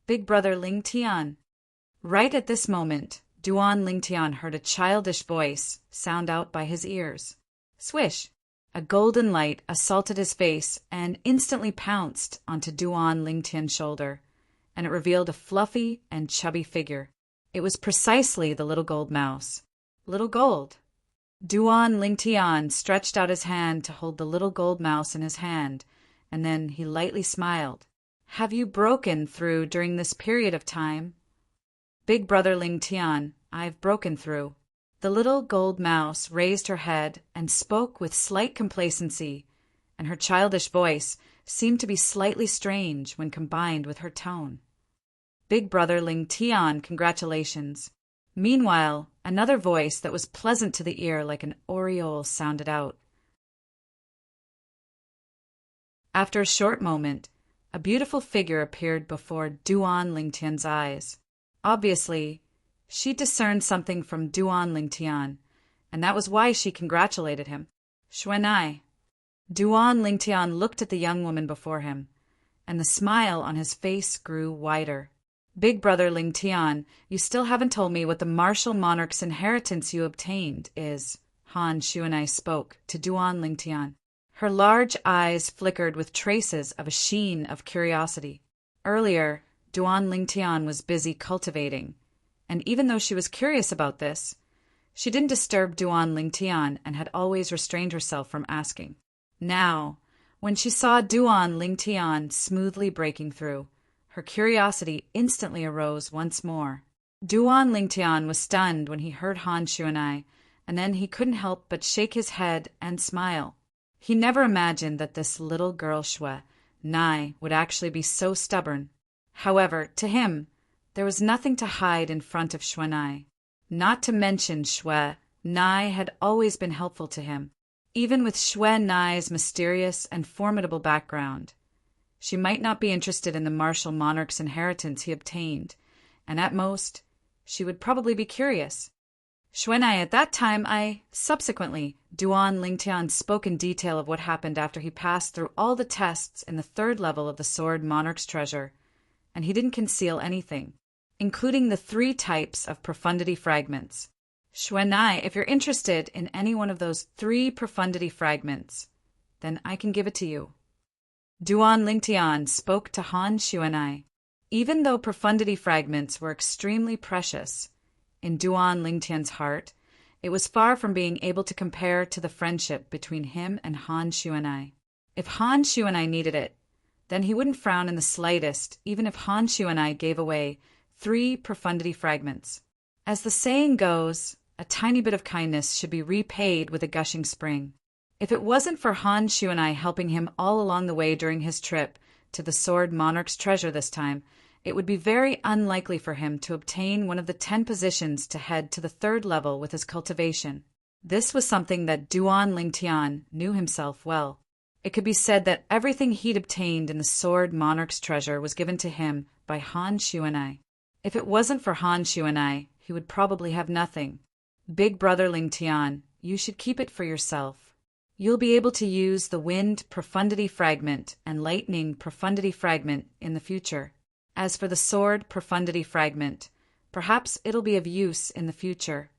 Big brother Lingtian. Right at this moment, Duan Lingtian heard a childish voice sound out by his ears. Swish! A golden light assaulted his face and instantly pounced onto Duan Lingtian's shoulder, and it revealed a fluffy and chubby figure. It was precisely the little gold mouse. Little Gold. Duan Lingtian stretched out his hand to hold the little gold mouse in his hand, and then he lightly smiled. Have you broken through during this period of time? Big brother Lingtian, I've broken through. The little gold mouse raised her head and spoke with slight complacency, and her childish voice seemed to be slightly strange when combined with her tone. Big brother Lingtian, congratulations. Meanwhile, another voice that was pleasant to the ear like an aureole sounded out. After a short moment, a beautiful figure appeared before Duan Lingtian's eyes. Obviously, she discerned something from Duan Lingtian, and that was why she congratulated him. Xuanai. Duan Lingtian looked at the young woman before him, and the smile on his face grew wider. Big brother Lingtian, you still haven't told me what the martial monarch's inheritance you obtained is. Han Xuanai spoke to Duan Lingtian. Her large eyes flickered with traces of a sheen of curiosity. Earlier, Duan Lingtian was busy cultivating, and even though she was curious about this, she didn't disturb Duan Lingtian and had always restrained herself from asking. Now, when she saw Duan Lingtian smoothly breaking through, her curiosity instantly arose once more. Duan Lingtian was stunned when he heard Han Xuanai, and then he couldn't help but shake his head and smile. He never imagined that this little girl Xue Nai would actually be so stubborn. However, to him, there was nothing to hide in front of Xuanai. Not to mention Xue Nai had always been helpful to him. Even with Xue Nai's mysterious and formidable background, she might not be interested in the martial monarch's inheritance he obtained, and at most, she would probably be curious. Xuanai, at that time, subsequently, Duan Lingtian spoke in detail of what happened after he passed through all the tests in the 3rd level of the Sword Monarch's Treasure, and he didn't conceal anything, including the 3 types of profundity fragments. Xuanai, if you're interested in any one of those 3 profundity fragments, then I can give it to you. Duan Lingtian spoke to Han Xuanai. Even though profundity fragments were extremely precious, in Duan Lingtian's heart, it was far from being able to compare to the friendship between him and Han Shuanai. If Han Shuanai needed it, then he wouldn't frown in the slightest, even if Han Shuanai gave away 3 profundity fragments. As the saying goes, a tiny bit of kindness should be repaid with a gushing spring. If it wasn't for Han Shuanai helping him all along the way during his trip to the Sword Monarch's treasure this time, it would be very unlikely for him to obtain one of the 10 positions to head to the 3rd level with his cultivation. This was something that Duan Lingtian knew himself well. It could be said that everything he'd obtained in the Sword Monarch's treasure was given to him by Han Shuanai. If it wasn't for Han Shuanai, he would probably have nothing. Big brother Lingtian, you should keep it for yourself. You'll be able to use the Wind Profundity Fragment and Lightning Profundity Fragment in the future. As for the Sword Profundity Fragment, perhaps it'll be of use in the future.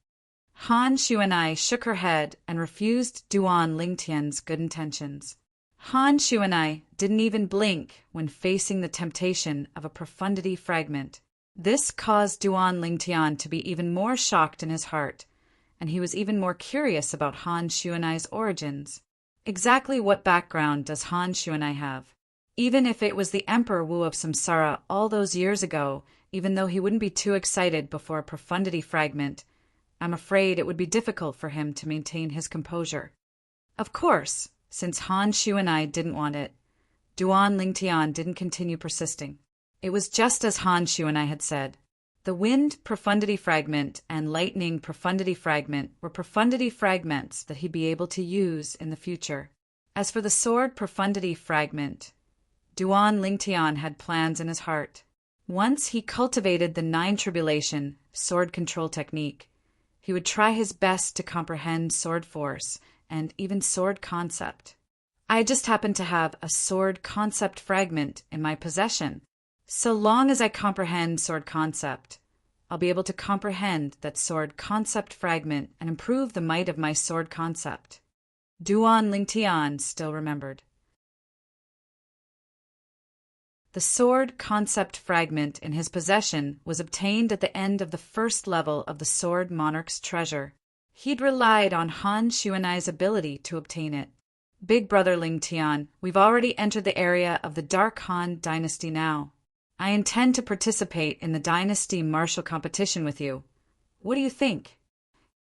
Han Shuanai shook her head and refused Duan Lingtian's good intentions. Han Shuanai didn't even blink when facing the temptation of a profundity fragment. This caused Duan Lingtian to be even more shocked in his heart, and he was even more curious about Han Shuanai's origins. Exactly what background does Han Shuanai have? Even if it was the Emperor Wu of Samsara all those years ago, even though he wouldn't be too excited before a profundity fragment, I'm afraid it would be difficult for him to maintain his composure. Of course, since Han Shuanai didn't want it, Duan Lingtian didn't continue persisting. It was just as Han Shuanai had said. The Wind Profundity Fragment and Lightning Profundity Fragment were profundity fragments that he'd be able to use in the future. As for the Sword Profundity Fragment, Duan Lingtian had plans in his heart. Once he cultivated the 9 Tribulation sword control technique, he would try his best to comprehend sword force and even sword concept. I just happen to have a sword concept fragment in my possession. So long as I comprehend sword concept, I'll be able to comprehend that sword concept fragment and improve the might of my sword concept. Duan Lingtian still remembered. The sword concept fragment in his possession was obtained at the end of the 1st level of the Sword Monarch's treasure. He'd relied on Han Shuanai's ability to obtain it. Big brother Lingtian, we've already entered the area of the Dark Han dynasty now. I intend to participate in the dynasty martial competition with you. What do you think?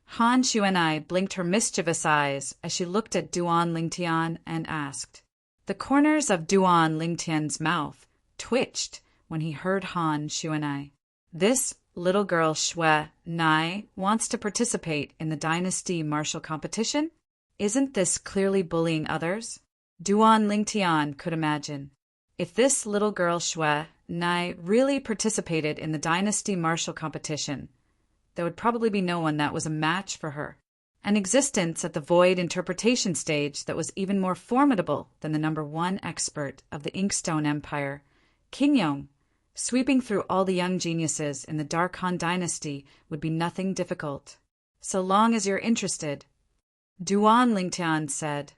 Han Shuanai blinked her mischievous eyes as she looked at Duan Lingtian and asked. The corners of Duan Lingtian's mouth twitched when he heard Han Shuanai. This little girl Xue Nai wants to participate in the dynasty martial competition? Isn't this clearly bullying others? Duan Lingtian could imagine. If this little girl Xue Nai really participated in the dynasty martial competition, there would probably be no one that was a match for her. An existence at the void interpretation stage that was even more formidable than the number 1 expert of the Inkstone Empire, King Yong, sweeping through all the young geniuses in the Dark Han dynasty would be nothing difficult. So long as you're interested. Duan Lingtian said,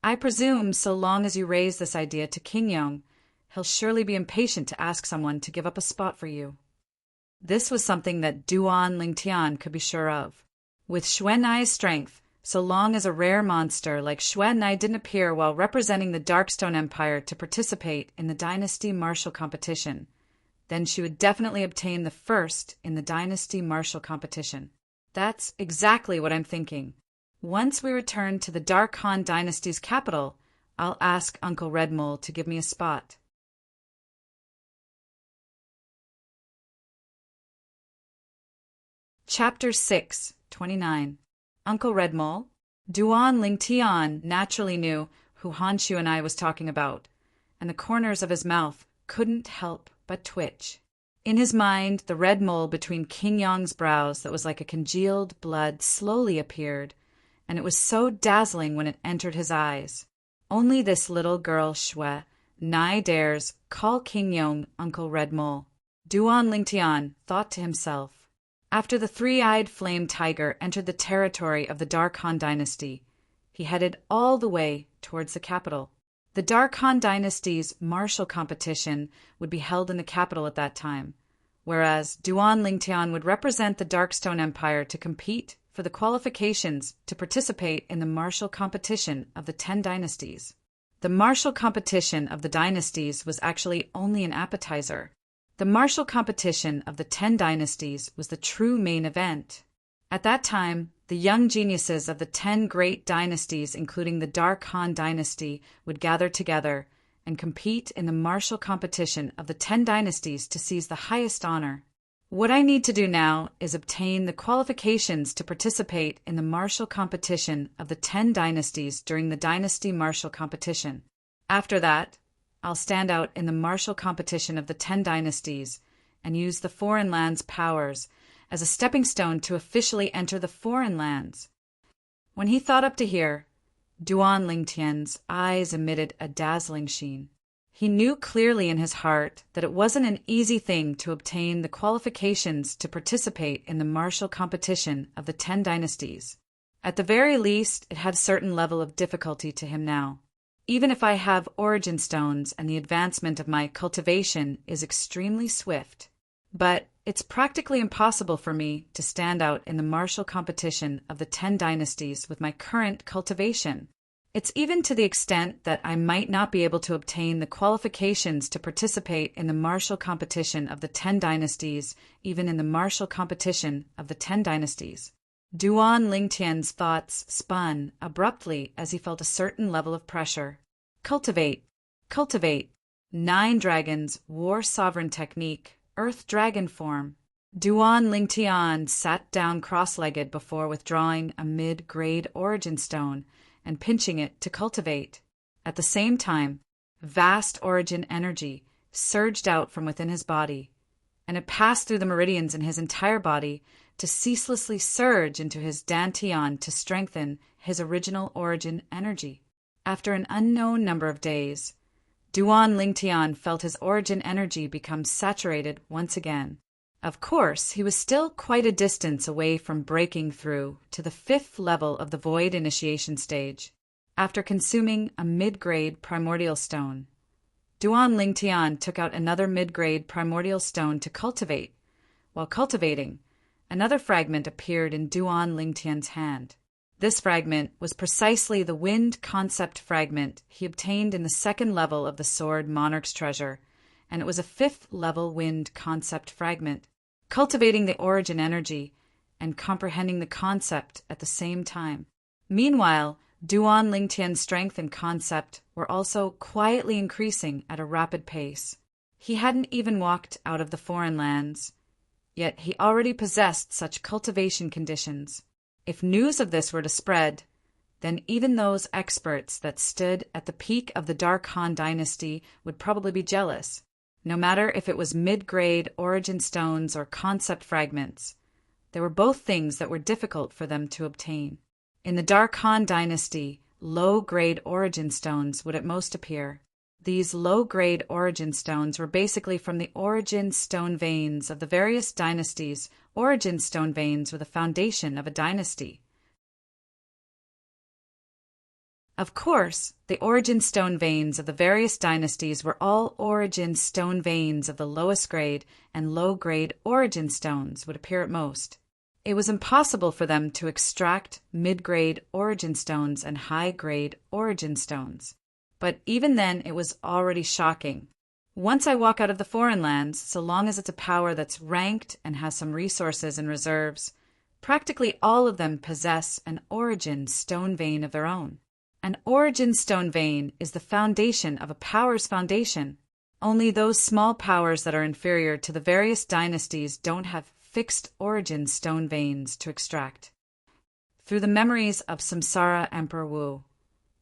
I presume so long as you raise this idea to King Yong, he'll surely be impatient to ask someone to give up a spot for you. This was something that Duan Lingtian could be sure of. With Xue Nai's strength, so long as a rare monster like Xue Nai didn't appear while representing the Darkstone Empire to participate in the dynasty martial competition, then she would definitely obtain the 1st in the dynasty martial competition. That's exactly what I'm thinking. Once we return to the Dark Han dynasty's capital, I'll ask Uncle Red Mole to give me a spot. Chapter 6, 29. Uncle Red Mole? Duan Lingtian naturally knew who Han Shuanai was talking about, and the corners of his mouth couldn't help but twitch. In his mind, the red mole between King Yong's brows that was like a congealed blood slowly appeared, and it was so dazzling when it entered his eyes. Only this little girl Xue Nai dares call King Yong Uncle Red Mole. Duan Lingtian thought to himself. After the 3-eyed flame tiger entered the territory of the Dark Han dynasty, he headed all the way towards the capital. The Dark Han dynasty's martial competition would be held in the capital at that time, whereas Duan Lingtian would represent the Darkstone Empire to compete for for the qualifications to participate in the martial competition of the 10 dynasties. The martial competition of the dynasties was actually only an appetizer. The martial competition of the 10 dynasties was the true main event. At that time, the young geniuses of the 10 great dynasties, including the Dark Han dynasty, would gather together and compete in the martial competition of the 10 dynasties to seize the highest honor. What I need to do now is obtain the qualifications to participate in the martial competition of the 10 dynasties during the dynasty martial competition. After that, I'll stand out in the martial competition of the 10 dynasties and use the foreign lands' powers as a stepping stone to officially enter the foreign lands. When he thought up to here, Duan Lingtian's eyes emitted a dazzling sheen. He knew clearly in his heart that it wasn't an easy thing to obtain the qualifications to participate in the martial competition of the 10 dynasties. At the very least, it had a certain level of difficulty to him now. Even if I have origin stones and the advancement of my cultivation is extremely swift. But it's practically impossible for me to stand out in the martial competition of the 10 dynasties with my current cultivation. It's even to the extent that I might not be able to obtain the qualifications to participate in the martial competition of the 10 dynasties, even in the martial competition of the 10 dynasties. Duan Lingtian's thoughts spun abruptly as he felt a certain level of pressure. Cultivate. 9 dragons, war sovereign technique, earth dragon form. Duan Lingtian sat down cross-legged before withdrawing a mid-grade origin stone and pinching it to cultivate. At the same time, vast origin energy surged out from within his body, and it passed through the meridians in his entire body to ceaselessly surge into his dantian to strengthen his original origin energy. After an unknown number of days, Duan Lingtian felt his origin energy become saturated once again. Of course, he was still quite a distance away from breaking through to the 5th level of the Void initiation stage. After consuming a mid-grade primordial stone, Duan Lingtian took out another mid-grade primordial stone to cultivate. While cultivating, another fragment appeared in Duan Lingtian's hand. This fragment was precisely the wind concept fragment he obtained in the 2nd level of the Sword Monarch's treasure, and it was a 5th level wind concept fragment. Cultivating the origin energy and comprehending the concept at the same time. Meanwhile, Duan Lingtian's strength and concept were also quietly increasing at a rapid pace. He hadn't even walked out of the foreign lands, yet he already possessed such cultivation conditions. If news of this were to spread, then even those experts that stood at the peak of the Dark Han dynasty would probably be jealous. No matter if it was mid-grade origin stones or concept fragments, they were both things that were difficult for them to obtain. In the Dark Han dynasty, low-grade origin stones would at most appear. These low-grade origin stones were basically from the origin stone veins of the various dynasties. Origin stone veins were the foundation of a dynasty. Of course, the origin stone veins of the various dynasties were all origin stone veins of the lowest grade, and low-grade origin stones would appear at most. It was impossible for them to extract mid-grade origin stones and high-grade origin stones. But even then, it was already shocking. Once I walk out of the foreign lands, so long as it's a power that's ranked and has some resources and reserves, practically all of them possess an origin stone vein of their own. An origin stone vein is the foundation of a power's foundation. Only those small powers that are inferior to the various dynasties don't have fixed origin stone veins to extract. Through the memories of Samsara Emperor Wu,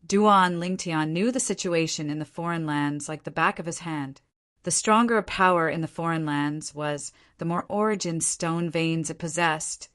Duan Lingtian knew the situation in the foreign lands like the back of his hand. The stronger a power in the foreign lands was, the more origin stone veins it possessed,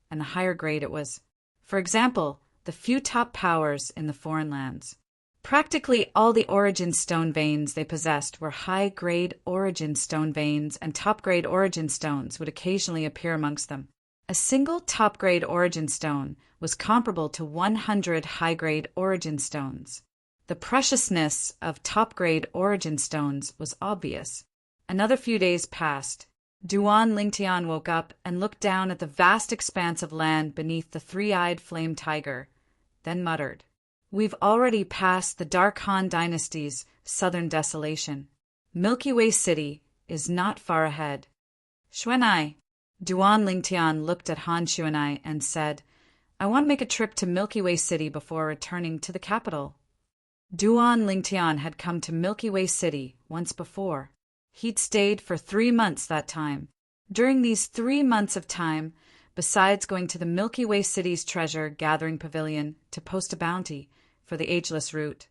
and the higher grade it was. For example, the few top powers in the foreign lands. Practically all the origin stone veins they possessed were high-grade origin stone veins, and top-grade origin stones would occasionally appear amongst them. A single top-grade origin stone was comparable to 100 high-grade origin stones. The preciousness of top-grade origin stones was obvious. Another few days passed. Duan Lingtian woke up and looked down at the vast expanse of land beneath the three-eyed flame tiger, then muttered, "We've already passed the Dark Han Dynasty's southern desolation. Milky Way City is not far ahead." "Xuanai." Duan Lingtian looked at Han Xuanai and said, "I want to make a trip to Milky Way City before returning to the capital." Duan Lingtian had come to Milky Way City once before. He'd stayed for 3 months that time. During these 3 months of time, besides going to the Milky Way City's treasure-gathering pavilion to post a bounty for the ageless root,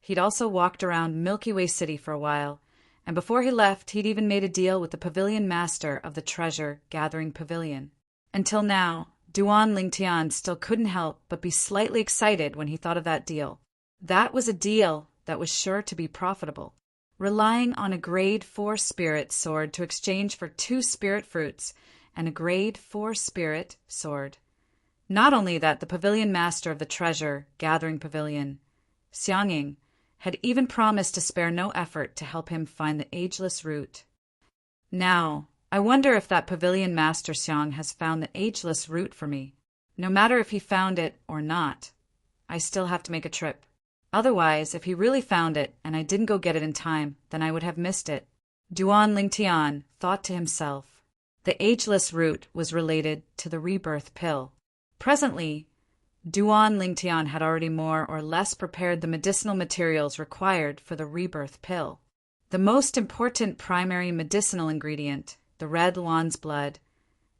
he'd also walked around Milky Way City for a while, and before he left, he'd even made a deal with the pavilion master of the treasure-gathering pavilion. Until now, Duan Lingtian still couldn't help but be slightly excited when he thought of that deal. That was a deal that was sure to be profitable. Relying on a grade 4 spirit sword to exchange for 2 spirit fruits and a grade 4 spirit sword. Not only that, the pavilion master of the treasure-gathering pavilion, Xiangying, had even promised to spare no effort to help him find the ageless root. Now, I wonder if that pavilion master Xiang has found the ageless root for me. No matter if he found it or not, I still have to make a trip. Otherwise, if he really found it and I didn't go get it in time, then I would have missed it. Duan Lingtian thought to himself. The ageless root was related to the rebirth pill. Presently, Duan Lingtian had already more or less prepared the medicinal materials required for the rebirth pill. The most important primary medicinal ingredient, the red Luan's blood,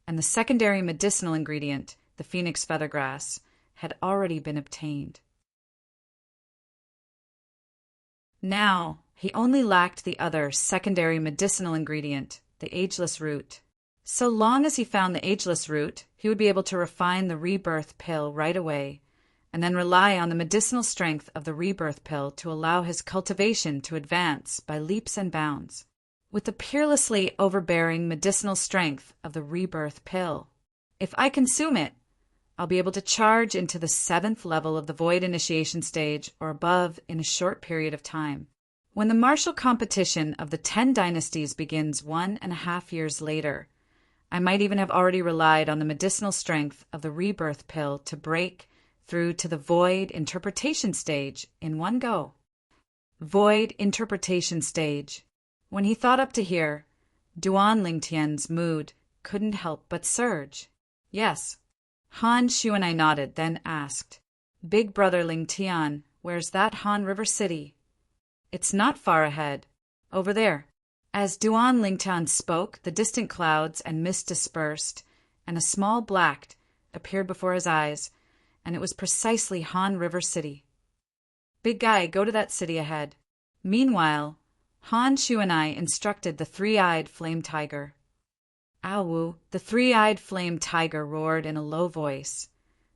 and the secondary medicinal ingredient, the phoenix feathergrass, had already been obtained. Now, he only lacked the other secondary medicinal ingredient, the ageless root. So long as he found the ageless root, he would be able to refine the rebirth pill right away, and then rely on the medicinal strength of the rebirth pill to allow his cultivation to advance by leaps and bounds. With the peerlessly overbearing medicinal strength of the rebirth pill, if I consume it, I'll be able to charge into the 7th level of the Void Initiation stage or above in a short period of time. When the martial competition of the 10 dynasties begins 1.5 years later, I might even have already relied on the medicinal strength of the rebirth pill to break through to the Void Interpretation stage in one go. Void Interpretation stage. When he thought up to here, Duan Lingtian's mood couldn't help but surge. Yes. Han Xuanai nodded, then asked, "Big brother Lingtian, where's that Han River City?" "It's not far ahead. Over there." As Duan Lingtian spoke, the distant clouds and mist dispersed, and a small black appeared before his eyes, and it was precisely Han River City. "Big guy, go to that city ahead." Meanwhile, Han Xuanai instructed the three-eyed flame tiger. "Awu," the three-eyed flame tiger roared in a low voice,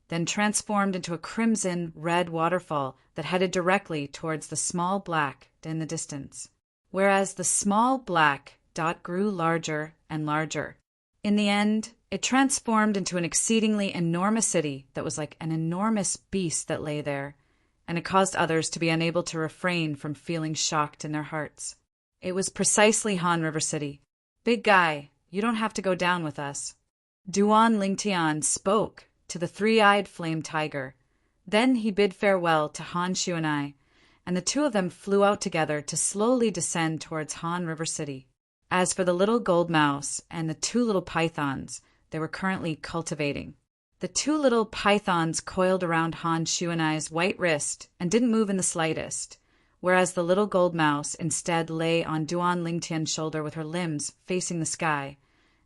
then transformed into a crimson-red waterfall that headed directly towards the small black in the distance, whereas the small black dot grew larger and larger. In the end, it transformed into an exceedingly enormous city that was like an enormous beast that lay there, and it caused others to be unable to refrain from feeling shocked in their hearts. It was precisely Han River City. "Big guy, you don't have to go down with us." Duan Lingtian spoke to the three-eyed flame tiger. Then he bid farewell to Han Xuanai, and the two of them flew out together to slowly descend towards Han River City. As for the little gold mouse and the 2 little pythons they were currently cultivating, the 2 little pythons coiled around Han Xuanai's white wrist and didn't move in the slightest, whereas the little gold mouse instead lay on Duan Lingtian's shoulder with her limbs facing the sky,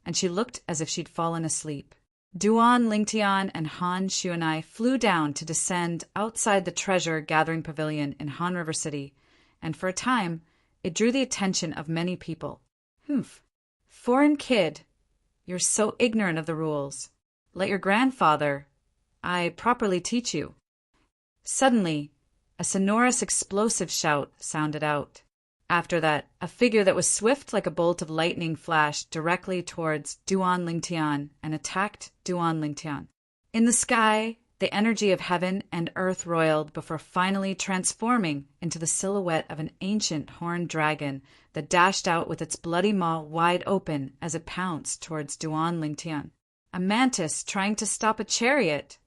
and she looked as if she'd fallen asleep. Duan Lingtian and Han Xuanai flew down to descend outside the treasure-gathering pavilion in Han River City, and for a time it drew the attention of many people. "Humph, foreign kid, you're so ignorant of the rules. Let your grandfather, I properly teach you." Suddenly, a sonorous explosive shout sounded out. After that, a figure that was swift like a bolt of lightning flashed directly towards Duan Lingtian and attacked Duan Lingtian. In the sky, The energy of heaven and earth roiled before finally transforming into the silhouette of an ancient horned dragon that dashed out with its bloody maw wide open as it pounced towards Duan Lingtian. A mantis trying to stop a chariot!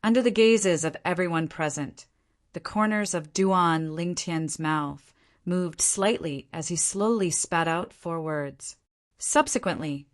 Under the gazes of everyone present, the corners of Duan Lingtian's mouth moved slightly as he slowly spat out 4 words. Subsequently,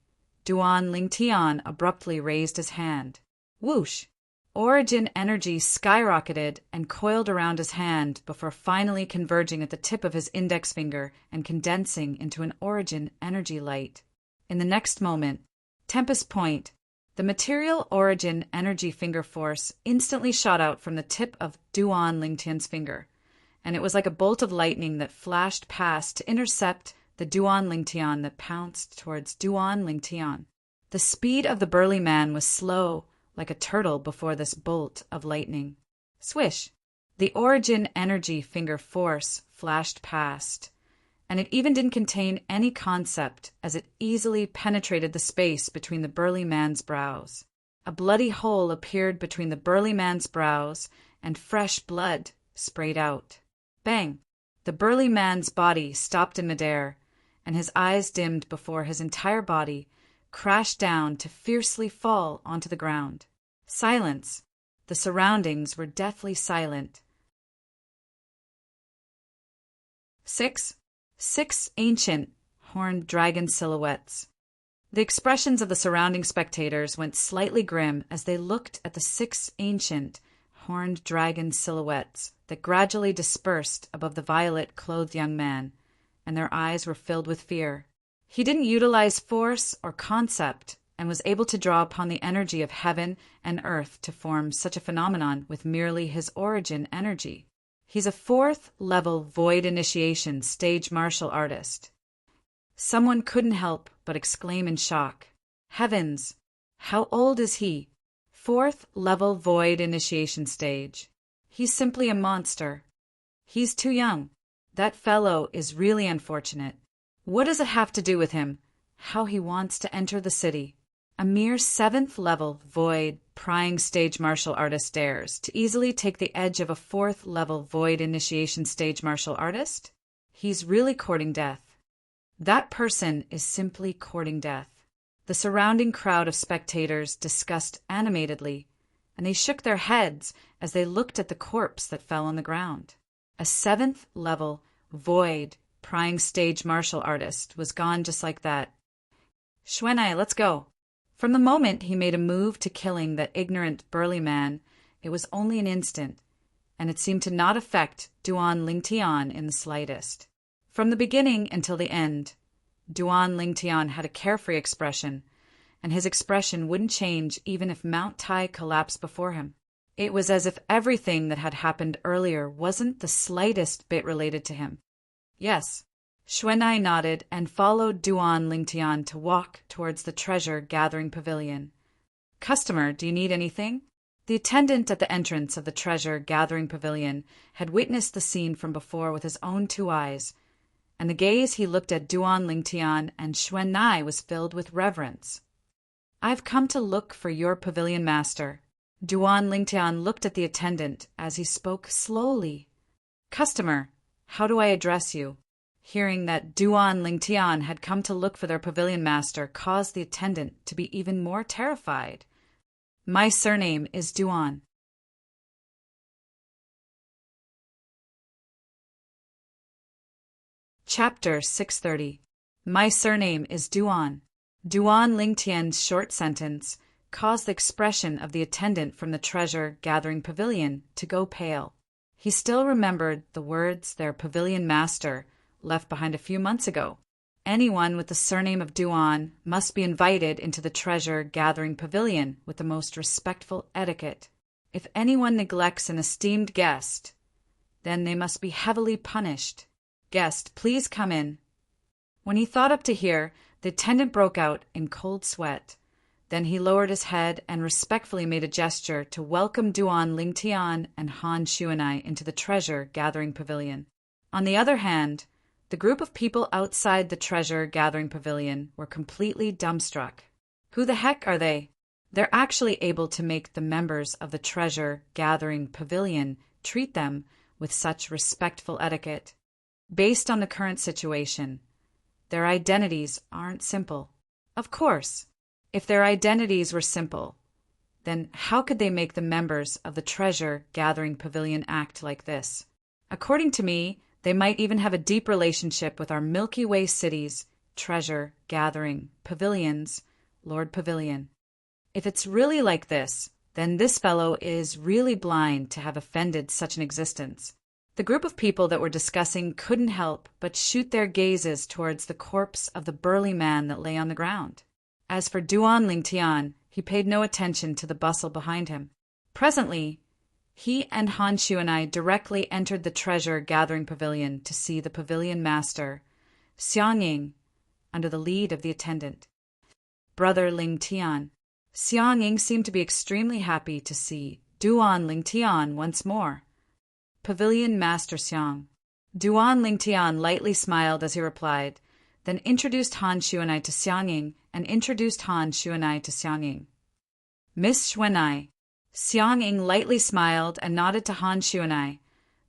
Duan Lingtian abruptly raised his hand. Whoosh! Origin energy skyrocketed and coiled around his hand before finally converging at the tip of his index finger and condensing into an origin energy light. In the next moment, Tempest Point, the material origin energy finger force, instantly shot out from the tip of Duan Lingtian's finger, and it was like a bolt of lightning that flashed past to intercept the Duan Lingtian that pounced towards Duan Lingtian. The speed of the burly man was slow, like a turtle before this bolt of lightning. Swish! The origin energy finger force flashed past, and it even didn't contain any concept as it easily penetrated the space between the burly man's brows. A bloody hole appeared between the burly man's brows, and fresh blood sprayed out. Bang! The burly man's body stopped in midair, and his eyes dimmed before his entire body crashed down to fiercely fall onto the ground. Silence. The surroundings were deathly silent. 6 ancient, horned dragon silhouettes. The expressions of the surrounding spectators went slightly grim as they looked at the 6 ancient, horned dragon silhouettes that gradually dispersed above the violet-clothed young man, and their eyes were filled with fear. He didn't utilize force or concept and was able to draw upon the energy of heaven and earth to form such a phenomenon with merely his origin energy. He's a 4th level void initiation stage martial artist. Someone couldn't help but exclaim in shock. Heavens! How old is he? 4th level void initiation stage. He's simply a monster. He's too young. That fellow is really unfortunate. What does it have to do with him? How he wants to enter the city. A mere 7th level void prying stage martial artist dares to easily take the edge of a 4th level void initiation stage martial artist? He's really courting death. That person is simply courting death. The surrounding crowd of spectators discussed animatedly, and they shook their heads as they looked at the corpse that fell on the ground. A 7th level void prying stage martial artist was gone just like that. Xuanai, let's go. From the moment he made a move to killing that ignorant burly man, it was only an instant, and it seemed to not affect Duan Lingtian in the slightest. From the beginning until the end, Duan Lingtian had a carefree expression, and his expression wouldn't change even if Mount Tai collapsed before him. It was as if everything that had happened earlier wasn't the slightest bit related to him. Yes. Xuanai nodded and followed Duan Lingtian to walk towards the treasure-gathering pavilion. Customer, do you need anything? The attendant at the entrance of the treasure-gathering pavilion had witnessed the scene from before with his own 2 eyes, and the gaze he looked at Duan Lingtian and Xuanai was filled with reverence. I've come to look for your pavilion master. Duan Lingtian looked at the attendant as he spoke slowly. Customer, how do I address you? Hearing that Duan Lingtian had come to look for their pavilion master caused the attendant to be even more terrified. My surname is Duan. Chapter 630. My surname is Duan. Duan Lingtian's short sentence caused the expression of the attendant from the treasure-gathering pavilion to go pale. He still remembered the words their pavilion master left behind a few months ago. Anyone with the surname of Duan must be invited into the treasure-gathering pavilion with the most respectful etiquette. If anyone neglects an esteemed guest, then they must be heavily punished. Guest, please come in. When he thought up to here, the attendant broke out in cold sweat. Then he lowered his head and respectfully made a gesture to welcome Duan Lingtian and Han Xuanai into the treasure-gathering pavilion. On the other hand, the group of people outside the treasure-gathering pavilion were completely dumbstruck. Who the heck are they? They're actually able to make the members of the treasure-gathering pavilion treat them with such respectful etiquette. Based on the current situation, their identities aren't simple. Of course, if their identities were simple, then how could they make the members of the treasure-gathering pavilion act like this? According to me, they might even have a deep relationship with our Milky Way city's treasure-gathering pavilions, Lord Pavilion. If it's really like this, then this fellow is really blind to have offended such an existence. The group of people that were discussing couldn't help but shoot their gazes towards the corpse of the burly man that lay on the ground. As for Duan Lingtian, he paid no attention to the bustle behind him. Presently, he and Han Shu and I directly entered the treasure-gathering pavilion to see the pavilion master, Xiang Ying, under the lead of the attendant, Brother Ling Tian. Xiang Ying seemed to be extremely happy to see Duan Ling Tian once more. Pavilion Master Xiang. Duan Ling Tian lightly smiled as he replied, then introduced Han Shu and I to Xiang Ying and introduced Han Shu and I to Xiang Ying. Miss Xuanai. Xiang Ying lightly smiled and nodded to Han Shu and I,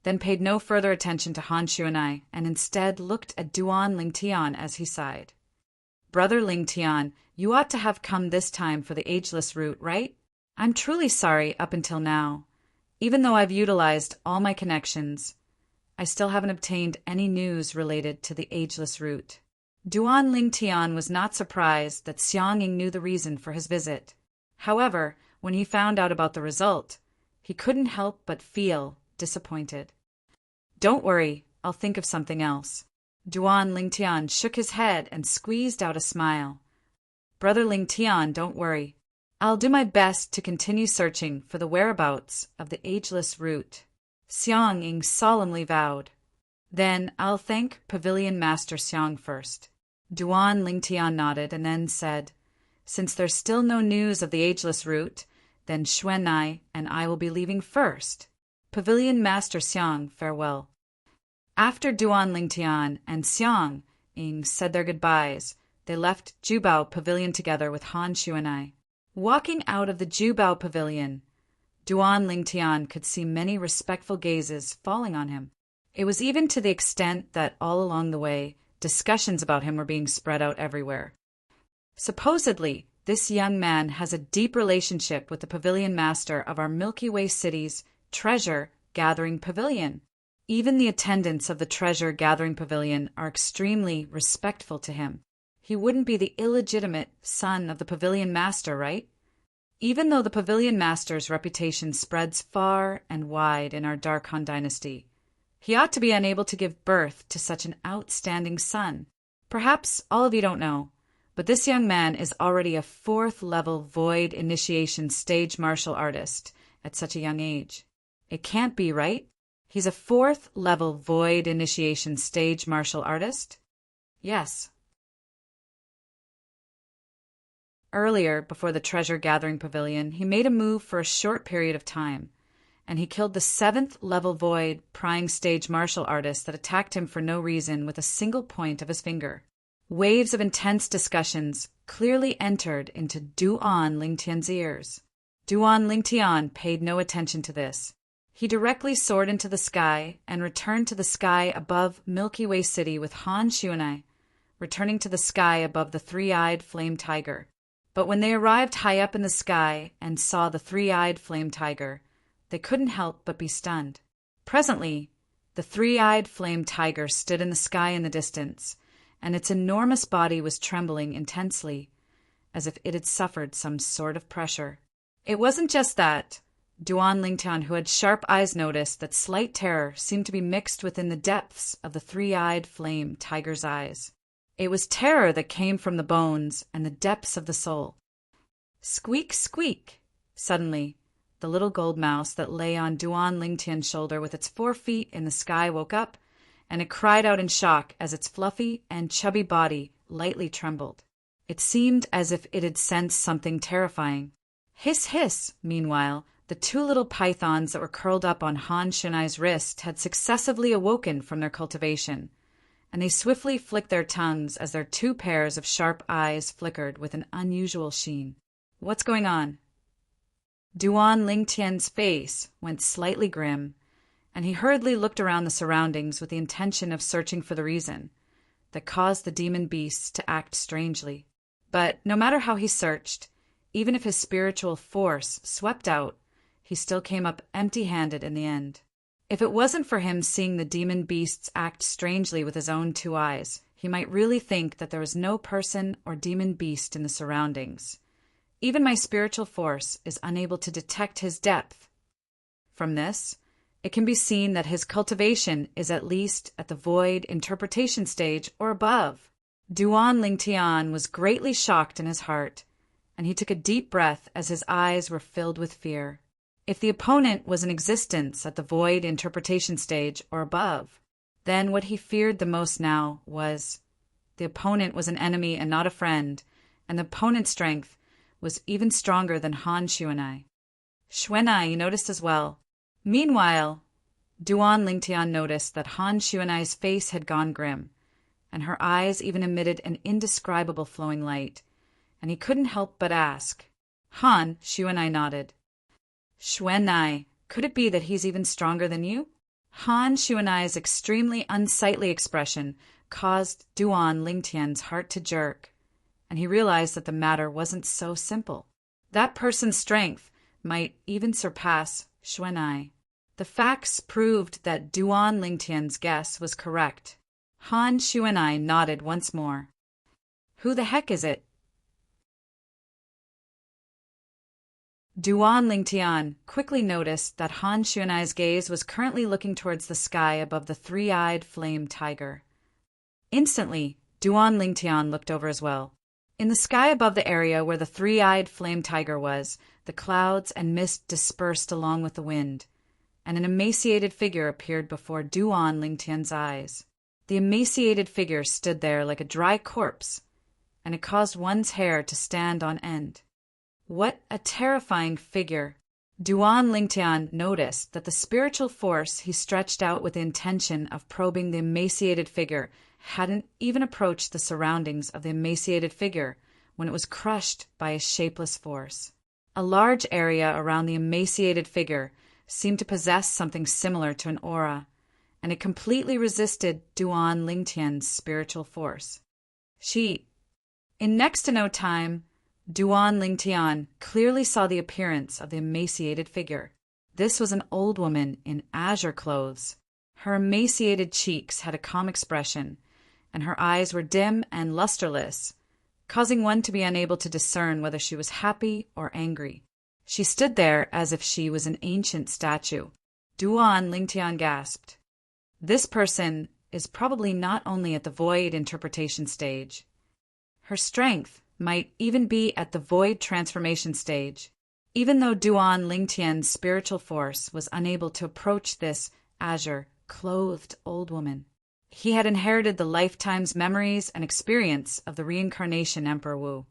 then paid no further attention to Han Shu and I, and instead looked at Duan Ling Tian as he sighed. Brother Ling Tian, you ought to have come this time for the ageless route, right? I'm truly sorry up until now. Even though I've utilized all my connections, I still haven't obtained any news related to the ageless route. Duan Ling Tian was not surprised that Xiang Ying knew the reason for his visit. However, when he found out about the result, he couldn't help but feel disappointed. Don't worry, I'll think of something else. Duan Ling Tian shook his head and squeezed out a smile. Brother Ling Tian, don't worry. I'll do my best to continue searching for the whereabouts of the ageless route. Xiang Ying solemnly vowed. Then I'll thank Pavilion Master Xiang first. Duan Ling Tian nodded and then said, since there's still no news of the ageless route, then Xuanai and I will be leaving first. Pavilion Master Xiang, farewell. After Duan Ling Tian and Xiang Ying said their goodbyes, they left Jubao Pavilion together with Han Shu and I. Walking out of the Jubao Pavilion, Duan Ling Tian could see many respectful gazes falling on him. It was even to the extent that all along the way, discussions about him were being spread out everywhere. Supposedly, this young man has a deep relationship with the pavilion master of our Milky Way city's treasure-gathering pavilion. Even the attendants of the treasure-gathering pavilion are extremely respectful to him. He wouldn't be the illegitimate son of the pavilion master, right? Even though the pavilion master's reputation spreads far and wide in our Dark Han dynasty, he ought to be unable to give birth to such an outstanding son. Perhaps all of you don't know, but this young man is already a 4th-level void initiation stage martial artist at such a young age. It can't be, right? He's a 4th-level void initiation stage martial artist? Yes. Earlier, before the treasure-gathering pavilion, he made a move for a short period of time, and he killed the 7th-level void prying stage martial artist that attacked him for no reason with a single point of his finger. Waves of intense discussions clearly entered into Duan Lingtian's ears. Duan Lingtian paid no attention to this. He directly soared into the sky and returned to the sky above Milky Way City with Han Shu and I, returning to the sky above the three-eyed flame tiger. But when they arrived high up in the sky and saw the three-eyed flame tiger, they couldn't help but be stunned. Presently, the three-eyed flame tiger stood in the sky in the distance, and its enormous body was trembling intensely, as if it had suffered some sort of pressure. It wasn't just that. Duan Lingtian, who had sharp eyes, noticed that slight terror seemed to be mixed within the depths of the three-eyed flame tiger's eyes. It was terror that came from the bones and the depths of the soul. Squeak, squeak! Suddenly, the little gold mouse that lay on Duan Lingtian's shoulder with its 4 feet in the sky woke up, and it cried out in shock as its fluffy and chubby body lightly trembled. It seemed as if it had sensed something terrifying. Hiss, hiss! Meanwhile, the 2 little pythons that were curled up on Han Shunai's wrist had successively awoken from their cultivation, and they swiftly flicked their tongues as their 2 pairs of sharp eyes flickered with an unusual sheen. What's going on? Duan Lingtian's face went slightly grim, and he hurriedly looked around the surroundings with the intention of searching for the reason that caused the demon beasts to act strangely. But no matter how he searched, even if his spiritual force swept out, he still came up empty-handed in the end. If it wasn't for him seeing the demon beasts act strangely with his own 2 eyes, he might really think that there was no person or demon beast in the surroundings. Even my spiritual force is unable to detect his depth. From this, it can be seen that his cultivation is at least at the void interpretation stage or above. Duan Lingtian was greatly shocked in his heart, and he took a deep breath as his eyes were filled with fear. If the opponent was in existence at the void interpretation stage or above, then what he feared the most now was the opponent was an enemy and not a friend, and the opponent's strength was even stronger than Han Xuanai. Xuanai noticed as well. Meanwhile, Duan Lingtian noticed that Han Xuanai's face had gone grim, and her eyes even emitted an indescribable flowing light, and he couldn't help but ask. Han Xuanai nodded. Xuanai, could it be that he's even stronger than you? Han Xuanai's extremely unsightly expression caused Duan Lingtian's heart to jerk, and he realized that the matter wasn't so simple. That person's strength might even surpass Xuanai. The facts proved that Duan Lingtian's guess was correct. Han Xuanai nodded once more. Who the heck is it? Duan Lingtian quickly noticed that Han Xuanai's gaze was currently looking towards the sky above the 3-eyed flame tiger. Instantly, Duan Lingtian looked over as well. In the sky above the area where the 3-eyed flame tiger was, the clouds and mist dispersed along with the wind, and an emaciated figure appeared before Duan Lingtian's eyes. The emaciated figure stood there like a dry corpse, and it caused one's hair to stand on end. What a terrifying figure! Duan Lingtian noticed that the spiritual force he stretched out with the intention of probing the emaciated figure hadn't even approached the surroundings of the emaciated figure when it was crushed by a shapeless force. A large area around the emaciated figure seemed to possess something similar to an aura, and it completely resisted Duan Lingtian's spiritual force. In next to no time, Duan Lingtian clearly saw the appearance of the emaciated figure. This was an old woman in azure clothes. Her emaciated cheeks had a calm expression, and her eyes were dim and lusterless, causing one to be unable to discern whether she was happy or angry. She stood there as if she was an ancient statue. Duan Lingtian gasped. This person is probably not only at the void interpretation stage. Her strength might even be at the void transformation stage. Even though Duan Lingtian's spiritual force was unable to approach this azure-clothed old woman, he had inherited the lifetime's memories and experience of the reincarnation Emperor Wu,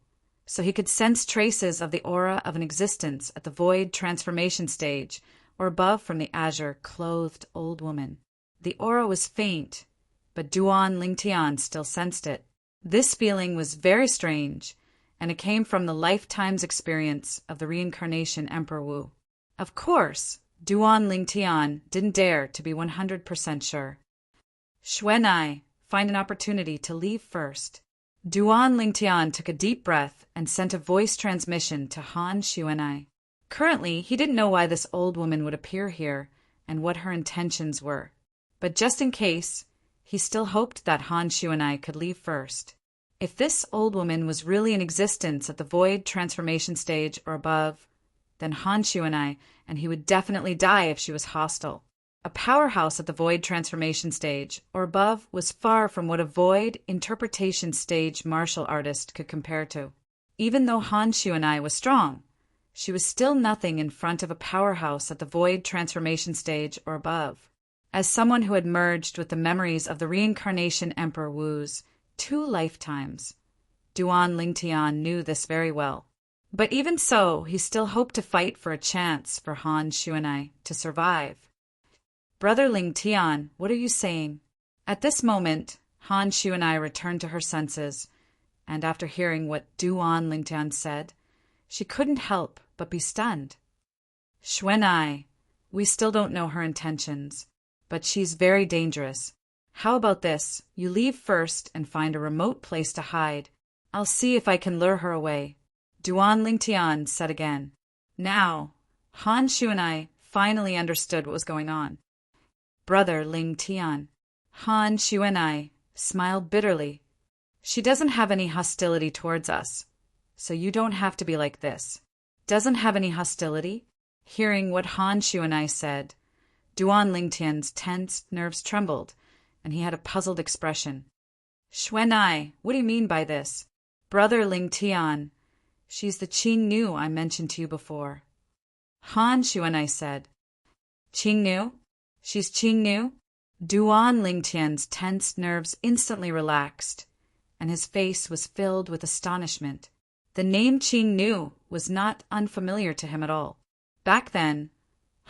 so he could sense traces of the aura of an existence at the void transformation stage or above from the azure-clothed old woman. The aura was faint, but Duan Lingtian still sensed it. This feeling was very strange, and it came from the lifetime's experience of the reincarnation Emperor Wu. Of course, Duan Lingtian didn't dare to be 100% sure. Xuanai, find an opportunity to leave first. Duan Lingtian took a deep breath and sent a voice transmission to Han Xuanai. Currently, he didn't know why this old woman would appear here and what her intentions were. But just in case, he still hoped that Han Xuanai could leave first. If this old woman was really in existence at the void transformation stage or above, then Han Xuanai and he would definitely die if she was hostile. A powerhouse at the void transformation stage or above was far from what a void interpretation stage martial artist could compare to. Even though Han Xuanai was strong, she was still nothing in front of a powerhouse at the void transformation stage or above. As someone who had merged with the memories of the reincarnation Emperor Wu's 2 lifetimes, Duan Lingtian knew this very well. But even so, he still hoped to fight for a chance for Han Xuanai to survive. Brother Lingtian, what are you saying? At this moment, Han Xuanai returned to her senses, and after hearing what Duan Lingtian said, she couldn't help but be stunned. Xuanai, we still don't know her intentions, but she's very dangerous. How about this? You leave first and find a remote place to hide. I'll see if I can lure her away. Duan Lingtian said again. Now, Han Xuanai finally understood what was going on. Brother Ling Tian. Han Xuanai smiled bitterly. She doesn't have any hostility towards us, so you don't have to be like this. Doesn't have any hostility? Hearing what Han Xuanai said, Duan Lingtian's tense nerves trembled, and he had a puzzled expression. Xuanai, what do you mean by this? Brother Ling Tian. She's the Qing Nu I mentioned to you before. Han Xuanai said. Qing Nu? She's Qing Nu? Duan Lingtian's tense nerves instantly relaxed, and his face was filled with astonishment. The name Qing Nu was not unfamiliar to him at all. Back then,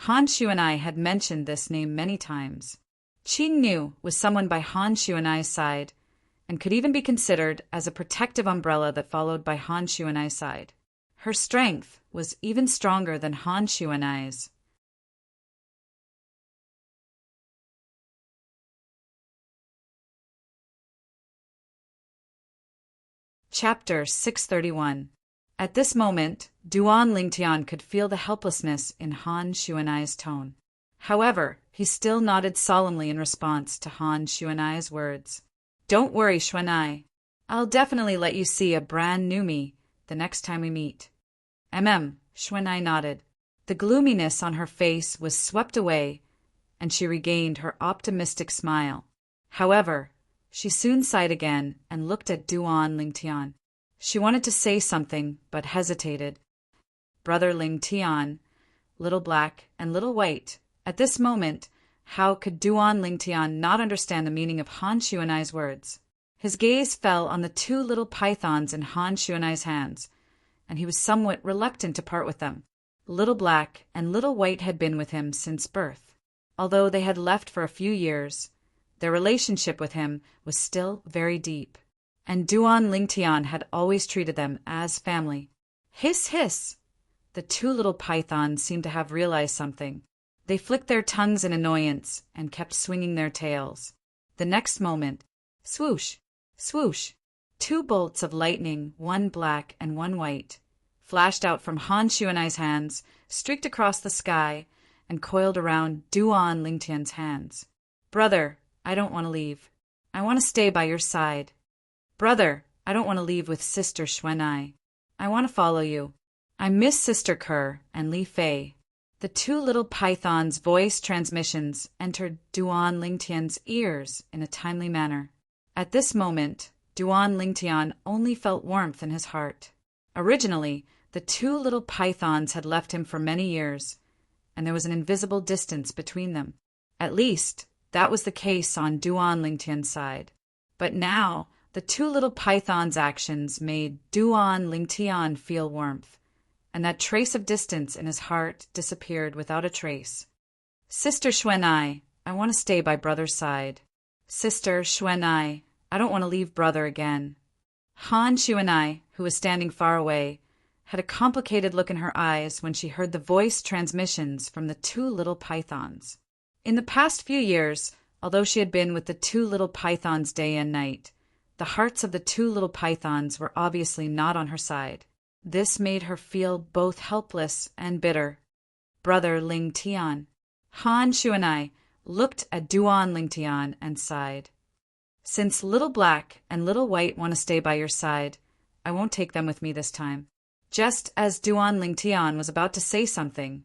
Han Xuanai had mentioned this name many times. Qing Nu was someone by Han Xuanai's side, and could even be considered as a protective umbrella that followed by Han Xuanai's side. Her strength was even stronger than Han Xuanai's. Chapter 631. At this moment, Duan Lingtian could feel the helplessness in Han Xuanai's tone. However, he still nodded solemnly in response to Han Xuanai's words. Don't worry, Xuanai. I'll definitely let you see a brand new me the next time we meet. Xuanai nodded. The gloominess on her face was swept away, and she regained her optimistic smile. However, she soon sighed again and looked at Duan Lingtian. She wanted to say something, but hesitated. Brother Lingtian, Little Black and Little White. At this moment, how could Duan Lingtian not understand the meaning of Han Xuanai's words? His gaze fell on the two little pythons in Han Xuanai's hands, and he was somewhat reluctant to part with them. Little Black and Little White had been with him since birth. Although they had left for a few years, their relationship with him was still very deep, and Duan Lingtian had always treated them as family. Hiss, hiss! The two little pythons seemed to have realized something. They flicked their tongues in annoyance and kept swinging their tails. The next moment, swoosh, swoosh, two bolts of lightning, one black and one white, flashed out from Han Xuanai's hands, streaked across the sky, and coiled around Duan Lingtian's hands. Brother, I don't want to leave. I want to stay by your side. Brother, I don't want to leave with Sister Xuanai. I want to follow you. I miss Sister Kerr and Li Fei. The two little pythons' voice transmissions entered Duan Lingtian's ears in a timely manner. At this moment, Duan Lingtian only felt warmth in his heart. Originally, the two little pythons had left him for many years, and there was an invisible distance between them. At least, that was the case on Duan Lingtian's side. But now, the two little pythons' actions made Duan Lingtian feel warmth, and that trace of distance in his heart disappeared without a trace. Sister Xuanai, I want to stay by Brother's side. Sister Xuanai, I don't want to leave Brother again. Han Xuanai, who was standing far away, had a complicated look in her eyes when she heard the voice transmissions from the two little pythons. In the past few years, although she had been with the two little pythons day and night, the hearts of the two little pythons were obviously not on her side. This made her feel both helpless and bitter. Brother Ling Tian. Han Xuanai looked at Duan Lingtian and sighed. Since Little Black and Little White want to stay by your side, I won't take them with me this time. Just as Duan Lingtian was about to say something,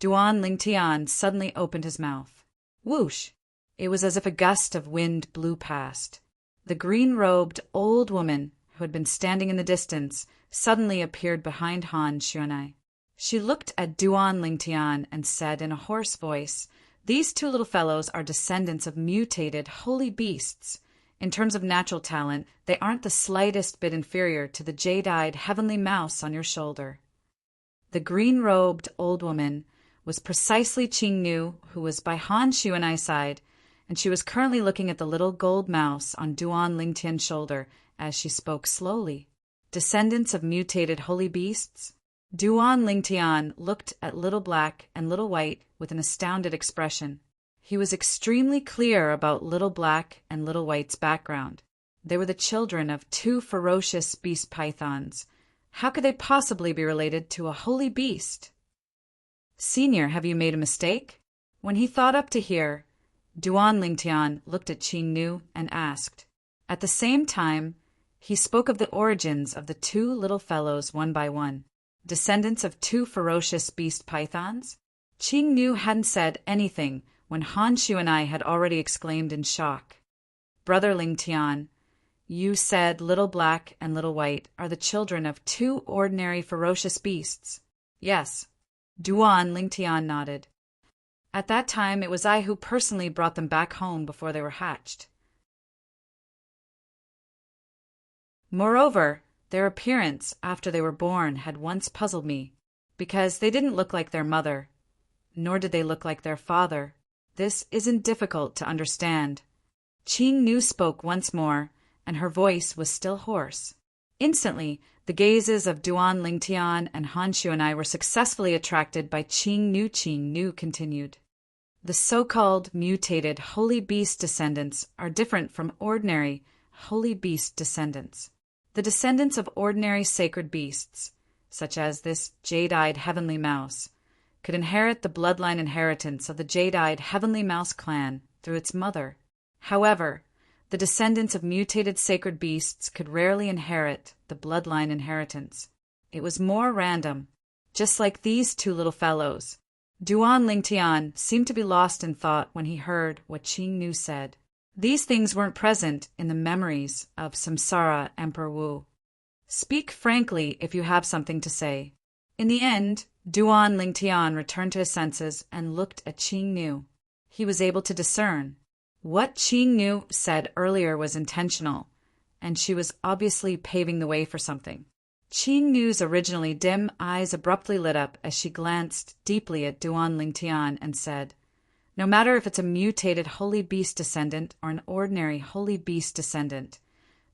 Duan Lingtian suddenly opened his mouth. Whoosh! It was as if a gust of wind blew past. The green-robed old woman, who had been standing in the distance, suddenly appeared behind Han Xuanai. She looked at Duan Lingtian and said in a hoarse voice, "These two little fellows are descendants of mutated holy beasts. In terms of natural talent, they aren't the slightest bit inferior to the jade-eyed heavenly mouse on your shoulder." The green-robed old woman was precisely Qing Nu, who was by Han Xuanai's side, and she was currently looking at the little gold mouse on Duan Lingtian's shoulder as she spoke slowly. Descendants of mutated holy beasts? Duan Lingtian looked at Little Black and Little White with an astounded expression. He was extremely clear about Little Black and Little White's background. They were the children of two ferocious beast pythons. How could they possibly be related to a holy beast? Senior, have you made a mistake? When he thought up to hear, Duan Lingtian looked at Qing Nu and asked. At the same time, he spoke of the origins of the two little fellows one by one. Descendants of two ferocious beast pythons? Qing Nu hadn't said anything when Han Shu and I had already exclaimed in shock. Brother Lingtian, you said Little Black and Little White are the children of two ordinary ferocious beasts. Yes. Duan Lingtian nodded. At that time, it was I who personally brought them back home before they were hatched. Moreover, their appearance after they were born had once puzzled me, because they didn't look like their mother, nor did they look like their father. This isn't difficult to understand. Qing Nu spoke once more, and her voice was still hoarse. Instantly, the gazes of Duan Lingtian and Han Shu and I were successfully attracted by Qing Nu. Qing Nu continued. The so-called mutated holy beast descendants are different from ordinary holy beast descendants. The descendants of ordinary sacred beasts, such as this jade-eyed heavenly mouse, could inherit the bloodline inheritance of the jade-eyed heavenly mouse clan through its mother. However, the descendants of mutated sacred beasts could rarely inherit the bloodline inheritance. It was more random, just like these two little fellows. Duan Lingtian seemed to be lost in thought when he heard what Qing Nu said. These things weren't present in the memories of Samsara Emperor Wu. Speak frankly if you have something to say. In the end, Duan Lingtian returned to his senses and looked at Qing Nu. He was able to discern. What Qing Nu said earlier was intentional, and she was obviously paving the way for something. Qing Nu's originally dim eyes abruptly lit up as she glanced deeply at Duan Lingtian and said, no matter if it's a mutated holy beast descendant or an ordinary holy beast descendant,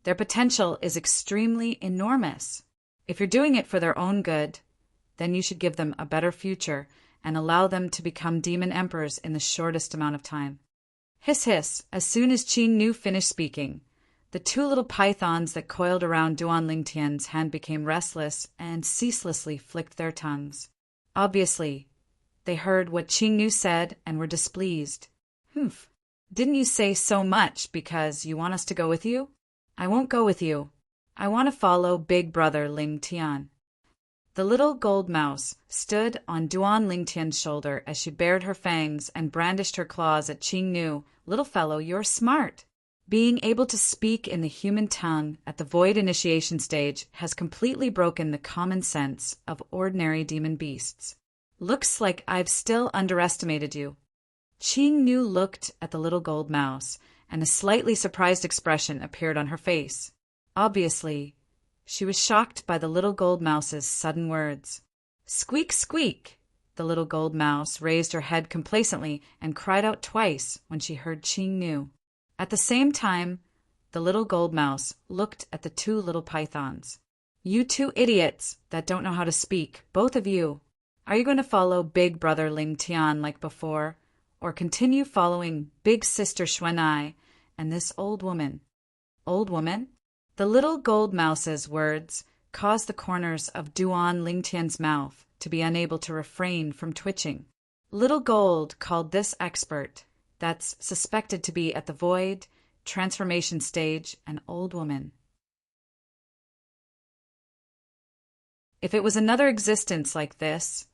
their potential is extremely enormous. If you're doing it for their own good, then you should give them a better future and allow them to become demon emperors in the shortest amount of time. Hiss hiss, as soon as Qing Nu finished speaking, the two little pythons that coiled around Duan Lingtian's hand became restless and ceaselessly flicked their tongues. Obviously, they heard what Qing Nu said and were displeased. Humph. Didn't you say so much because you want us to go with you? I won't go with you. I want to follow Big Brother Lingtian. The little gold mouse stood on Duan Lingtian's shoulder as she bared her fangs and brandished her claws at Qing Nu. Little fellow, you're smart. Being able to speak in the human tongue at the void initiation stage has completely broken the common sense of ordinary demon beasts. Looks like I've still underestimated you. Qing Nu looked at the little gold mouse, and a slightly surprised expression appeared on her face. Obviously, she was shocked by the little gold mouse's sudden words. Squeak, squeak! The little gold mouse raised her head complacently and cried out twice when she heard Qing Nu. At the same time, the little gold mouse looked at the two little pythons. You two idiots that don't know how to speak, both of you. Are you going to follow Big Brother Lingtian like before, or continue following Big Sister Xuanai and this old woman? Old woman? The little gold mouse's words caused the corners of Duan Lingtian's mouth to be unable to refrain from twitching. Little Gold called this expert, that's suspected to be at the void, transformation stage, an old woman. If it was another existence like this,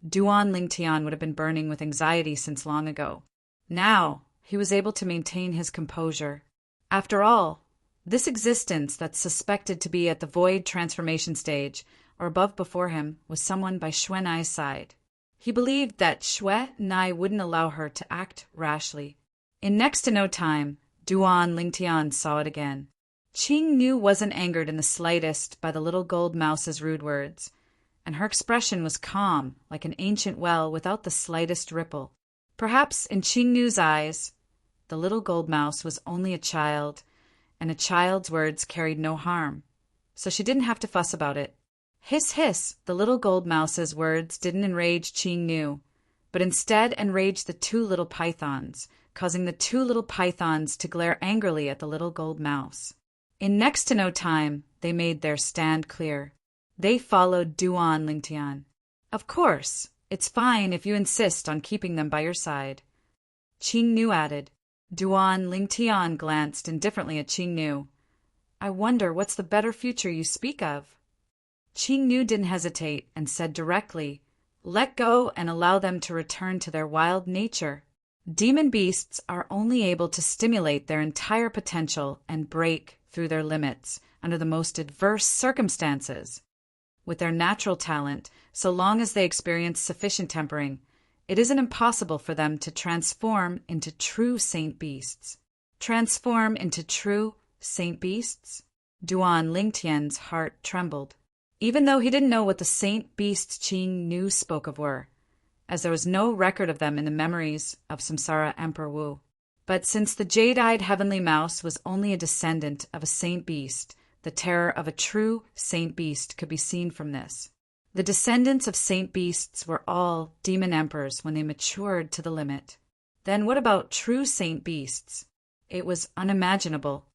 Duan Lingtian would have been burning with anxiety since long ago. Now, he was able to maintain his composure. After all, this existence that's suspected to be at the void transformation stage or above before him was someone by Xuanai's side. He believed that Xuanai wouldn't allow her to act rashly. In next to no time, Duan Lingtian saw it again. Qing Nu wasn't angered in the slightest by the little gold mouse's rude words, and her expression was calm like an ancient well without the slightest ripple. Perhaps in Qing Nu's eyes, the little gold mouse was only a child, and a child's words carried no harm, so she didn't have to fuss about it. Hiss, hiss, the little gold mouse's words didn't enrage Ching Nu, but instead enraged the two little pythons, causing the two little pythons to glare angrily at the little gold mouse. In next to no time, they made their stand clear. They followed Duan Lingtian. Of course, it's fine if you insist on keeping them by your side. Ching Nu added. Duan Lingtian glanced indifferently at Ching Nu. I wonder what's the better future you speak of? Ching Nu didn't hesitate and said directly, let go and allow them to return to their wild nature. Demon beasts are only able to stimulate their entire potential and break through their limits under the most adverse circumstances. With their natural talent, so long as they experience sufficient tempering, it isn't impossible for them to transform into true saint beasts. Transform into true saint beasts? Duan Lingtian's heart trembled, even though he didn't know what the saint beasts Ching Nu spoke of were, as there was no record of them in the memories of Samsara Emperor Wu. But since the jade-eyed heavenly mouse was only a descendant of a saint beast, the terror of a true saint beast could be seen from this. The descendants of saint beasts were all demon emperors when they matured to the limit. Then what about true saint beasts? It was unimaginable.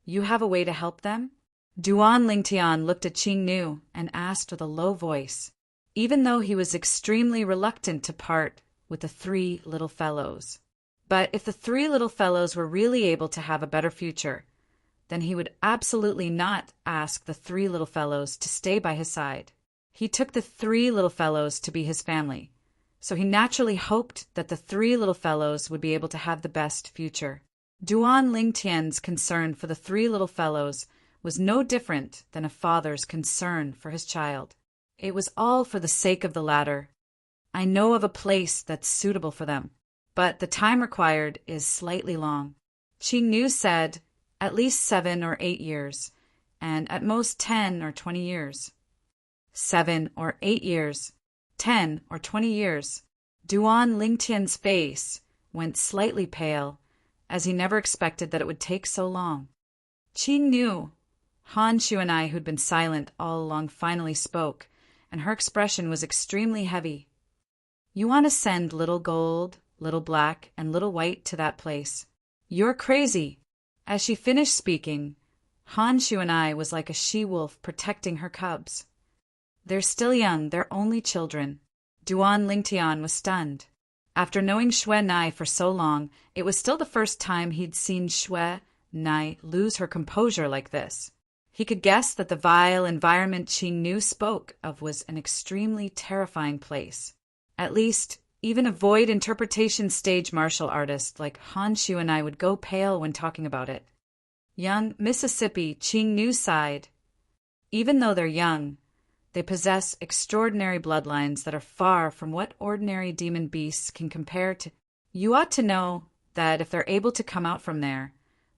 You have a way to help them? Duan Lingtian looked at Ching Nu and asked with a low voice, even though he was extremely reluctant to part with the three little fellows. But if the three little fellows were really able to have a better future, then he would absolutely not ask the three little fellows to stay by his side. He took the three little fellows to be his family, so he naturally hoped that the three little fellows would be able to have the best future. Duan Lingtian's concern for the three little fellows was no different than a father's concern for his child. It was all for the sake of the latter. I know of a place that's suitable for them, but the time required is slightly long. Ching Nu said at least 7 or 8 years, and at most 10 or 20 years. 7 or 8 years, 10 or 20 years. Duan Lingtian's face went slightly pale, as he never expected that it would take so long. Ching Nu, Han Shu and I, who'd been silent all along, finally spoke, and her expression was extremely heavy. You want to send little gold, little black, and little white to that place. You're crazy. As she finished speaking, Han Shu and I was like a she-wolf protecting her cubs. They're still young, they're only children. Duan Lingtian was stunned. After knowing Xue Nai for so long, it was still the first time he'd seen Xue Nai lose her composure like this. He could guess that the vile environment Ching Nu spoke of was an extremely terrifying place. At least, even a void interpretation stage martial artist like Han Shu and I would go pale when talking about it. Young Mississippi, Ching Nu sighed. Even though they're young, they possess extraordinary bloodlines that are far from what ordinary demon beasts can compare to. You ought to know that if they're able to come out from there,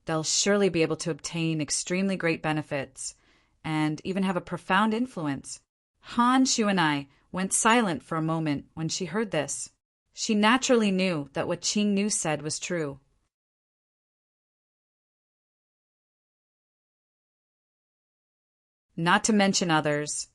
they'll surely be able to obtain extremely great benefits and even have a profound influence. Han Shu and I went silent for a moment when she heard this. She naturally knew that what Ching Nu said was true. Not to mention others,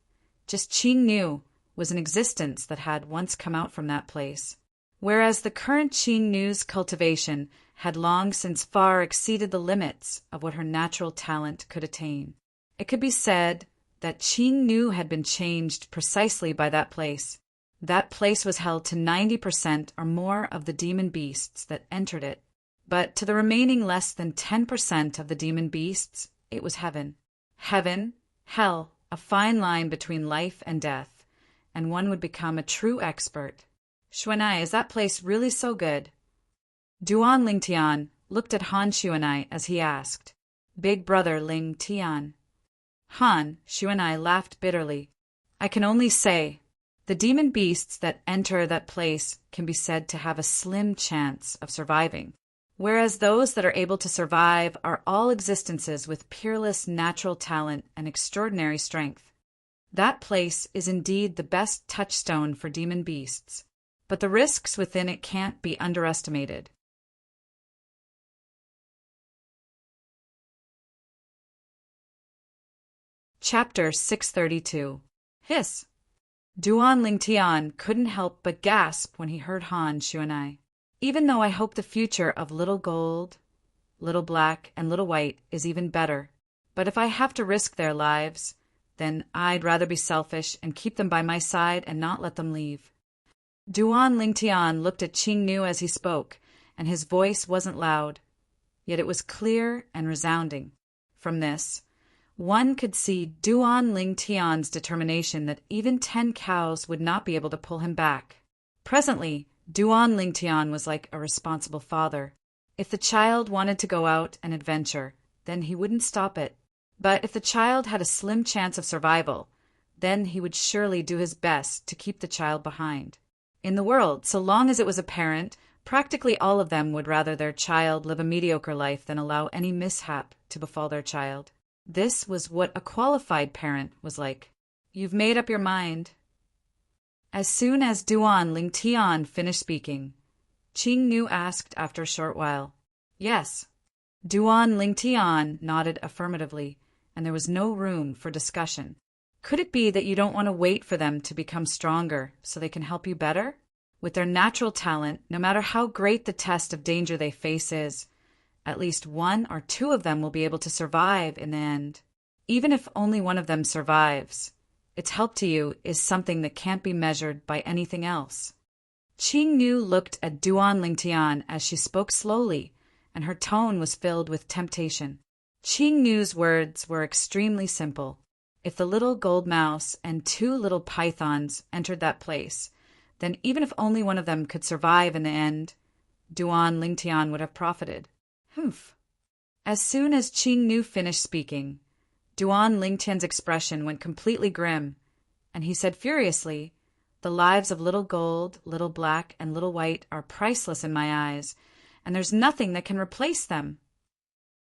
just Ching Nu was an existence that had once come out from that place, whereas the current Ching Nu's cultivation had long since far exceeded the limits of what her natural talent could attain. It could be said that Ching Nu had been changed precisely by that place. That place was held to 90% or more of the demon beasts that entered it, but to the remaining less than 10% of the demon beasts, it was heaven. Heaven, hell, a fine line between life and death, and one would become a true expert. Xue Nai, is that place really so good? Duan Lingtian looked at Han Shu and I as he asked, Big brother Ling Tian. Han Shu and I laughed bitterly. I can only say, the demon beasts that enter that place can be said to have a slim chance of surviving, whereas those that are able to survive are all existences with peerless natural talent and extraordinary strength. That place is indeed the best touchstone for demon beasts, but the risks within it can't be underestimated. Chapter 632. Hiss! Duan Lingtian couldn't help but gasp when he heard Han Shuanai. Even though I hope the future of Little Gold, Little Black, and Little White is even better, but if I have to risk their lives, then I'd rather be selfish and keep them by my side and not let them leave. Duan Lingtian looked at Qing Nu as he spoke, and his voice wasn't loud, yet it was clear and resounding. From this, one could see Duan Lingtian's determination that even 10 cows would not be able to pull him back. Presently, Duan Lingtian was like a responsible father. If the child wanted to go out and adventure, then he wouldn't stop it. But if the child had a slim chance of survival, then he would surely do his best to keep the child behind. In the world, so long as it was apparent, practically all of them would rather their child live a mediocre life than allow any mishap to befall their child. This was what a qualified parent was like. You've made up your mind. As soon as Duan Lingtian finished speaking, Qing Nu asked after a short while. Yes. Duan Lingtian nodded affirmatively, and there was no room for discussion. Could it be that you don't want to wait for them to become stronger so they can help you better? With their natural talent, no matter how great the test of danger they face is, at least 1 or 2 of them will be able to survive in the end. Even if only one of them survives, its help to you is something that can't be measured by anything else. Qing Nu looked at Duan Lingtian as she spoke slowly, and her tone was filled with temptation. Qing Nu's words were extremely simple. If the little gold mouse and 2 little pythons entered that place, then even if only one of them could survive in the end, Duan Lingtian would have profited. Humph. As soon as Qing Nu finished speaking, Duan Lingtian's expression went completely grim, and he said furiously, "The lives of Little Gold, Little Black, and Little White are priceless in my eyes, and there's nothing that can replace them.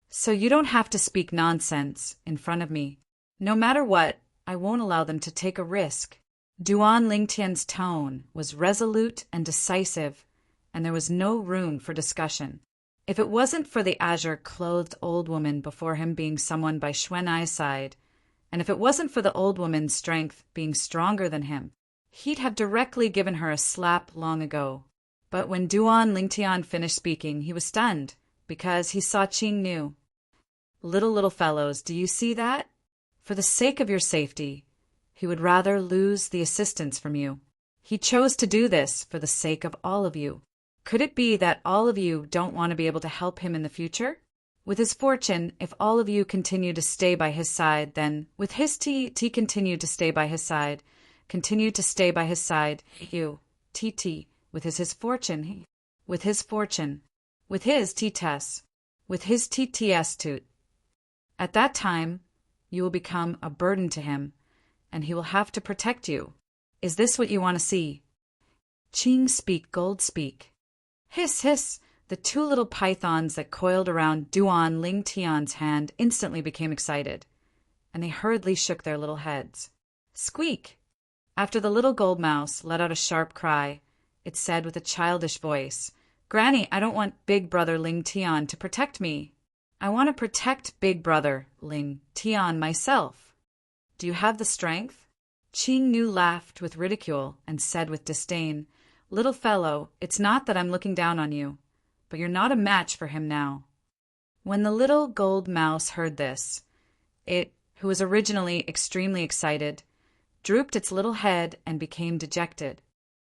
So you don't have to speak nonsense in front of me. No matter what, I won't allow them to take a risk." Duan Lingtian's tone was resolute and decisive, and there was no room for discussion. If it wasn't for the azure-clothed old woman before him being someone by Xuanai's side, and if it wasn't for the old woman's strength being stronger than him, he'd have directly given her a slap long ago. But when Duan Lingtian finished speaking, he was stunned, because he saw Qing Nu. Little fellows, do you see that? For the sake of your safety, he would rather lose the assistance from you. He chose to do this for the sake of all of you. Could it be that all of you don't want to be able to help him in the future? With his fortune, if all of you continue to stay by his side, then with his continue to stay by his side, you, with his fortune, with his T-tess, with his TTS toot. At that time, you will become a burden to him, and he will have to protect you. Is this what you want to see? Qing speak, gold speak. Hiss, hiss! The 2 little pythons that coiled around Duan Lingtian's hand instantly became excited, and they hurriedly shook their little heads. Squeak! After the little gold mouse let out a sharp cry, it said with a childish voice, "Granny, I don't want Big Brother Lingtian to protect me. I want to protect Big Brother Lingtian myself. Do you have the strength?" Qing Nu laughed with ridicule and said with disdain, "Little fellow, it's not that I'm looking down on you, but you're not a match for him now." When the little gold mouse heard this, it, who was originally extremely excited, drooped its little head and became dejected.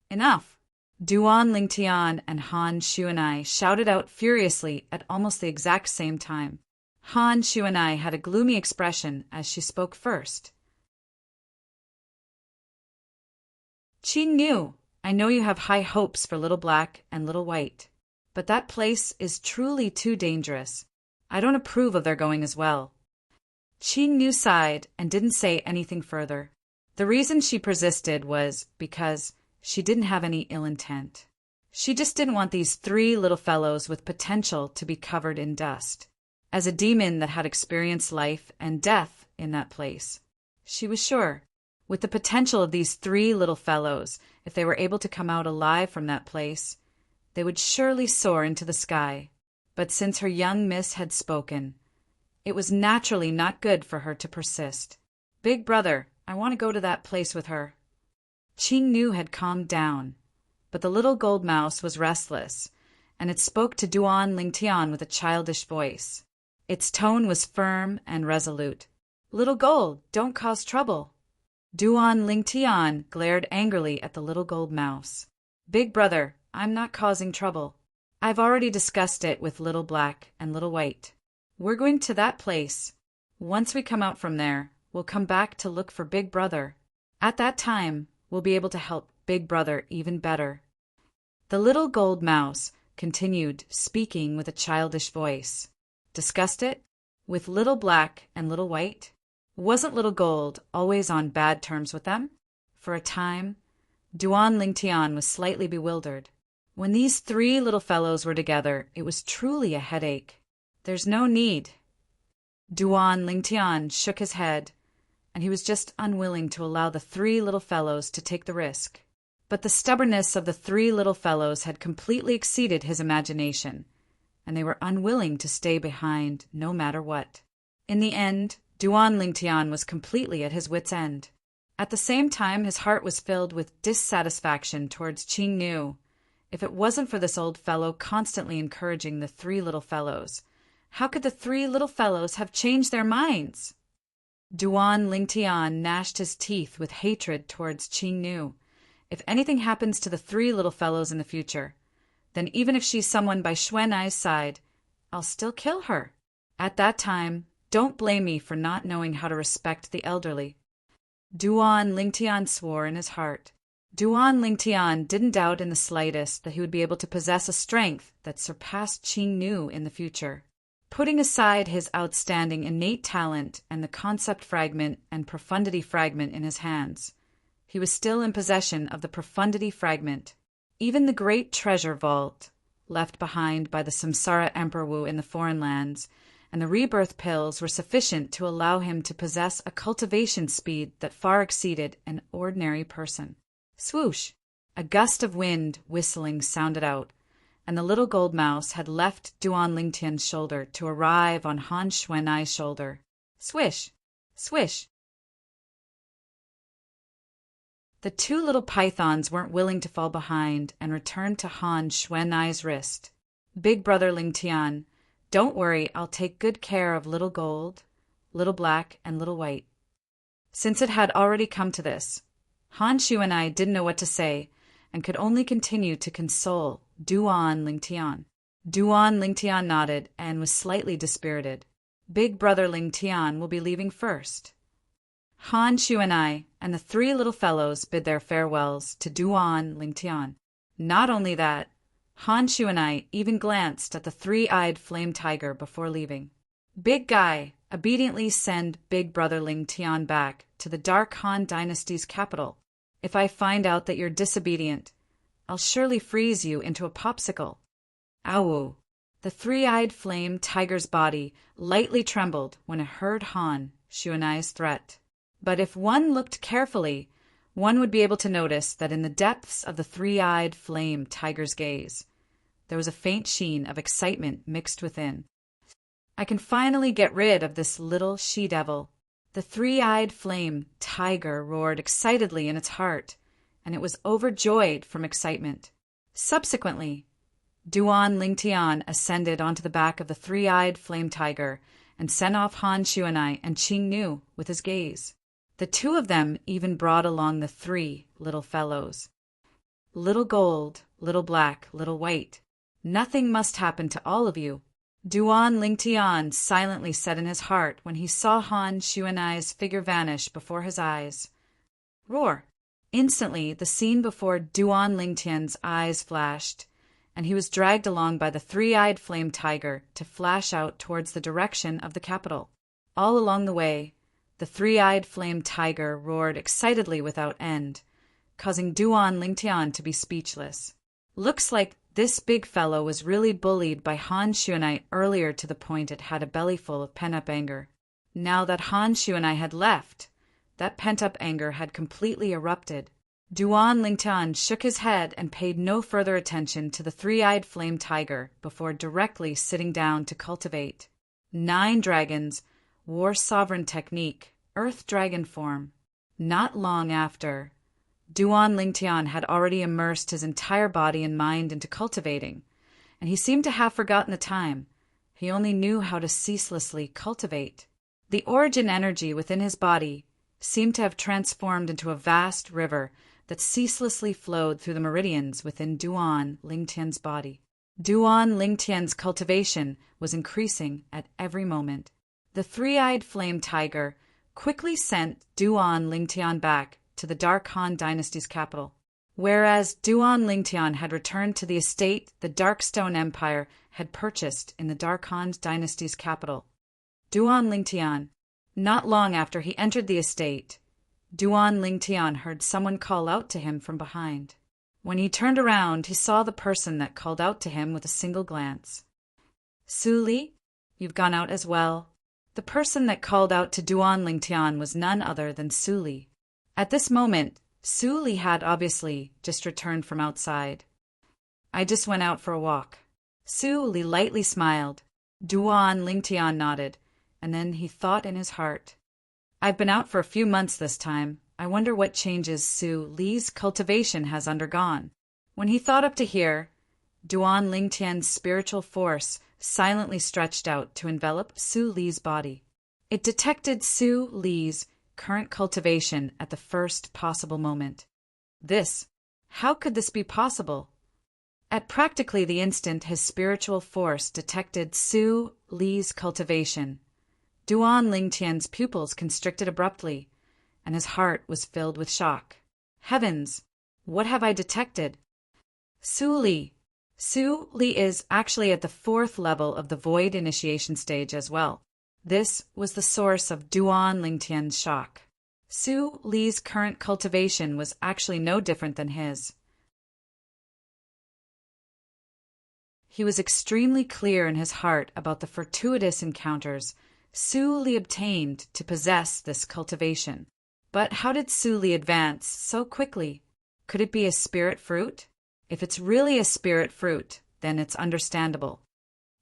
Enough! Duan Lingtian and Han Shuanai shouted out furiously at almost the exact same time. Han Shuanai had a gloomy expression as she spoke first. "Qing Nu, I know you have high hopes for Little Black and Little White, but that place is truly too dangerous. I don't approve of their going as well." Qing Nu sighed and didn't say anything further. The reason she persisted was because she didn't have any ill intent. She just didn't want these 3 little fellows with potential to be covered in dust. As a demon that had experienced life and death in that place, she was sure, with the potential of these 3 little fellows, if they were able to come out alive from that place, they would surely soar into the sky. But since her young miss had spoken, it was naturally not good for her to persist. "Big Brother, I want to go to that place with her. Qing Nu had calmed down, but the little gold mouse was restless, and it spoke to Duan Lingtian with a childish voice. Its tone was firm and resolute. Little gold, don't cause trouble. Duan Lingtian glared angrily at the little gold mouse. Big brother, I'm not causing trouble. I've already discussed it with Little Black and Little White. We're going to that place. Once we come out from there, we'll come back to look for Big Brother. At that time, we'll be able to help Big Brother even better. The little gold mouse continued, speaking with a childish voice. Discussed it? With Little Black and Little White? Wasn't Little Gold always on bad terms with them? For a time, Duan Lingtian was slightly bewildered. When these three little fellows were together, it was truly a headache. There's no need. Duan Lingtian shook his head, and he was just unwilling to allow the three little fellows to take the risk. But the stubbornness of the three little fellows had completely exceeded his imagination, and they were unwilling to stay behind no matter what. In the end, Duan Lingtian was completely at his wits' end. At the same time, his heart was filled with dissatisfaction towards Qing Nu. If it wasn't for this old fellow constantly encouraging the three little fellows, how could the three little fellows have changed their minds? Duan Lingtian gnashed his teeth with hatred towards Qing Nu. If anything happens to the three little fellows in the future, then even if she's someone by Xuan Ai's side, I'll still kill her. At that time, don't blame me for not knowing how to respect the elderly. Duan Lingtian swore in his heart. Duan Lingtian didn't doubt in the slightest that he would be able to possess a strength that surpassed Qing Nu in the future. Putting aside his outstanding innate talent and the concept fragment and profundity fragment in his hands, he was still in possession of the profundity fragment. Even the great treasure vault, left behind by the Samsara Emperor Wu in the foreign lands, and the rebirth pills were sufficient to allow him to possess a cultivation speed that far exceeded an ordinary person. Swoosh! A gust of wind whistling sounded out, and the little gold mouse had left Duan Lingtian's shoulder to arrive on Han Xuan Ai's shoulder. Swish! Swish! The two little pythons weren't willing to fall behind and returned to Han Xuan Ai's wrist. Big brother Lingtian, don't worry, I'll take good care of Little Gold, Little Black, and Little White. Since it had already come to this, Han Xuan Ai didn't know what to say and could only continue to console Duan Lingtian. Duan Lingtian nodded and was slightly dispirited. Big brother Lingtian will be leaving first. Han Xuan Ai and the three little fellows bid their farewells to Duan Lingtian. Not only that, Han Xuan Ai even glanced at the three-eyed flame tiger before leaving. Big guy, obediently send Big brother Lingtian back to the Dark Han Dynasty's capital. If I find out that you're disobedient, I'll surely freeze you into a popsicle. Ow! The three-eyed flame tiger's body lightly trembled when it heard Han Xuan Ai's threat. But if one looked carefully, one would be able to notice that in the depths of the three-eyed flame tiger's gaze, there was a faint sheen of excitement mixed within. I can finally get rid of this little she-devil. The three-eyed flame tiger roared excitedly in its heart, and it was overjoyed from excitement. Subsequently, Duan Lingtian ascended onto the back of the three-eyed flame tiger and sent off Han Xuan Ai and Qing Nu with his gaze. The two of them even brought along the three little fellows. Little Gold, Little Black, Little White, nothing must happen to all of you. Duan Lingtian silently said in his heart when he saw Han Xuan Ai's figure vanish before his eyes. Roar! Instantly, the scene before Duan Lingtian's eyes flashed, and he was dragged along by the three-eyed flame tiger to flash out towards the direction of the capital. All along the way, the three-eyed flame tiger roared excitedly without end, causing Duan Lingtian to be speechless. Looks like this big fellow was really bullied by Han Xuan Ai earlier to the point it had a bellyful of pent-up anger. Now that Han Xuan Ai had left, that pent-up anger had completely erupted. Duan Lingtian shook his head and paid no further attention to the three-eyed flame tiger before directly sitting down to cultivate 9 dragons, war sovereign technique, earth dragon form. Not long after, Duan Lingtian had already immersed his entire body and mind into cultivating, and he seemed to have forgotten the time. He only knew how to ceaselessly cultivate. The origin energy within his body seemed to have transformed into a vast river that ceaselessly flowed through the meridians within Duan Lingtian's body. Duan Lingtian's cultivation was increasing at every moment. The three-eyed flame tiger quickly sent Duan Lingtian back to the Dark Han dynasty's capital. Whereas Duan Lingtian had returned to the estate the Darkstone Empire had purchased in the Dark Han dynasty's capital. Duan Lingtian, not long after he entered the estate, Duan Lingtian heard someone call out to him from behind. When he turned around, he saw the person that called out to him with a single glance. Su Li, you've gone out as well. The person that called out to Duan Lingtian was none other than Su Li. At this moment, Su Li had obviously just returned from outside. I just went out for a walk. Su Li lightly smiled. Duan Lingtian nodded, and then he thought in his heart, I've been out for a few months this time. I wonder what changes Su Li's cultivation has undergone. When he thought up to here, Duan Lingtian's spiritual force silently stretched out to envelop Su Li's body. It detected Su Li's current cultivation at the first possible moment. How could this be possible? At practically the instant his spiritual force detected Su Li's cultivation, Duan Lingtian's pupils constricted abruptly, and his heart was filled with shock. Heavens, what have I detected? Su Li is actually at the 4th level of the void initiation stage as well. This was the source of Duan Lingtian's shock. Su Li's current cultivation was actually no different than his. He was extremely clear in his heart about the fortuitous encounters Su Li obtained to possess this cultivation. But how did Su Li advance so quickly? Could it be a spirit fruit? If it's really a spirit fruit, then it's understandable.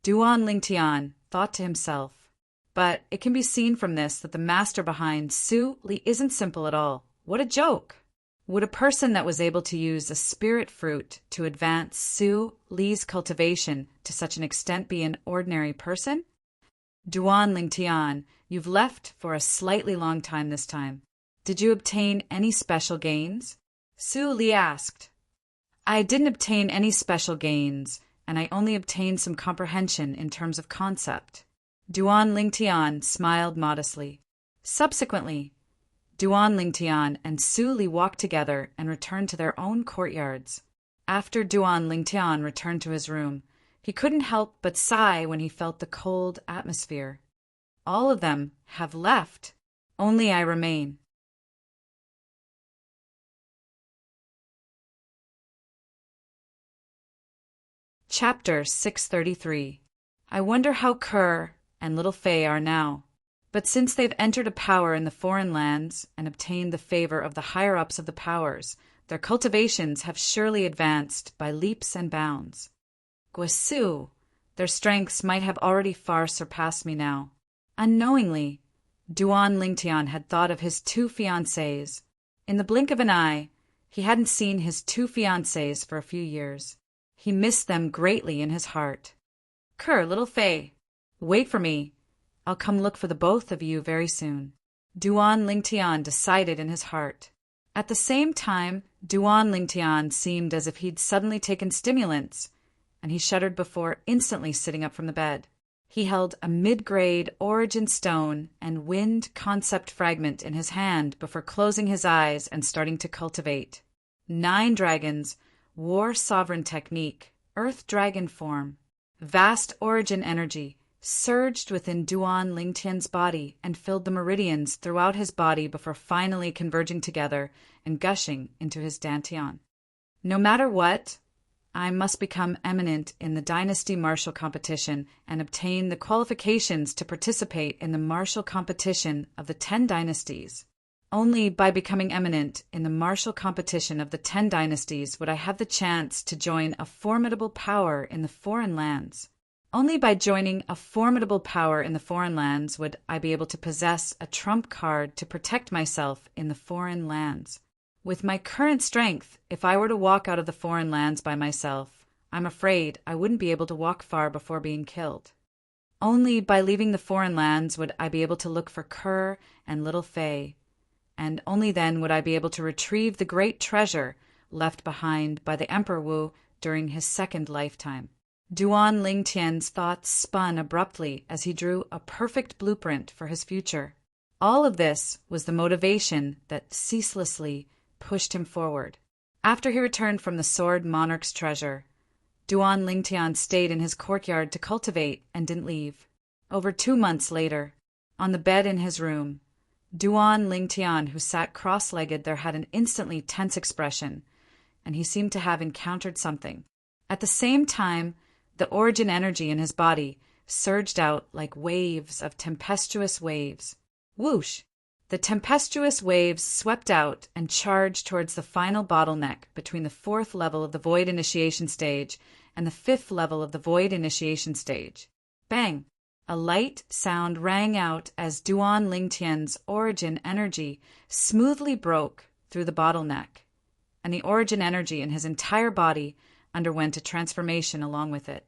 Duan Lingtian thought to himself. But it can be seen from this that the master behind Su Li isn't simple at all. What a joke! Would a person that was able to use a spirit fruit to advance Su Li's cultivation to such an extent be an ordinary person? Duan Lingtian, you've left for a slightly long time this time. Did you obtain any special gains? Su Li asked. I didn't obtain any special gains, and I only obtained some comprehension in terms of concept. Duan Lingtian smiled modestly. Subsequently, Duan Lingtian and Su Li walked together and returned to their own courtyards. After Duan Lingtian returned to his room, he couldn't help but sigh when he felt the cold atmosphere. All of them have left. Only I remain. Chapter 633. I wonder how Kerr and little Fei are now. But since they've entered a power in the foreign lands and obtained the favor of the higher-ups of the powers, their cultivations have surely advanced by leaps and bounds. Guisu, their strengths might have already far surpassed me now. Unknowingly, Duan Lingtian had thought of his 2 fiancées. In the blink of an eye, he hadn't seen his 2 fiancées for a few years. He missed them greatly in his heart. Kerr, little Fei, wait for me. I'll come look for the both of you very soon. Duan Lingtian decided in his heart. At the same time, Duan Lingtian seemed as if he'd suddenly taken stimulants, and he shuddered before instantly sitting up from the bed. He held a mid-grade origin stone and wind concept fragment in his hand before closing his eyes and starting to cultivate. 9 dragons, war sovereign technique, earth dragon form. Vast origin energy surged within Duan Lingtian's body and filled the meridians throughout his body before finally converging together and gushing into his dantian. No matter what, I must become eminent in the dynasty martial competition and obtain the qualifications to participate in the martial competition of the 10 dynasties. Only by becoming eminent in the martial competition of the 10 dynasties would I have the chance to join a formidable power in the foreign lands. Only by joining a formidable power in the foreign lands would I be able to possess a trump card to protect myself in the foreign lands. With my current strength, if I were to walk out of the foreign lands by myself, I'm afraid I wouldn't be able to walk far before being killed. Only by leaving the foreign lands would I be able to look for Kerr and little Fay, and only then would I be able to retrieve the great treasure left behind by the Emperor Wu during his second lifetime. Duan Lingtian's thoughts spun abruptly as he drew a perfect blueprint for his future. All of this was the motivation that ceaselessly pushed him forward. After he returned from the Sword Monarch's treasure, Duan Lingtian stayed in his courtyard to cultivate and didn't leave. Over 2 months later, on the bed in his room, Duan Lingtian, who sat cross-legged there, had an instantly tense expression, and he seemed to have encountered something. At the same time, the origin energy in his body surged out like waves of tempestuous waves. Whoosh! The tempestuous waves swept out and charged towards the final bottleneck between the 4th level of the Void Initiation Stage and the 5th level of the Void Initiation Stage. Bang! A light sound rang out as Duan Lingtian's origin energy smoothly broke through the bottleneck, and the origin energy in his entire body underwent a transformation along with it.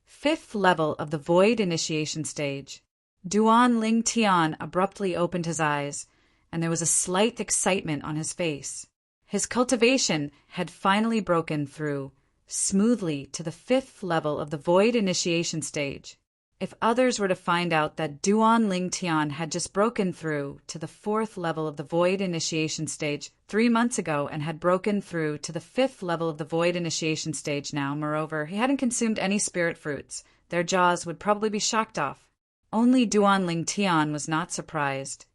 5th level of the Void Initiation Stage. Duan Lingtian abruptly opened his eyes, and there was a slight excitement on his face. His cultivation had finally broken through smoothly to the 5th level of the Void Initiation Stage. If others were to find out that Duan Lingtian had just broken through to the 4th level of the Void Initiation Stage 3 months ago and had broken through to the 5th level of the Void Initiation Stage now, moreover, he hadn't consumed any spirit fruits, their jaws would probably be shocked off. Only Duan Lingtian was not surprised.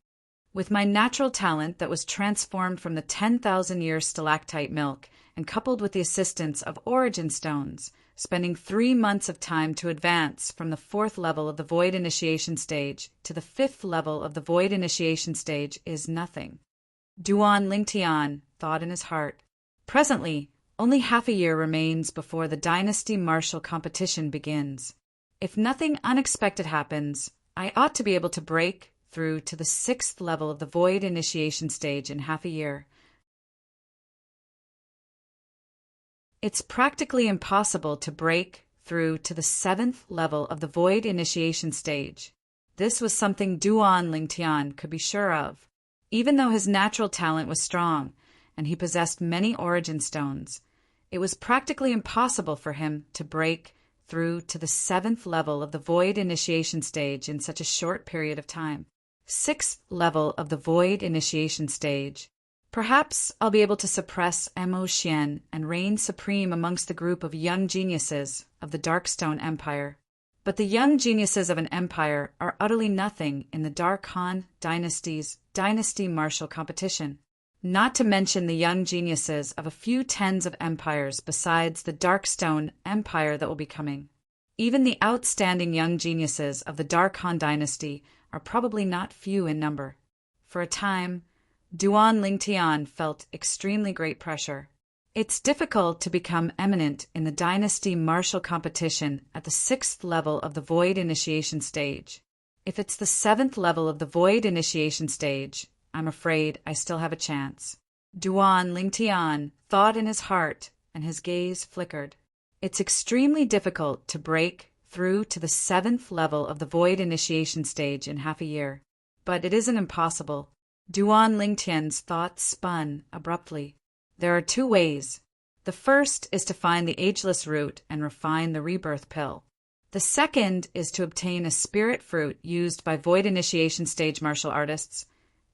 With my natural talent that was transformed from the 10,000-year stalactite milk and coupled with the assistance of origin stones, spending 3 months of time to advance from the 4th level of the Void Initiation Stage to the 5th level of the Void Initiation Stage is nothing. Duan Lingtian thought in his heart. Presently, only half a year remains before the Dynasty Martial competition begins. If nothing unexpected happens, I ought to be able to break through to the 6th level of the Void Initiation Stage in half a year. It's practically impossible to break through to the 7th level of the Void Initiation Stage. This was something Duan Lingtian could be sure of. Even though his natural talent was strong and he possessed many origin stones, it was practically impossible for him to break through to the 7th level of the Void Initiation Stage in such a short period of time. 6th level of the Void Initiation Stage. Perhaps I'll be able to suppress Mo Xian and reign supreme amongst the group of young geniuses of the Darkstone Empire. But the young geniuses of an empire are utterly nothing in the Dark Han Dynasty's Dynasty Martial competition. Not to mention the young geniuses of a few tens of empires besides the Darkstone Empire that will be coming. Even the outstanding young geniuses of the Dark Han Dynasty are probably not few in number. For a time, Duan Lingtian felt extremely great pressure. It's difficult to become eminent in the Dynasty Martial competition at the 6th level of the Void Initiation Stage. If it's the 7th level of the Void Initiation Stage, I'm afraid I still have a chance. Duan Lingtian thought in his heart, and his gaze flickered. It's extremely difficult to break through to the 7th level of the Void Initiation Stage in half a year. But it isn't impossible. Duan Lingtian's thoughts spun abruptly. There are 2 ways. The first is to find the ageless root and refine the rebirth pill. The second is to obtain a spirit fruit used by Void Initiation Stage martial artists,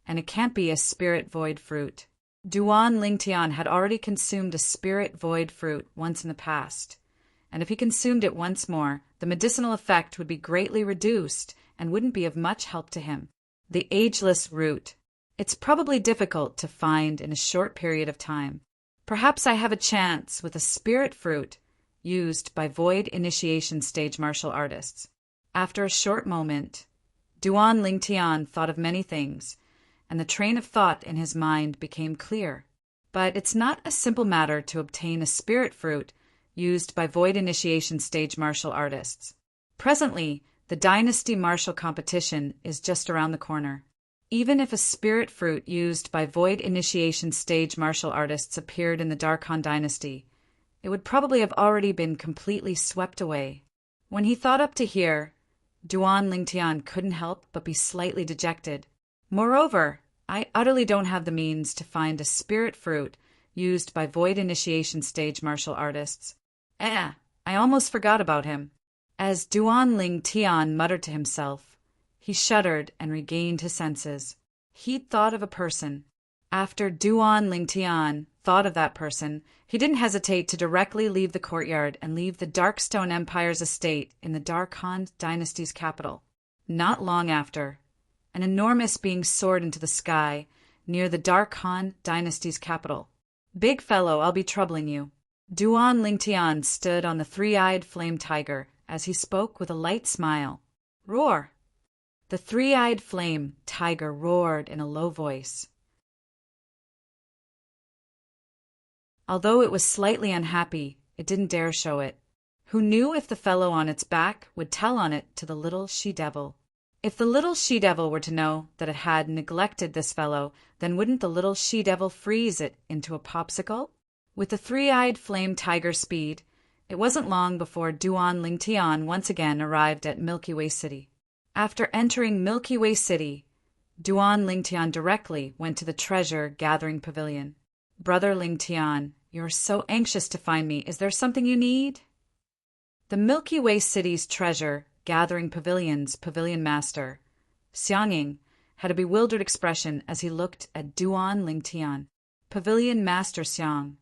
and it can't be a spirit void fruit. Duan Lingtian had already consumed a spirit void fruit once in the past, and if he consumed it once more, the medicinal effect would be greatly reduced and wouldn't be of much help to him. The ageless root. It's probably difficult to find in a short period of time. Perhaps I have a chance with a spirit fruit used by Void Initiation Stage martial artists. After a short moment, Duan Lingtian thought of many things, and the train of thought in his mind became clear. But it's not a simple matter to obtain a spirit fruit used by Void Initiation Stage martial artists. Presently, the dynasty martial competition is just around the corner. Even if a spirit fruit used by void initiation stage martial artists appeared in the Darkhan dynasty, it would probably have already been completely swept away. When he thought up to here, Duan Lingtian couldn't help but be slightly dejected. Moreover, I utterly don't have the means to find a spirit fruit used by void initiation stage martial artists. I almost forgot about him. As Duan Lingtian muttered to himself, he shuddered and regained his senses. He'd thought of a person. After Duan Lingtian thought of that person, he didn't hesitate to directly leave the courtyard and leave the Darkstone Empire's estate in the Darkhan dynasty's capital. Not long after, an enormous being soared into the sky near the Darkhan dynasty's capital. "Big fellow, I'll be troubling you." Duan Lingtian stood on the three-eyed flame tiger as he spoke with a light smile. "Roar!" The three-eyed flame tiger roared in a low voice. Although it was slightly unhappy, it didn't dare show it. Who knew if the fellow on its back would tell on it to the little she-devil? If the little she-devil were to know that it had neglected this fellow, then wouldn't the little she-devil freeze it into a popsicle? With the three-eyed flame tiger speed, it wasn't long before Duan Lingtian once again arrived at Milky Way City. After entering Milky Way City, Duan Lingtian directly went to the treasure-gathering pavilion. "Brother Lingtian, you're so anxious to find me. Is there something you need?" The Milky Way City's treasure-gathering pavilion's pavilion master, Xiangying, had a bewildered expression as he looked at Duan Lingtian. "Pavilion Master Xiang."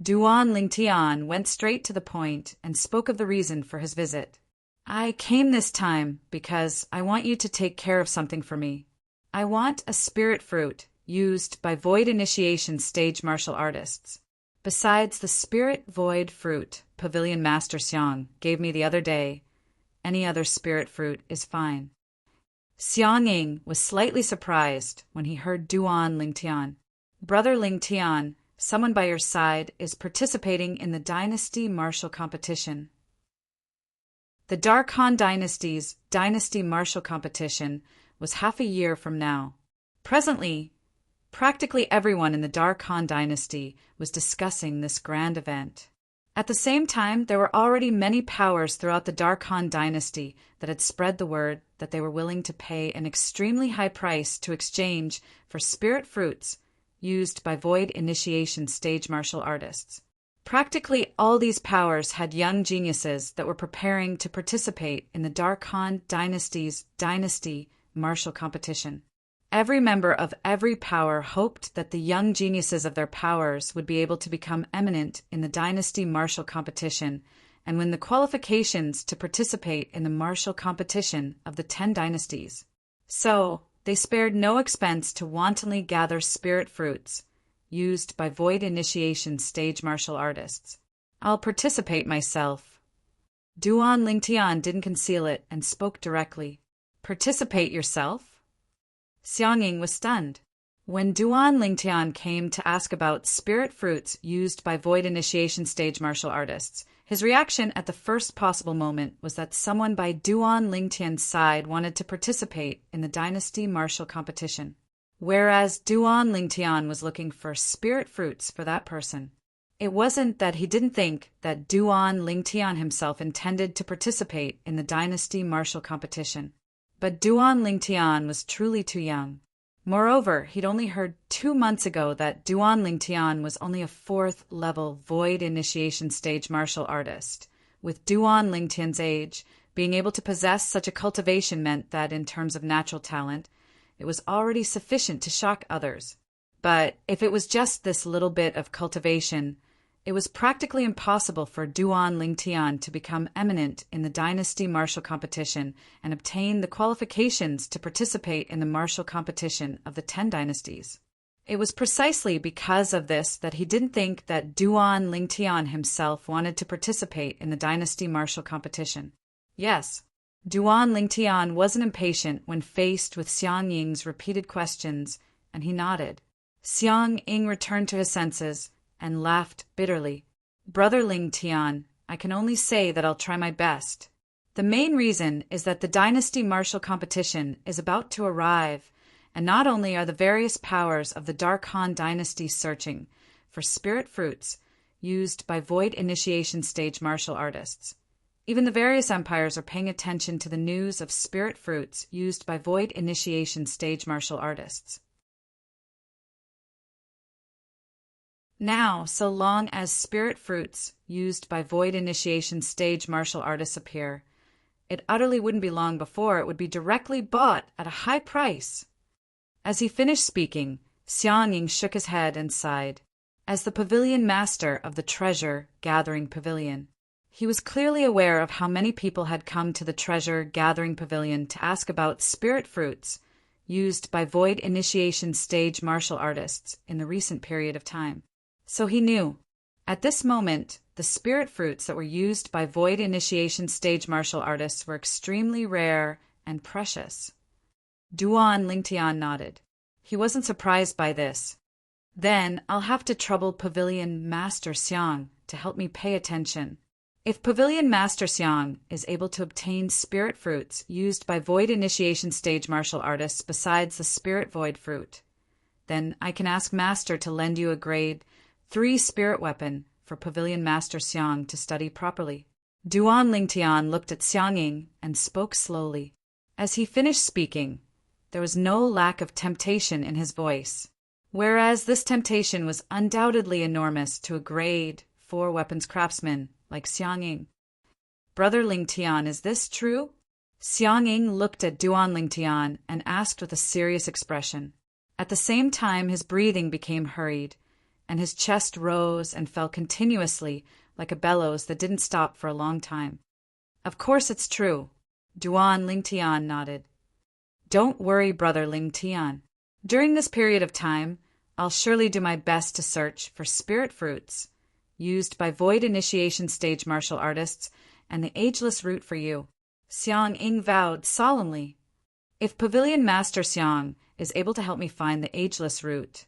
Duan Lingtian went straight to the point and spoke of the reason for his visit. "I came this time because I want you to take care of something for me. I want a spirit fruit used by void initiation stage martial artists. Besides the spirit void fruit Pavilion Master Xiang gave me the other day, any other spirit fruit is fine." Xiangying was slightly surprised when he heard Duan Lingtian. "Brother Lingtian, someone by your side is participating in the dynasty martial competition." The Darkhan dynasty's dynasty martial competition was half a year from now. Presently, practically everyone in the Darkhan dynasty was discussing this grand event. At the same time, there were already many powers throughout the Darkhan dynasty that had spread the word that they were willing to pay an extremely high price to exchange for spirit fruits used by void initiation stage martial artists. Practically all these powers had young geniuses that were preparing to participate in the Darkhan dynasty's dynasty martial competition. Every member of every power hoped that the young geniuses of their powers would be able to become eminent in the dynasty martial competition and win the qualifications to participate in the martial competition of the 10 dynasties. So, they spared no expense to wantonly gather spirit fruits used by void initiation stage martial artists. "I'll participate myself." Duan Lingtian didn't conceal it and spoke directly. "Participate yourself?" Xiangying was stunned. When Duan Lingtian came to ask about spirit fruits used by void initiation stage martial artists, his reaction at the first possible moment was that someone by Duan Lingtian's side wanted to participate in the dynasty martial competition, whereas Duan Lingtian was looking for spirit fruits for that person. It wasn't that he didn't think that Duan Lingtian himself intended to participate in the dynasty martial competition. But Duan Lingtian was truly too young. Moreover, he'd only heard 2 months ago that Duan Lingtian was only a 4th-level void initiation stage martial artist. With Duan Lingtian's age, being able to possess such a cultivation meant that, in terms of natural talent, it was already sufficient to shock others. But if it was just this little bit of cultivation, it was practically impossible for Duan Lingtian to become eminent in the dynasty martial competition and obtain the qualifications to participate in the martial competition of the 10 dynasties. It was precisely because of this that he didn't think that Duan Lingtian himself wanted to participate in the dynasty martial competition. Yes, Duan Lingtian wasn't impatient when faced with Xiangying's repeated questions, and he nodded. Xiangying returned to his senses and laughed bitterly. "Brother Lingtian, I can only say that I'll try my best." The main reason is that the dynasty martial competition is about to arrive, and not only are the various powers of the Dark Han dynasty searching for spirit fruits used by void initiation stage martial artists. Even the various empires are paying attention to the news of spirit fruits used by void initiation stage martial artists. Now, so long as spirit fruits used by void initiation stage martial artists appear, it utterly wouldn't be long before it would be directly bought at a high price. As he finished speaking, Xiang Ying shook his head and sighed. As the pavilion master of the treasure-gathering pavilion, he was clearly aware of how many people had come to the treasure-gathering pavilion to ask about spirit fruits used by void initiation stage martial artists in the recent period of time. So he knew, at this moment, the spirit fruits that were used by void initiation stage martial artists were extremely rare and precious. Duan Lingtian nodded. He wasn't surprised by this. Then I'll have to trouble Pavilion Master Xiang to help me pay attention. If Pavilion Master Xiang is able to obtain spirit fruits used by void initiation stage martial artists besides the spirit void fruit, then I can ask Master to lend you a grade 3 spirit weapon for Pavilion Master Xiang to study properly. Duan Lingtian looked at Xiang Ying and spoke slowly. As he finished speaking, there was no lack of temptation in his voice, whereas this temptation was undoubtedly enormous to a grade 4 weapons craftsman like Xiang Ying. Brother Lingtian, is this true? Xiang Ying looked at Duan Lingtian and asked with a serious expression. At the same time, his breathing became hurried, and his chest rose and fell continuously like a bellows that didn't stop for a long time. Of course it's true. Duan Lingtian nodded. Don't worry, Brother Lingtian. During this period of time, I'll surely do my best to search for spirit fruits used by void initiation stage martial artists and the ageless root for you. Xiang Ying vowed solemnly. If Pavilion Master Xiang is able to help me find the ageless root,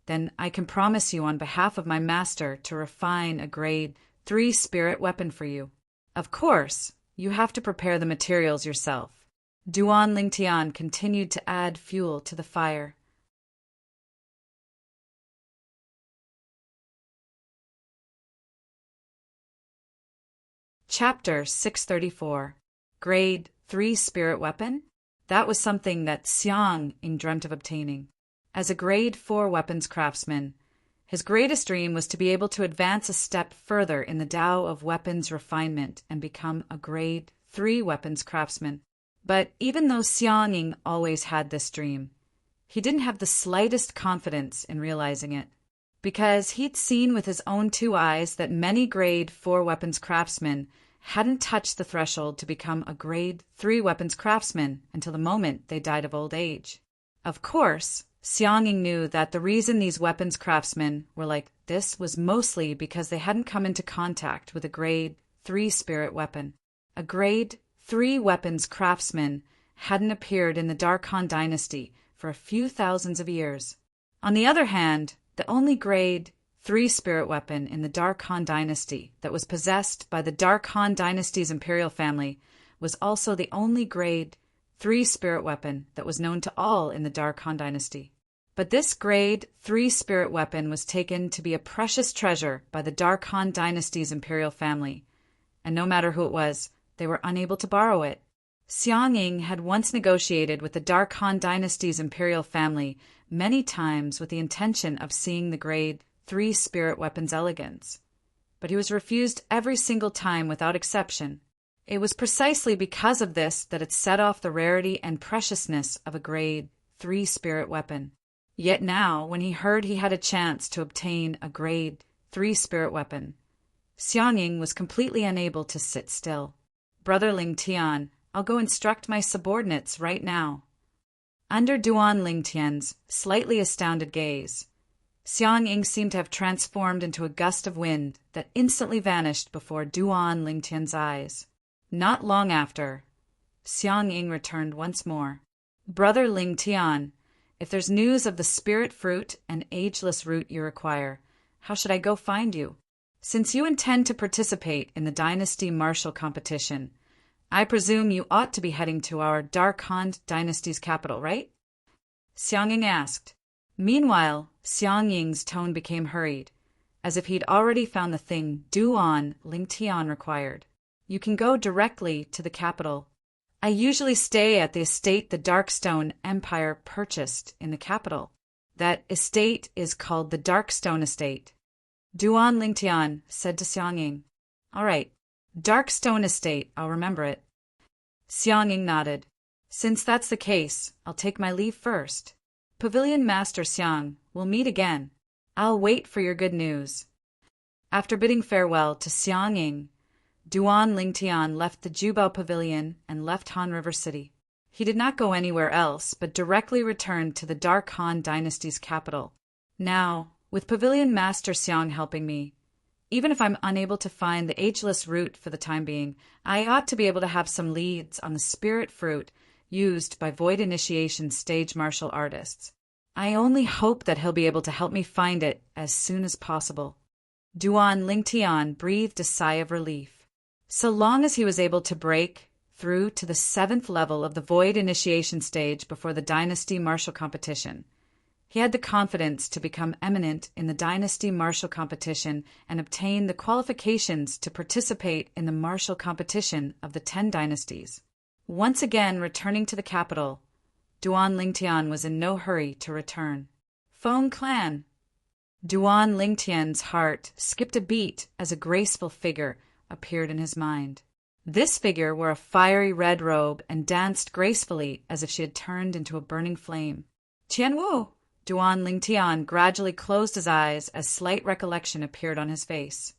then I can promise you on behalf of my master to refine a grade 3 spirit weapon for you. Of course, you have to prepare the materials yourself. Duan Lingtian continued to add fuel to the fire. Chapter 634. Grade 3 Spirit Weapon? That was something that Xiang Ying dreamt of obtaining. As a grade 4 weapons craftsman, his greatest dream was to be able to advance a step further in the Tao of weapons refinement and become a grade 3 weapons craftsman. But even though Xiang Ying always had this dream, he didn't have the slightest confidence in realizing it, because he'd seen with his own 2 eyes that many grade 4 weapons craftsmen hadn't touched the threshold to become a grade 3 weapons craftsman until the moment they died of old age. Of course, Xiang Ying knew that the reason these weapons craftsmen were like this was mostly because they hadn't come into contact with a grade 3 spirit weapon. A grade 3 weapons craftsman hadn't appeared in the Dark Han dynasty for a few thousands of years. On the other hand, the only grade 3 spirit weapon in the Dark Han dynasty that was possessed by the Dark Han dynasty's imperial family was also the only grade 3 spirit weapon that was known to all in the Dark Han dynasty. But this grade 3 spirit weapon was taken to be a precious treasure by the Dark Han dynasty's imperial family, and no matter who it was, they were unable to borrow it. Xiang Ying had once negotiated with the Dark Han dynasty's imperial family many times with the intention of seeing the grade 3 spirit weapon's elegance, but he was refused every single time without exception. It was precisely because of this that it set off the rarity and preciousness of a grade 3 spirit weapon. Yet now, when he heard he had a chance to obtain a grade 3 spirit weapon, Xiang Ying was completely unable to sit still. Brother Lingtian, I'll go instruct my subordinates right now. Under Duan Lingtian's slightly astounded gaze, Xiang Ying seemed to have transformed into a gust of wind that instantly vanished before Duan Lingtian's eyes. Not long after, Xiang Ying returned once more. Brother Lingtian, if there's news of the spirit fruit and ageless root you require, how should I go find you? Since you intend to participate in the dynasty martial competition, I presume you ought to be heading to our Dark Han dynasty's capital, right? Xiangying asked. Meanwhile, Xiangying's tone became hurried, as if he'd already found the thing Duan Lingtian required. You can go directly to the capital. I usually stay at the estate the Darkstone Empire purchased in the capital. That estate is called the Darkstone Estate. Duan Lingtian said to Xiangying. All right, Darkstone Estate, I'll remember it. Xiangying nodded. Since that's the case, I'll take my leave first. Pavilion Master Xiang, we'll meet again. I'll wait for your good news. After bidding farewell to Xiangying, Duan Lingtian left the Jubao Pavilion and left Han River City. He did not go anywhere else, but directly returned to the Dark Han dynasty's capital. Now, with Pavilion Master Xiang helping me, even if I'm unable to find the ageless root for the time being, I ought to be able to have some leads on the spirit fruit used by Void Initiation stage martial artists. I only hope that he'll be able to help me find it as soon as possible. Duan Lingtian breathed a sigh of relief. So long as he was able to break through to the 7th level of the Void Initiation stage before the Dynasty Martial Competition, he had the confidence to become eminent in the Dynasty Martial Competition and obtain the qualifications to participate in the martial competition of the 10 dynasties. Once again returning to the capital, Duan Lingtian was in no hurry to return. Feng Clan! Duan Lingtian's heart skipped a beat as a graceful figure appeared in his mind. This figure wore a fiery red robe and danced gracefully as if she had turned into a burning flame. Qianwu! Duan Lingtian gradually closed his eyes as slight recollection appeared on his face.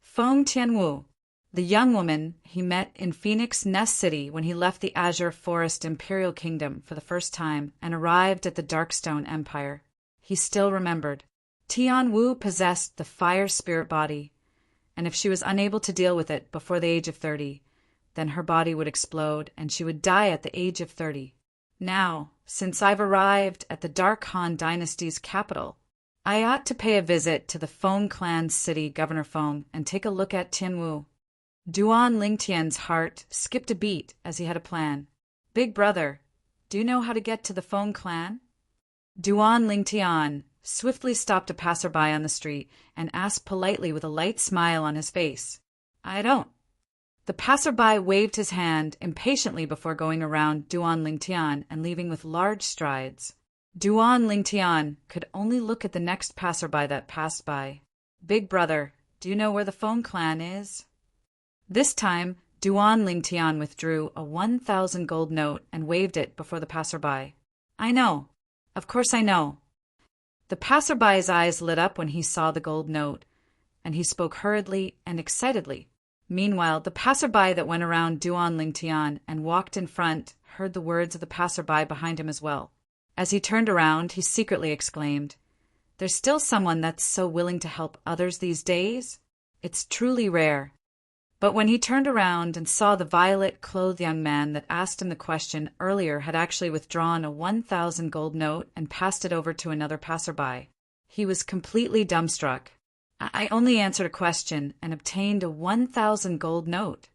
Feng Tianwu, the young woman he met in Phoenix Nest City when he left the Azure Forest Imperial Kingdom for the first time and arrived at the Darkstone Empire. He still remembered. Tianwu possessed the fire spirit body, and if she was unable to deal with it before the age of 30, then her body would explode and she would die at the age of 30. Now, since I've arrived at the Dark Han dynasty's capital, I ought to pay a visit to the Feng clan's city, Governor Feng, and take a look at Tianwu. Duan Lingtian's heart skipped a beat as he had a plan. Big brother, do you know how to get to the Feng clan? Duan Lingtian swiftly stopped a passerby on the street and asked politely with a light smile on his face. I don't. The passerby waved his hand impatiently before going around Duan Lingtian and leaving with large strides. Duan Lingtian could only look at the next passerby that passed by. Big brother, do you know where the Feng clan is? This time, Duan Lingtian withdrew a 1,000 gold note and waved it before the passerby. I know. Of course I know. The passerby's eyes lit up when he saw the gold note, and he spoke hurriedly and excitedly. Meanwhile, the passerby that went around Duan Lingtian and walked in front heard the words of the passerby behind him as well. As he turned around, he secretly exclaimed, There's still someone that's so willing to help others these days? It's truly rare. But when he turned around and saw the violet-clothed young man that asked him the question earlier had actually withdrawn a 1,000 gold note and passed it over to another passerby, he was completely dumbstruck. I only answered a question and obtained a 1,000 gold note.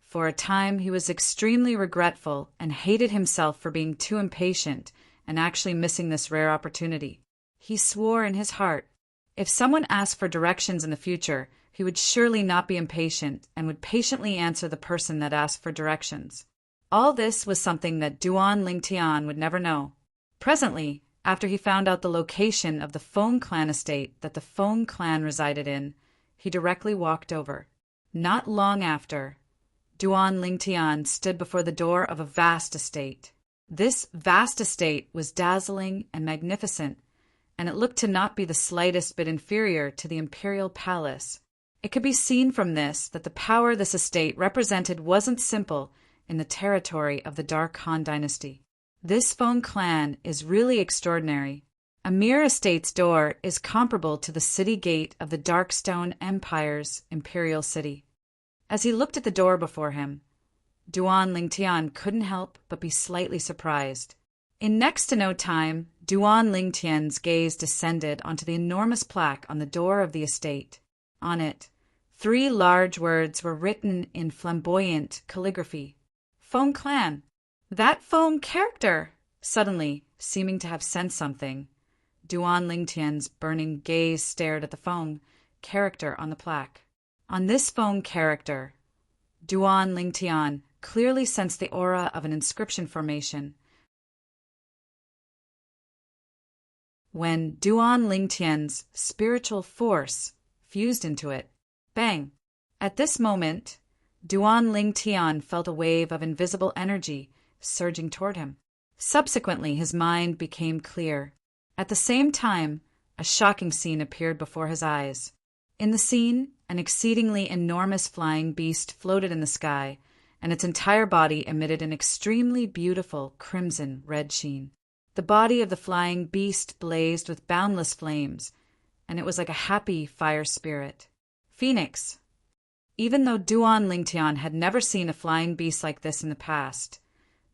For a time he was extremely regretful and hated himself for being too impatient and actually missing this rare opportunity. He swore in his heart, if someone asked for directions in the future, he would surely not be impatient and would patiently answer the person that asked for directions. All this was something that Duan Lingtian would never know. Presently, after he found out the location of the Feng clan estate that the Feng clan resided in, he directly walked over. Not long after, Duan Lingtian stood before the door of a vast estate. This vast estate was dazzling and magnificent, and it looked to not be the slightest bit inferior to the imperial palace. It could be seen from this that the power this estate represented wasn't simple in the territory of the Dark Han dynasty. This Feng clan is really extraordinary. A mere estate's door is comparable to the city gate of the Darkstone Empire's imperial city. As he looked at the door before him, Duan Lingtian couldn't help but be slightly surprised. In next to no time, Duan Lingtian's gaze descended onto the enormous plaque on the door of the estate. On it, 3 large words were written in flamboyant calligraphy. Fong Clan. That Fong character! Suddenly, seeming to have sensed something, Duan Lingtian's burning gaze stared at the Fong character on the plaque. On this Fong character, Duan Lingtian clearly sensed the aura of an inscription formation. When Duan Lingtian's spiritual force fused into it, bang! At this moment, Duan Lingtian felt a wave of invisible energy surging toward him. Subsequently, his mind became clear. At the same time, a shocking scene appeared before his eyes. In the scene, an exceedingly enormous flying beast floated in the sky, and its entire body emitted an extremely beautiful crimson-red sheen. The body of the flying beast blazed with boundless flames, and it was like a happy fire spirit. Phoenix. Even though Duan Lingtian had never seen a flying beast like this in the past,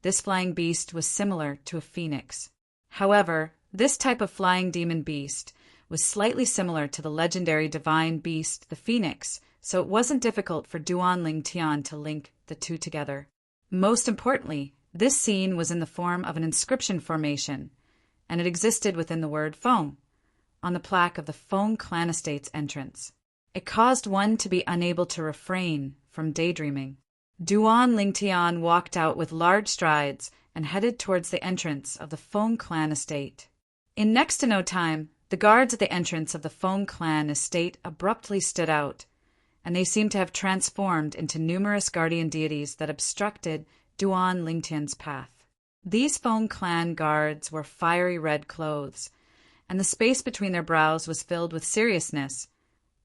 this flying beast was similar to a phoenix. However, this type of flying demon beast was slightly similar to the legendary divine beast, the phoenix, so it wasn't difficult for Duan Lingtian to link the two together. Most importantly, this scene was in the form of an inscription formation, and it existed within the word Fong, on the plaque of the Fong clan estate's entrance. It caused one to be unable to refrain from daydreaming. Duan Lingtian walked out with large strides and headed towards the entrance of the Fong clan estate. In next to no time, the guards at the entrance of the Fong clan estate abruptly stood out, and they seemed to have transformed into numerous guardian deities that obstructed Duan Lingtian's path. These Fong clan guards wore fiery red clothes, and the space between their brows was filled with seriousness,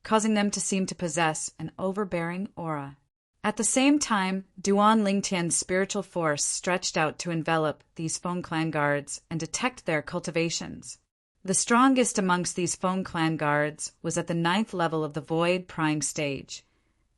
causing them to seem to possess an overbearing aura. At the same time, Duan Lingtian's spiritual force stretched out to envelop these Fong clan guards and detect their cultivations. The strongest amongst these Fong clan guards was at the 9th level of the Void Prying stage,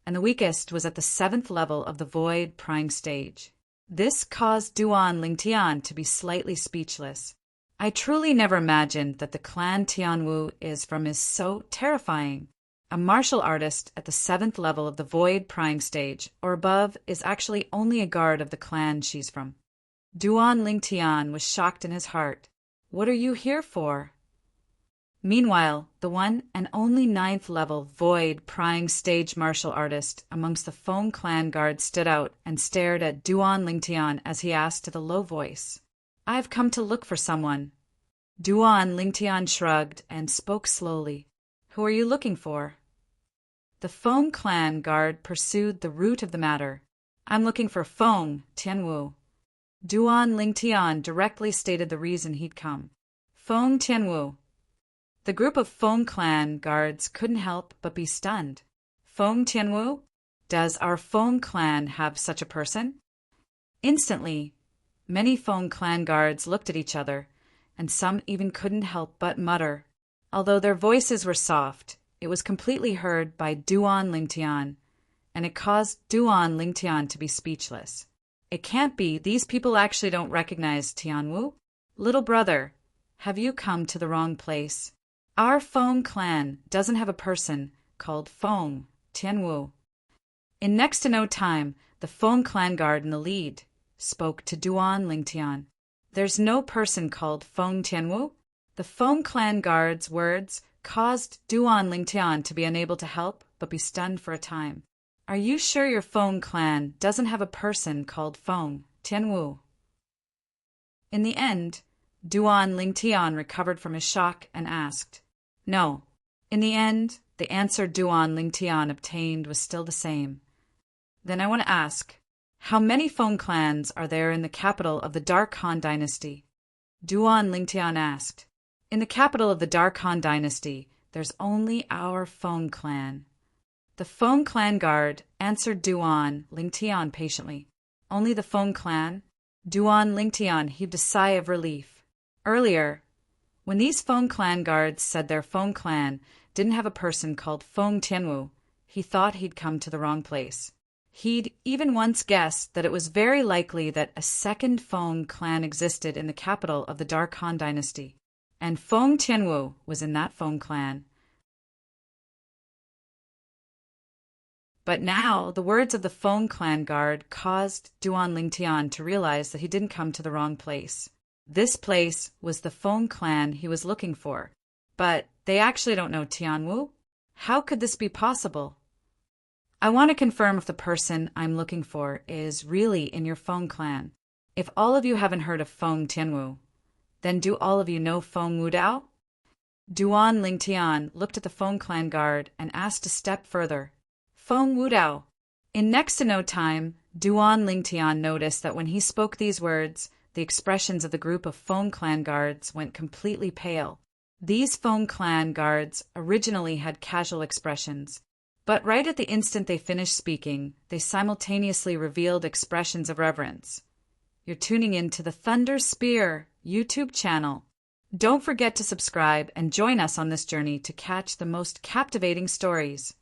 and the weakest was at the 7th level of the Void Prying stage. This caused Duan Lingtian to be slightly speechless. I truly never imagined that the clan Tianwu is so terrifying. A martial artist at the 7th level of the Void Prying stage or above is actually only a guard of the clan she's from. Duan Lingtian was shocked in his heart. What are you here for? Meanwhile, the one and only 9th level Void Prying stage martial artist amongst the Fong clan guards stood out and stared at Duan Lingtian as he asked with a low voice, "I've come to look for someone." Duan Lingtian shrugged and spoke slowly. "Who are you looking for?" The Fong clan guard pursued the root of the matter. "I'm looking for Fong Tianwu." Duan Lingtian directly stated the reason he'd come. Fong Tianwu. The group of Fong clan guards couldn't help but be stunned. Fong Tianwu? Does our Fong clan have such a person? Instantly, many Fong clan guards looked at each other, and some even couldn't help but mutter. Although their voices were soft, it was completely heard by Duan Lingtian, and it caused Duan Lingtian to be speechless. It can't be, these people actually don't recognize Tianwu? Little brother, have you come to the wrong place? Our Fong clan doesn't have a person called Fong Tianwu. In next to no time, the Fong clan guard in the lead spoke to Duan Lingtian. There's no person called Fong Tianwu? The Fong clan guard's words caused Duan Lingtian to be unable to help but be stunned for a time. Are you sure your Fong clan doesn't have a person called Fong Tianwu? In the end, Duan Lingtian recovered from his shock and asked. No. In the end, the answer Duan Lingtian obtained was still the same. Then I want to ask, how many Fong clans are there in the capital of the Dark Han dynasty? Duan Lingtian asked. In the capital of the Dark Han dynasty, there's only our Fong clan. The Fong clan guard answered Duan Lingtian patiently. Only the Fong clan? Duan Lingtian heaved a sigh of relief. Earlier, when these Fong clan guards said their Fong clan didn't have a person called Fong Tianwu, he thought he'd come to the wrong place. He'd even once guessed that it was very likely that a second Fong clan existed in the capital of the Dark Han dynasty, and Fong Tianwu was in that Fong clan. But now, the words of the Feng clan guard caused Duan Lingtian to realize that he didn't come to the wrong place. This place was the Feng clan he was looking for. But they actually don't know Tianwu? How could this be possible? I want to confirm if the person I'm looking for is really in your Feng clan. If all of you haven't heard of Feng Tianwu, then do all of you know Feng Wudao? Duan Lingtian looked at the Feng clan guard and asked to step further. Feng Wudao. In next to no time, Duan Lingtian noticed that when he spoke these words, the expressions of the group of Feng clan guards went completely pale. These Feng clan guards originally had casual expressions, but right at the instant they finished speaking, they simultaneously revealed expressions of reverence. You're tuning in to the Thunder Spear YouTube channel. Don't forget to subscribe and join us on this journey to catch the most captivating stories.